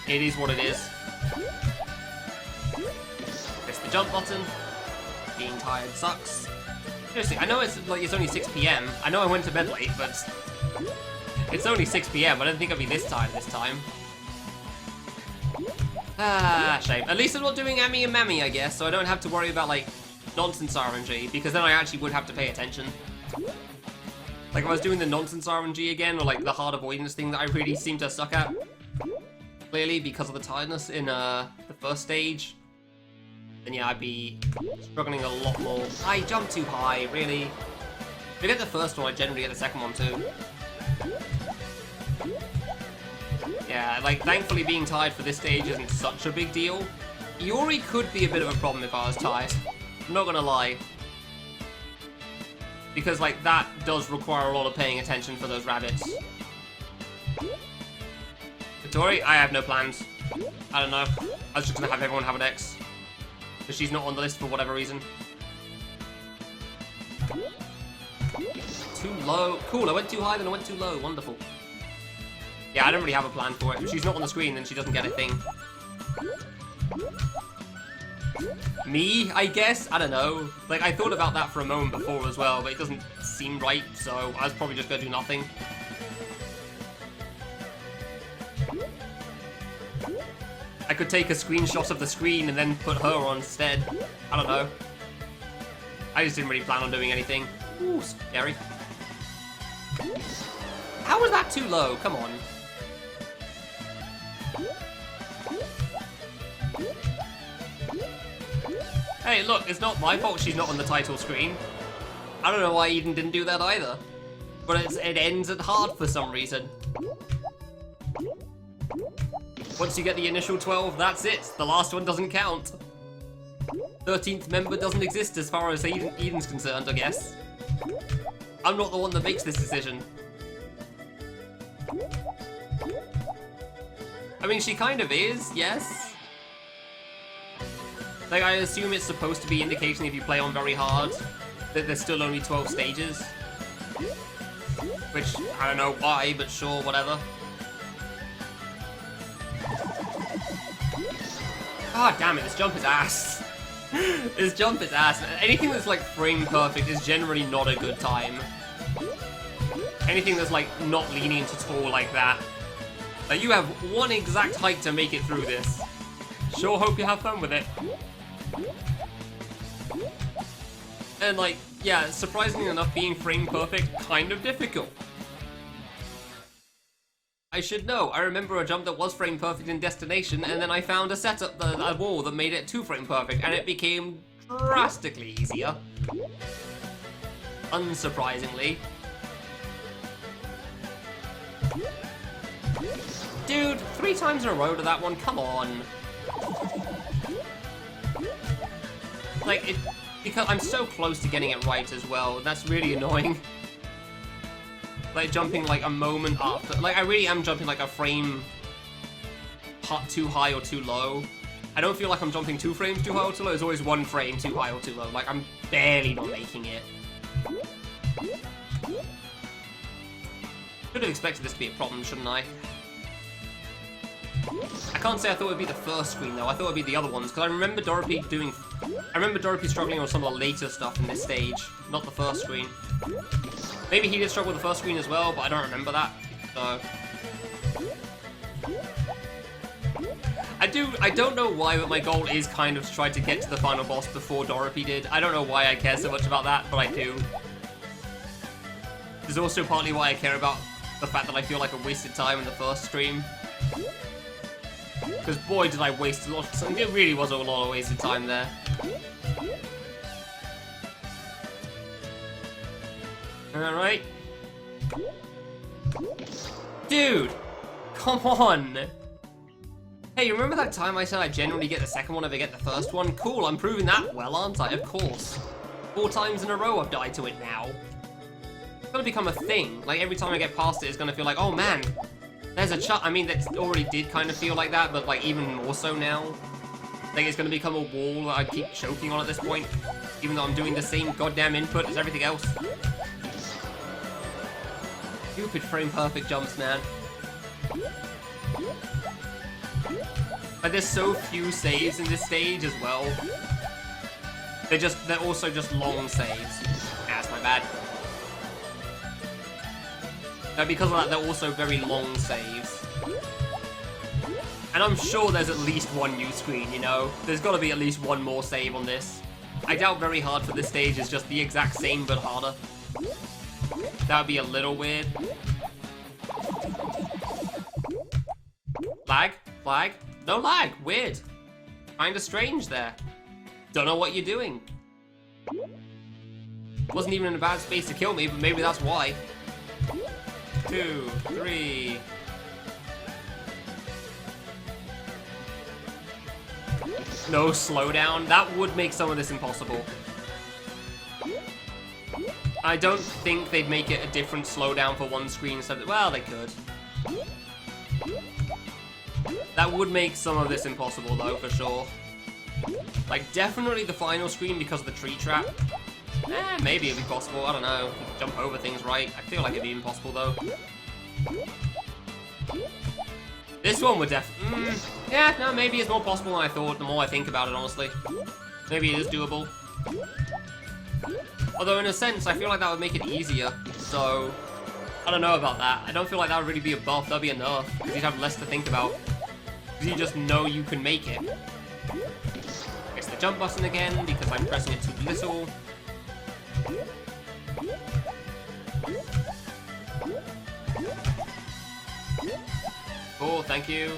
Speaker 1: It is what it is. Press the jump button. Being tired sucks. Seriously, I know it's only 6 PM. I know I went to bed late, but it's only 6 PM. I don't think I'll be this tired this time. Ah, shame. At least I'm not doing Ammy and Mammy, I guess, so I don't have to worry about, like, nonsense RNG, because then I actually would have to pay attention. Like, if I was doing the nonsense RNG again, or, like, the hard avoidance thing that I really seem to suck at, clearly, because of the tiredness in, the first stage, then yeah, I'd be struggling a lot more. I jumped too high, really. If I get the first one, I generally get the second one, too. Yeah, like, thankfully being tired for this stage isn't such a big deal. Yuri could be a bit of a problem if I was tired. I'm not gonna lie. Because, like, that does require a lot of paying attention for those rabbits. Vittori, I have no plans. I don't know. I was just gonna have everyone have an X. Because she's not on the list for whatever reason. Too low. Cool, I went too high, then I went too low. Wonderful. Yeah, I don't really have a plan for it. If she's not on the screen, then she doesn't get a thing. Me, I guess? I don't know. Like, I thought about that for a moment before as well, but it doesn't seem right, so I was probably just gonna do nothing. I could take a screenshot of the screen and then put her on instead. I don't know. I just didn't really plan on doing anything. Ooh, scary. How was that too low? Come on. Hey, look, it's not my fault she's not on the title screen. I don't know why Eden didn't do that either. But it ends at hard for some reason. Once you get the initial 12, that's it. The last one doesn't count. 13th member doesn't exist as far as Eden's concerned, I guess. I'm not the one that makes this decision. I mean, she kind of is, yes. Like, I assume it's supposed to be indicating if you play on very hard that there's still only 12 stages. Which, I don't know why, but sure, whatever. Ah, damn it, this jump is ass. This jump is ass. Anything that's, like, frame perfect is generally not a good time. Anything that's, like, not lenient at all like that. Like, you have one exact height to make it through this. Sure hope you have fun with it. And, like, yeah, surprisingly enough, being frame perfect, kind of difficult. I should know. I remember a jump that was frame perfect in Destination, and then I found a setup, a wall that made it 2 frame perfect, and it became drastically easier. Unsurprisingly. Dude, 3 times in a row to that one, come on. Like, because I'm so close to getting it right as well, that's really annoying. Like, jumping like a moment after, like, I really am jumping like a frame too high or too low. I don't feel like I'm jumping 2 frames too high or too low, there's always 1 frame too high or too low. Like, I'm barely not making it. Should have expected this to be a problem, shouldn't I? I can't say I thought it would be the first screen though, I thought it would be the other ones, because I remember Dorothy struggling on some of the later stuff in this stage, not the first screen. Maybe he did struggle with the first screen as well, but I don't remember that, so... I don't know why, but my goal is kind of to try to get to the final boss before Dorothy did. I don't know why I care so much about that, but I do. There's also partly why I care about the fact that I feel like I wasted time in the first stream. Because boy did I waste a lot of time. It really was a lot of wasted time there. Alright. Dude! Come on! Hey, remember that time I said I generally get the second one if I get the first one? Cool, I'm proving that well, aren't I? Of course. 4 times in a row I've died to it now. It's gonna become a thing. Like, every time I get past it, it's gonna feel like, oh man, there's a I mean, that already did kind of feel like that, but like even more so now. Like, it's gonna become a wall that I keep choking on at this point, even though I'm doing the same goddamn input as everything else. Stupid frame perfect jumps, man. Like, there's so few saves in this stage as well. They're also just long saves. That's my bad. Because of that, they're also very long saves. And I'm sure there's at least one new screen, you know? There's gotta be at least one more save on this. I doubt very hard for this stage is just the exact same but harder. That would be a little weird. Lag? Lag? No lag! Weird. Kinda strange there. Don't know what you're doing. Wasn't even in a bad space to kill me, but maybe that's why. 2, 3... No slowdown? That would make some of this impossible. I don't think they'd make it a different slowdown for one screen instead of... Well, they could. That would make some of this impossible, though, for sure. Like, definitely the final screen because of the tree trap. Maybe it'd be possible, I don't know. You could jump over things right. I feel like it'd be impossible, though. This one would yeah, no, maybe it's more possible than I thought, the more I think about it, honestly. Maybe it is doable. Although, in a sense, I feel like that would make it easier, so... I don't know about that. I don't feel like that would really be a buff, that'd be a nerf, because you'd have less to think about. Because you just know you can make it. It's the jump button again, because I'm pressing it too little. Cool, thank you.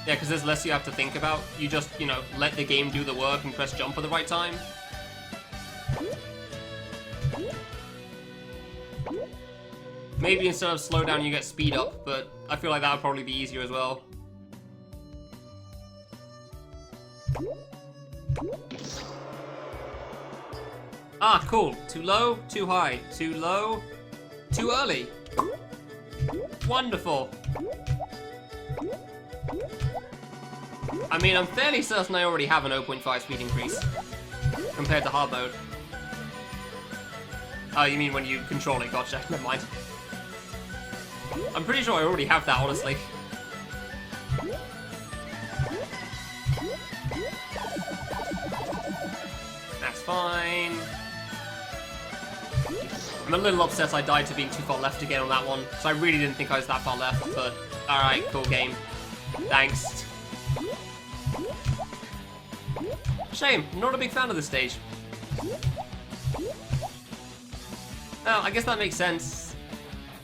Speaker 1: Yeah, because there's less you have to think about. You just, you know, let the game do the work and press jump at the right time. Maybe instead of slowdown you get speed up, but I feel like that would probably be easier as well. Ah, cool. Too low, too high. Too low, too early. Wonderful. I mean, I'm fairly certain I already have an 0.5 speed increase compared to hard mode. Oh, you mean when you control it? Gotcha. Never mind. I'm pretty sure I already have that, honestly. That's fine. I'm a little upset I died to being too far left again on that one, so I really didn't think I was that far left, but alright, cool game. Thanks. Shame, I'm not a big fan of this stage. Well, I guess that makes sense.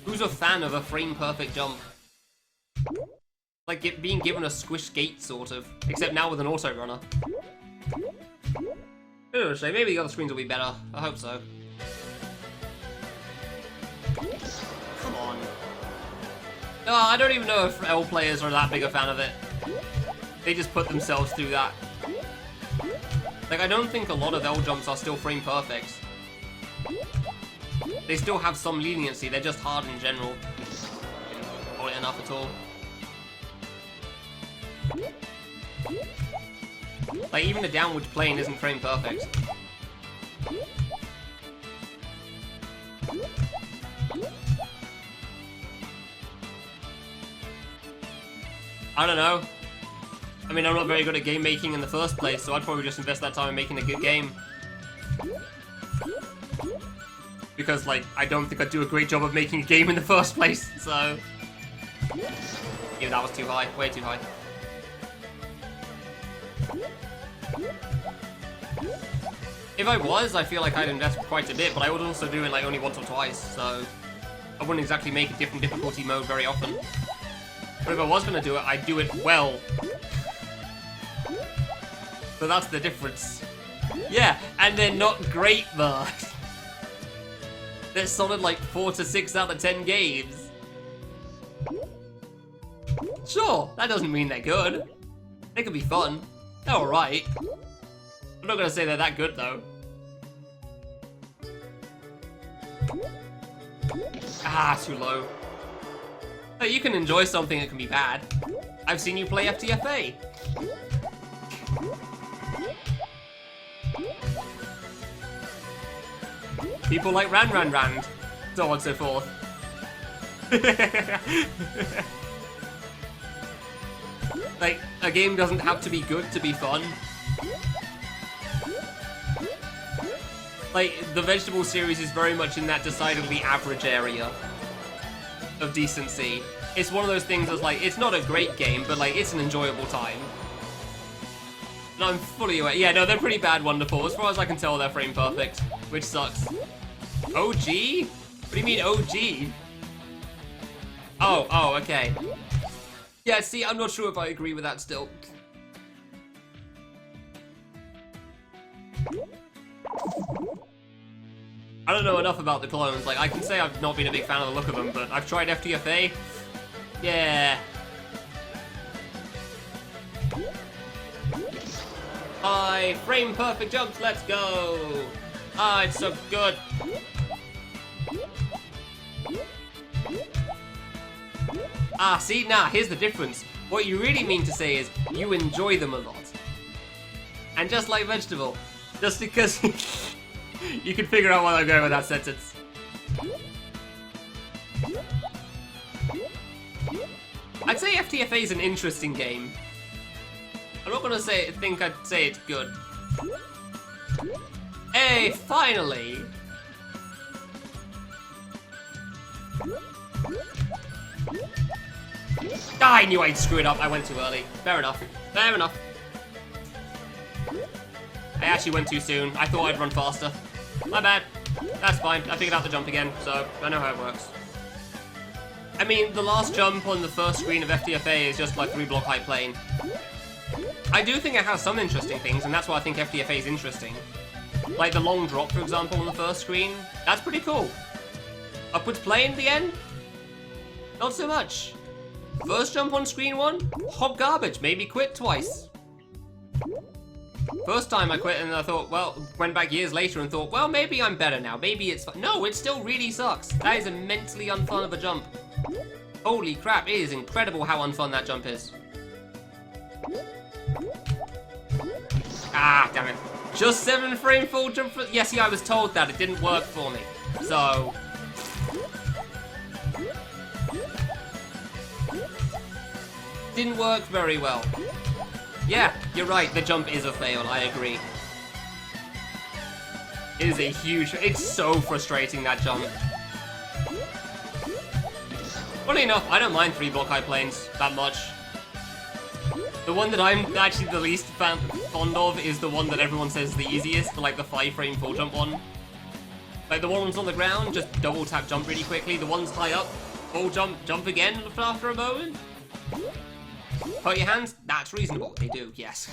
Speaker 1: Who's a fan of a frame-perfect jump? Like being given a squish gate, sort of. Except now with an auto runner. So maybe the other screens will be better. I hope so. Come on. No, I don't even know if L players are that big a fan of it. They just put themselves through that. Like, I don't think a lot of L jumps are still frame perfect. They still have some leniency, they're just hard in general. Not enough at all. Like, even the downward plane isn't frame perfect. I don't know. I mean, I'm not very good at game making in the first place, so I'd probably just invest that time in making a good game. Because, like, I don't think I'd do a great job of making a game in the first place, so... Yeah, that was too high. Way too high. If I was, I feel like I'd invest quite a bit, but I would also do it, like, only once or twice, so... I wouldn't exactly make a different difficulty mode very often. But if I was gonna do it, I'd do it well. So that's the difference. Yeah, and they're not great, though. They're solid, like, 4 to 6 out of 10 games. Sure, that doesn't mean they're good. They could be fun. They're alright. I'm not gonna say they're that good, though. Ah, too low. Hey, you can enjoy something that can be bad. I've seen you play FTFA. People like Rand, so on and so forth. Like, a game doesn't have to be good to be fun. Like, the vegetable series is very much in that decidedly average area of decency. It's one of those things that's like, it's not a great game, but like, it's an enjoyable time. And I'm fully aware. Yeah, no, they're pretty bad Wonderful. As far as I can tell, they're frame perfect, which sucks. OG? What do you mean OG? Oh, okay. Yeah, see, I'm not sure if I agree with that still. I don't know enough about the clones. Like, I can say I've not been a big fan of the look of them, but I've tried FTFA. Yeah. Frame perfect jumps, let's go! Ah, it's so good. Ah, see, nah, here's the difference. What you really mean to say is, you enjoy them a lot. And just like vegetable, just because you can figure out what I'm going with that sentence. I'd say FTFA is an interesting game. I'm not gonna think I'd say it's good. Hey, finally! I knew I'd screw it up. I went too early. Fair enough. Fair enough. I actually went too soon. I thought I'd run faster. My bad. That's fine. I figured out the jump again, so I know how it works. I mean, the last jump on the first screen of FTFA is just like 3-block high plane. I do think it has some interesting things, and that's why I think FTFA is interesting. Like the long drop, for example, on the first screen. That's pretty cool. Upwards plane at the end? Not so much. First jump on screen 1? Hot garbage. Made me quit twice. First time I quit and I thought, well, went back years later and thought, well, maybe I'm better now. Maybe it's fun. No, it still really sucks. That is immensely unfun of a jump. Holy crap, it is incredible how unfun that jump is. Ah, damn it. Just 7 frame full jump for... Yeah, see, I was told that. It didn't work for me. So... didn't work very well. Yeah, you're right. The jump is a fail. I agree. It is a huge... It's so frustrating, that jump. Funny enough, I don't mind 3-block high planes that much. The one that I'm actually the least fond of is the one that everyone says is the easiest, like the 5-frame full jump one. Like the ones on the ground, just double tap jump really quickly. The ones high up, full jump, jump again after a moment. Hurt your hands? That's reasonable. They do, yes.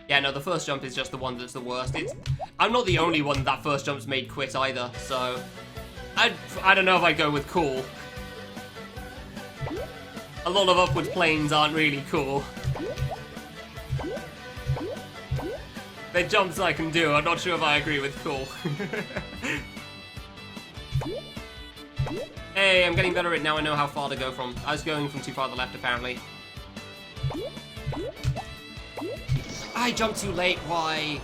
Speaker 1: Yeah, no, the first jump is just the one that's the worst. I'm not the only one that first jump's made quit either, so... I don't know if I'd go with cool. A lot of upward planes aren't really cool. They're jumps I can do, I'm not sure if I agree with cool. Hey, I'm getting better at it now. I know how far to go from. I was going from too far to the left, apparently. I jumped too late, why?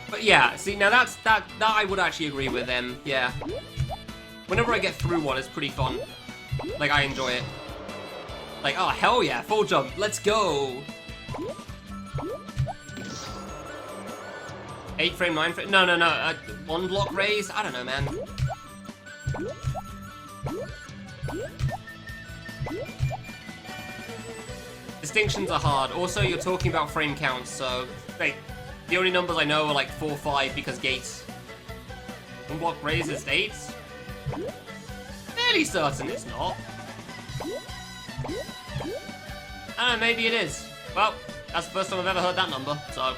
Speaker 1: But yeah, see, now that I would actually agree with them, yeah. Whenever I get through one, it's pretty fun. Like, I enjoy it. Like, oh, hell yeah, full jump, let's go! 8 frame, 9 frame, no, 1 block raise? I don't know, man. Distinctions are hard. Also, you're talking about frame counts, so... Like, the only numbers I know are like 4, 5 because gates. 1 block raise is 8? Fairly certain it's not. I don't know, maybe it is. Well, that's the first time I've ever heard that number, so...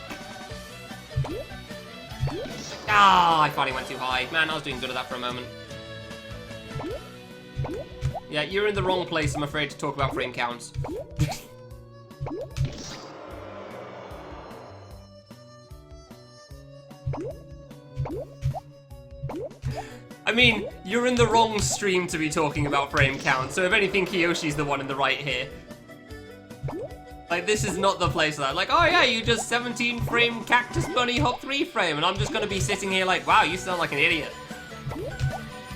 Speaker 1: Ah, I finally went too high. Man, I was doing good at that for a moment. Yeah, you're in the wrong place, I'm afraid, to talk about frame counts. I mean, you're in the wrong stream to be talking about frame counts, so if anything, Kiyoshi's the one in the right here. Like, this is not the place for that. Like, oh yeah, you just 17 frame Cactus Bunny Hop 3 frame, and I'm just gonna be sitting here like, wow, you sound like an idiot.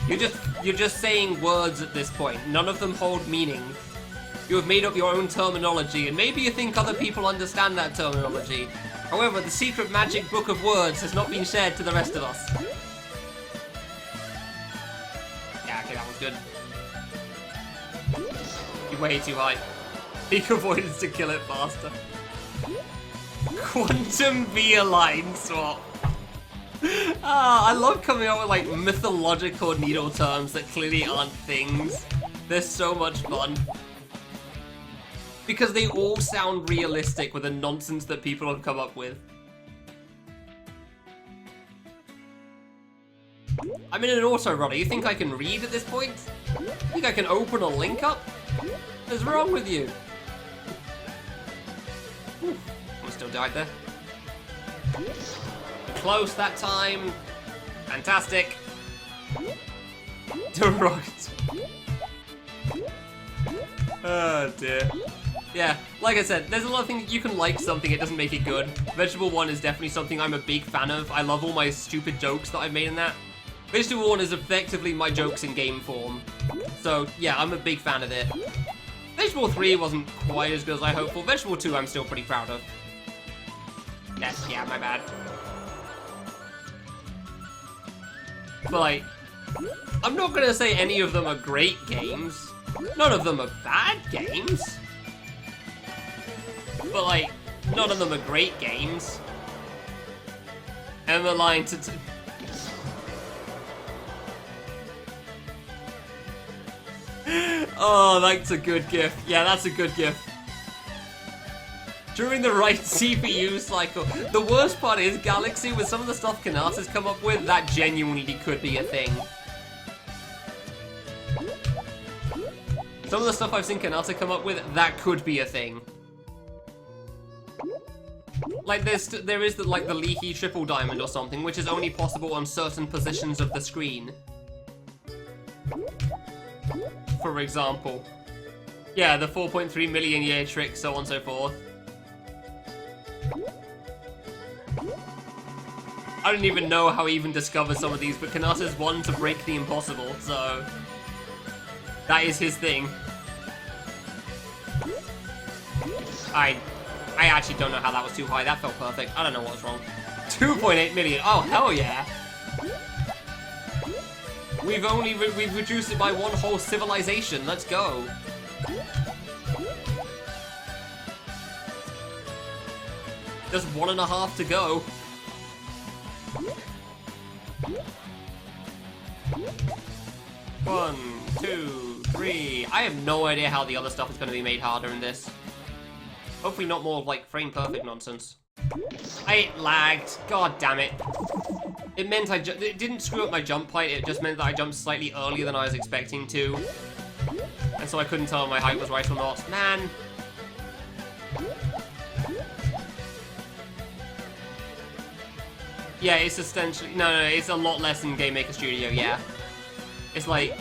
Speaker 1: You're just saying words at this point. None of them hold meaning. You have made up your own terminology, and maybe you think other people understand that terminology. However, the secret magic book of words has not been shared to the rest of us. Yeah, okay, that was good. You're way too high. Peak avoidance to kill it faster. Quantum via line swap. Ah, I love coming up with like mythological needle terms that clearly aren't things. They're so much fun. Because they all sound realistic with the nonsense that people have come up with. I'm in an auto runner. You think I can read at this point? You think I can open a link up? What's wrong with you? Ooh, almost still died there. Close that time. Fantastic. Right. Oh dear. Yeah, like I said, there's a lot of things you can like something, it doesn't make it good. Vegetable 1 is definitely something I'm a big fan of. I love all my stupid jokes that I've made in that. Vegetable 1 is effectively my jokes in game form. So, yeah, I'm a big fan of it. Vegetable 3 wasn't quite as good as I hoped for. Vegetable 2 I'm still pretty proud of. Yes, yeah, my bad. But, like, I'm not gonna say any of them are great games. None of them are bad games. But, like, none of them are great games. And the line to... Oh, that's a good gif. Yeah, that's a good gif. During the right CPU cycle. The worst part is, Galaxy, with some of the stuff Kanata's come up with, that genuinely could be a thing. Some of the stuff I've seen Kanata come up with, that could be a thing. Like, there is the, like, the leaky triple diamond or something, which is only possible on certain positions of the screen. For example. Yeah, the 4.3 million year trick, so on and so forth. I don't even know how he even discovered some of these, but Kanata's one to break the impossible, so... That is his thing. I actually don't know how that was too high. That felt perfect. I don't know what was wrong. 2.8 million. Oh, hell yeah. We've reduced it by one whole civilization. Let's go. Just 1.5 to go. 1, 2, 3. I have no idea how the other stuff is going to be made harder in this. Hopefully not more like frame perfect nonsense. I lagged. God damn it. It meant it didn't screw up my jump height, it just meant that I jumped slightly earlier than I was expecting to. And so I couldn't tell if my height was right or not. Man. Yeah, it's essentially... No, it's a lot less than Game Maker Studio, yeah. It's like...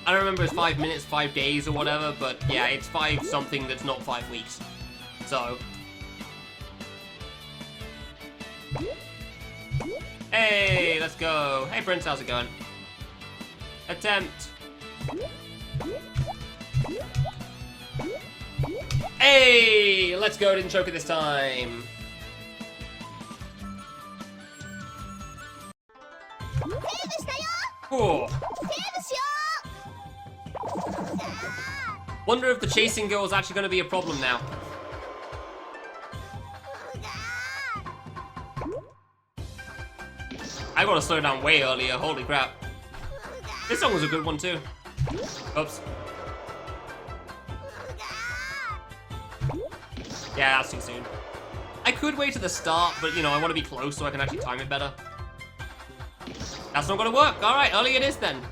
Speaker 1: I don't remember if it's 5 minutes, 5 days or whatever, but yeah, it's 5 something that's not 5 weeks. So... Hey, let's go. Hey, Prince, how's it going? Attempt. Hey, let's go. Didn't choke it this time. Cool. Wonder if the chasing girl is actually going to be a problem now. I gotta slow down way earlier, holy crap. This song was a good one too. Oops. Yeah, that's too soon. I could wait at the start, but you know, I want to be close so I can actually time it better. That's not gonna work. Alright, early it is then.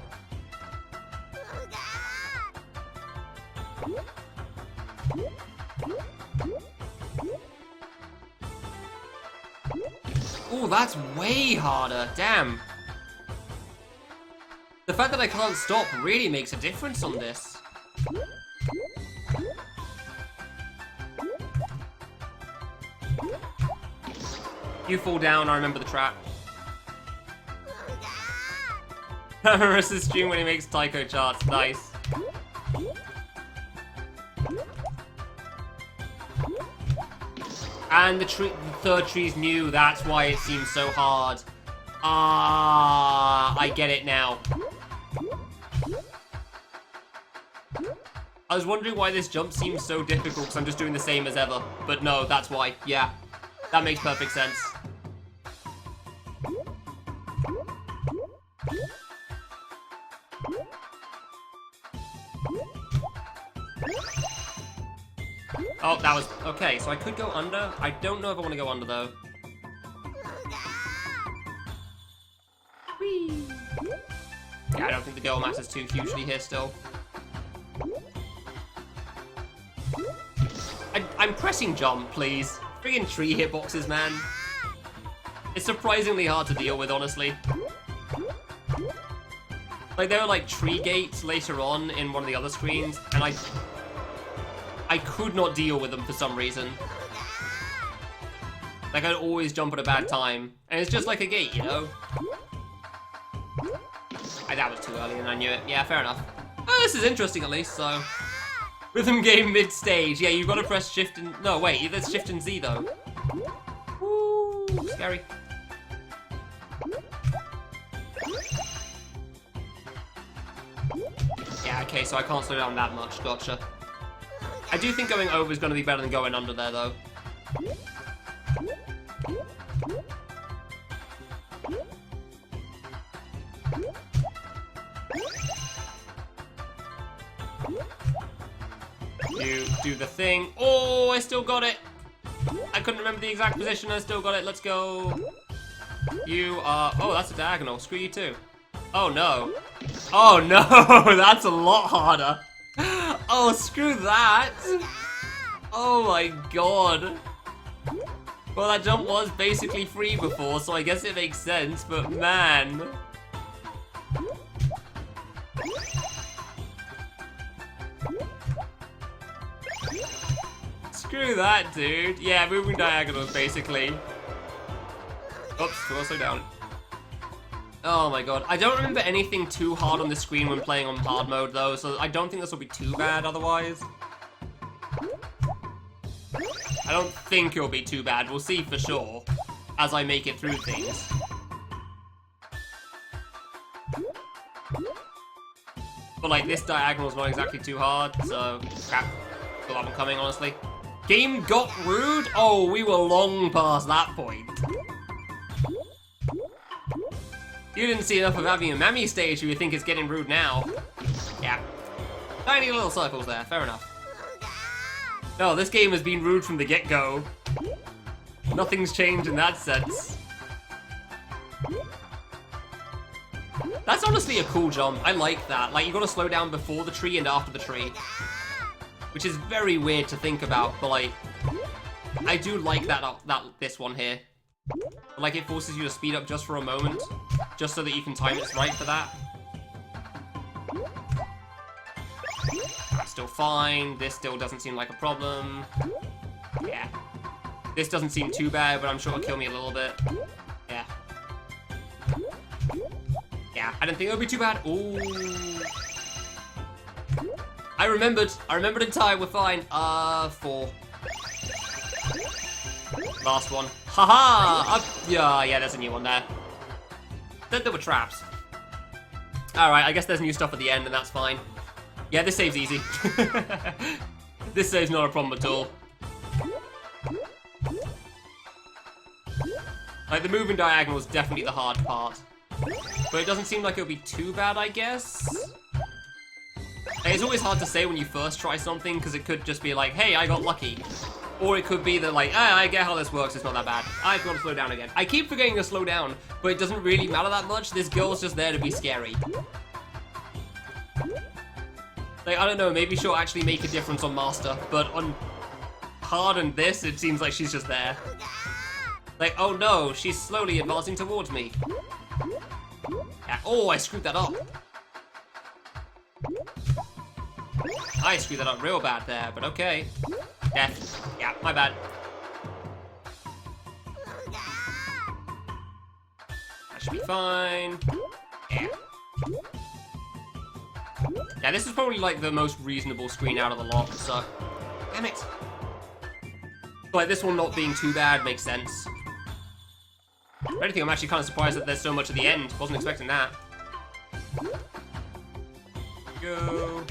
Speaker 1: Ooh, that's way harder. Damn. The fact that I can't stop really makes a difference on this. You fall down, I remember the trap. Marissa's stream when he makes Taiko charts. Nice. And the third tree's new, that's why it seems so hard. Ah, I get it now. I was wondering why this jump seems so difficult because I'm just doing the same as ever. But no, that's why. Yeah, that makes perfect sense. Oh, that was... Okay, so I could go under. I don't know if I want to go under, though. Whee! Yeah, I don't think the Idolmaster's too hugely here still. I'm pressing jump, please. Friggin' tree hitboxes, man. It's surprisingly hard to deal with, honestly. Like, there were, like, tree gates later on in one of the other screens, and I could not deal with them for some reason. Like, I'd always jump at a bad time. And it's just like a gate, you know? That was too early and I knew it. Yeah, fair enough. Oh, this is interesting at least, so... Rhythm game mid-stage. Yeah, you've got to press shift and... No, wait, there's shift and Z, though. Ooh, scary. Yeah, okay, so I can't slow down that much. Gotcha. I do think going over is going to be better than going under there, though. You do the thing. Oh, I still got it. I couldn't remember the exact position. I still got it. Let's go. You are... Oh, that's a diagonal. Screw you too. Oh, no. Oh, no. That's a lot harder. Oh, screw that. Oh, my God. Well, that jump was basically free before, so I guess it makes sense, but man. Screw that, dude. Yeah, moving diagonals, basically. Oops, we're also down. Oh my god. I don't remember anything too hard on the screen when playing on hard mode, though, so I don't think this will be too bad otherwise. I don't think it'll be too bad. We'll see for sure as I make it through things. But, like, this diagonal's not exactly too hard, so... Crap. Still haven't coming, honestly. Game got rude? Oh, we were long past that point. You didn't see enough of having a Mammy stage, you think it's getting rude now. Yeah. Tiny little circles there, fair enough. No, this game has been rude from the get-go. Nothing's changed in that sense. That's honestly a cool jump. I like that. Like, you gotta slow down before the tree and after the tree. Which is very weird to think about, but like, I do like this one here. Like, it forces you to speed up just for a moment, just so that you can time it right for that. That's still fine. This still doesn't seem like a problem. Yeah. This doesn't seem too bad, but I'm sure it'll kill me a little bit. Yeah. Yeah, I didn't think it would be too bad. Ooh. I remembered in time, we're fine. 4. Last one. Haha! Yeah, there's a new one there. There were traps. Alright, I guess there's new stuff at the end, and that's fine. Yeah, this save's easy. This save's not a problem at all. Like, the moving diagonal is definitely the hard part. But it doesn't seem like it'll be too bad, I guess. It's always hard to say when you first try something, because it could just be like, hey, I got lucky. Or it could be that, like, I get how this works, it's not that bad. I've got to slow down again. I keep forgetting to slow down, but it doesn't really matter that much. This girl's just there to be scary. Like, I don't know, maybe she'll actually make a difference on Master, but on Hard and this, it seems like she's just there. Like, oh no, she's slowly advancing towards me. Yeah. Oh, I screwed that up. I screwed that up real bad there, but okay. Death. Yeah, my bad. That should be fine. Yeah. Yeah, this is probably like the most reasonable screen out of the lot, so... Damn it! Like, this one not being too bad makes sense. If anything, I'm actually kind of surprised that there's so much at the end. Wasn't expecting that. Go.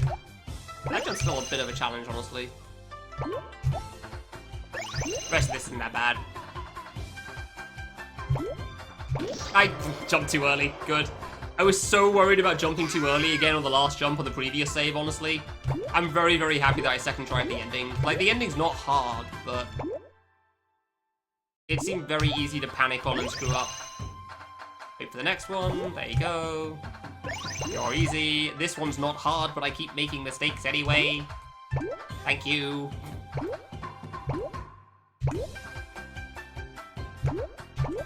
Speaker 1: That jump's still a bit of a challenge, honestly. The rest of this isn't that bad. I jumped too early. Good. I was so worried about jumping too early again on the last jump on the previous save, honestly. I'm very, very happy that I second tried the ending. Like, the ending's not hard, but... it seemed very easy to panic on and screw up. Wait for the next one. There you go. You're easy. This one's not hard, but I keep making mistakes anyway. Thank you.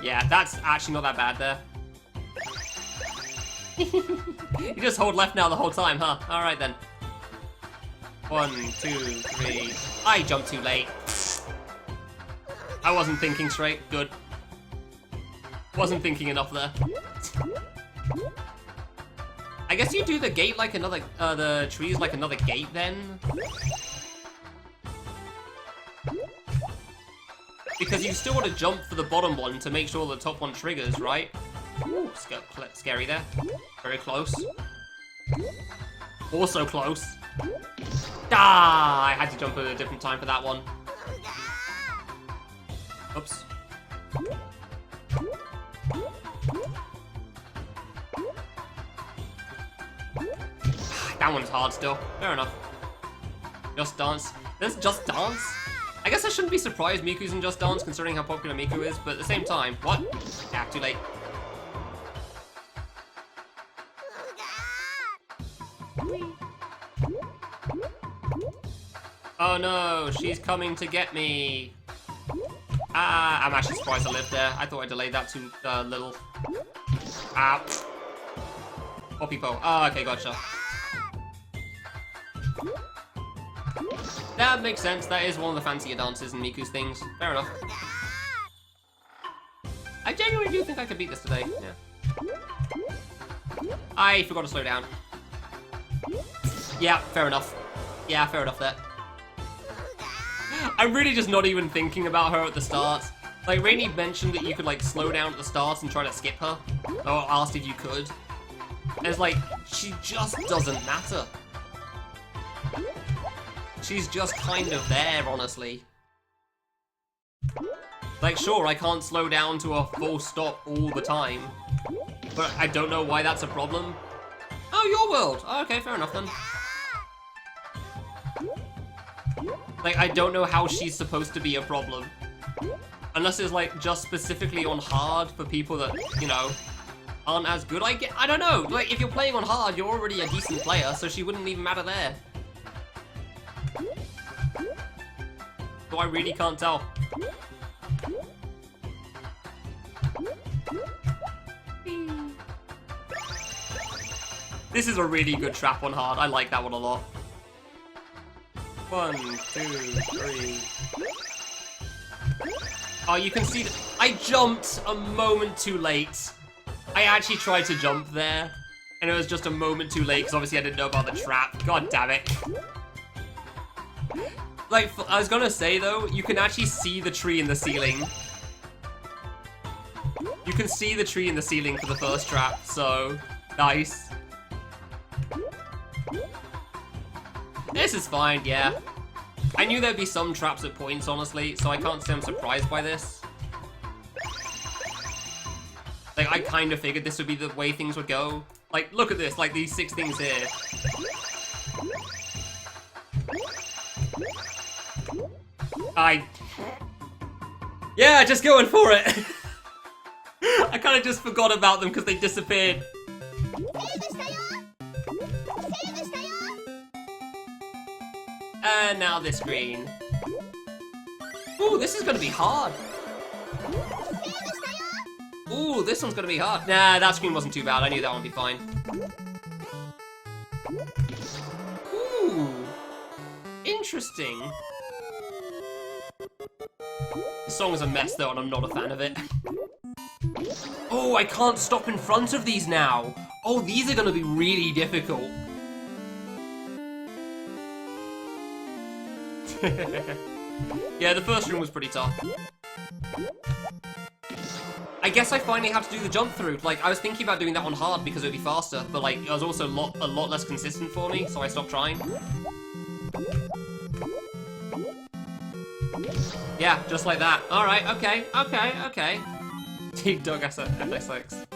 Speaker 1: Yeah, that's actually not that bad there. You just hold left now the whole time, huh? Alright then. 1, 2, 3. I jumped too late. I wasn't thinking straight. Good. Wasn't thinking enough there. I guess you do the gate like another, the trees like another gate then? Because you still want to jump for the bottom one to make sure the top one triggers, right? Ooh, scary there. Very close. Also close. Ah, I had to jump at a different time for that one. Oops. That one's hard still. Fair enough. Just Dance. There's Just Dance? I guess I shouldn't be surprised Miku's in Just Dance considering how popular Miku is, but at the same time, what? Yeah, too late. Oh no, she's coming to get me. Ah, I'm actually surprised I lived there. I thought I delayed that too little. Ah. Poppy Po. Ah, okay, gotcha. That makes sense. That is one of the fancier dances in Miku's things. Fair enough. I genuinely do think I could beat this today. Yeah. I forgot to slow down. Yeah, fair enough. Yeah, fair enough there. I'm really just not even thinking about her at the start. Like, Rainy mentioned that you could, like, slow down at the start and try to skip her. Or asked if you could. And it's like, she just doesn't matter. She's just kind of there, honestly. Like, sure, I can't slow down to a full stop all the time. But I don't know why that's a problem. Oh, your world. Oh, okay, fair enough then. Like, I don't know how she's supposed to be a problem. Unless it's, like, just specifically on hard for people that, you know, aren't as good. I don't know. Like, if you're playing on hard, you're already a decent player, so she wouldn't even matter there. So I really can't tell. This is a really good trap on hard. I like that one a lot. 1, 2, 3. Oh, you can see that I jumped a moment too late. I actually tried to jump there, and it was just a moment too late because obviously I didn't know about the trap. God damn it. Like, I was gonna say though, you can actually see the tree in the ceiling. You can see the tree in the ceiling for the first trap, so nice. This is fine, yeah. I knew there'd be some traps at points, honestly, so I can't say I'm surprised by this. Like, I kind of figured this would be the way things would go. Like, look at this, like, these 6 things here. Yeah, just going for it! I kind of just forgot about them because they disappeared. And now this green. Ooh, this is gonna be hard. Ooh, this one's gonna be hard. Nah, that screen wasn't too bad. I knew that one would be fine. Ooh. Interesting. The song is a mess though, and I'm not a fan of it. Oh, I can't stop in front of these now. Oh, these are gonna be really difficult. Yeah, the first room was pretty tough. I guess I finally have to do the jump through. Like, I was thinking about doing that on hard because it would be faster, but like, it was also a lot less consistent for me, so I stopped trying. Yeah, just like that. Alright, okay. Team Doug FX6.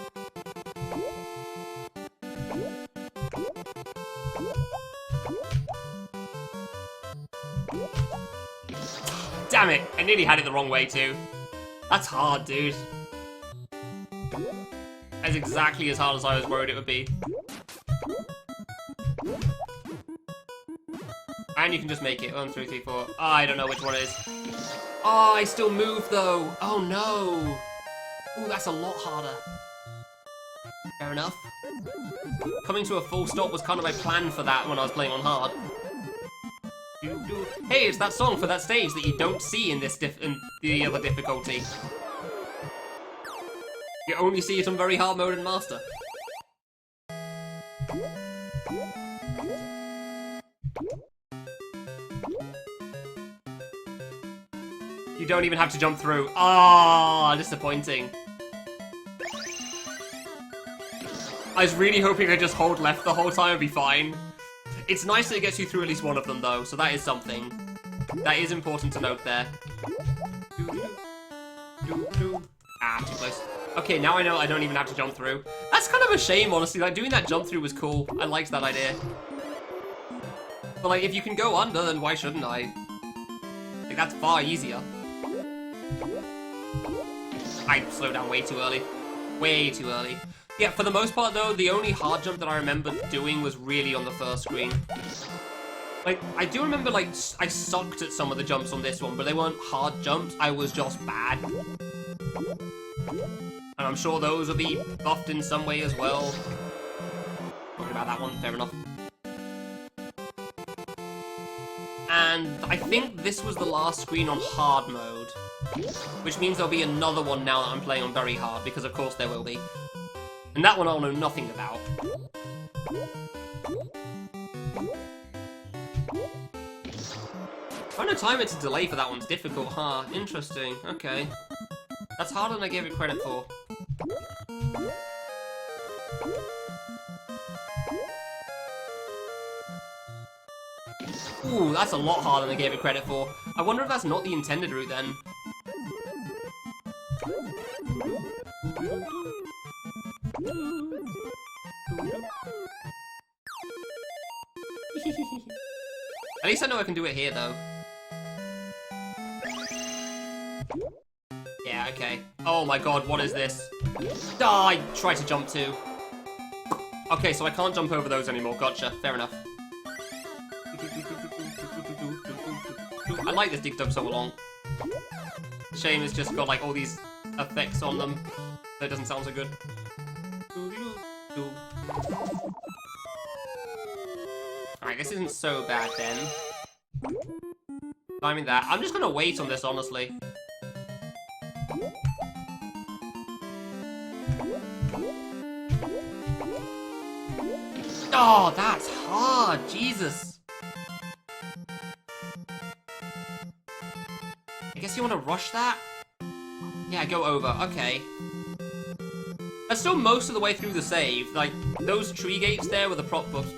Speaker 1: Damn it! I nearly had it the wrong way too. That's hard, dude. That's exactly as hard as I was worried it would be. And you can just make it. 1, 2, 3, 4. Oh, I don't know which one it is. Oh, I still move though. Oh no. Ooh, that's a lot harder. Fair enough. Coming to a full stop was kind of my plan for that when I was playing on hard. Hey, it's that song for that stage that you don't see in this in the other difficulty. You only see it on very hard mode in Master. You don't even have to jump through. Ah, disappointing. I was really hoping I just hold left the whole time and be fine. It's nice that it gets you through at least one of them though, so that is something. That is important to note there. Ah, too close. Okay, now I know I don't even have to jump through. That's kind of a shame, honestly. Like, doing that jump through was cool. I liked that idea. But like, if you can go under, then why shouldn't I? Like, that's far easier. I slowed down way too early. Way too early. Yeah, for the most part though, the only hard jump that I remember doing was really on the first screen. Like, I do remember, like, I sucked at some of the jumps on this one, but they weren't hard jumps, I was just bad. And I'm sure those will be buffed in some way as well. Talking about that one, fair enough. And I think this was the last screen on hard mode. Which means there'll be another one now that I'm playing on very hard, because of course there will be. And that one I'll know nothing about. Trying to time it to delay for that one's difficult, huh? Interesting, okay. That's harder than I gave it credit for. Ooh, that's a lot harder than I gave it credit for. I wonder if that's not the intended route then. At least I know I can do it here, though. Yeah, okay. Oh my god, what is this? Ah, I tried to jump too. Okay, so I can't jump over those anymore. Gotcha. Fair enough. I like this Dig Dug so long. Shame it's just got like all these effects on them. So it doesn't sound so good. Alright, this isn't so bad then. Timing that. I'm just gonna wait on this, honestly. Oh, that's hard. Jesus. I guess you want to rush that? Yeah, go over. Okay. That's still most of the way through the save. Like, those tree gates there were the prop books.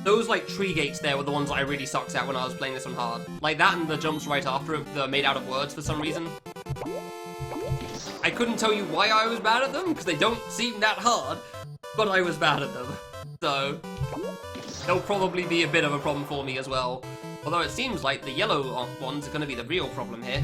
Speaker 1: Those, like, tree gates there were the ones that I really sucked at when I was playing this on hard. Like, that and the jumps right after it that are made out of words for some reason. I couldn't tell you why I was bad at them, because they don't seem that hard, but I was bad at them. So, they'll probably be a bit of a problem for me as well. Although it seems like the yellow ones are going to be the real problem here.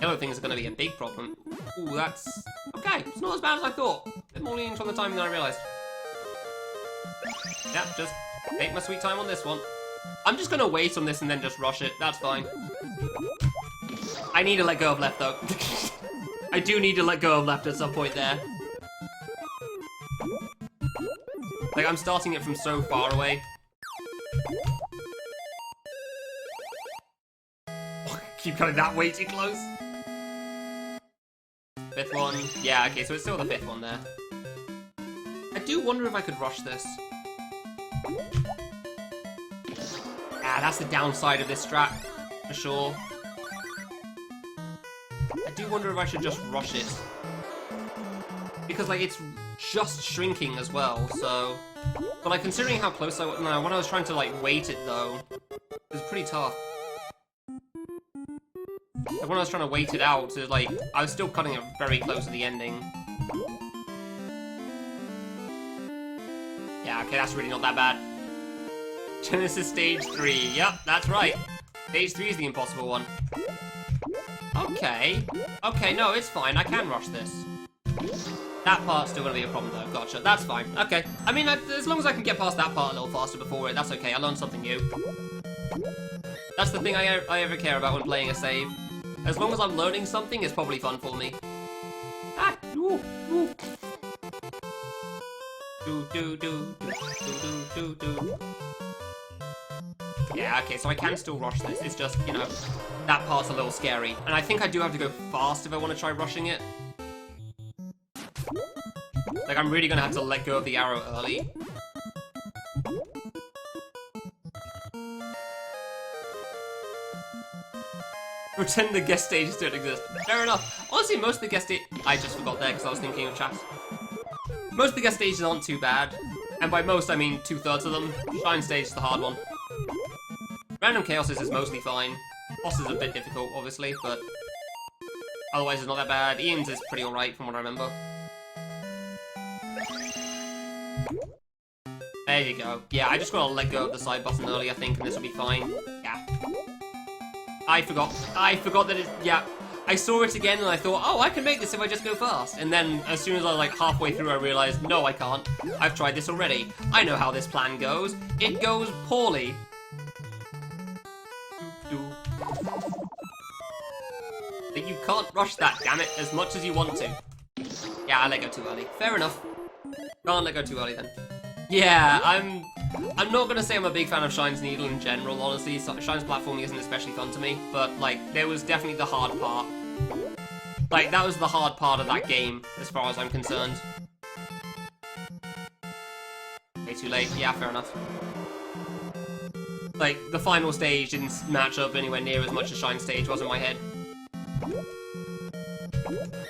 Speaker 1: Yellow things are going to be a big problem. Ooh, that's... okay, it's not as bad as I thought. A bit more lenient on the timing than I realised. Yeah, just take my sweet time on this one. I'm just going to wait on this and then just rush it. That's fine. I need to let go of left, though. I do need to let go of left at some point there. Like, I'm starting it from so far away. Keep cutting that way too close. Fifth one. Yeah, okay, so it's still the fifth one there. I do wonder if I could rush this. Ah, that's the downside of this strat, for sure. I do wonder if I should just rush it. Because, like, it's just shrinking as well, so... But, like, considering how close I was... No, when I was trying to, like, weight it, though, it was pretty tough. Like, when I was trying to wait it out, to, like, I was still cutting it very close to the ending. Yeah, okay, that's really not that bad. Genesis Stage 3. Yep, that's right. Stage 3 is the impossible one. Okay. Okay, no, it's fine. I can rush this. That part's still going to be a problem, though. Gotcha. That's fine. Okay. I mean, as long as I can get past that part a little faster before it, that's okay. I learned something new. That's the thing I ever care about when playing a save. As long as I'm learning something, it's probably fun for me. Ah! Ooh, ooh. Do. Yeah, okay, so I can still rush this. It's just, you know, that part's a little scary. And I think I do have to go fast if I want to try rushing it. Like, I'm really gonna have to let go of the arrow early. Pretend the guest stages don't exist. Fair enough. Honestly, most of the guest stages... I just forgot there because I was thinking of chat. Most of the guest stages aren't too bad. And by most, I mean 2/3 of them. Shine stage is the hard one. Random Chaoses is mostly fine. Boss is a bit difficult, obviously, but... otherwise, it's not that bad. Ian's is pretty alright from what I remember. There you go. Yeah, I just gotta let go of the side button early, I think, and this will be fine. Yeah. I forgot that it's... yeah. I saw it again and I thought, oh, I can make this if I just go fast. And then, as soon as I was like halfway through, I realized, no, I can't. I've tried this already. I know how this plan goes. It goes poorly. But you can't rush that, damn it, as much as you want to. Yeah, I let go too early. Fair enough. Can't let go too early then. Yeah, I'm not gonna say I'm a big fan of Shine's Needle in general, honestly. Shine's platforming isn't especially fun to me, but, like, there was definitely the hard part. Like, that was the hard part of that game, as far as I'm concerned. Way too late. Yeah, fair enough. Like, the final stage didn't match up anywhere near as much as Shine's stage was in my head.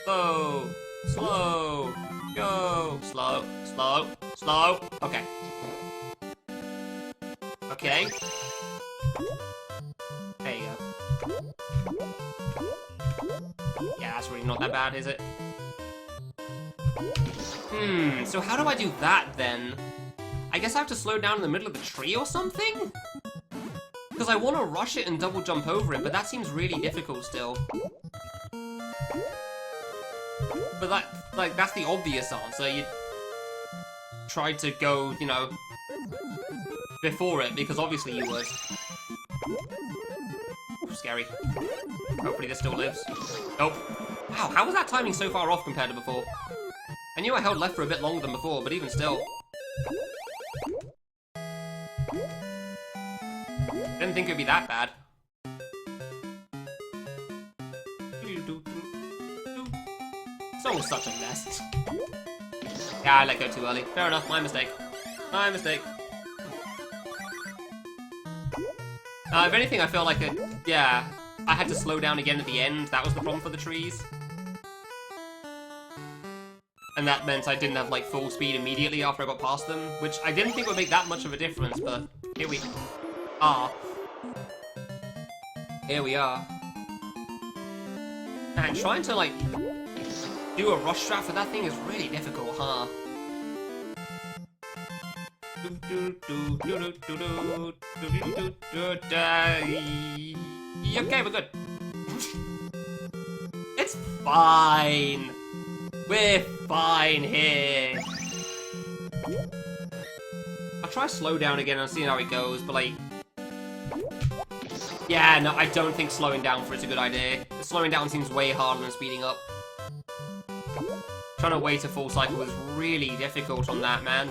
Speaker 1: Slow. Slow. Go. Slow. Slow. Slow. Okay. Okay. There you go. Yeah, that's really not that bad, is it? So how do I do that, then? I guess I have to slow down in the middle of the tree or something? Because I want to rush it and double jump over it, but that seems really difficult still. But that, like, that's the obvious answer. You try to go, you know, before it, because obviously you would. Ooh, scary. Hopefully this still lives. Nope. Wow, how was that timing so far off compared to before? I knew I held left for a bit longer than before, but even still. Didn't think it'd be that bad. Song's such a mess. Yeah, I let go too early. Fair enough, my mistake. My mistake. If anything, I felt like yeah, I had to slow down again at the end. That was the problem for the trees. And that meant I didn't have, like, full speed immediately after I got past them, which I didn't think would make that much of a difference, but here we are. Here we are. And trying to, like, do a rush strat for that thing is really difficult, huh? Okay, we're good. It's fine. We're fine here. I'll try slow down again and see how it goes, but like... Yeah, no, I don't think slowing down for it's a good idea. Slowing down seems way harder than speeding up. Trying to wait a full cycle is really difficult on that, man.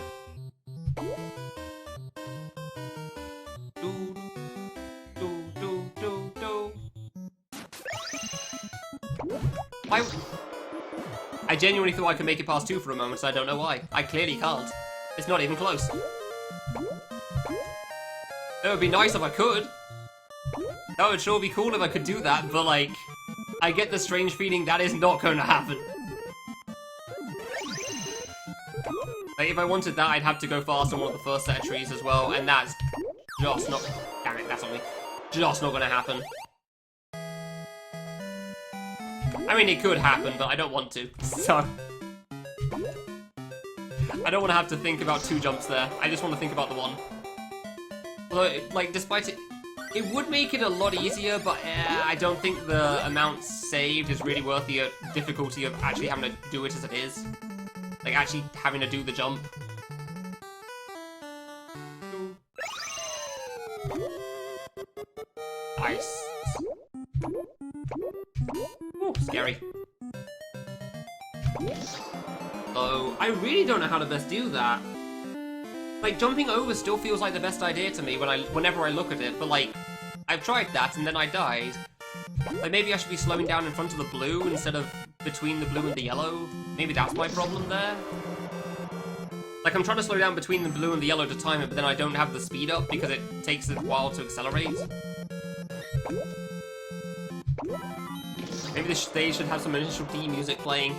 Speaker 1: I genuinely thought I could make it past 2 for a moment, so I don't know why. I clearly can't. It's not even close. It would be nice if I could. That would sure be cool if I could do that, but like, I get the strange feeling that is not going to happen. Like, if I wanted that, I'd have to go fast on one of the first set of trees as well, and that's just not... Damn it, that's on me. Just not going to happen. I mean, it could happen, but I don't want to, so... I don't want to have to think about 2 jumps there. I just want to think about the one. Although, like, despite it... It would make it a lot easier, but I don't think the amount saved is really worth the difficulty of actually having to do it as it is. Like, actually having to do the jump. Nice. Ooh, scary. Oh, I really don't know how to best do that. Like, jumping over still feels like the best idea to me whenever I look at it, but like, I've tried that and then I died. Like, maybe I should be slowing down in front of the blue instead of between the blue and the yellow. Maybe that's my problem there. Like, I'm trying to slow down between the blue and the yellow to time it, but then I don't have the speed up because it takes a while to accelerate. Maybe this stage should have some initial D music playing.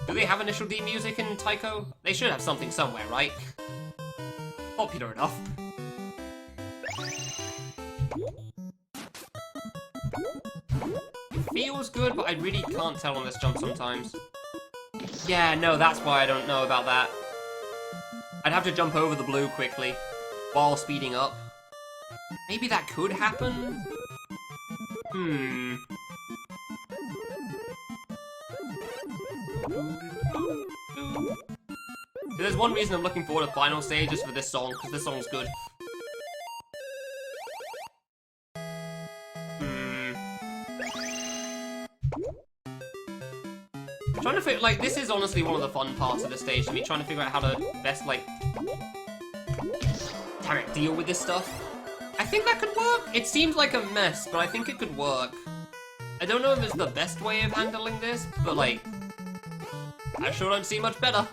Speaker 1: Do they have initial D music in Taiko? They should have something somewhere, right? Popular enough. It feels good, but I really can't tell on this jump sometimes. Yeah, no, that's why I don't know about that. I'd have to jump over the blue quickly, while speeding up. Maybe that could happen? There's one reason I'm looking forward to final stages for this song, because this song's good. I'm trying to figure, like, this is honestly one of the fun parts of the stage to me, trying to figure out how to best, like, damn it, deal with this stuff. I think that could work. It seems like a mess, but I think it could work. I don't know if it's the best way of handling this, but, like, I sure don't see much better.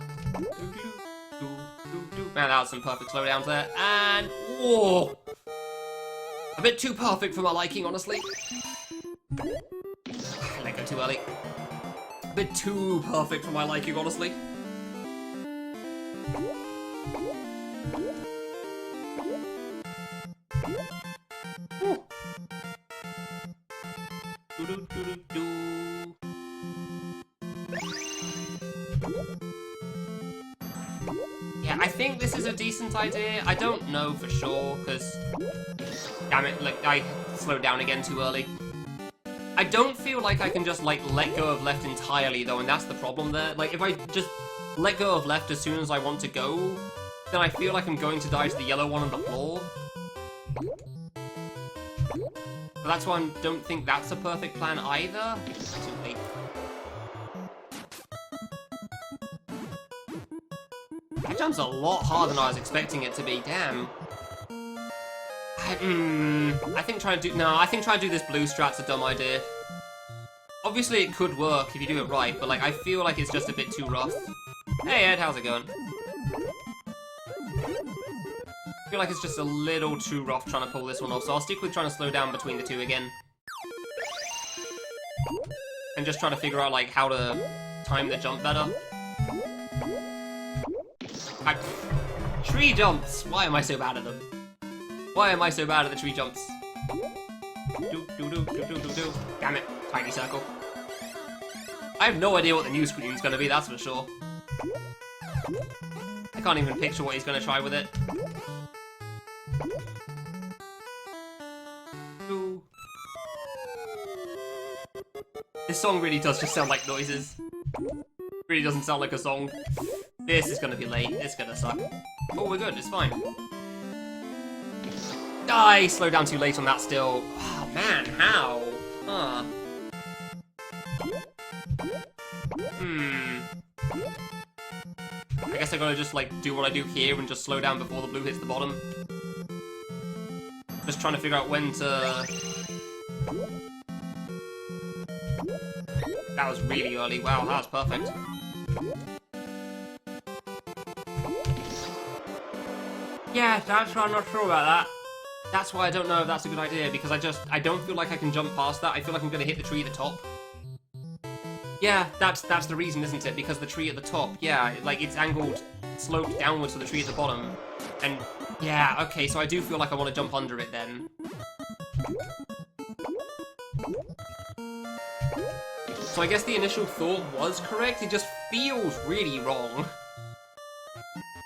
Speaker 1: Man, that was some perfect slowdowns there, and whoa! A bit too perfect for my liking, honestly. Let go too early. A bit too perfect for my liking, honestly. Yeah, I think this is a decent idea. I don't know for sure, because... Damn it, look, I slowed down again too early. I don't feel like I can just, like, let go of left entirely, though, and that's the problem there. Like, if I just let go of left as soon as I want to go, then I feel like I'm going to die to the yellow one on the floor. But that's why I don't think that's a perfect plan either. Too late. That jump's a lot harder than I was expecting it to be, damn. I think trying to do this blue strat's a dumb idea. Obviously it could work if you do it right, but like I feel like it's just a bit too rough. Hey Ed, how's it going? I feel like it's just a little too rough trying to pull this one off, so I'll stick with trying to slow down between the two again. And just try to figure out like how to time the jump better. Tree jumps! Why am I so bad at them? Why am I so bad at the tree jumps? Damn it, tiny circle. I have no idea what the new screen is going to be, that's for sure. I can't even picture what he's going to try with it. This song really does just sound like noises. Really doesn't sound like a song. This is going to be late, it's going to suck. Oh, we're good, it's fine. I slowed down too late on that still. Oh man, how? Huh. I guess I gotta just like do what I do here and just slow down before the blue hits the bottom. Just trying to figure out when to... That was really early. Wow, that was perfect. Yeah, that's why I'm not sure about that. That's why I don't know if that's a good idea, because I don't feel like I can jump past that. I feel like I'm gonna hit the tree at the top. Yeah, that's the reason, isn't it? Because the tree at the top, yeah, like it's angled, sloped downwards to the tree at the bottom. And yeah, okay, so I do feel like I want to jump under it then. So I guess the initial thought was correct, it just feels really wrong.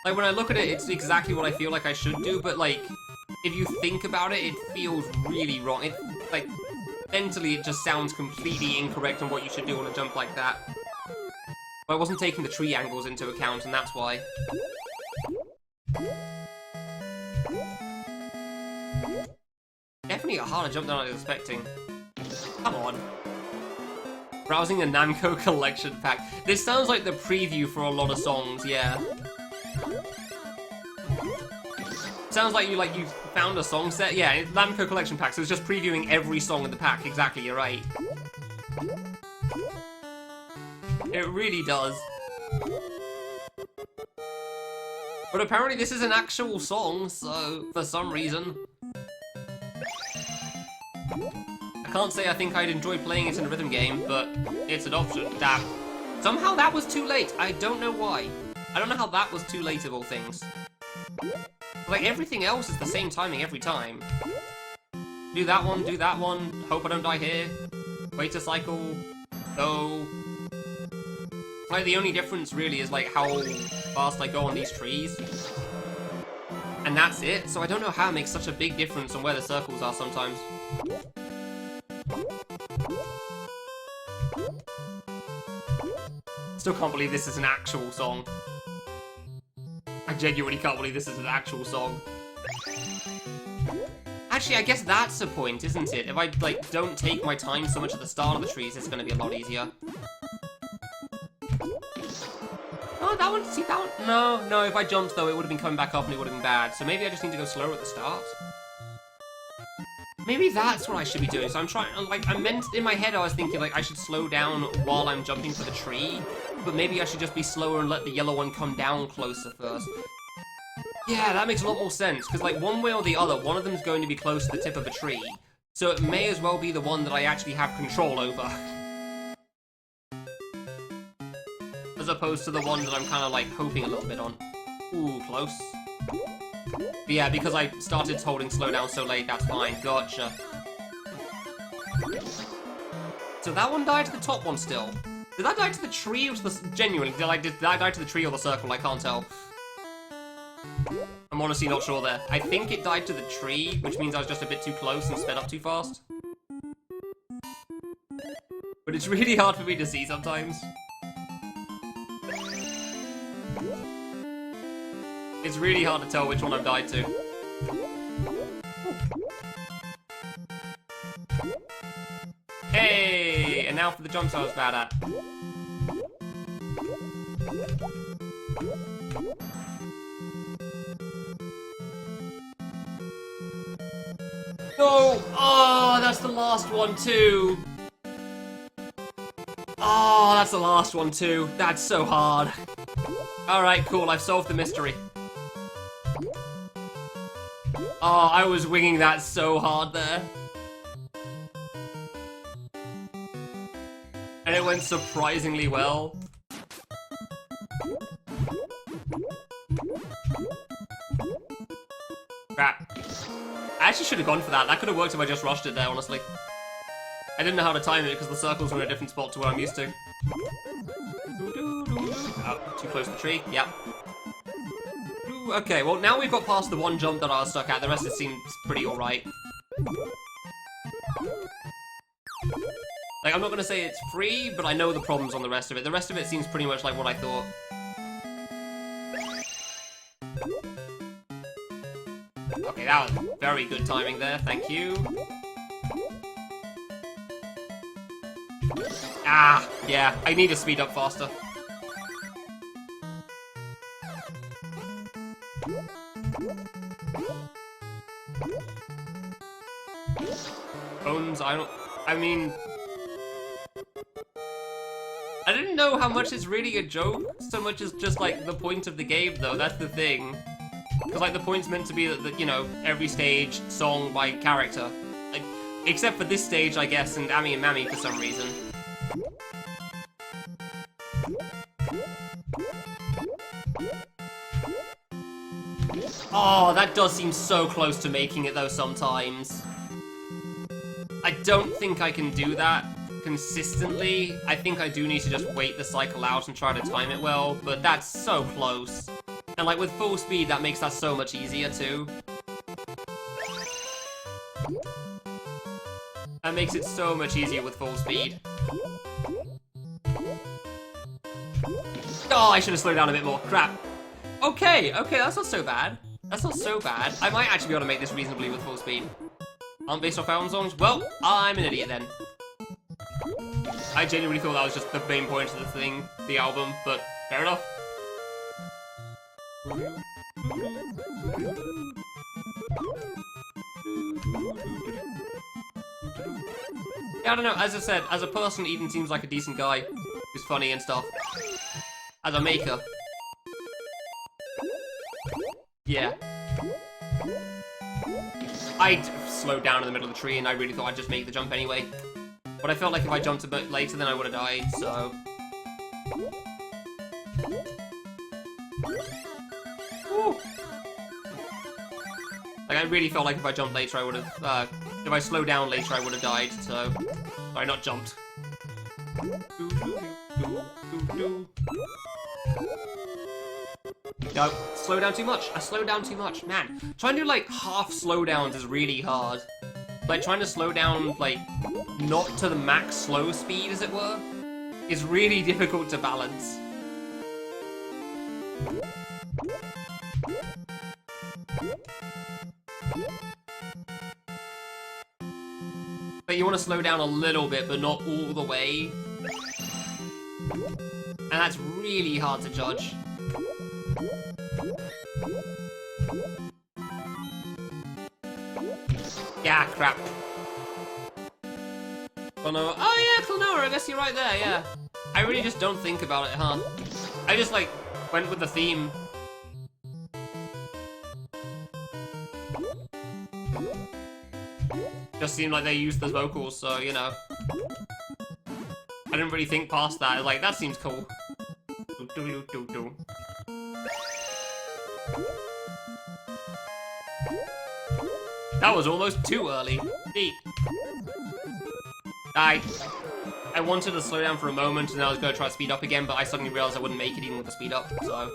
Speaker 1: Like when I look at it, it's exactly what I feel like I should do, but like, if you think about it, it feels really wrong. It, like, mentally it just sounds completely incorrect on what you should do on a jump like that. But I wasn't taking the tree angles into account, and that's why. Definitely a harder jump than I was expecting. Come on. Browsing a Namco collection pack. This sounds like the preview for a lot of songs, yeah. Sounds like you found a song set. Yeah, Namco collection pack, so it's just previewing every song in the pack. Exactly, you're right. It really does. But apparently this is an actual song, so for some reason. I can't say I think I'd enjoy playing it in a rhythm game, but it's an option. Damn. Somehow that was too late. I don't know why. I don't know how that was too late of all things. Like, everything else is the same timing every time. Do that one, hope I don't die here. Wait a cycle, go. Like, the only difference really is, like, how fast I go on these trees. And that's it, so I don't know how it makes such a big difference on where the circles are sometimes. Still can't believe this is an actual song. I genuinely can't believe this is an actual song. Actually, I guess that's the point, isn't it? If I, like, don't take my time so much at the start of the trees, it's gonna be a lot easier. Oh, that one, see, that one? No, if I jumped, though, it would have been coming back up and it would have been bad. So maybe I just need to go slower at the start. Maybe that's what I should be doing. So I'm trying, like, in my head I was thinking, like, I should slow down while I'm jumping for the tree. But maybe I should just be slower and let the yellow one come down closer first. Yeah, that makes a lot more sense, because, like, one way or the other, one of them's going to be close to the tip of a tree. So it may as well be the one that I actually have control over. As opposed to the one that I'm kind of, like, hoping a little bit on. Ooh, close. But yeah, because I started holding slow down so late, that's fine. Gotcha. So that one died to the top one still. Did I die to the tree or to the... Genuinely, did I die to the tree or the circle? I can't tell. I'm honestly not sure there. I think it died to the tree, which means I was just a bit too close and sped up too fast. But it's really hard for me to see sometimes. It's really hard to tell which one I've died to. Hey! And now for the jumps I was bad at. No! Oh, that's the last one too! Oh, that's the last one too. That's so hard. Alright, cool, I've solved the mystery. Oh, I was winging that so hard there. And it went surprisingly well. Crap. I actually should have gone for that. That could have worked if I just rushed it there, honestly. I didn't know how to time it because the circles were in a different spot to where I'm used to. Oh, too close to the tree. Yep. Okay, well, now we've got past the one jump that I was stuck at. The rest of it seems pretty alright. Like, I'm not gonna say it's free, but I know the problems on the rest of it. The rest of it seems pretty much like what I thought. Okay, that was very good timing there. Thank you. Ah, yeah, I need to speed up faster. Bones, I mean... I didn't know how much it's really a joke, so much as just, like, the point of the game, though, that's the thing. Because, like, the point's meant to be that, you know, every stage, song by character. Like, except for this stage, I guess, and Amy and Mammy for some reason. Oh, that does seem so close to making it, though, sometimes. I don't think I can do that consistently. I think I do need to just wait the cycle out and try to time it well, but that's so close. And, like, with full speed, that makes that so much easier, too. That makes it so much easier with full speed. Oh, I should have slowed down a bit more. Crap. Okay, that's not so bad. That's not so bad. I might actually be able to make this reasonably with full speed. Aren't based off album songs? Well, I'm an idiot then. I genuinely thought that was just the main point of the thing, the album, but fair enough. Yeah, I don't know, as I said, as a person, Eden seems like a decent guy, who's funny and stuff. As a maker. Yeah. I'd slowed down in the middle of the tree and I really thought I'd just make the jump anyway. But I felt like if I jumped a bit later then I would have died, so... Woo. Like, I really felt like if I jumped later I would have, if I slowed down later I would have died, so... Sorry, not jumped. No, slow down too much. I slowed down too much. Man, trying to do, like, half slowdowns is really hard. Like, trying to slow down, like, not to the max slow speed, as it were, is really difficult to balance. But you want to slow down a little bit, but not all the way. And that's really hard to judge. Yeah, crap. Oh no. Oh yeah, Clonora, I guess you're right there, yeah. I really just don't think about it, huh? I just, like, went with the theme. Just seemed like they used the vocals, so, you know. I didn't really think past that. Like, that seems cool. That was almost too early. Neat. Die. I wanted to slow down for a moment, and then I was going to try to speed up again, but I suddenly realized I wouldn't make it even with the speed up, so...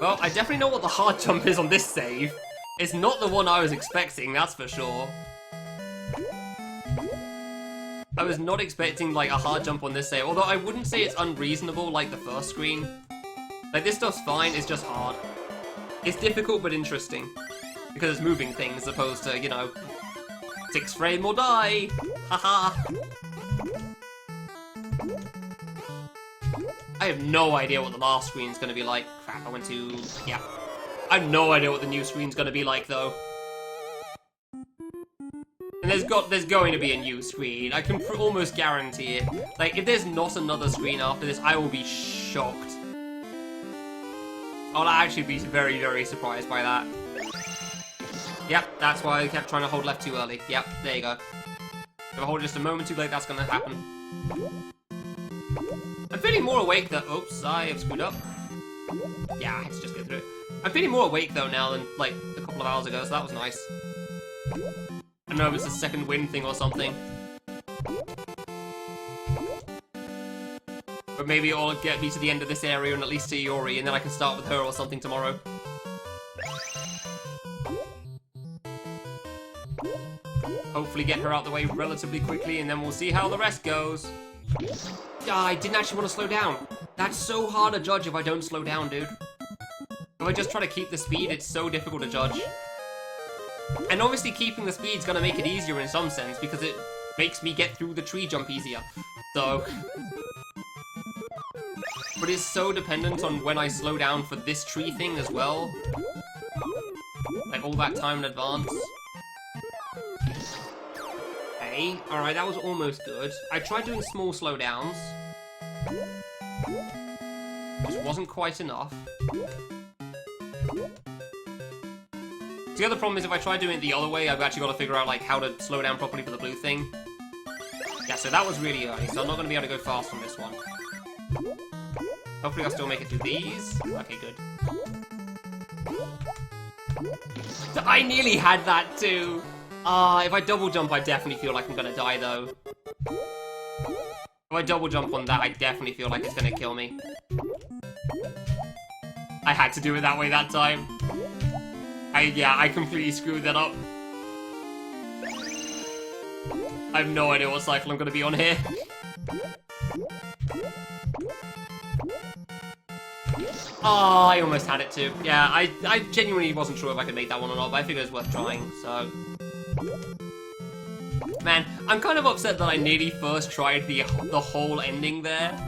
Speaker 1: Well, I definitely know what the hard jump is on this save. It's not the one I was expecting, that's for sure. I was not expecting, like, a hard jump on this save, although I wouldn't say it's unreasonable like the first screen. Like, this stuff's fine, it's just hard. It's difficult but interesting, because it's moving things as opposed to, you know, 6 frame or die! Haha! I have no idea what the last screen's gonna be like. Crap, I went to... yeah. I have no idea what the new screen's gonna be like, though. And there's going to be a new screen. I can almost guarantee it. Like, if there's not another screen after this, I will be shocked. I'll actually be very, very surprised by that. Yep, that's why I kept trying to hold left too early. Yep, there you go. If I hold just a moment too late, that's gonna happen. I'm feeling more awake though. Oops, I have screwed up. Yeah, let's just get through it. I'm feeling more awake though now than, like, a couple of hours ago, so that was nice. I don't know if it's a second wind thing or something. But maybe it'll get me to the end of this area and at least to Iori, and then I can start with her or something tomorrow. Hopefully get her out the way relatively quickly, and then we'll see how the rest goes. Ah, I didn't actually want to slow down. That's so hard to judge if I don't slow down, dude. If I just try to keep the speed, it's so difficult to judge. And obviously keeping the speed's gonna make it easier in some sense, because it makes me get through the tree jump easier. So... but it's so dependent on when I slow down for this tree thing as well. Like, all that time in advance. Okay, alright, that was almost good. I tried doing small slowdowns. Just wasn't quite enough. The other problem is if I try doing it the other way, I've actually got to figure out, like, how to slow down properly for the blue thing. Yeah, so that was really early, so I'm not going to be able to go fast on this one. Hopefully I'll still make it through these. Okay, good. I nearly had that too! If I double jump, I definitely feel like I'm gonna die, though. If I double jump on that, I definitely feel like it's gonna kill me. I had to do it that way that time. Yeah, I completely screwed that up. I have no idea what cycle I'm gonna be on here. Oh, I almost had it too. Yeah, I genuinely wasn't sure if I could make that one or not, but I figured it was worth trying, so... Man, I'm kind of upset that I nearly first tried the whole ending there.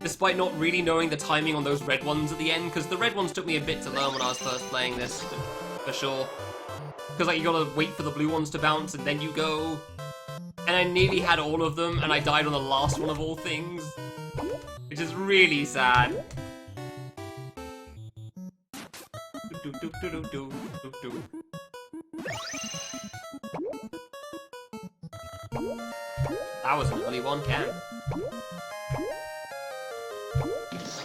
Speaker 1: Despite not really knowing the timing on those red ones at the end, because the red ones took me a bit to learn when I was first playing this, for sure. Because, like, you gotta wait for the blue ones to bounce, and then you go. And I nearly had all of them, and I died on the last one of all things. Which is really sad. That was an early one, damn.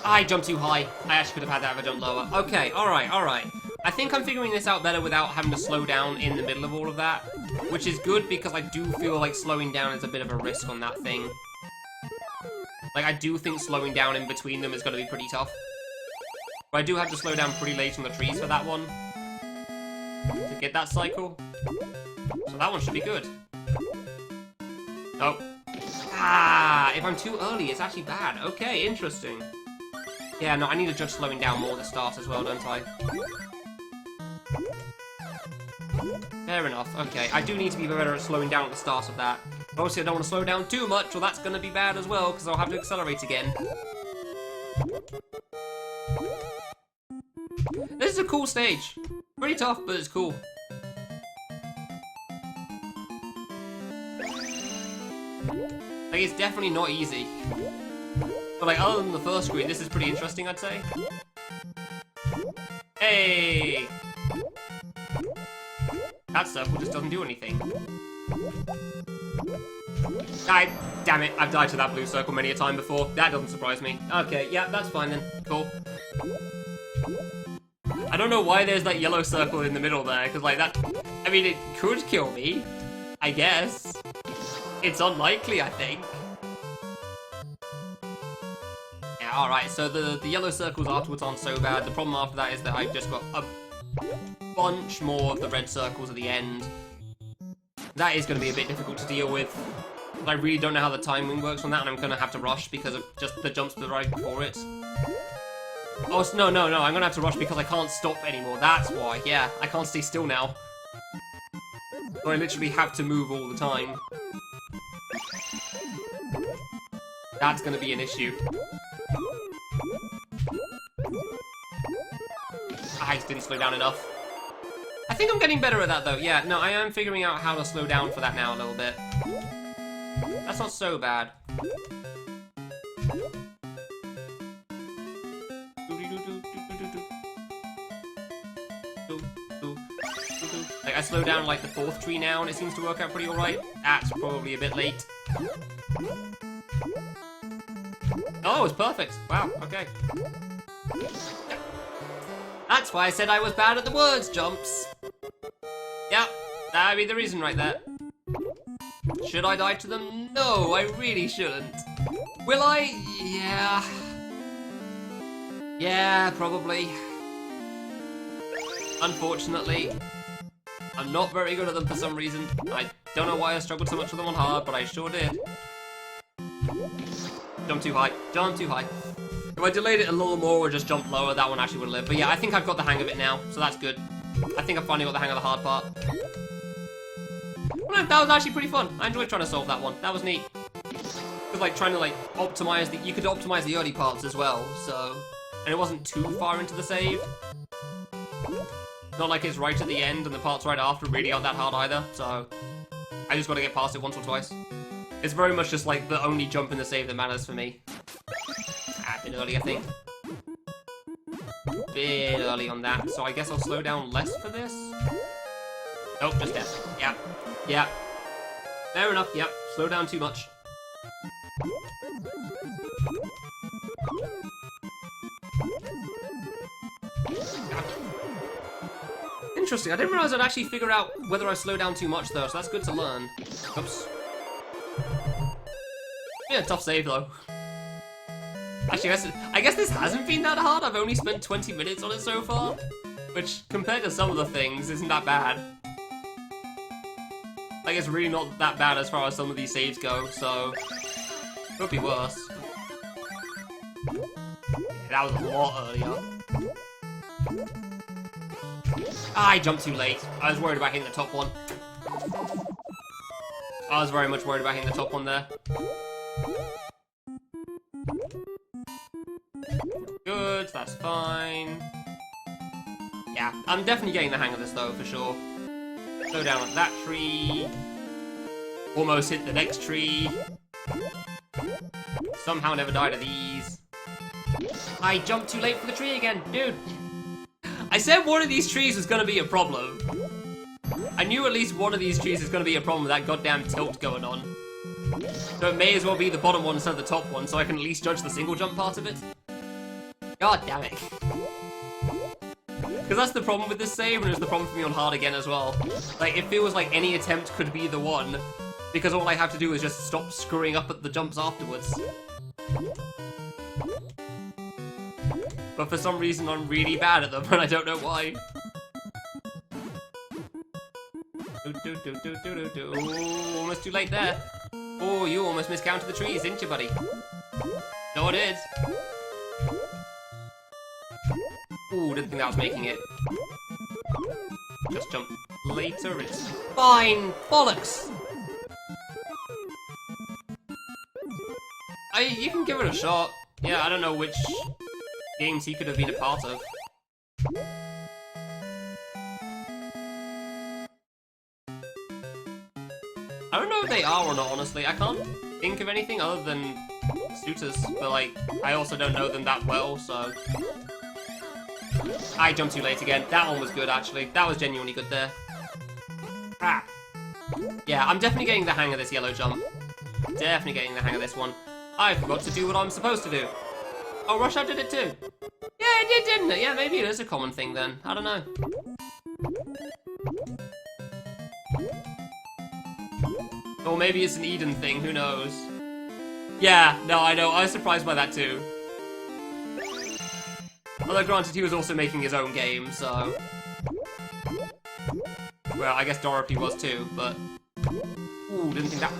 Speaker 1: I jumped too high. I actually could have had that if I jumped lower. Okay, alright, alright. I think I'm figuring this out better without having to slow down in the middle of all of that. Which is good because I do feel like slowing down is a bit of a risk on that thing. Like, I do think slowing down in between them is going to be pretty tough. But I do have to slow down pretty late on the trees for that one. To get that cycle. So that one should be good. Oh. Ah, if I'm too early, it's actually bad. Okay, interesting. Yeah, no, I need to judge slowing down more at the start as well, don't I? Fair enough. Okay, I do need to be better at slowing down at the start of that. Obviously, I don't want to slow down too much, or that's going to be bad as well, because I'll have to accelerate again. This is a cool stage. Pretty tough, but it's cool. Like, it's definitely not easy. But, like, other than the first screen, this is pretty interesting, I'd say. Hey! That circle just doesn't do anything. Damn it, I've died to that blue circle many a time before. That doesn't surprise me. Okay, yeah, that's fine then. Cool. I don't know why there's that yellow circle in the middle there, because, like, that... I mean, it could kill me, I guess. It's unlikely, I think. Yeah, alright, so the yellow circles afterwards aren't so bad. The problem after that is that I've just got a bunch more of the red circles at the end. That is going to be a bit difficult to deal with. I really don't know how the timing works on that, and I'm going to have to rush because of just the jumps right before it. Oh, no, I'm going to have to rush because I can't stop anymore. That's why, yeah. I can't stay still now. So I literally have to move all the time. That's going to be an issue. I just didn't slow down enough. I think I'm getting better at that, though. Yeah, no, I am figuring out how to slow down for that now a little bit. That's not so bad. Like, I slow down like the 4th tree now, and it seems to work out pretty alright. That's probably a bit late. Oh, it's perfect. Wow, okay. That's why I said I was bad at the words jumps. Yep, that'd be the reason right there. Should I die to them? No, I really shouldn't. Will I? Yeah. Yeah, probably. Unfortunately, I'm not very good at them for some reason. I don't know why I struggled so much with them on hard, but I sure did. Jump too high. Jump too high. If I delayed it a little more or just jumped lower, that one actually would have lived. But yeah, I think I've got the hang of it now, so that's good. I think I've finally got the hang of the hard part. Well, that was actually pretty fun. I enjoyed trying to solve that one. That was neat. Because like trying to like optimize the, you could optimize the early parts as well, so, and it wasn't too far into the save. Not like it's right at the end and the parts right after really aren't that hard either, so I just got to get past it once or twice. It's very much just like the only jump in the save that matters for me. A bit early, I think. Bit early on that, so I guess I'll slow down less for this. Nope, just death. Yeah. Yeah. Fair enough, yep. Slow down too much. Interesting, I didn't realize I'd actually figure out whether I slow down too much though, so that's good to learn. Oops. Yeah, tough save though. Actually, I guess this hasn't been that hard. I've only spent 20 minutes on it so far, which compared to some of the things isn't that bad. Like, it's really not that bad as far as some of these saves go, so could be worse. Yeah, that was a lot earlier. I jumped too late. I was worried about hitting the top one. I was very much worried about hitting the top one there. Good, that's fine. Yeah, I'm definitely getting the hang of this though, for sure. Go down with that tree. Almost hit the next tree. Somehow never died of these. I jumped too late for the tree again, dude. I said one of these trees was gonna be a problem. I knew at least one of these trees was gonna be a problem with that goddamn tilt going on. So it may as well be the bottom one instead of the top one, so I can at least judge the single jump part of it. God damn it. Because that's the problem with this save, and it's the problem for me on hard again as well. Like, it feels like any attempt could be the one, because all I have to do is just stop screwing up at the jumps afterwards. But for some reason, I'm really bad at them, and I don't know why. Ooh, almost too late there. Oh, you almost miscounted the trees, didn't you, buddy? No, it is. Ooh, didn't think that was making it. Just jump later, it's fine! Bollocks! You can give it a shot. Yeah, I don't know which games he could have been a part of. I don't know if they are or not, honestly. I can't think of anything other than suitors, but like, I also don't know them that well, so... I jumped too late again. That one was good, actually. That was genuinely good there. Ah. Yeah, I'm definitely getting the hang of this yellow jump. Definitely getting the hang of this one. I forgot to do what I'm supposed to do. Oh, Rush Out did it too. Yeah, it did, didn't it? Yeah, maybe it is a common thing then. I don't know. Or maybe it's an Eden thing, who knows? Yeah, no, I know, I was surprised by that too. Although granted, he was also making his own game, so... Well, I guess Dorothy was too, but... Ooh, didn't think that...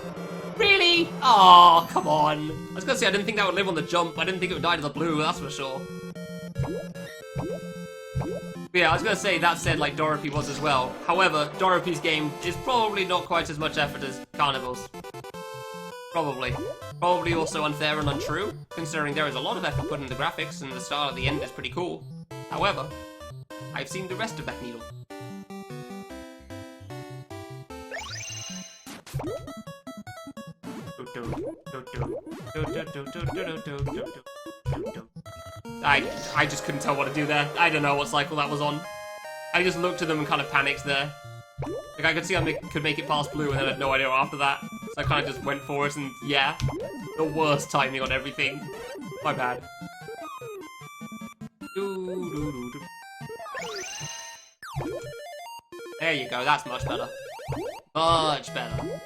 Speaker 1: Really? Oh, come on. I was gonna say I didn't think that would live on the jump. I didn't think it would die to the blue, that's for sure. But yeah, I was gonna say that said like Dorothy was as well. However, Dorothy's game is probably not quite as much effort as Carnival's. Probably. Probably also unfair and untrue, considering there is a lot of effort put into the graphics and the style at the end is pretty cool. However, I've seen the rest of that needle. I just couldn't tell what to do there. I don't know what cycle that was on. I just looked at them and kind of panicked there. Like, I could see I could make it past blue and then I had no idea after that. So I kind of just went for it and, yeah. The worst timing on everything. My bad. There you go, that's much better. Much better.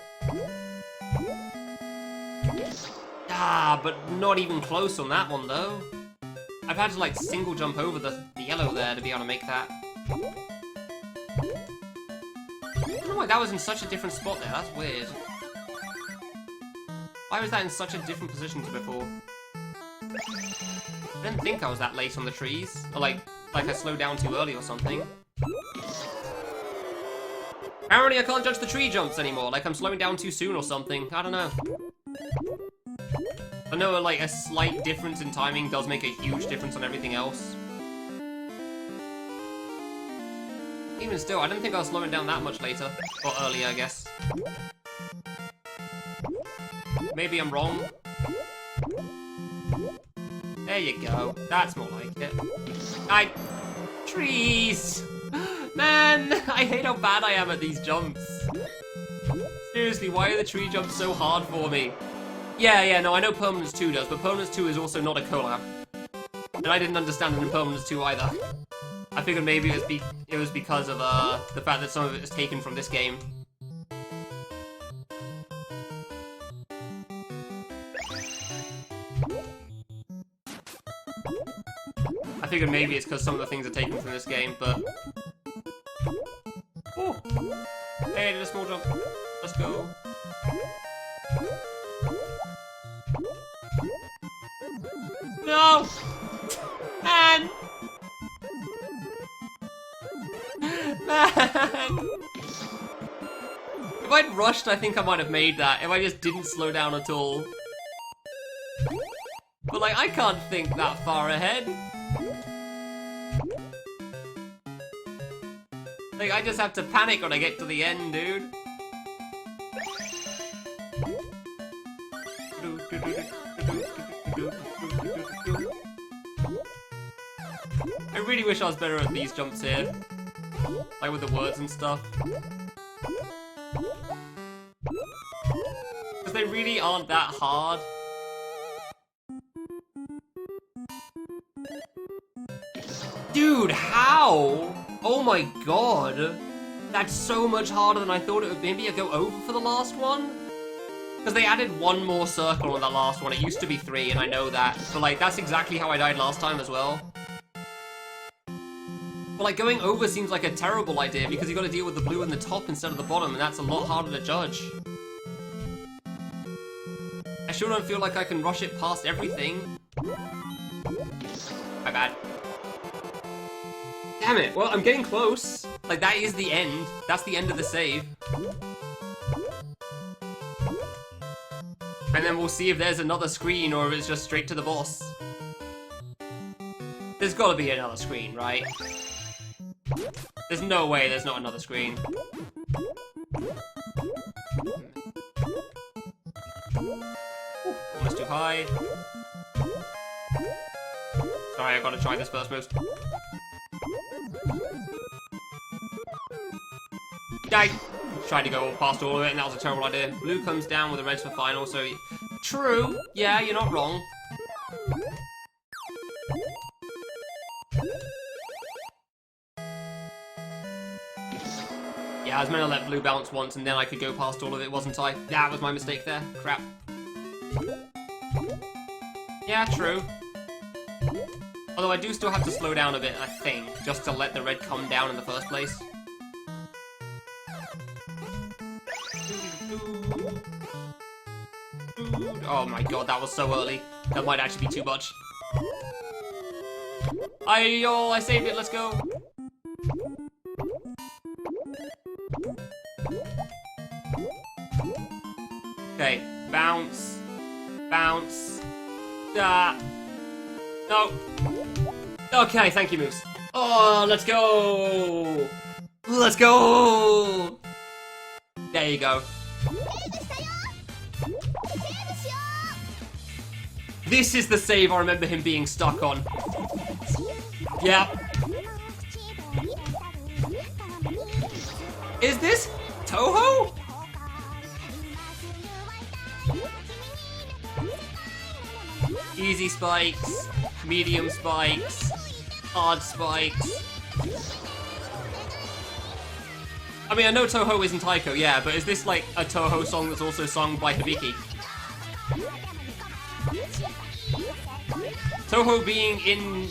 Speaker 1: Ah, but not even close on that one, though. I've had to, like, single jump over the yellow there to be able to make that. I don't know why that was in such a different spot there, that's weird. Why was that in such a different position to before? I didn't think I was that late on the trees. Or, like I slowed down too early or something. Apparently I can't judge the tree jumps anymore, like I'm slowing down too soon or something. I don't know. I know, like, a slight difference in timing does make a huge difference on everything else. Even still, I didn't think I was slowing down that much later. Or earlier, I guess. Maybe I'm wrong. There you go. That's more like it. Trees! Man, I hate how bad I am at these jumps. Seriously, why are the tree jumps so hard for me? Yeah, no, I know Permanence 2 does, but Permanence 2 is also not a collab. And I didn't understand it in Permanence 2 either. I figured maybe it was because of the fact that some of it is taken from this game. I figured maybe it's because some of the things are taken from this game, but... Oh! Hey, I did a small jump. Let's go. No! Man! Man! If I'd rushed, I think I might have made that. If I just didn't slow down at all. But, like, I can't think that far ahead. Like, I just have to panic when I get to the end, dude. I really wish I was better at these jumps here. Like with the words and stuff. Because they really aren't that hard. Dude, how? Oh my god. That's so much harder than I thought it would be. Maybe I go over for the last one? Because they added one more circle on that last one. It used to be 3, and I know that. But, like, that's exactly how I died last time as well. But, like, going over seems like a terrible idea because you got to deal with the blue in the top instead of the bottom, and that's a lot harder to judge. I sure don't feel like I can rush it past everything. My bad. Damn it. Well, I'm getting close. Like, that is the end. That's the end of the save. And then we'll see if there's another screen or if it's just straight to the boss. There's gotta be another screen, right? There's no way there's not another screen. Almost too high. Sorry, I gotta try this first move. I tried to go past all of it, and that was a terrible idea. Blue comes down with the reds for final, so... True! Yeah, you're not wrong. Yeah, I was meant to let blue bounce once and then I could go past all of it, wasn't I? That was my mistake there. Crap. Yeah, true. Although I do still have to slow down a bit, I think, just to let the red come down in the first place. Oh my god, that was so early. That might actually be too much. I saved it, let's go. Okay, bounce. Bounce. No. Okay, thank you, Moose. Oh, let's go. Let's go. There you go. This is the save I remember him being stuck on. Yeah. Is this Toho? Easy spikes, medium spikes, hard spikes. I mean, I know Toho isn't Taiko, yeah, but is this like a Toho song that's also sung by Hibiki? Toho being in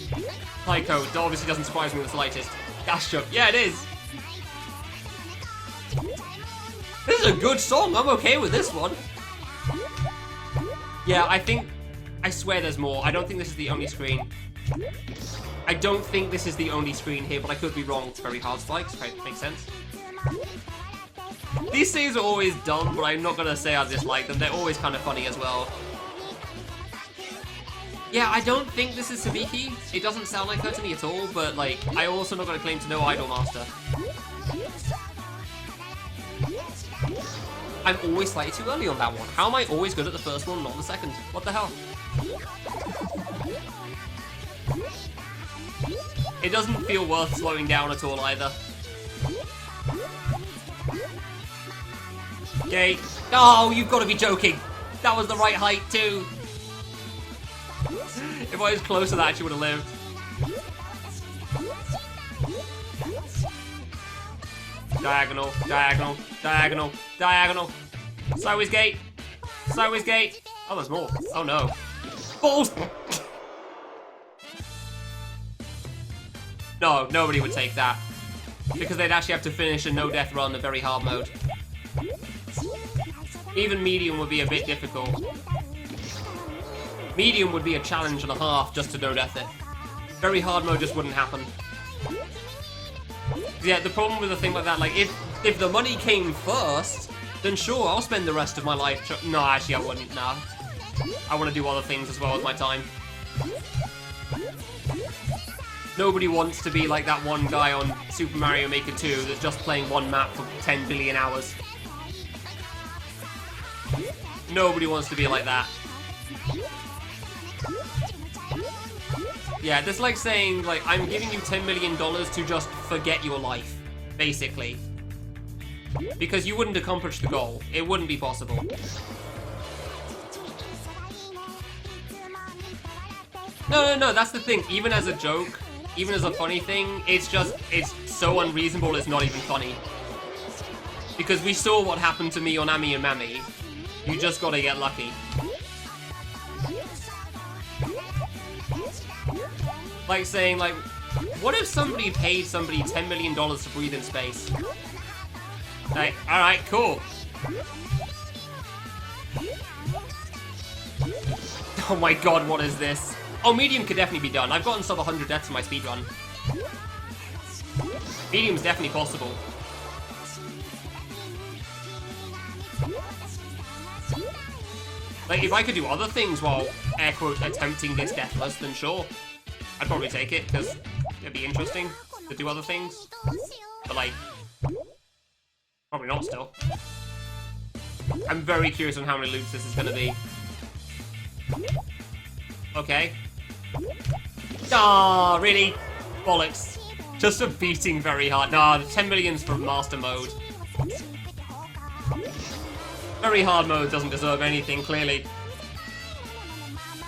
Speaker 1: Taiko obviously doesn't surprise me in the slightest. Gas jump, yeah, it is. This is a good song, I'm okay with this one. Yeah, I swear there's more. I don't think this is the only screen. I don't think this is the only screen here, but I could be wrong. It's very hard spikes, right? Makes sense. These saves are always dumb, but I'm not gonna say I dislike them. They're always kind of funny as well. Yeah, I don't think this is Sabiki. It doesn't sound like her to me at all, but like, I also not gonna claim to know Idolmaster. I'm always slightly too early on that one. How am I always good at the first one, not the second? What the hell? It doesn't feel worth slowing down at all either. Okay. Oh, you've got to be joking. That was the right height too. If I was closer, that actually would have lived. Diagonal, diagonal, diagonal, diagonal. Sideways gate. Sideways gate. Oh, there's more. Oh no. Balls! No, nobody would take that. Because they'd actually have to finish a no-death run, a very hard mode. Even medium would be a bit difficult. Medium would be a challenge and a half just to no-death it. Very hard mode just wouldn't happen. Yeah, the problem with a thing like that, like, if the money came first, then sure, I'll spend the rest of my life no, actually I wouldn't, nah. I want to do other things as well with my time. Nobody wants to be like that one guy on Super Mario Maker 2 that's just playing one map for 10 billion hours. Nobody wants to be like that. Yeah, that's like saying, like, I'm giving you $10 million to just forget your life, basically. Because you wouldn't accomplish the goal. It wouldn't be possible. No, that's the thing. Even as a joke, even as a funny thing, it's so unreasonable it's not even funny. Because we saw what happened to me on Ami and Mami. You just gotta get lucky. Like saying, like, what if somebody paid somebody $10 million to breathe in space? Like, alright, cool. Oh my god, what is this? Oh, medium could definitely be done. I've gotten sub 100 deaths in my speedrun. Medium's definitely possible. Like, if I could do other things while, air quote, attempting this deathless, then sure. I'd probably take it, because it'd be interesting to do other things. But, like, probably not still. I'm very curious on how many loops this is going to be. Okay. Ah, really? Bollocks. Just for beating very hard. Nah, the 10 million's for master mode. Very hard mode doesn't deserve anything, clearly.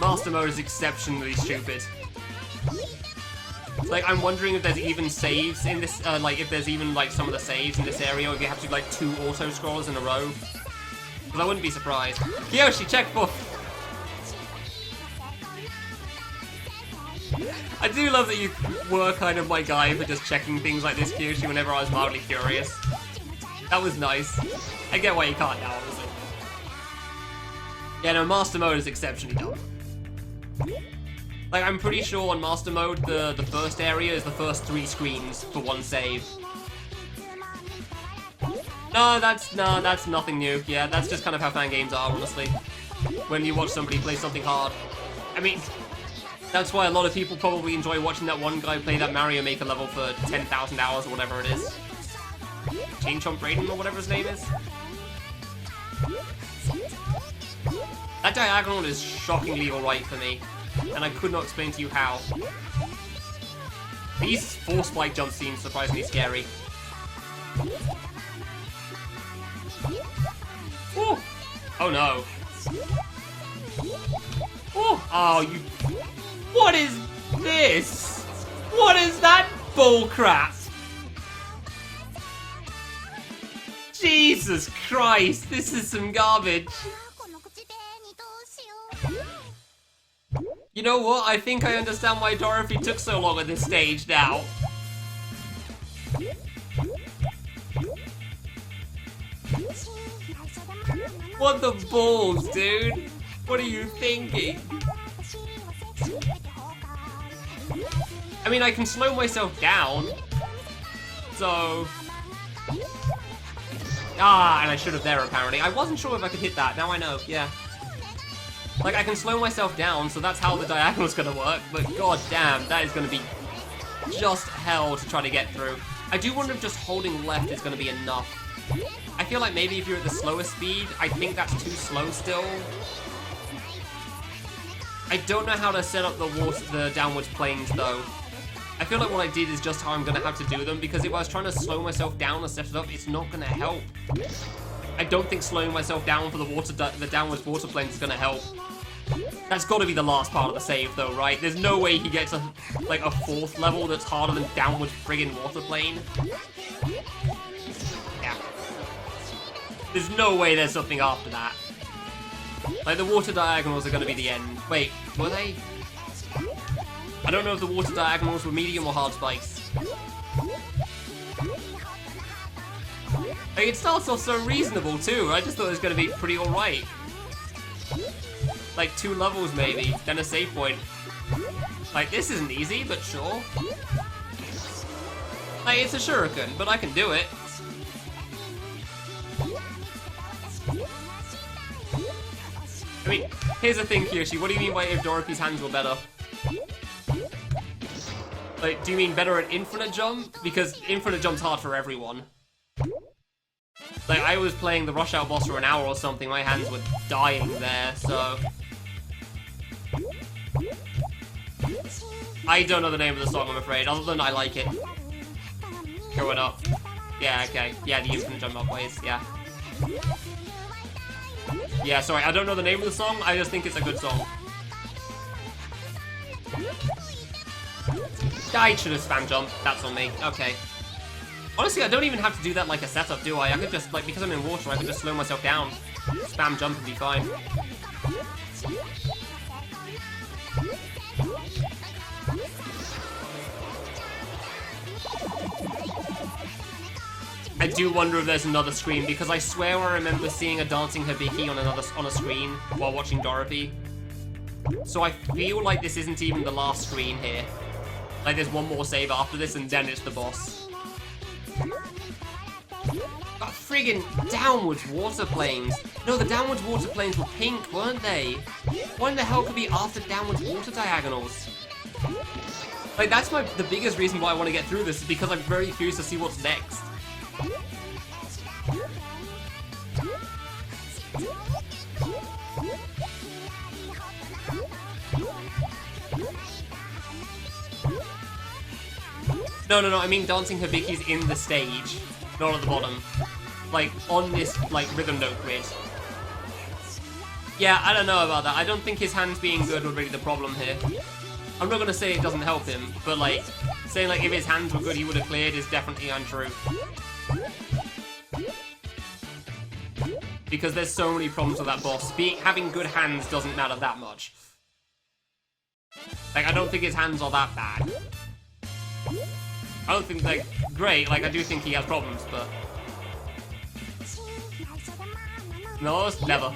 Speaker 1: Master mode is exceptionally stupid. Like, I'm wondering if there's even saves in this, like, if there's even, like, some of the saves in this area, or if you have to do, like, 2 auto-scrollers in a row. Because I wouldn't be surprised. Kiyoshi, check for... I do love that you were kind of my guy for just checking things like this, Kiyoshi, whenever I was mildly curious. That was nice. I get why you can't now, obviously. Yeah, no, Master Mode is exceptionally dumb. Like, I'm pretty sure on Master Mode, the first area is the first 3 screens for 1 save. No, that's nothing new. Yeah, that's just kind of how fan games are, honestly. When you watch somebody play something hard. I mean, that's why a lot of people probably enjoy watching that one guy play that Mario Maker level for 10,000 hours or whatever it is. Chain Chomp Raiden or whatever his name is. That diagonal is shockingly alright for me, and I could not explain to you how. These 4 spike jumps seem surprisingly scary. Ooh. Oh no. Ooh. Oh, you... What is this? What is that bullcrap? Jesus Christ, this is some garbage. You know what? I think I understand why Dorothy took so long at this stage now. What the balls, dude? What are you thinking? I mean, I can slow myself down. So... Ah, and I should have there, apparently. I wasn't sure if I could hit that. Now I know, yeah. Like, I can slow myself down, so that's how the diagonal's gonna work, but god damn, that is gonna be just hell to try to get through. I do wonder if just holding left is gonna be enough. I feel like maybe if you're at the slowest speed, I think that's too slow still. I don't know how to set up the downwards planes, though. I feel like what I did is just how I'm gonna have to do them, because if I was trying to slow myself down and set it up, it's not gonna help. I don't think slowing myself down for the downwards water planes is gonna help. That's gotta be the last part of the save, though, right? There's no way he gets like a 4th level that's harder than downwards friggin' water plane. Yeah. There's no way there's something after that. Like, the water diagonals are gonna be the end. Wait, were they? I don't know if the water diagonals were medium or hard spikes. Like, it starts off so reasonable, too. I just thought it was gonna be pretty alright. Like, 2 levels, maybe, then a save point. Like, this isn't easy, but sure. Like, it's a shuriken, but I can do it. I mean, here's the thing, Kiyoshi. What do you mean by if Dorothy's hands were better? Like, do you mean better at infinite jump? Because infinite jump's hard for everyone. Like, I was playing the Rush Hour boss for an hour or something, my hands were dying there, so... I don't know the name of the song, I'm afraid, other than I like it. Going up. Yeah, okay. Yeah, the infinite jump upways, yeah. Yeah, sorry, I don't know the name of the song, I just think it's a good song. I should have spam jump, that's on me, okay. Honestly, I don't even have to do that like a setup, do I? I could just, like, because I'm in water, I could just slow myself down. Spam jump and be fine. I do wonder if there's another screen, because I swear I remember seeing a dancing Hibiki on a screen while watching Dorothy. So I feel like this isn't even the last screen here. Like, there's one more save after this, and then it's the boss. That friggin' downwards water planes. No, the downwards water planes were pink, weren't they? What in the hell could be after downwards water diagonals? Like, that's the biggest reason why I want to get through this, is because I'm very curious to see what's next. No, I mean dancing Hibiki's in the stage, not at the bottom. Like, on this, like, rhythm note grid. Yeah, I don't know about that. I don't think his hands being good would be the problem here. I'm not gonna say it doesn't help him, but like, saying like if his hands were good he would have cleared is definitely untrue. Because there's so many problems with that boss. Having good hands doesn't matter that much. Like, I don't think his hands are that bad. I don't think, like, great. Like, I do think he has problems, but... No, never.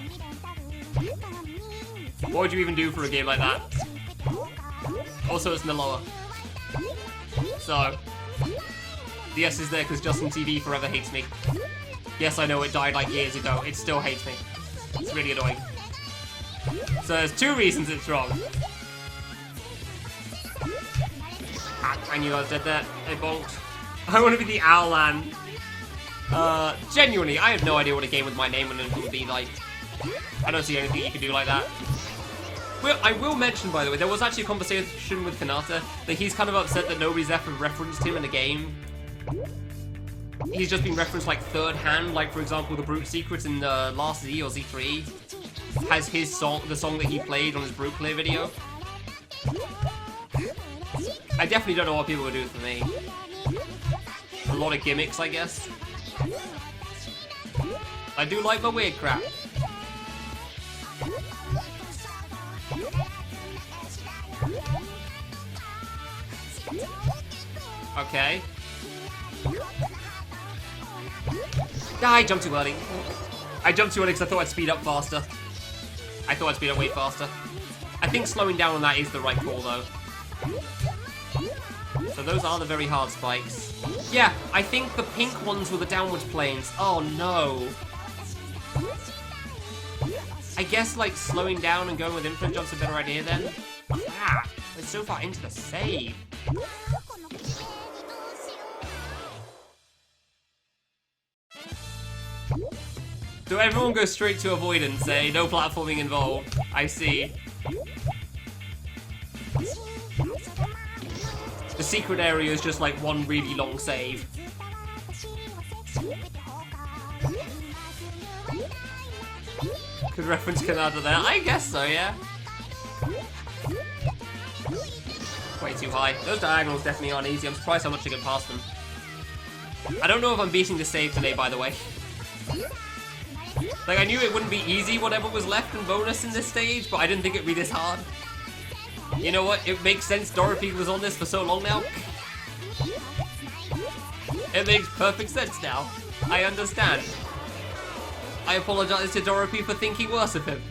Speaker 1: What would you even do for a game like that? Also, it's Naloa. So... The S is there because Justin TV forever hates me. Yes, I know it died like years ago. It still hates me. It's really annoying. So there's 2 reasons it's wrong. I knew I was dead there. I bonked. I want to be the Owlan. Genuinely, I have no idea what a game with my name would be like. I don't see anything you can do like that. Well, I will mention, by the way, there was actually a conversation with Kanata that he's kind of upset that nobody's ever referenced him in a game. He's just been referenced like third hand, like for example the Brute Secrets in the last Z or Z3 has his song, the song that he played on his Brute Clear video. I definitely don't know what people would do for me. A lot of gimmicks, I guess. I do like my weird crap. Okay. Ah, I jumped too early. I jumped too early because I thought I'd speed up faster. I thought I'd speed up way faster. I think slowing down on that is the right call, though. So those are the very hard spikes. Yeah, I think the pink ones were the downwards planes. Oh, no. I guess, like, slowing down and going with infinite jumps a better idea, then. Ah, we're so far into the save. So everyone goes straight to avoidance, eh? No platforming involved. I see. The secret area is just like one really long save. Could reference Kanata there? I guess so, yeah. Way too high. Those diagonals definitely aren't easy. I'm surprised how much I can pass them. I don't know if I'm beating the save today, by the way. Like, I knew it wouldn't be easy, whatever was left in bonus in this stage, but I didn't think it'd be this hard. You know what? It makes sense Dorothy was on this for so long now. It makes perfect sense now. I understand. I apologize to Dorothy for thinking worse of him.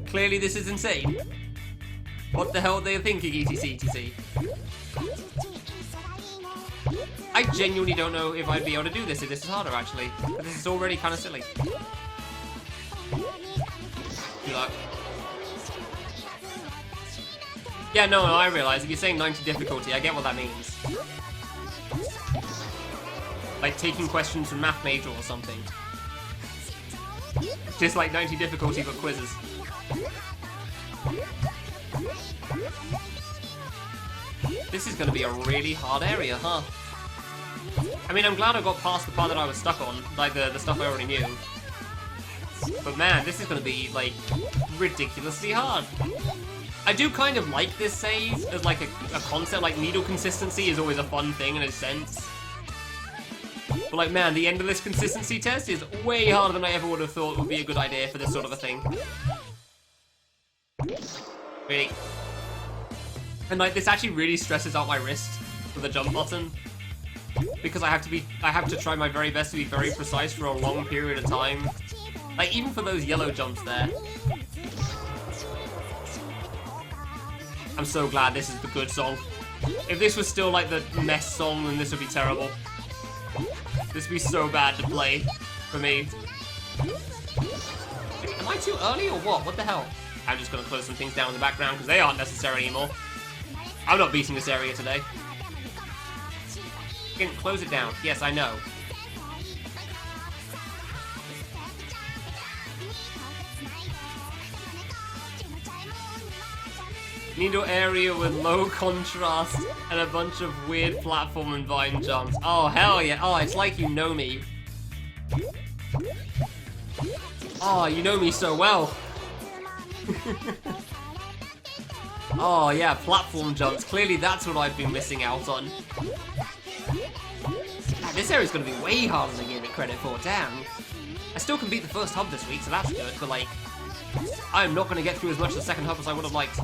Speaker 1: Clearly this is insane. What the hell are they thinking, etc, etc? I genuinely don't know if I'd be able to do this if this is harder, actually. But this is already kind of silly. Good luck. Yeah, no, I realize if you're saying 90 difficulty, I get what that means. Like taking questions from Math Major or something. Just like 90 difficulty but quizzes. This is going to be a really hard area, huh? I mean, I'm glad I got past the part that I was stuck on, like the stuff I already knew. But man, this is going to be, like, ridiculously hard. I do kind of like this save as, like, a concept. Like, needle consistency is always a fun thing in a sense. But, like, man, the end of this consistency test is way harder than I ever would have thought would be a good idea for this sort of a thing. Really. And, like, this actually really stresses out my wrist for the jump button. Because I have to try my very best to be very precise for a long period of time. Like, even for those yellow jumps there. I'm so glad this is the good song. If this was still like the mess song, then this would be terrible. This would be so bad to play for me. Am I too early or what? What the hell? I'm just gonna close some things down in the background because they aren't necessary anymore. I'm not beating this area today. You can close it down. Yes, I know. Needle area with low contrast and a bunch of weird platform and vine jumps. Oh, hell yeah. Oh, it's like you know me. Oh, you know me so well. Oh yeah, platform jumps. Clearly that's what I've been missing out on. This area's gonna be way harder than I gave it credit for, damn. I still can beat the first hub this week, so that's good, but like, I'm not gonna get through as much of the second hub as I would have liked.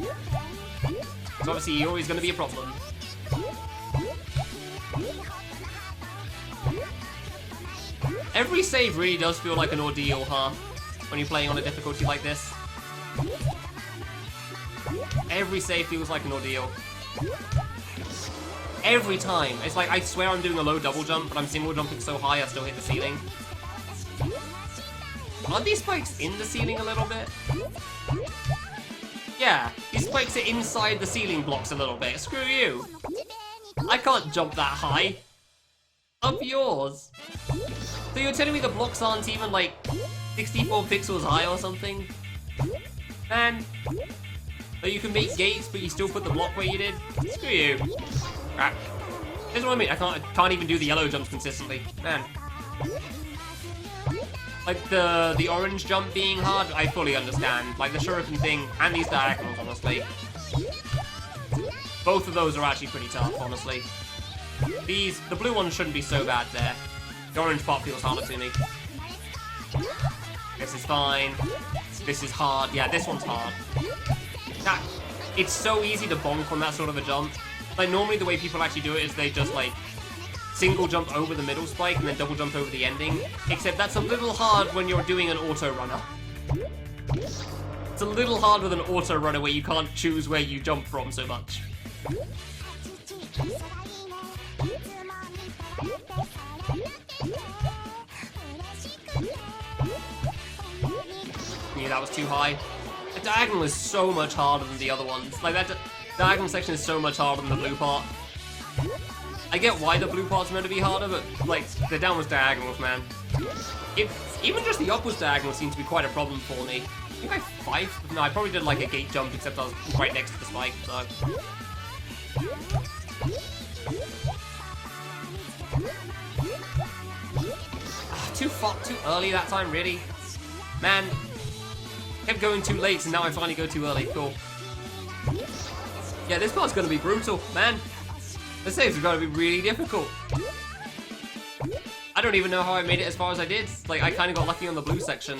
Speaker 1: It's obviously always gonna be a problem. Every save really does feel like an ordeal, huh? When you're playing on a difficulty like this. Every save feels like an ordeal. Every time. It's like, I swear I'm doing a low double jump, but I'm single jumping so high I still hit the ceiling. Aren't these spikes in the ceiling a little bit? Yeah, these spikes are inside the ceiling blocks a little bit. Screw you. I can't jump that high. Up yours. So you're telling me the blocks aren't even like 64 pixels high or something? Man. So you can make gates, but you still put the block where you did? Screw you. Crap. This is what I mean. I can't even do the yellow jumps consistently. Man. Like the orange jump being hard, I fully understand. Like the shuriken thing and these diagonals, honestly. Both of those are actually pretty tough, honestly. The blue ones shouldn't be so bad there. The orange part feels harder to me. This is fine. This is hard. Yeah, this one's hard. It's so easy to bonk from that sort of a jump. Like, normally the way people actually do it is they just, like, single jump over the middle spike and then double jump over the ending. Except that's a little hard when you're doing an auto runner. It's a little hard with an auto runner where you can't choose where you jump from so much. Yeah, that was too high. The diagonal is so much harder than the other ones. Like, that diagonal section is so much harder than the blue part. I get why the blue part's meant to be harder, but, like, the downwards diagonals, man. Even just the upwards diagonal seems to be quite a problem for me. I think I probably did, like, a gate jump, except I was right next to the spike, so... Too early that time, really? Man, kept going too late, and now I finally go too early. Cool. Yeah, this part's gonna be brutal, man. This save's gonna be really difficult. I don't even know how I made it as far as I did. Like, I kind of got lucky on the blue section.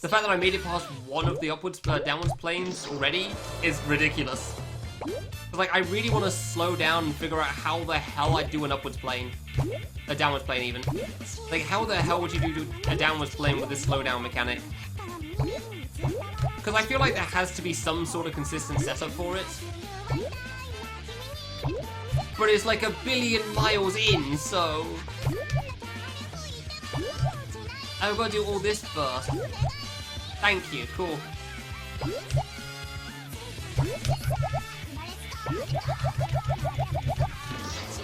Speaker 1: The fact that I made it past one of the downwards planes already is ridiculous. But, like, I really want to slow down and figure out how the hell I'd do an upwards plane. A downwards plane, even. Like, how the hell would you do a downwards plane with this slowdown mechanic? Because I feel like there has to be some sort of consistent setup for it. But it's like a billion miles in, so... I've got to do all this first. Thank you, cool.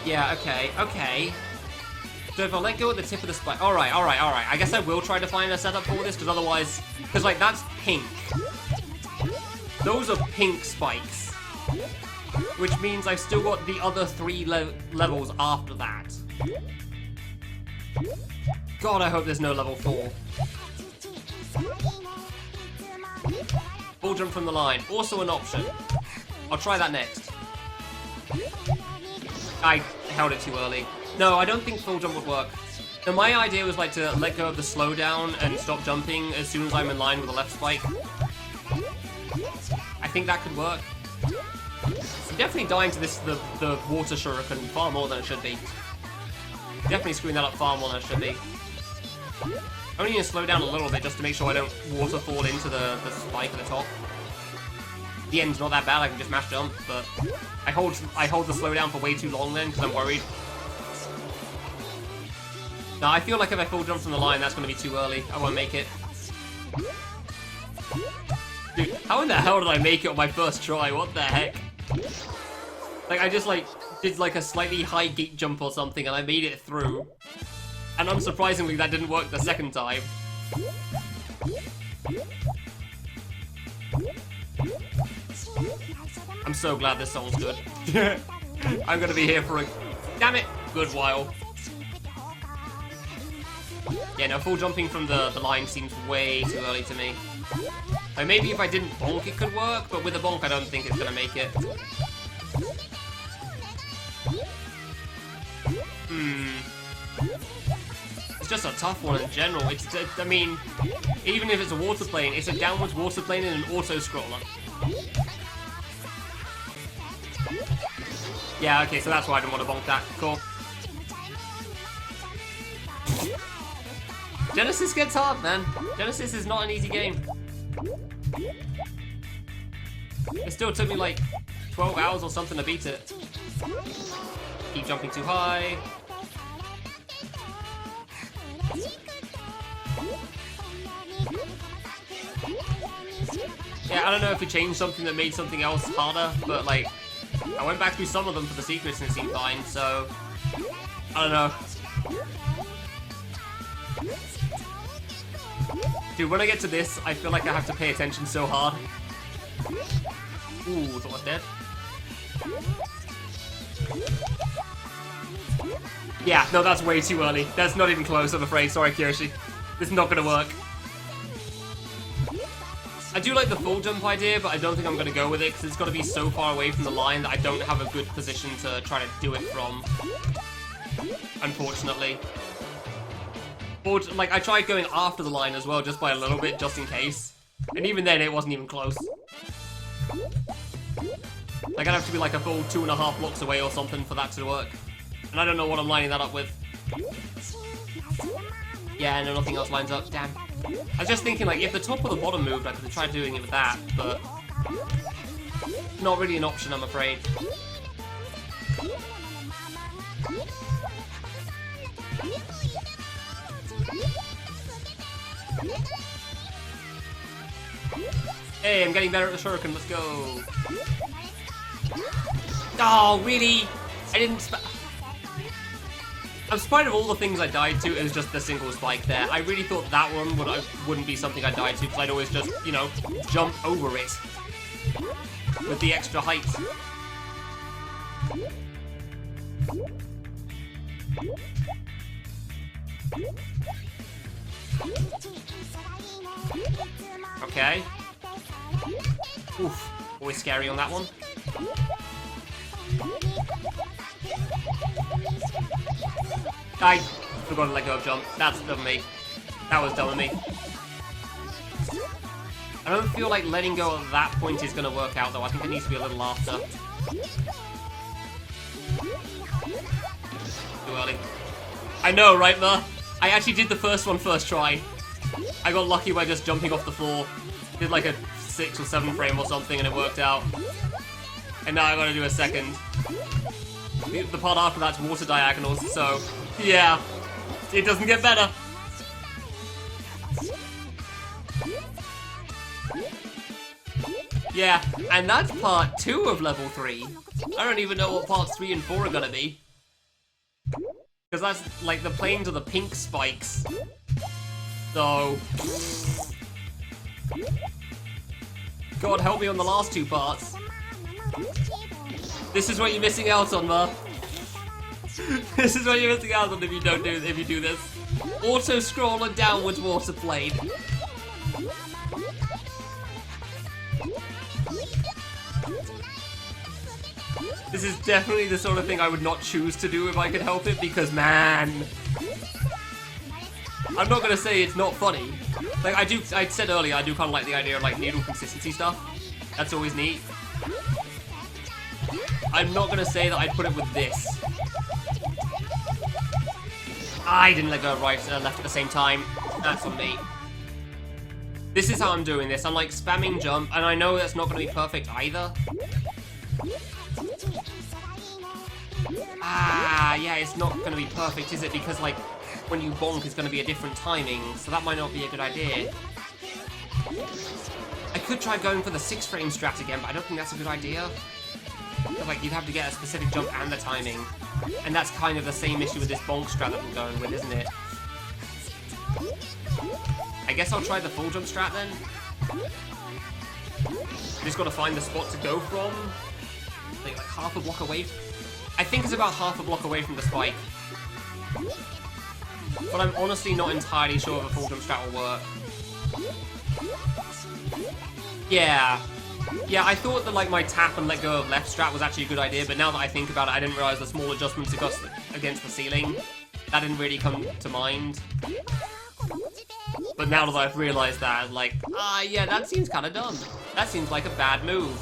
Speaker 1: Yeah, okay. So if I let go at the tip of the spike... Alright. I guess I will try to find a setup for this, because otherwise... Because, like, that's pink. Those are pink spikes. Which means I've still got the other 3 levels after that. God, I hope there's no level 4. Full jump from the line. Also an option. I'll try that next. I held it too early. No, I don't think full jump would work. So my idea was like to let go of the slowdown and stop jumping as soon as I'm in line with the left spike. I think that could work. I'm definitely dying to the water shuriken far more than it should be. Definitely screwing that up far more than it should be. I only need to slow down a little bit just to make sure I don't waterfall into the spike at the top. The end's not that bad, I can just mash jump, but I hold the slowdown for way too long then, because I'm worried. No, I feel like if I full jump from the line, that's going to be too early. I won't make it. Dude, how in the hell did I make it on my first try? What the heck? Like, I just, like, did, like, a slightly high gate jump or something, and I made it through. And unsurprisingly, that didn't work the second time. I'm so glad this song's good. I'm gonna be here for a... Damn it! Good while. Yeah, no, full jumping from the line seems way too early to me. Like, maybe if I didn't bonk it could work, but with a bonk I don't think it's gonna make it. It's just a tough one in general. I mean, even if it's a water plane, it's a downwards water plane and an auto-scroller. Yeah, okay, so that's why I didn't want to bonk that. Cool. Genesis gets hard, man. Genesis is not an easy game. It still took me like 12 hours or something to beat it. Keep jumping too high. Yeah, I don't know if we changed something that made something else harder, but like, I went back through some of them for the secrets and it seemed fine, so I don't know. Dude, when I get to this, I feel like I have to pay attention so hard. Ooh, thought I was dead. Yeah, no, that's way too early. That's not even close, I'm afraid. Sorry, Kyoshi. This is not gonna work. I do like the full jump idea, but I don't think I'm gonna go with it, because it's gotta be so far away from the line that I don't have a good position to try to do it from. Unfortunately. Or, like, I tried going after the line as well, just by a little bit, just in case. And even then, it wasn't even close. Like, I'd have to be like a full 2.5 blocks away or something for that to work. And I don't know what I'm lining that up with. Yeah, no, nothing else lines up. Damn. I was just thinking, like, if the top or the bottom moved, I could have tried doing it with that, but not really an option, I'm afraid. Hey, I'm getting better at the shuriken, let's go. Oh, really? I didn't I'm surprised of all the things I died to, it was just the single spike there. I really thought that one wouldn't be something I died to, because I'd always just, you know, jump over it. With the extra height. Okay. Oof. Always scary on that one. I forgot to let go of jump. That's dumb of me. That was dumb of me. I don't feel like letting go at that point is going to work out, though. I think it needs to be a little after. Too early. I know, right, Mer? I actually did the first one first try. I got lucky by just jumping off the floor. Did like a 6 or 7 frame or something, and it worked out. And now I gotta do a second. The part after that's water diagonals, so yeah, it doesn't get better. Yeah, and that's part 2 of level 3. I don't even know what parts 3 and 4 are gonna be. Because that's like the planes are the pink spikes. So God help me on the last 2 parts. This is what you're missing out on, Mer. This is what you're missing out on if you do this. Auto scroller downwards water plane. This is definitely the sort of thing I would not choose to do if I could help it, because man, I'm not gonna say it's not funny. Like I said earlier, I do kind of like the idea of like needle consistency stuff. That's always neat. I'm not gonna say that I'd put it with this. I didn't let go right and left at the same time. That's on me. This is how I'm doing this. I'm like spamming jump, and I know that's not gonna be perfect either. Ah, yeah, it's not gonna be perfect, is it? Because like when you bonk, it's gonna be a different timing, so that might not be a good idea. I could try going for the 6 frame strat again, but I don't think that's a good idea. Like, you'd have to get a specific jump and the timing. And that's kind of the same issue with this bonk strat that we're going with, isn't it? I guess I'll try the full jump strat then. Just gotta find the spot to go from. I think like half a block away. I think it's about half a block away from the spike. But I'm honestly not entirely sure if a full jump strat will work. Yeah. Yeah, I thought that like my tap and let go of left strat was actually a good idea, but now that I think about it, I didn't realize the small adjustments against the ceiling. That didn't really come to mind. But now that I've realized that, like, yeah, that seems kind of dumb. That seems like a bad move.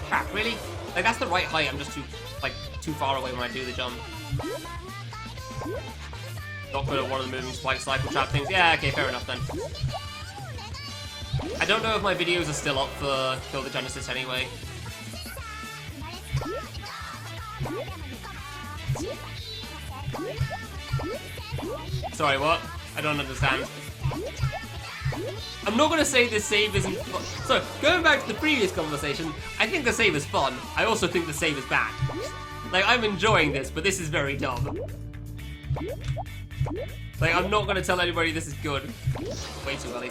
Speaker 1: Crap, really? Like, that's the right height, I'm just too far away when I do the jump. Not good at one of the moving spike cycle trap things. Yeah, okay, fair enough then. I don't know if my videos are still up for Kill the Genesis anyway. Sorry, what? I don't understand. I'm not gonna say this save isn't fun. So, going back to the previous conversation, I think the save is fun. I also think the save is bad. Like, I'm enjoying this, but this is very dumb. Like, I'm not gonna tell anybody this is good. Way too early.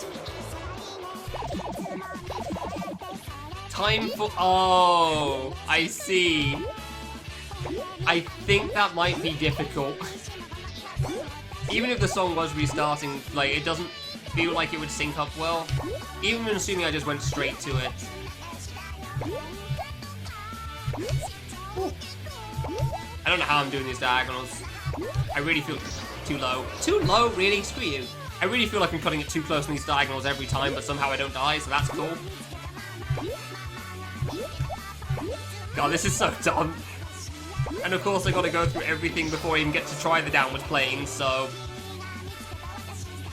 Speaker 1: Time for... Oh, I see. I think that might be difficult. Even if the song was restarting, like, it doesn't feel like it would sync up well. Even assuming I just went straight to it. I don't know how I'm doing these diagonals. I really feel too low. Too low? Really? Screw you. I really feel like I'm cutting it too close in these diagonals every time, but somehow I don't die, so that's cool. God, this is so dumb. And of course I gotta go through everything before I even get to try the downward plane, so...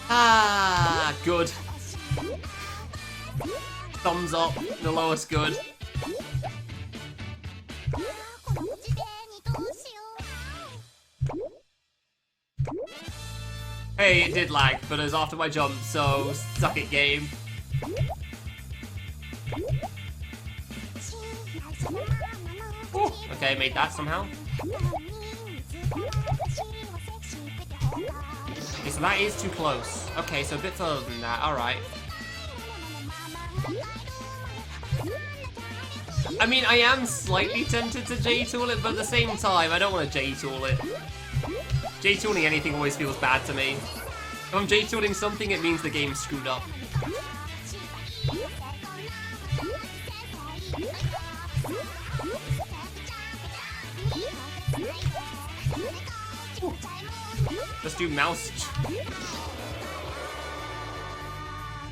Speaker 1: Ah, good. Thumbs up, the lowest good. Hey, it did lag, but it was after my jump, so suck it, game. Ooh, okay, made that somehow. Okay, so that is too close. Okay, so a bit further than that, alright. I mean, I am slightly tempted to J-tool it, but at the same time, I don't want to J-tool it. J-tooling anything always feels bad to me. If I'm J-tooling something, it means the game's screwed up. Let's do mouse.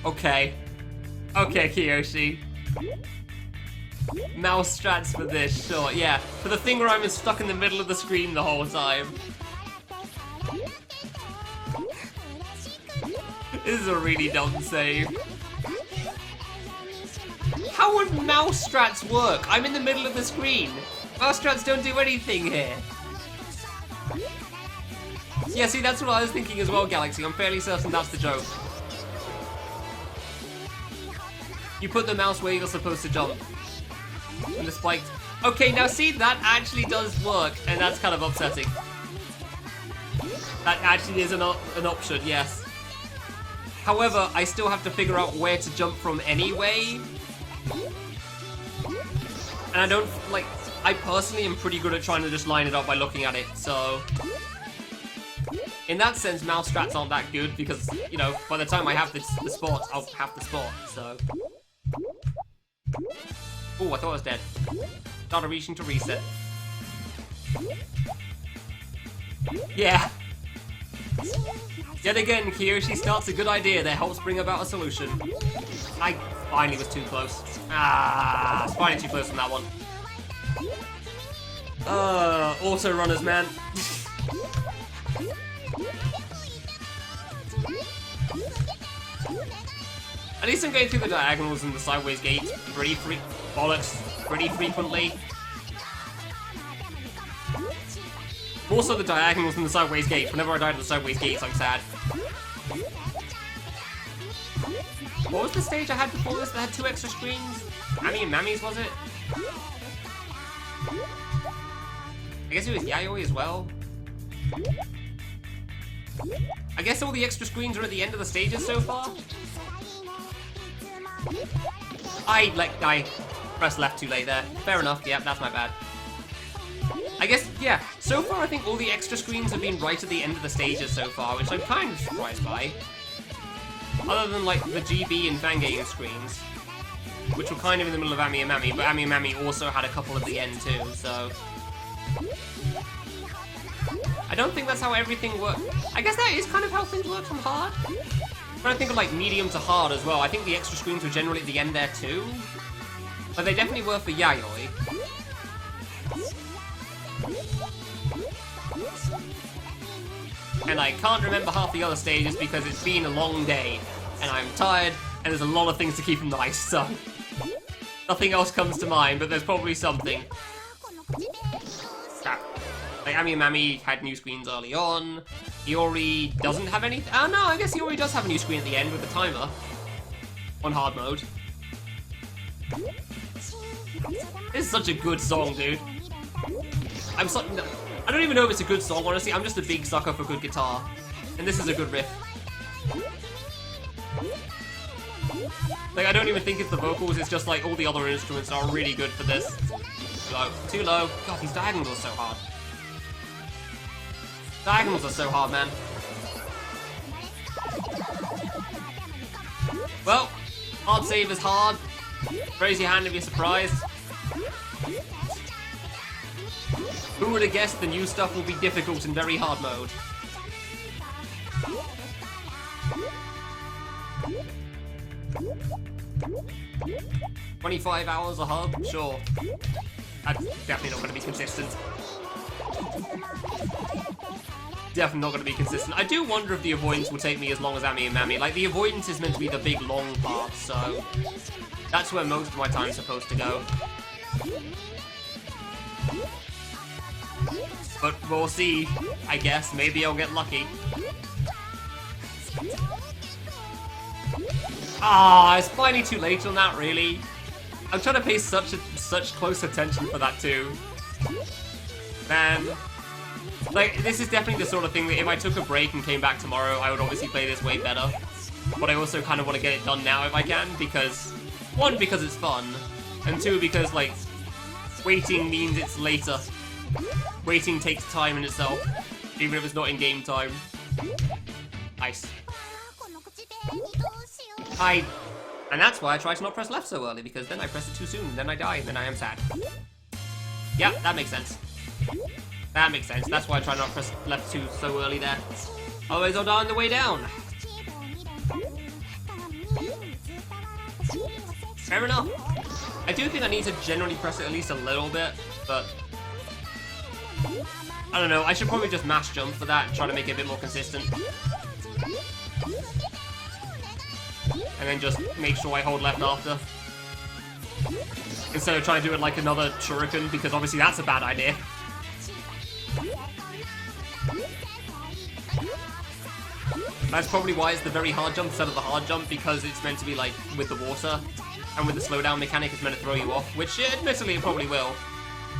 Speaker 1: Okay. Okay, Kiyoshi. Mouse strats for this, sure, yeah. For the thing where I'm stuck in the middle of the screen the whole time. This is a really dumb save. How would mouse strats work? I'm in the middle of the screen. Mouse strats don't do anything here. Yeah, see, that's what I was thinking as well, Galaxy. I'm fairly certain that's the joke. You put the mouse where you're supposed to jump. And the spike... Okay, now see, that actually does work, and that's kind of upsetting. That actually is an option, yes. However, I still have to figure out where to jump from anyway. And I don't, like... I personally am pretty good at trying to just line it up by looking at it, so... In that sense, mouse strats aren't that good because, you know, by the time I have the spot, I'll have the spot, so... Oh, I thought I was dead. Started reaching to reset. Yeah. Yet again, Kiyoshi starts a good idea that helps bring about a solution. I finally was too close. Ah, I was finally too close on that one. Auto runners, man. At least I'm going through the diagonals and the sideways gate pretty frequently. Also the diagonals and the sideways gates. Whenever I die to the sideways gates, I'm sad. What was the stage I had before this that had 2 extra screens? Ami and Mami's, was it? I guess it was Yayoi as well. I guess all the extra screens are at the end of the stages so far? I pressed left too late there. Fair enough, yeah, that's my bad. I guess, yeah, so far I think all the extra screens have been right at the end of the stages so far, which I'm kind of surprised by. Other than, like, the GB and Fangame screens, which were kind of in the middle of Ami and Mammy, but Ami and Mammy also had a couple at the end too, so... I don't think that's how everything works. I guess that is kind of how things work from hard. When I think of, like, medium to hard as well, I think the extra screens were generally at the end there too. But they definitely were for Yayoi. And I can't remember half the other stages because it's been a long day, and I'm tired, and there's a lot of things to keep nice, so... Nothing else comes to mind, but there's probably something. Crap. Like, Ami and Mammy had new screens early on. Iori doesn't have any... Oh no, I guess Iori does have a new screen at the end with the timer. On hard mode. This is such a good song, dude. I don't even know if it's a good song, honestly. I'm just a big sucker for good guitar. And this is a good riff. Like, I don't even think it's the vocals, it's just like all the other instruments are really good for this. Low. Too low. God, these diagonals are so hard. Diagonals are so hard, man. Well, hard save is hard. Raise your hand if you're surprised. Who would have guessed the new stuff will be difficult in very hard mode? "25 hours a hub? Sure. That's definitely not going to be consistent. Definitely not going to be consistent. I do wonder if the avoidance will take me as long as Ami and Mammy. Like, the avoidance is meant to be the big, long part, so... That's where most of my time's supposed to go. But we'll see, I guess. Maybe I'll get lucky. Ah, it's finally too late on that, really. I'm trying to pay such close attention for that too. Man. Like, this is definitely the sort of thing that if I took a break and came back tomorrow, I would obviously play this way better. But I also kind of want to get it done now if I can, because... One, because it's fun. And two, because, like, waiting means it's later. Waiting takes time in itself, even if it's not in game time. Nice. And that's why I try to not press left so early, because then I press it too soon, and then I die, and then I am sad. Yeah, that makes sense. That makes sense. That's why I try not to press left so early there. Otherwise I'll die on the way down. Fair enough. I do think I need to generally press it at least a little bit, but... I don't know, I should probably just mash jump for that and try to make it a bit more consistent. And then just make sure I hold left after. Instead of trying to do it like another shuriken, because obviously that's a bad idea. That's probably why it's the very hard jump instead of the hard jump, because it's meant to be like with the water. And with the slowdown mechanic, it's meant to throw you off, which admittedly it probably will.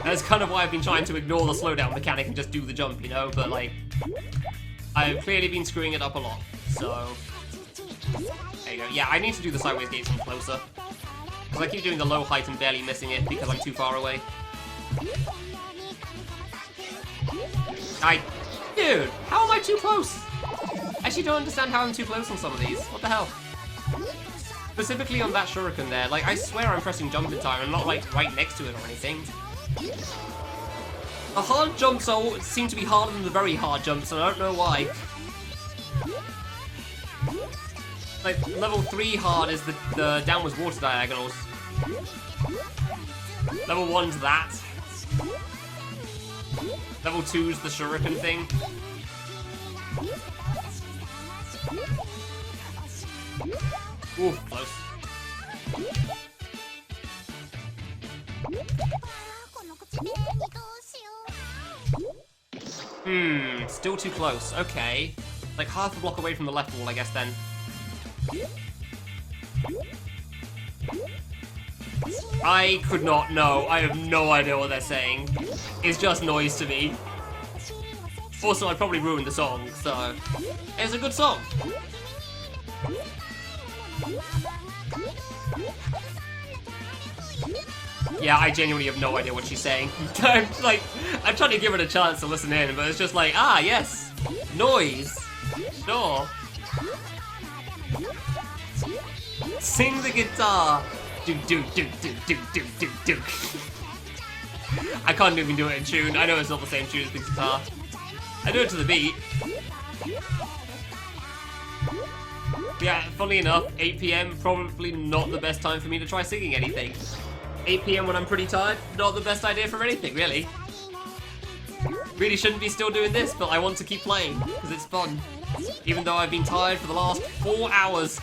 Speaker 1: That's kind of why I've been trying to ignore the slowdown mechanic and just do the jump, you know? But, like, I've clearly been screwing it up a lot, so... There you go. Yeah, I need to do the sideways gate some closer. Because I keep doing the low height and barely missing it because I'm too far away. Dude, how am I too close? I actually don't understand how I'm too close on some of these. What the hell? Specifically on that shuriken there, like, I swear I'm pressing jump in time. I'm not, like, right next to it or anything. The hard jumps seem to be harder than the very hard jumps, and I don't know why. Like, level 3 hard is the downwards water diagonals. Level 1's that. Level 2's the shuriken thing. Ooh, close. Still too close. Okay. Like half a block away from the left wall, I guess, then. I could not know. I have no idea what they're saying. It's just noise to me. Also, I probably ruined the song, so... It's a good song. Yeah, I genuinely have no idea what she's saying. I'm trying to give it a chance to listen in, but it's just like, ah, yes, noise, sure. Sing the guitar. Do do do do do do do do. I can't even do it in tune. I know it's not the same tune as the guitar. I do it to the beat. Yeah, funny enough, 8 PM, probably not the best time for me to try singing anything. 8 PM when I'm pretty tired, not the best idea for anything, really. Really shouldn't be still doing this, but I want to keep playing, because it's fun. Even though I've been tired for the last 4 hours.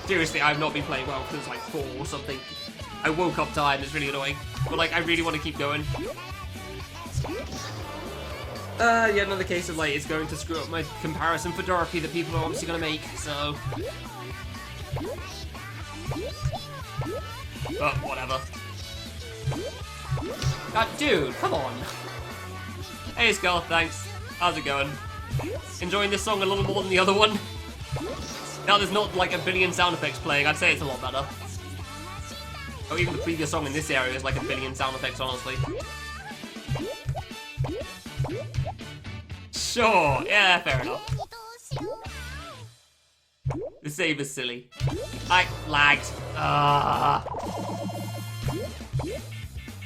Speaker 1: Seriously, I've not been playing well since like 4 or something. I woke up tired and it's really annoying. But like, I really want to keep going. Yeah, another case of like, it's going to screw up my comparison for Dorothy that people are obviously going to make, so... But whatever. Dude, come on. Hey Skull, thanks. How's it going? Enjoying this song a little more than the other one? Now there's not like a billion sound effects playing, I'd say it's a lot better. Oh, even the previous song in this area is like a billion sound effects, honestly. Sure, yeah, fair enough. The save is silly. I lagged. I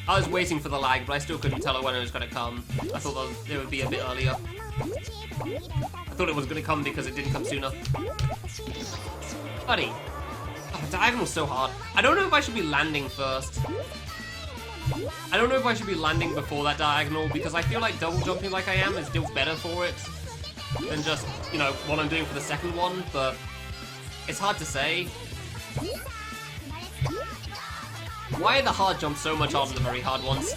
Speaker 1: was waiting for the lag, but I still couldn't tell when it was going to come. I thought it would be a bit earlier. I thought it was going to come because it didn't come sooner. Buddy. Oh, diagonal's so hard. I don't know if I should be landing first. I don't know if I should be landing before that diagonal, because I feel like double jumping like I am is still better for it than just, you know, what I'm doing for the second one, but it's hard to say. Why are the hard jumps so much harder than the very hard ones?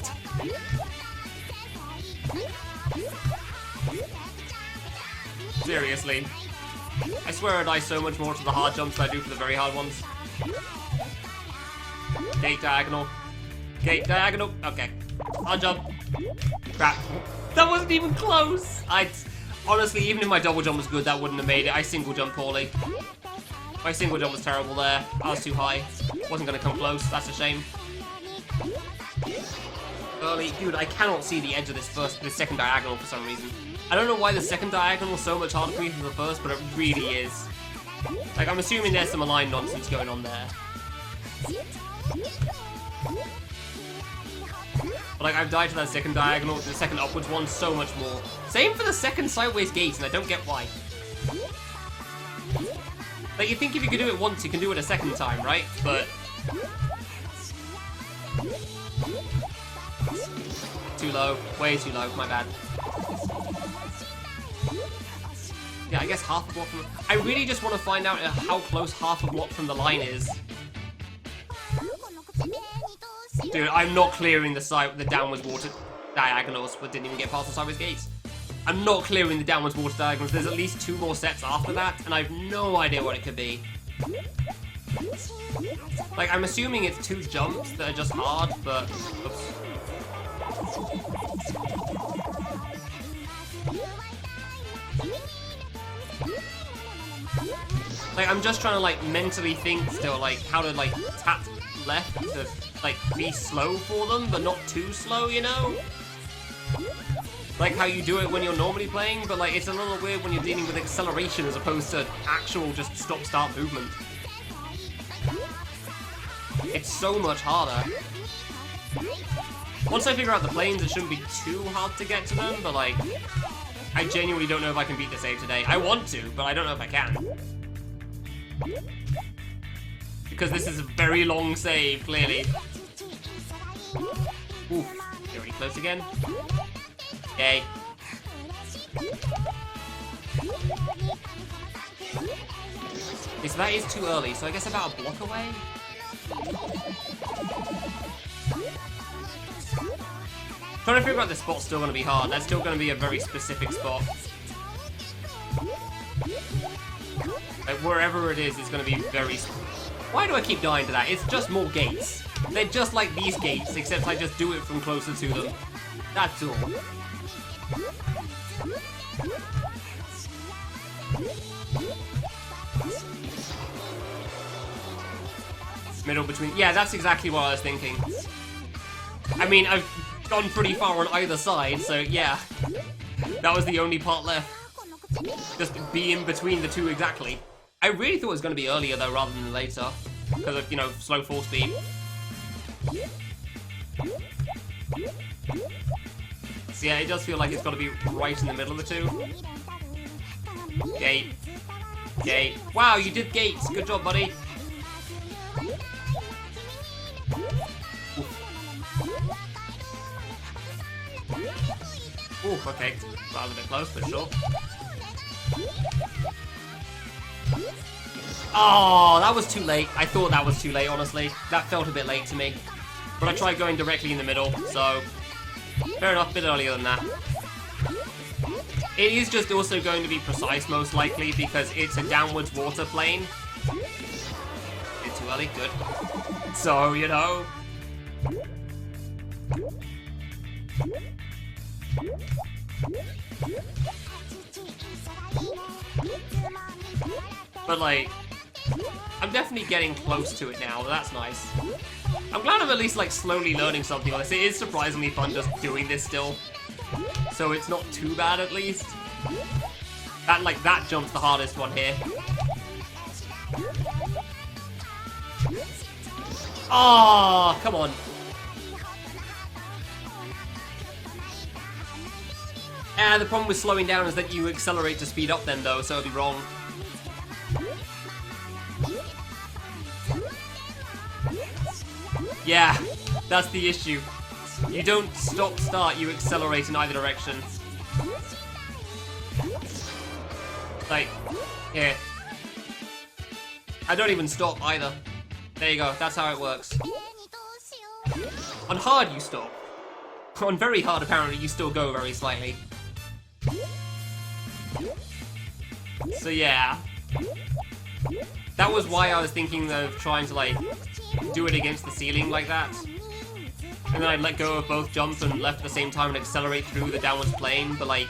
Speaker 1: Seriously. I swear I die so much more to the hard jumps than I do for the very hard ones. Gate diagonal. Gate diagonal. Okay. Hard jump. Crap. That wasn't even close! Honestly, even if my double jump was good, that wouldn't have made it. I single jump poorly. My single jump was terrible there. I was too high. Wasn't going to come close. That's a shame. Early. Dude, I cannot see the edge of this second diagonal for some reason. I don't know why the second diagonal is so much harder for me than the first, but it really is. Like, I'm assuming there's some aligned nonsense going on there. But like, I've died to that second diagonal, the second upwards one, so much more. Same for the second sideways gate, and I don't get why. Like, you think if you could do it once, you can do it a second time, right? But... too low. Way too low. My bad. Yeah, I guess half a block from... I really just want to find out how close half a block from the line is. Dude, I'm not clearing the downwards water diagonals, but didn't even get past the sideways gates. I'm not clearing the downwards water diagonals. There's at least 2 more steps after that, and I have no idea what it could be. Like, I'm assuming it's 2 jumps that are just hard, but... Oops. Like, I'm just trying to, like, mentally think still, like, how to, like, tap left to, like, be slow for them, but not too slow, you know? Like how you do it when you're normally playing, but, like, it's a little weird when you're dealing with acceleration as opposed to actual just stop-start movement. It's so much harder. Once I figure out the planes, it shouldn't be too hard to get to them, but, like, I genuinely don't know if I can beat the save today. I want to, but I don't know if I can. Because this is a very long save, clearly. Oof, very close again. Yay. Okay, so that is too early, so I guess about a block away? Trying to figure out this spot's still going to be hard. That's still going to be a very specific spot. Like, wherever it is, it's going to be very... Why do I keep dying to that? It's just more gates. They're just like these gates, except I just do it from closer to them. That's all. Middle between... Yeah, that's exactly what I was thinking. I mean, I've gone pretty far on either side, so yeah. That was the only part left. Just be in between the two exactly. I really thought it was going to be earlier though, rather than later. Because of, you know, slow fall speed. So yeah, it does feel like it's got to be right in the middle of the two. Gate. Gate. Wow, you did gates. Good job, buddy. Ooh, okay. That was a bit close, but sure. Oh, that was too late. I thought that was too late, honestly. That felt a bit late to me. But I tried going directly in the middle, so... Fair enough, a bit earlier than that. It is just also going to be precise, most likely, because it's a downwards water plane. Bit too early, good. So, you know... But, like... I'm definitely getting close to it now, that's nice. I'm glad I'm at least, like, slowly learning something on this. It is surprisingly fun just doing this still. So it's not too bad, at least. That jump's the hardest one here. Oh, come on. The problem with slowing down is that you accelerate to speed up then, though, so it'll be wrong. Yeah, that's the issue. You don't stop-start, you accelerate in either direction. Like, here. I don't even stop either. There you go, that's how it works. On hard, you stop. On very hard, apparently, you still go very slightly. So yeah. That was why I was thinking of trying to, like, do it against the ceiling like that. And then I'd let go of both jump and left at the same time and accelerate through the downwards plane, but like...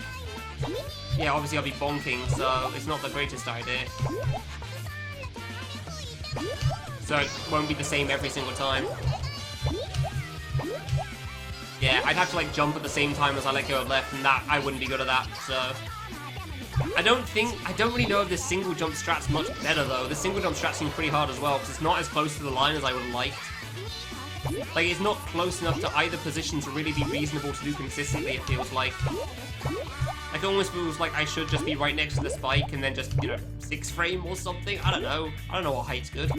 Speaker 1: Yeah, obviously I'll be bonking, so it's not the greatest idea. So it won't be the same every single time. Yeah, I'd have to like jump at the same time as I let go of left, and that I wouldn't be good at that, so... I don't really know if this single jump strat's much better though. The single jump strat seems pretty hard as well, because it's not as close to the line as I would have liked. Like, it's not close enough to either position to really be reasonable to do consistently, it feels like. Like, it almost feels like I should just be right next to the spike and then just, you know, 6 frame or something. I don't know. I don't know what height's good.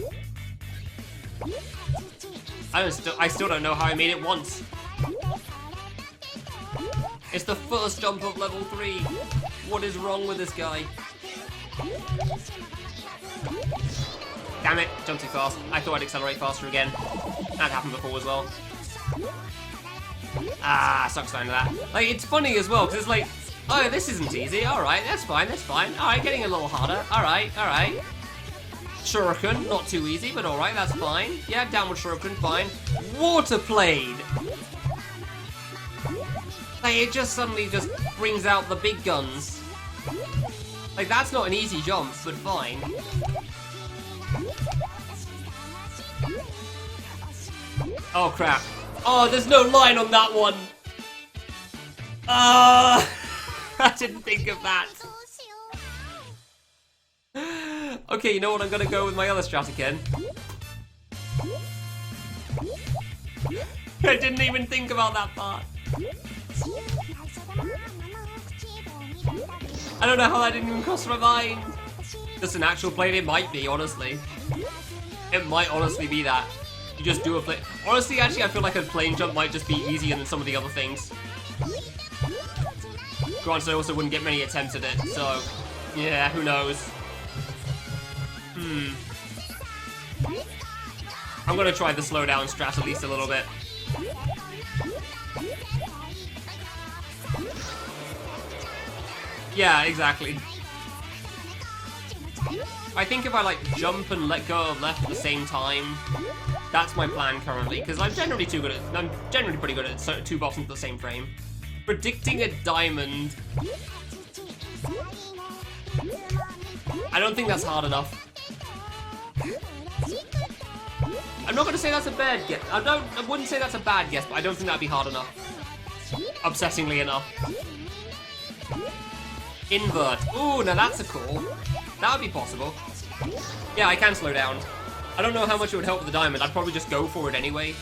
Speaker 1: I still don't know how I made it once. It's the first jump of level 3. What is wrong with this guy? Damn it, jumped too fast. I thought I'd accelerate faster again. That happened before as well. Ah, sucks down to that. Like, it's funny as well, because it's like, oh, this isn't easy. Alright, that's fine, that's fine. Alright, getting a little harder. Alright, alright. Shuriken, not too easy, but alright, that's fine. Yeah, downward shuriken, fine. Water plane! Like, it just suddenly just brings out the big guns. Like, that's not an easy jump, but fine. Oh, crap. Oh, there's no line on that one! I didn't think of that. Okay, you know what? I'm gonna go with my other strat again. I didn't even think about that part. I don't know how that didn't even cross my mind. Just an actual plane, it might be, honestly. It might honestly be that. You just do a plane. Honestly, actually, I feel like a plane jump might just be easier than some of the other things. Granted, I also wouldn't get many attempts at it, so... Yeah, who knows. I'm gonna try the slow down strat at least a little bit. Yeah, exactly. I think if I like jump and let go of left at the same time, that's my plan currently, because I'm generally pretty good at 2 boxes into the same frame. Predicting a diamond. I don't think that's hard enough. I'm not gonna say that's a bad guess. I wouldn't say that's a bad guess, but I don't think that'd be hard enough. Obsessingly enough. Invert. Ooh, now that's a cool. That would be possible. Yeah, I can slow down. I don't know how much it would help with the diamond. I'd probably just go for it anyway.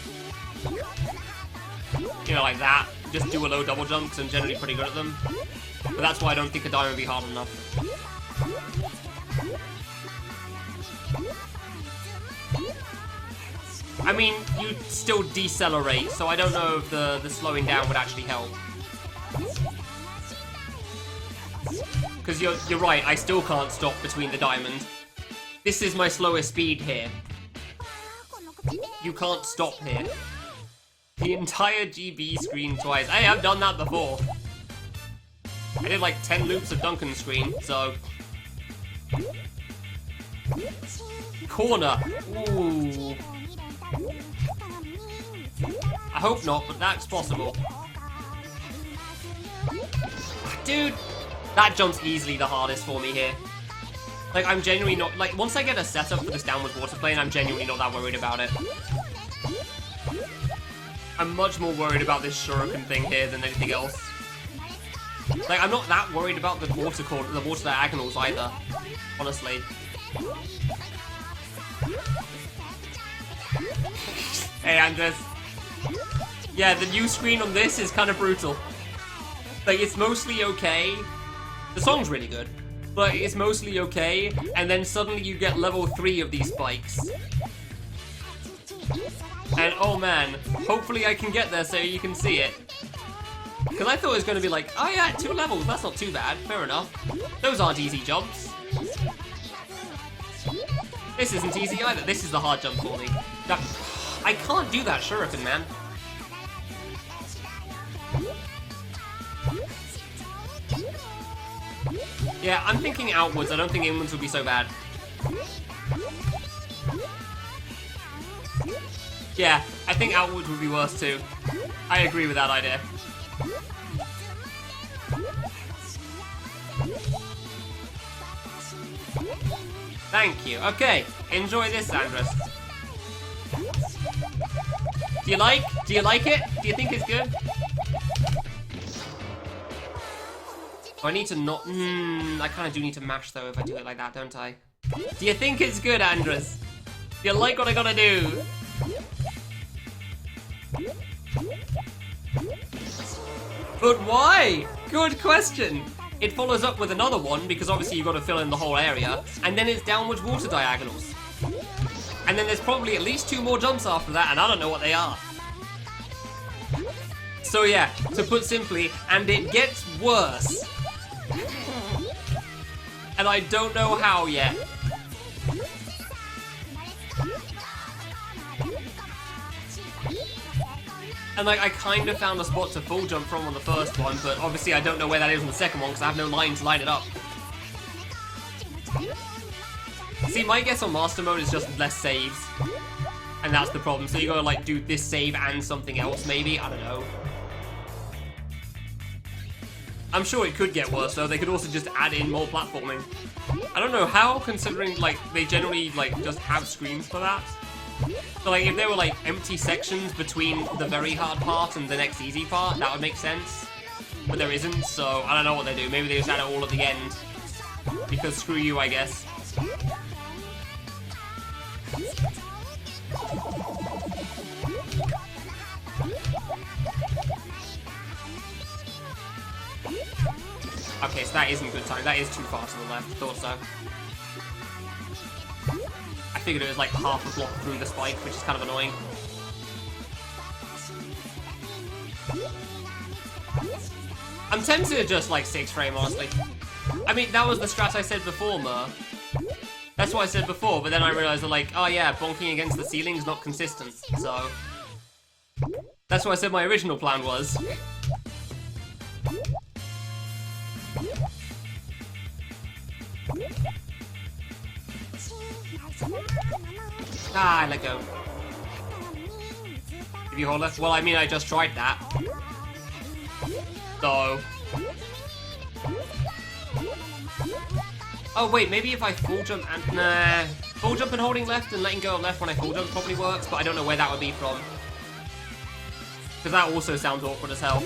Speaker 1: You know, like that. Just do a low double jump, because I'm generally pretty good at them. But that's why I don't think a diamond would be hard enough. I mean, you still decelerate, so I don't know if the slowing down would actually help. Because you're right, I still can't stop between the diamond. This is my slowest speed here. You can't stop here. The entire GB screen twice. Hey, I've done that before. I did like 10 loops of Duncan's screen, so... Corner. Ooh. I hope not, but that's possible. Dude, that jump's easily the hardest for me here. Like, I'm genuinely not... Like, once I get a setup for this downward water plane, I'm genuinely not that worried about it. I'm much more worried about this shuriken thing here than anything else. Like, I'm not that worried about the water diagonals either, honestly. Hey, Andres. Yeah, the new screen on this is kind of brutal. Like, it's mostly okay. The song's really good, but it's mostly okay, and then suddenly you get level 3 of these spikes. And oh man, hopefully I can get there so you can see it. Because I thought it was going to be like, oh yeah, 2 levels, that's not too bad, fair enough. Those aren't easy jumps. This isn't easy either, this is the hard jump for me. I can't do that shuriken, man. Yeah, I'm thinking outwards, I don't think inwards would be so bad. Yeah, I think outwards would be worse too. I agree with that idea. Thank you. Okay, enjoy this, Andres. Do you like it? Do you think it's good? Oh, I need to not... I kind of do need to mash, though, if I do it like that, don't I? Do you think it's good, Andres? Do you like what I gotta do? But why? Good question. It follows up with another one, because obviously you've got to fill in the whole area, and then it's downwards water diagonals. And then there's probably at least 2 more jumps after that, and I don't know what they are. So yeah, to put simply, and it gets worse. And I don't know how yet. And like, I kind of found a spot to full jump from on the first one, but obviously I don't know where that is on the second one because I have no line to line it up. See, my guess on Master Mode is just less saves. And that's the problem, so you gotta like do this save and something else maybe, I don't know. I'm sure it could get worse though, they could also just add in more platforming. I don't know how, considering like they generally like just have screens for that. So like if there were like empty sections between the very hard part and the next easy part, that would make sense. But there isn't, so I don't know what they do. Maybe they just add it all at the end. Because screw you, I guess. Okay, so that isn't good time. That is too far to the left. Thought so. I figured it was like half a block through the spike, which is kind of annoying. I'm tempted to just like 6 frame, honestly. I mean, that was the strat I said before, Mer. That's what I said before, but then I realized that like, oh yeah, bonking against the ceiling is not consistent, so... That's what I said my original plan was. Ah, I let go. If you hold left, well, I mean, I just tried that. So. Oh wait, maybe if I full jump and nah. Full jump and holding left and letting go of left when I full jump probably works, but I don't know where that would be from. Because that also sounds awkward as hell.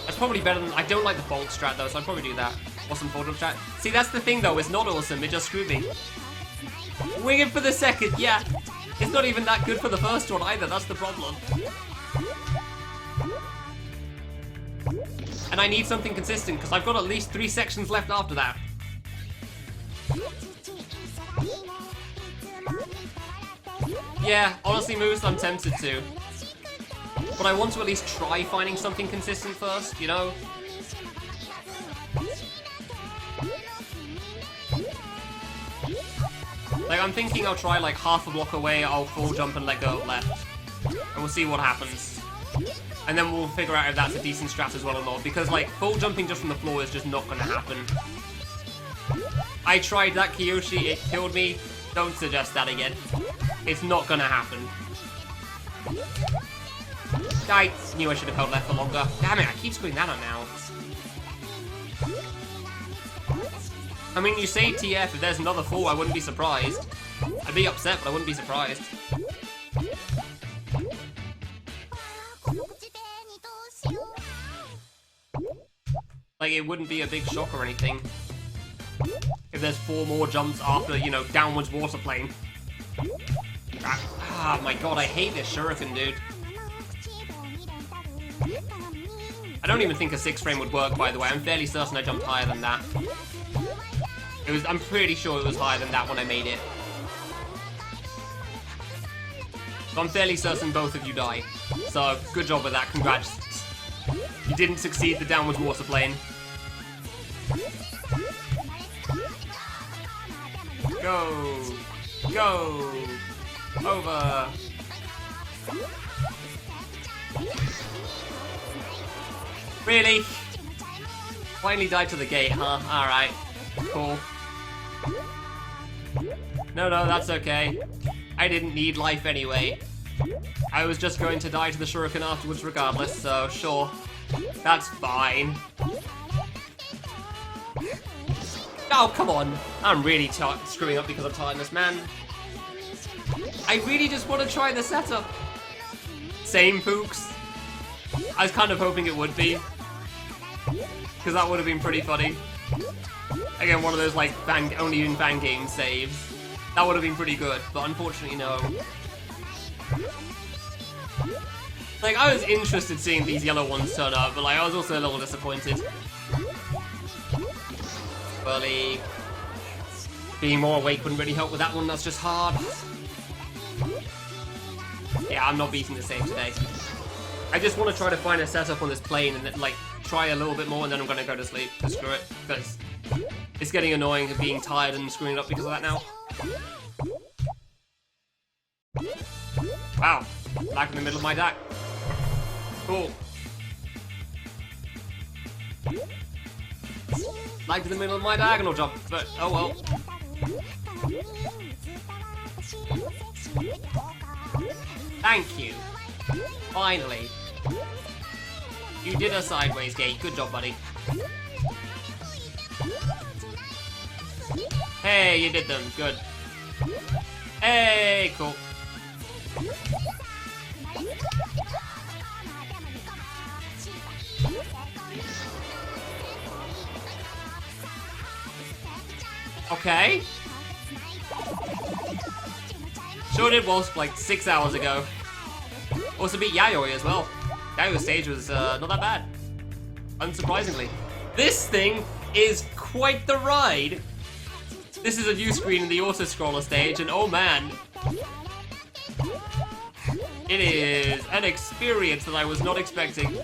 Speaker 1: That's probably better than... I don't like the bolt strat though, so I'd probably do that. Awesome full jump strat. See, that's the thing though, it's not awesome, it just screwed me. Wing it for the second, yeah. It's not even that good for the first one either, that's the problem. And I need something consistent, because I've got at least 3 sections left after that. Yeah, honestly, moves I'm tempted to. But I want to at least try finding something consistent first, you know? Like, I'm thinking I'll try, like, half a block away, I'll full jump and let go of left. And we'll see what happens. And then we'll figure out if that's a decent strat as well or not. Because, like, full jumping just from the floor is just not going to happen. I tried that, Kiyoshi, it killed me. Don't suggest that again. It's not going to happen. I knew I should have held left for longer. Damn it, I keep screwing that up now. I mean, you say TF, if there's another 4, I wouldn't be surprised. I'd be upset, but I wouldn't be surprised. Like, it wouldn't be a big shock or anything. If there's 4 more jumps after, you know, downwards water plane. Ah, my god, I hate this shuriken, dude. I don't even think a 6 frame would work, by the way. I'm fairly certain I jumped higher than that. I'm pretty sure it was higher than that when I made it. So I'm fairly certain both of you die. So, good job with that, congrats. You didn't succeed the downwards water plane. Go! Go! Over! Really? Finally died to the gate, huh? Alright. Cool. No, that's okay. I didn't need life anyway. I was just going to die to the shuriken afterwards regardless, so sure. That's fine. Oh, come on. I'm really screwing up because I'm tiredness, man. I really just want to try the setup. Same pooks. I was kind of hoping it would be. Because that would have been pretty funny. Again, one of those, like, only in fan game saves. That would have been pretty good, but unfortunately, no. Like, I was interested seeing these yellow ones turn up, but, like, I was also a little disappointed. Burly. Being more awake wouldn't really help with that one, that's just hard. Yeah, I'm not beating the save today. I just want to try to find a setup on this plane and then, like, try a little bit more and then I'm going to go to sleep. Just screw it, because it's getting annoying being tired and screwing up because of that now. Wow, back in the middle of my deck. Cool. Like to the middle of my diagonal jump, but oh well. Thank you. Finally. You did a sideways gate. Good job, buddy. Hey, you did them. Good. Hey, cool. Okay. Sure did Wolf like 6 hours ago. Also beat Yayoi as well. Yayoi's stage was not that bad. Unsurprisingly. This thing is quite the ride. This is a new screen in the auto-scroller stage, and oh man. It is an experience that I was not expecting.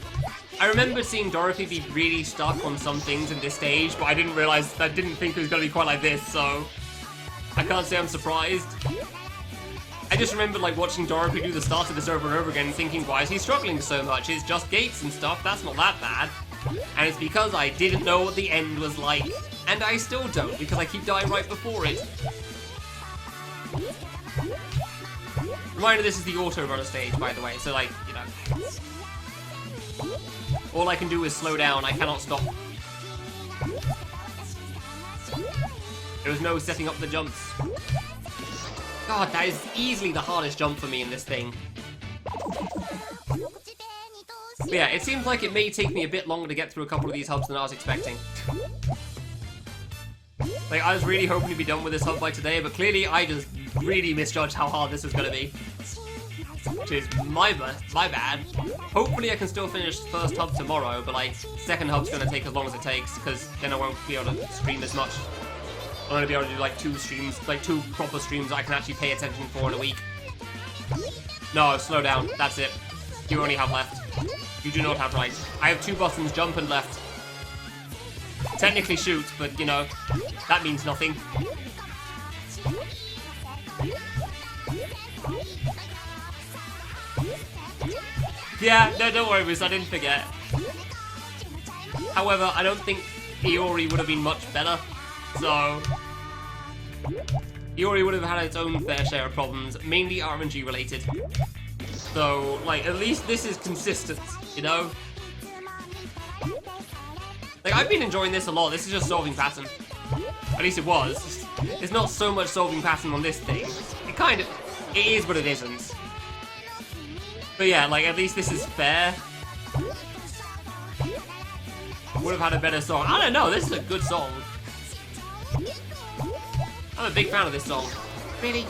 Speaker 1: I remember seeing Dorothy be really stuck on some things in this stage, but I didn't think it was going to be quite like this, so I can't say I'm surprised. I just remember like watching Dorothy do the start of this over and over again and thinking, why is he struggling so much? It's just gates and stuff, that's not that bad. And it's because I didn't know what the end was like. And I still don't, because I keep dying right before it. Reminder, this is the auto runner stage, by the way, so like, you know. All I can do is slow down, I cannot stop. There was no setting up the jumps. God, that is easily the hardest jump for me in this thing. But yeah, it seems like it may take me a bit longer to get through a couple of these hubs than I was expecting. Like, I was really hoping to be done with this hub by today, but clearly I just really misjudged how hard this was going to be. Which is my bad. Hopefully I can still finish the first hub tomorrow, but like, second hub's going to take as long as it takes, because then I won't be able to stream as much. I'm going to be able to do like 2 streams, like 2 proper streams that I can actually pay attention for in a week. No, slow down, that's it. You only have left. You do not have right. I have 2 buttons, jump and left. Technically shoot, but you know, that means nothing. Yeah, no, don't worry, Bruce, I didn't forget. However, I don't think Iori would have been much better, so... Iori would have had its own fair share of problems, mainly RNG related. So, like, at least this is consistent, you know? Like, I've been enjoying this a lot. This is just solving pattern. At least it was. It's not so much solving pattern on this thing. It kind of... It is, but it isn't. But yeah, like, at least this is fair. Would have had a better song. I don't know, this is a good song. I'm a big fan of this song. Really?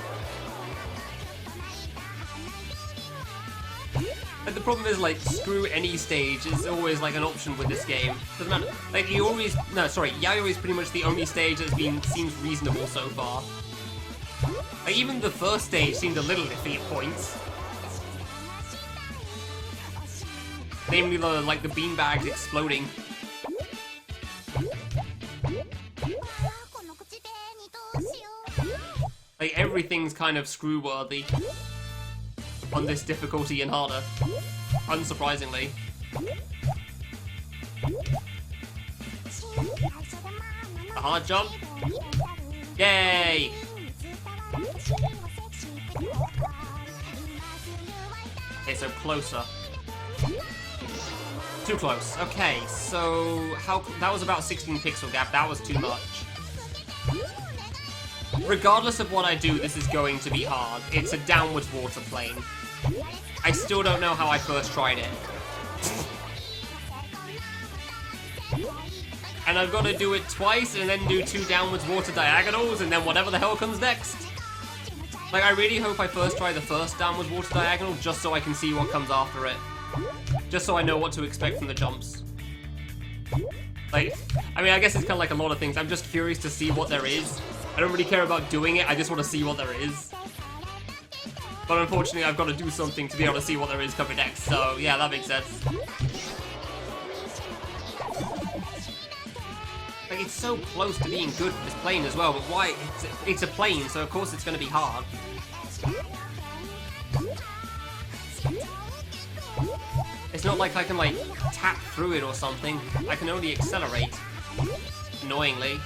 Speaker 1: But the problem is, like, screw any stage is always, like, an option with this game. Doesn't matter. Like, Yaoi is pretty much the only stage that's seems reasonable so far. Like, even the first stage seemed a little iffy at points. Namely, the beanbags exploding. Like, everything's kind of screw-worthy on this difficulty and harder, unsurprisingly. A hard jump? Yay! Okay, so closer. Too close. Okay, so that was about 16 pixel gap. That was too much. Regardless of what I do, this is going to be hard. It's a downwards water plane. I still don't know how I first tried it. And I've got to do it twice and then do 2 downwards water diagonals and then whatever the hell comes next. Like, I really hope I first try the first downwards water diagonal just so I can see what comes after it. Just so I know what to expect from the jumps. Like, I mean, I guess it's kind of like a lot of things. I'm just curious to see what there is. I don't really care about doing it, I just want to see what there is. But unfortunately, I've got to do something to be able to see what there is coming next, so yeah, that makes sense. Like, it's so close to being good for this plane as well, but why? It's a plane, so of course it's going to be hard. It's not like I can, like, tap through it or something. I can only accelerate. Annoyingly.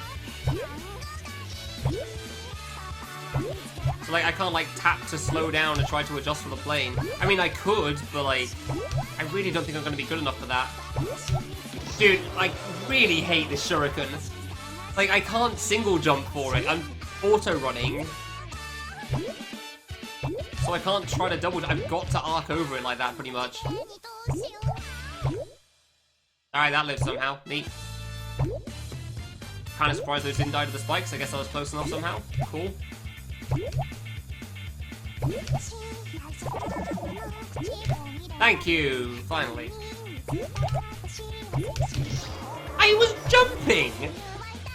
Speaker 1: So, like, I can't, like, tap to slow down and try to adjust for the plane. I mean, I could, but, like, I really don't think I'm going to be good enough for that. Dude, I really hate this shuriken. Like, I can't single jump for it. I'm auto-running. So I can't try to double jump. I've got to arc over it like that, pretty much. Alright, that lived somehow. Neat. Kind of surprised those didn't die to the spikes. I guess I was close enough somehow. Cool. Thank you, finally. I was jumping!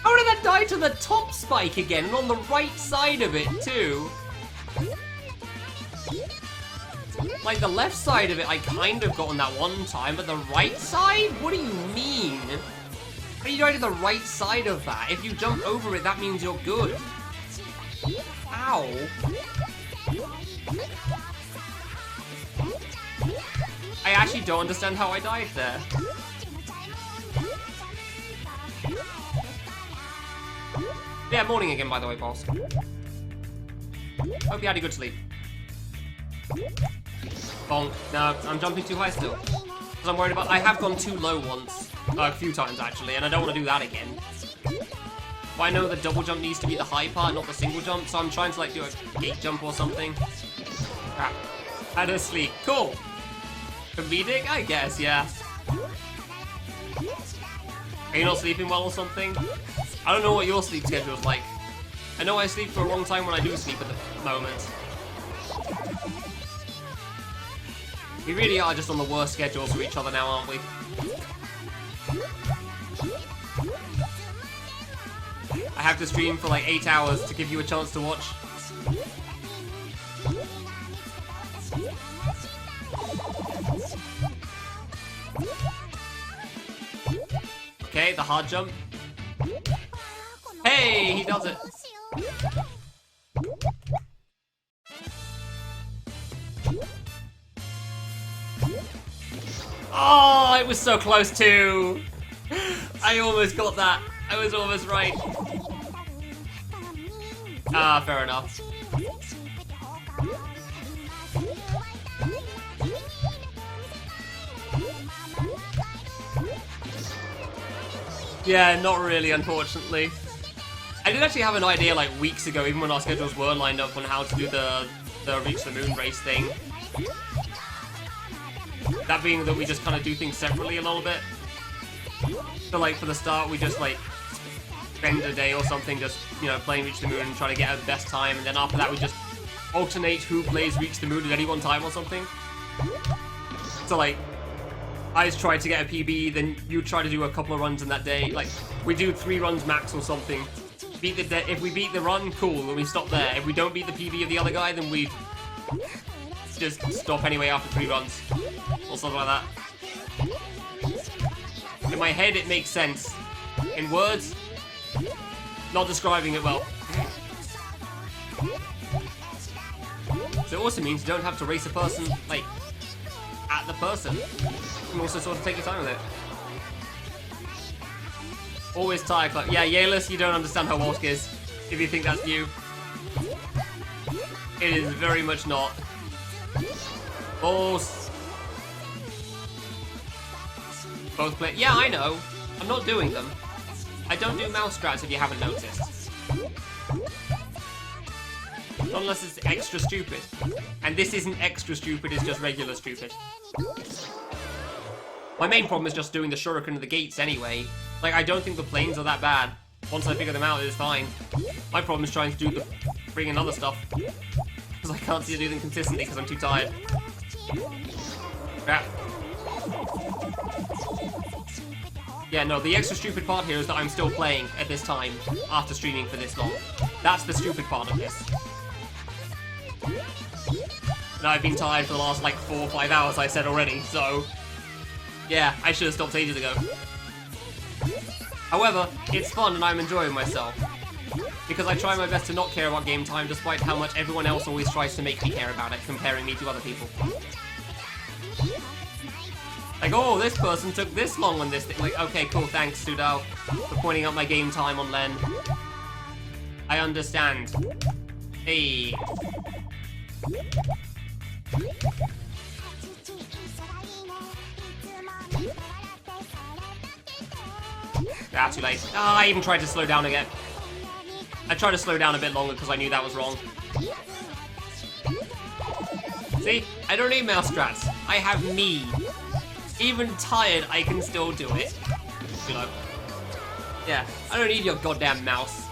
Speaker 1: How did that die to the top spike again, and on the right side of it, too? Like, the left side of it, I kind of got on that one time, but the right side? What do you mean? How do you die to the right side of that? If you jump over it, that means you're good. Ow. I actually don't understand how I died there. Yeah, morning again, by the way, boss. Hope you had a good sleep. Bonk. No, I'm jumping too high still. Because I'm worried about... I have gone too low once. A few times, actually, and I don't want to do that again. But I know the double jump needs to be the high part, not the single jump, so I'm trying to like do a gate jump or something. Crap. Had her sleep. Cool. Comedic? I guess, yeah. Are you not sleeping well or something? I don't know what your sleep schedule is like. I know I sleep for a long time when I do sleep at the moment. We really are just on the worst schedules for each other now, aren't we? I have to stream for like 8 hours to give you a chance to watch. Okay, the hard jump. Hey, he does it. Oh, it was so close too. I almost got that. I was almost right. Ah, fair enough. Yeah, not really, unfortunately. I did actually have an idea like weeks ago, even when our schedules were lined up, on how to do the Reach the Moon race thing. That being that we just kind of do things separately a little bit. So like for the start, we just like spend a day or something just, you know, playing Reach the Moon and trying to get the best time, and then after that we just alternate who plays Reach the Moon at any one time or something. So like, I just try to get a PB, then you try to do a couple of runs in that day. Like, we do 3 runs max or something. If we beat the run, cool, then we stop there. If we don't beat the PB of the other guy, then we just stop anyway after 3 runs. Or something like that. In my head, it makes sense. In words, not describing it well. So it also means you don't have to race a person, like, at the person. You can also sort of take your time with it. Always tire club. Yeah, Yalis, you don't understand how Walsk is, if you think that's new. It is very much not. Both play. Yeah, I know. I'm not doing them. I don't do mouse strats if you haven't noticed. Not unless it's extra stupid. And this isn't extra stupid, it's just regular stupid. My main problem is just doing the shuriken and the gates anyway. Like, I don't think the planes are that bad. Once I figure them out, it's fine. My problem is trying to do the friggin' other stuff. Because I can't see to do them consistently because I'm too tired. Crap. Yeah, no, the extra stupid part here is that I'm still playing at this time, after streaming for this long. That's the stupid part of this. And I've been tired for the last, like, 4 or 5 hours, I said already, so... Yeah, I should have stopped ages ago. However, it's fun and I'm enjoying myself. Because I try my best to not care about game time, despite how much everyone else always tries to make me care about it, comparing me to other people. Like, oh, this person took this long on this thing. Like, okay, cool, thanks, Sudal, for pointing out my game time on Len. I understand. Hey. Ah, too late. Ah, I even tried to slow down again. I tried to slow down a bit longer because I knew that was wrong. See? I don't need mouse strats. I have me. Even tired, I can still do it. You know. Yeah, I don't need your goddamn mouse.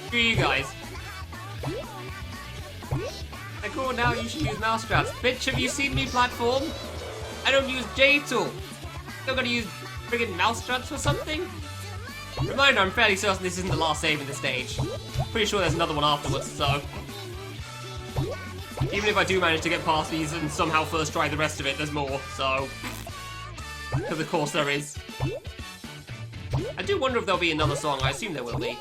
Speaker 1: Screw you guys. Like, cool, now you should use mouse strats. Bitch, have you seen me platform? I don't use J-Tool. Still gonna use friggin' mouse strats for something? Reminder, I'm fairly certain this isn't the last save in the stage. Pretty sure there's another one afterwards, so... Even if I do manage to get past these and somehow first try the rest of it, there's more, so... Because of course there is. I do wonder if there'll be another song, I assume there will be.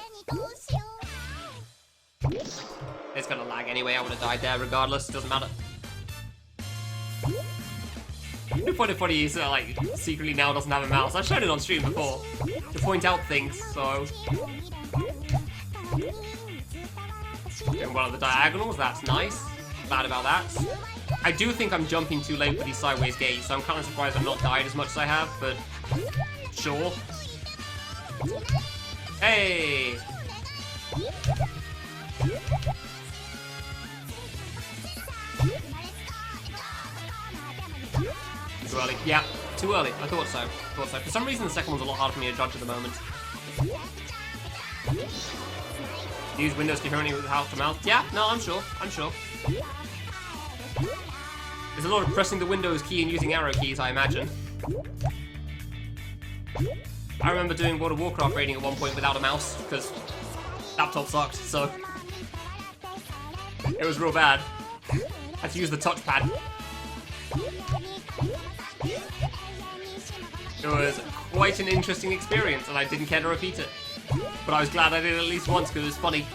Speaker 1: It's gonna lag anyway, I would have died there regardless, doesn't matter. The funny is that, like, secretly now doesn't have a mouse. I've shown it on stream before, to point out things, so... Doing one of the diagonals, that's nice. Bad about that. I do think I'm jumping too late for these sideways gates, so I'm kind of surprised I've not died as much as I have, but... Sure. Hey! Too early. Yeah, too early. I thought so. For some reason, the second one's a lot harder for me to judge at the moment. Use Windows concurrently with how to mouth. Yeah, no, I'm sure. There's a lot of pressing the Windows key and using arrow keys, I imagine. I remember doing World of Warcraft raiding at one point without a mouse, because laptop sucked, so it was real bad. Had to use the touchpad. It was quite an interesting experience, and I didn't care to repeat it. But I was glad I did it at least once, because it was funny.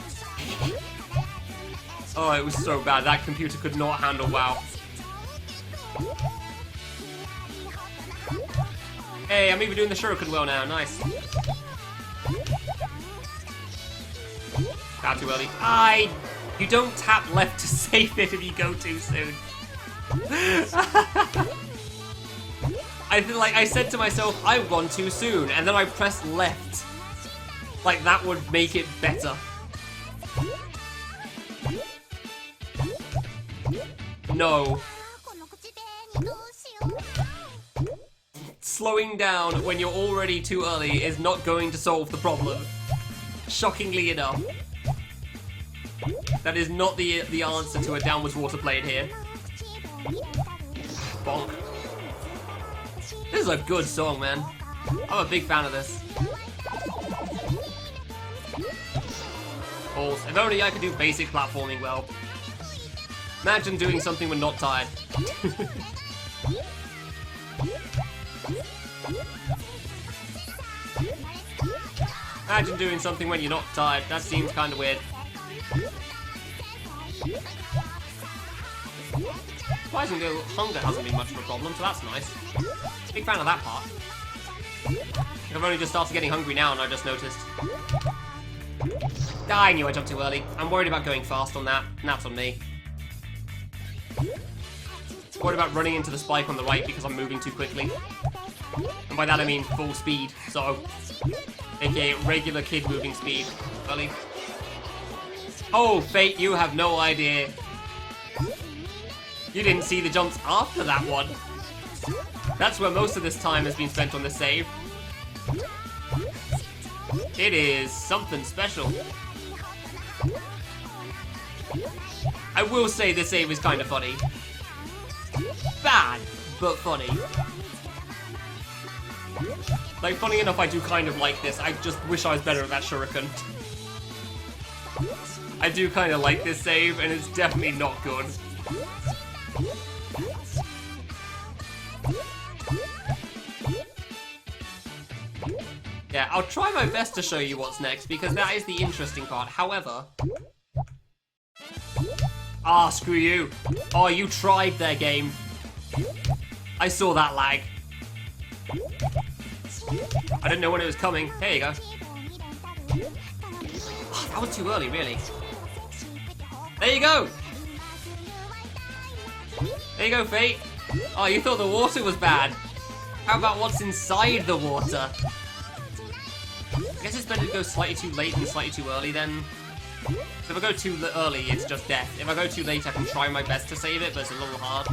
Speaker 1: Oh, it was so bad. That computer could not handle WoW. Hey, I'm even doing the shuriken well now. Nice. Not too early. You don't tap left to save it if you go too soon. I said to myself, I've gone too soon, and then I pressed left. Like, that would make it better. No. Slowing down when you're already too early is not going to solve the problem. Shockingly enough. That is not the answer to a downwards water blade here. Bonk. This is a good song, man. I'm a big fan of this. Balls. If only I could do basic platforming well. Imagine doing something when not tired. Imagine doing something when you're not tired. That seems kind of weird. Surprisingly, hunger hasn't been much of a problem, so that's nice. Big fan of that part. I've only just started getting hungry now, and I just noticed. I knew I jumped too early. I'm worried about going fast on that, and that's on me. Worried about running into the spike on the right because I'm moving too quickly. And by that I mean full speed, so... aka regular kid moving speed. Early. Oh, Fate, you have no idea. You didn't see the jumps after that one. That's where most of this time has been spent on the save. It is something special. I will say this save is kind of funny. Bad, but funny. Like, funny enough, I do kind of like this. I just wish I was better at that shuriken. I do kind of like this save, and it's definitely not good. Yeah, I'll try my best to show you what's next, because that is the interesting part. However... Ah, screw you. Oh, you tried their game. I saw that lag. I didn't know when it was coming. There you go. Oh, that was too early, really. There you go. There you go, Fate. Oh, you thought the water was bad. How about what's inside the water? I guess it's better to go slightly too late than slightly too early then. So if I go too early, it's just death. If I go too late, I can try my best to save it, but it's a little hard.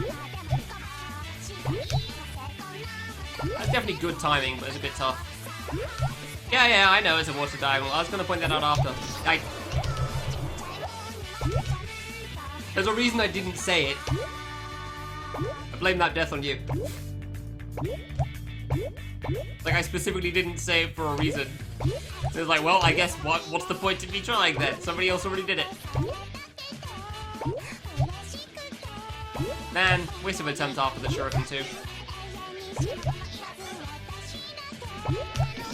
Speaker 1: That's definitely good timing, but it's a bit tough. Yeah, I know it's a water diagonal. I was going to point that out after. There's a reason I didn't say it. I blame that death on you. Like, I specifically didn't say it for a reason. It was like, well, I guess what's the point of me trying then? Somebody else already did it. Man, waste of attempt after the shuriken too.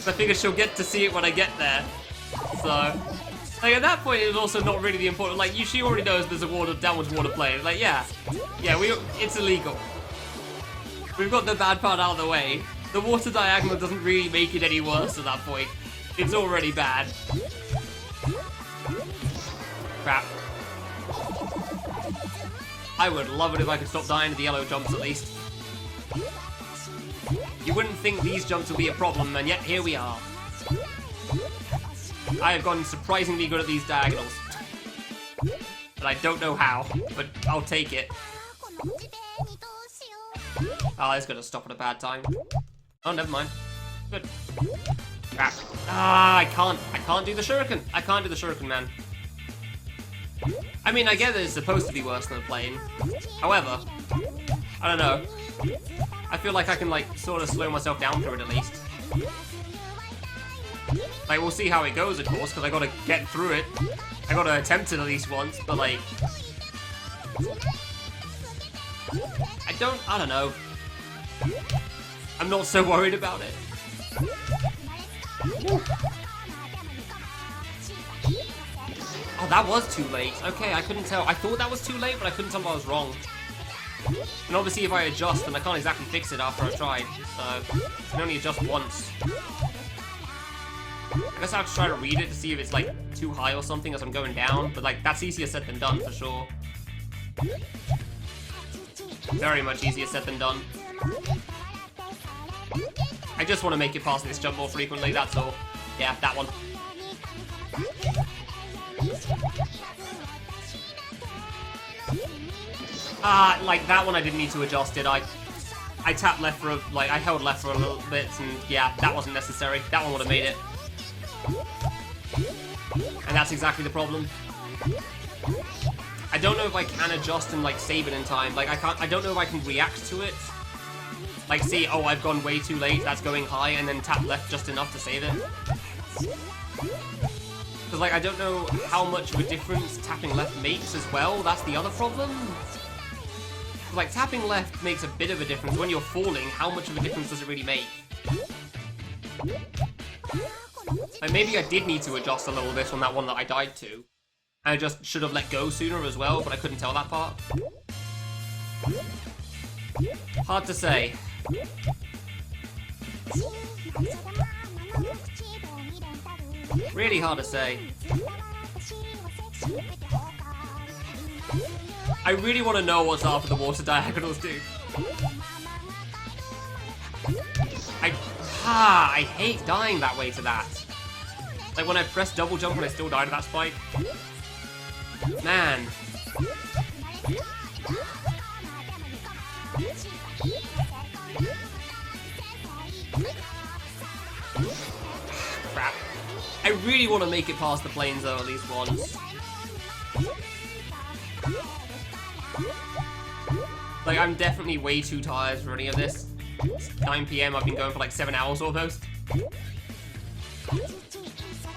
Speaker 1: I figured she'll get to see it when I get there. So, like, at that point, it was also not really the important. Like, she already knows there's a downwards water play. Like, yeah, it's illegal. We've got the bad part out of the way. The water diagonal doesn't really make it any worse at that point. It's already bad. Crap. I would love it if I could stop dying to the yellow jumps at least. You wouldn't think these jumps would be a problem, and yet here we are. I have gotten surprisingly good at these diagonals. But I don't know how, but I'll take it. Oh, that's gonna stop at a bad time. Oh, never mind. Good. Crap. Ah, I can't do the shuriken. I can't do the shuriken, man. I mean, I get that it's supposed to be worse than a plane. However, I don't know. I feel like I can, like, sort of slow myself down through it at least. Like, we'll see how it goes, of course, because I gotta get through it. I gotta attempt it at least once, but, like... I don't know. I'm not so worried about it. Oh, that was too late. Okay, I couldn't tell. I thought that was too late, but I couldn't tell if I was wrong. And obviously, if I adjust, then I can't exactly fix it after I've tried. So, I can only adjust once. I guess I have to try to read it to see if it's, like, too high or something as I'm going down. But, like, that's easier said than done, for sure. Very much easier said than done. I just want to make it past this jump more frequently, that's all. Yeah, that one. Like, that one I didn't need to adjust, did I? I tapped left for, I held left for a little bit, and yeah, that wasn't necessary. That one would have made it. And that's exactly the problem. I don't know if I can adjust and, like, save it in time. Like, I don't know if I can react to it. Like, see, oh, I've gone way too late, that's going high, and then tap left just enough to save it. Because, like, I don't know how much of a difference tapping left makes as well. That's the other problem. Like, tapping left makes a bit of a difference. When you're falling, how much of a difference does it really make? Like, maybe I did need to adjust a little bit on that one that I died to. I just should have let go sooner as well, but I couldn't tell that part. Hard to say. Really hard to say. I really want to know what's after the water diagonals, dude. I hate dying that way to that. Like when I press double jump and I still die to that spike. Man. Crap. I really want to make it past the planes though, at least once. Like, I'm definitely way too tired for any of this. It's 9 PM, I've been going for like 7 hours almost.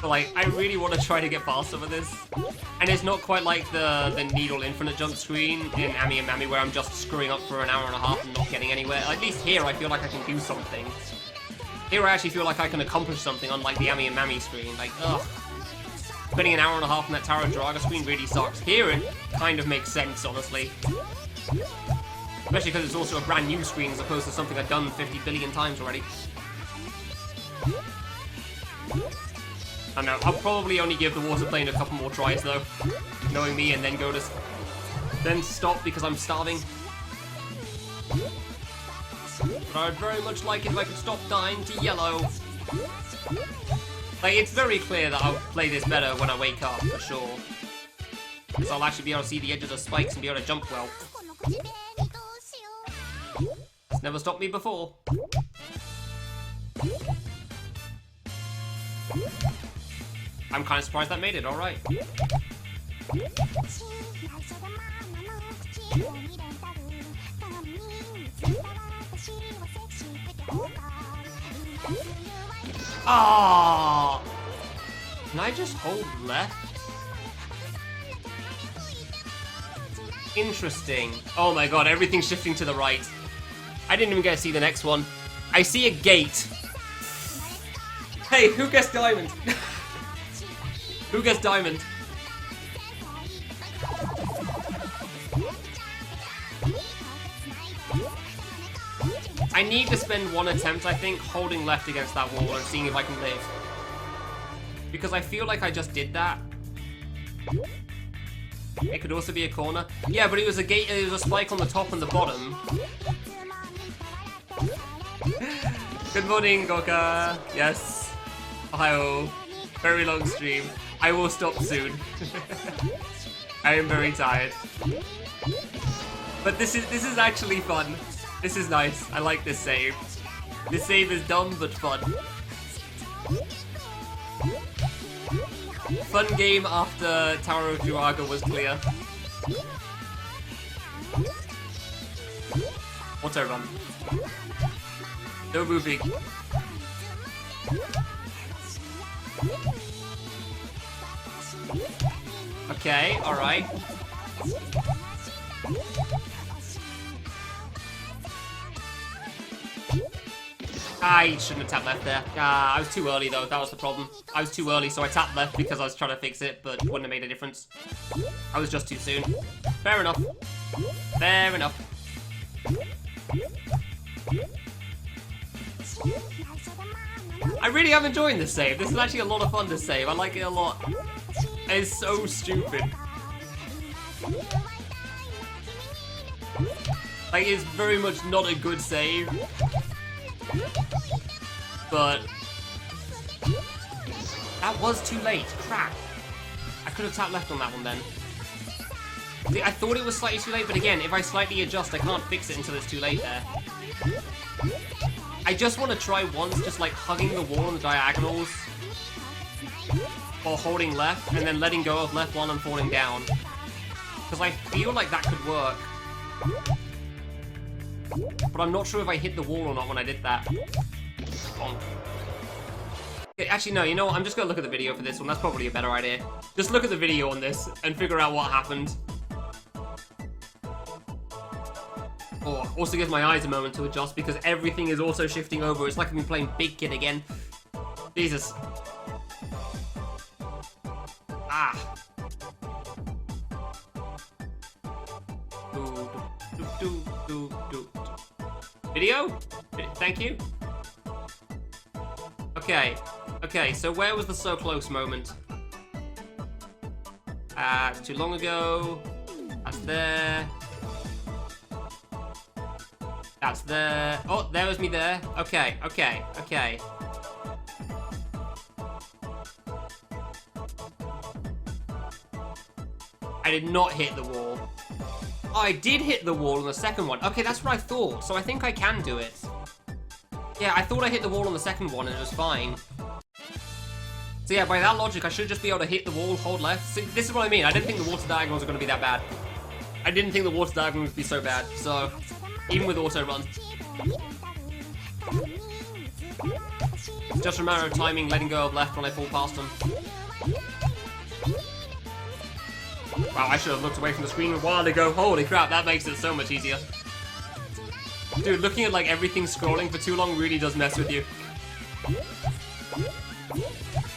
Speaker 1: But like, I really want to try to get past some of this. And it's not quite like the needle infinite jump screen in Ami and Mami where I'm just screwing up for an hour and a half and not getting anywhere. At least here I feel like I can do something. Here I actually feel like I can accomplish something unlike the Ami and Mami screen. Like, ugh. Spending an hour and a half on that Taro Draga screen really sucks. Here it kind of makes sense, honestly. Especially because it's also a brand new screen as opposed to something I've done 50 billion times already. I know, I'll probably only give the water plane a couple more tries though, knowing me, and then go to... then stop because I'm starving. But I'd very much like it if I could stop dying to yellow. Like, it's very clear that I'll play this better when I wake up, for sure. Because I'll actually be able to see the edges of spikes and be able to jump well. It's never stopped me before. I'm kind of surprised that made it, alright. Ah! Can I just hold left? Interesting. Oh my god, everything's shifting to the right. I didn't even get to see the next one. I see a gate. Hey, who guessed diamond? Who guessed diamond? I need to spend one attempt, I think, holding left against that wall and seeing if I can live. Because I feel like I just did that. It could also be a corner. Yeah, but it was a gate, it was a spike on the top and the bottom. Good morning, Goka. Yes. Ohio. Very long stream. I will stop soon. I am very tired. But this is actually fun. This is nice. I like this save. This save is dumb but fun. Fun game after Tower of Druaga was clear. Auto run. No moving. Okay, alright. I shouldn't have tapped left there. I was too early though, that was the problem. I was too early, so I tapped left because I was trying to fix it, but wouldn't have made a difference. I was just too soon. Fair enough. Fair enough. I really am enjoying this save. This is actually a lot of fun to save. I like it a lot. It's so stupid. Like, it's very much not a good save. But that was too late. Crap. I could have tapped left on that one then. See, I thought it was slightly too late, but again, if I slightly adjust, I can't fix it until it's too late there. I just want to try once, just like hugging the wall on the diagonals or holding left and then letting go of left while I'm falling down. Because I feel like that could work. But I'm not sure if I hit the wall or not when I did that. Bonk. Okay, actually, no, you know what? I'm just going to look at the video for this one. That's probably a better idea. Just look at the video on this and figure out what happened. Oh, also gives my eyes a moment to adjust because everything is also shifting over. It's like I've been playing Big Kid again. Jesus. Ah. Video? Thank you. Okay. Okay, so where was the so close moment? It's too long ago. That's there. That's there. Oh, there was me there. Okay, okay, okay. I did not hit the wall. Oh, I did hit the wall on the second one. Okay, that's what I thought. So I think I can do it. Yeah, I thought I hit the wall on the second one and it was fine. So yeah, by that logic, I should just be able to hit the wall, hold left. See, this is what I mean. I didn't think the water diagonals were going to be that bad. I didn't think the water diagonals would be so bad. So, even with auto run. It's just a matter of timing, letting go of left when I fall past them. Wow, I should have looked away from the screen a while ago. Holy crap, that makes it so much easier. Dude, looking at like everything scrolling for too long really does mess with you.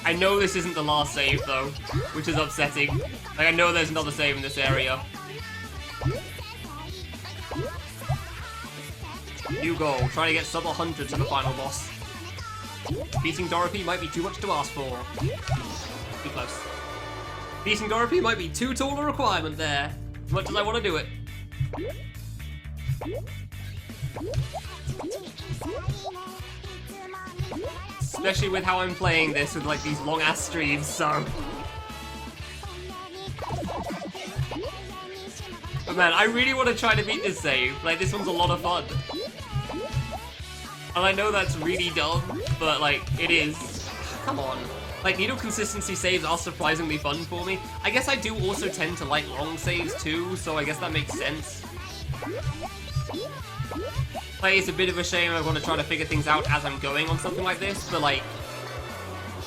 Speaker 1: I know this isn't the last save though, which is upsetting. Like, I know there's another save in this area. New goal, try to get sub 100 to the final boss. Beating Dorothy might be too much to ask for. Too close. Beating Dorothy might be too tall a requirement there, as much as I want to do it. Especially with how I'm playing this with like these long ass streams, so. But man, I really want to try to beat this save. Like, this one's a lot of fun. And I know that's really dumb, but like, it is. Come on. Like, needle consistency saves are surprisingly fun for me. I guess I do also tend to like long saves too, so I guess that makes sense. Like, it's a bit of a shame I want to try to figure things out as I'm going on something like this, but like,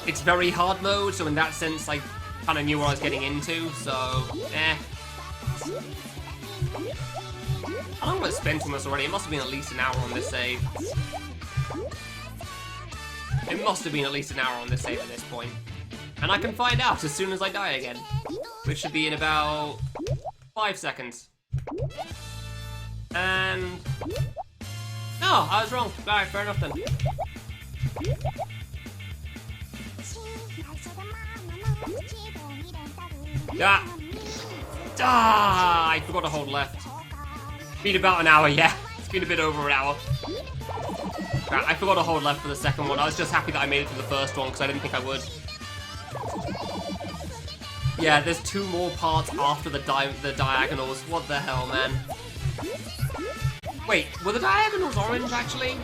Speaker 1: it's very hard mode, so in that sense, I kind of knew what I was getting into, so, eh. How long have I spent on this already? It must have been at least an hour on this save. It must have been at least an hour on this save at this point. And I can find out as soon as I die again. Which should be in about 5 seconds. And... oh, I was wrong. Alright, fair enough then. Yeah. Ah, I forgot to hold left. Been about an hour, yeah. It's been a bit over an hour. I forgot to hold left for the second one. I was just happy that I made it to the first one because I didn't think I would. Yeah, there's 2 more parts after the diagonals. What the hell, man? Wait, were the diagonals orange, actually?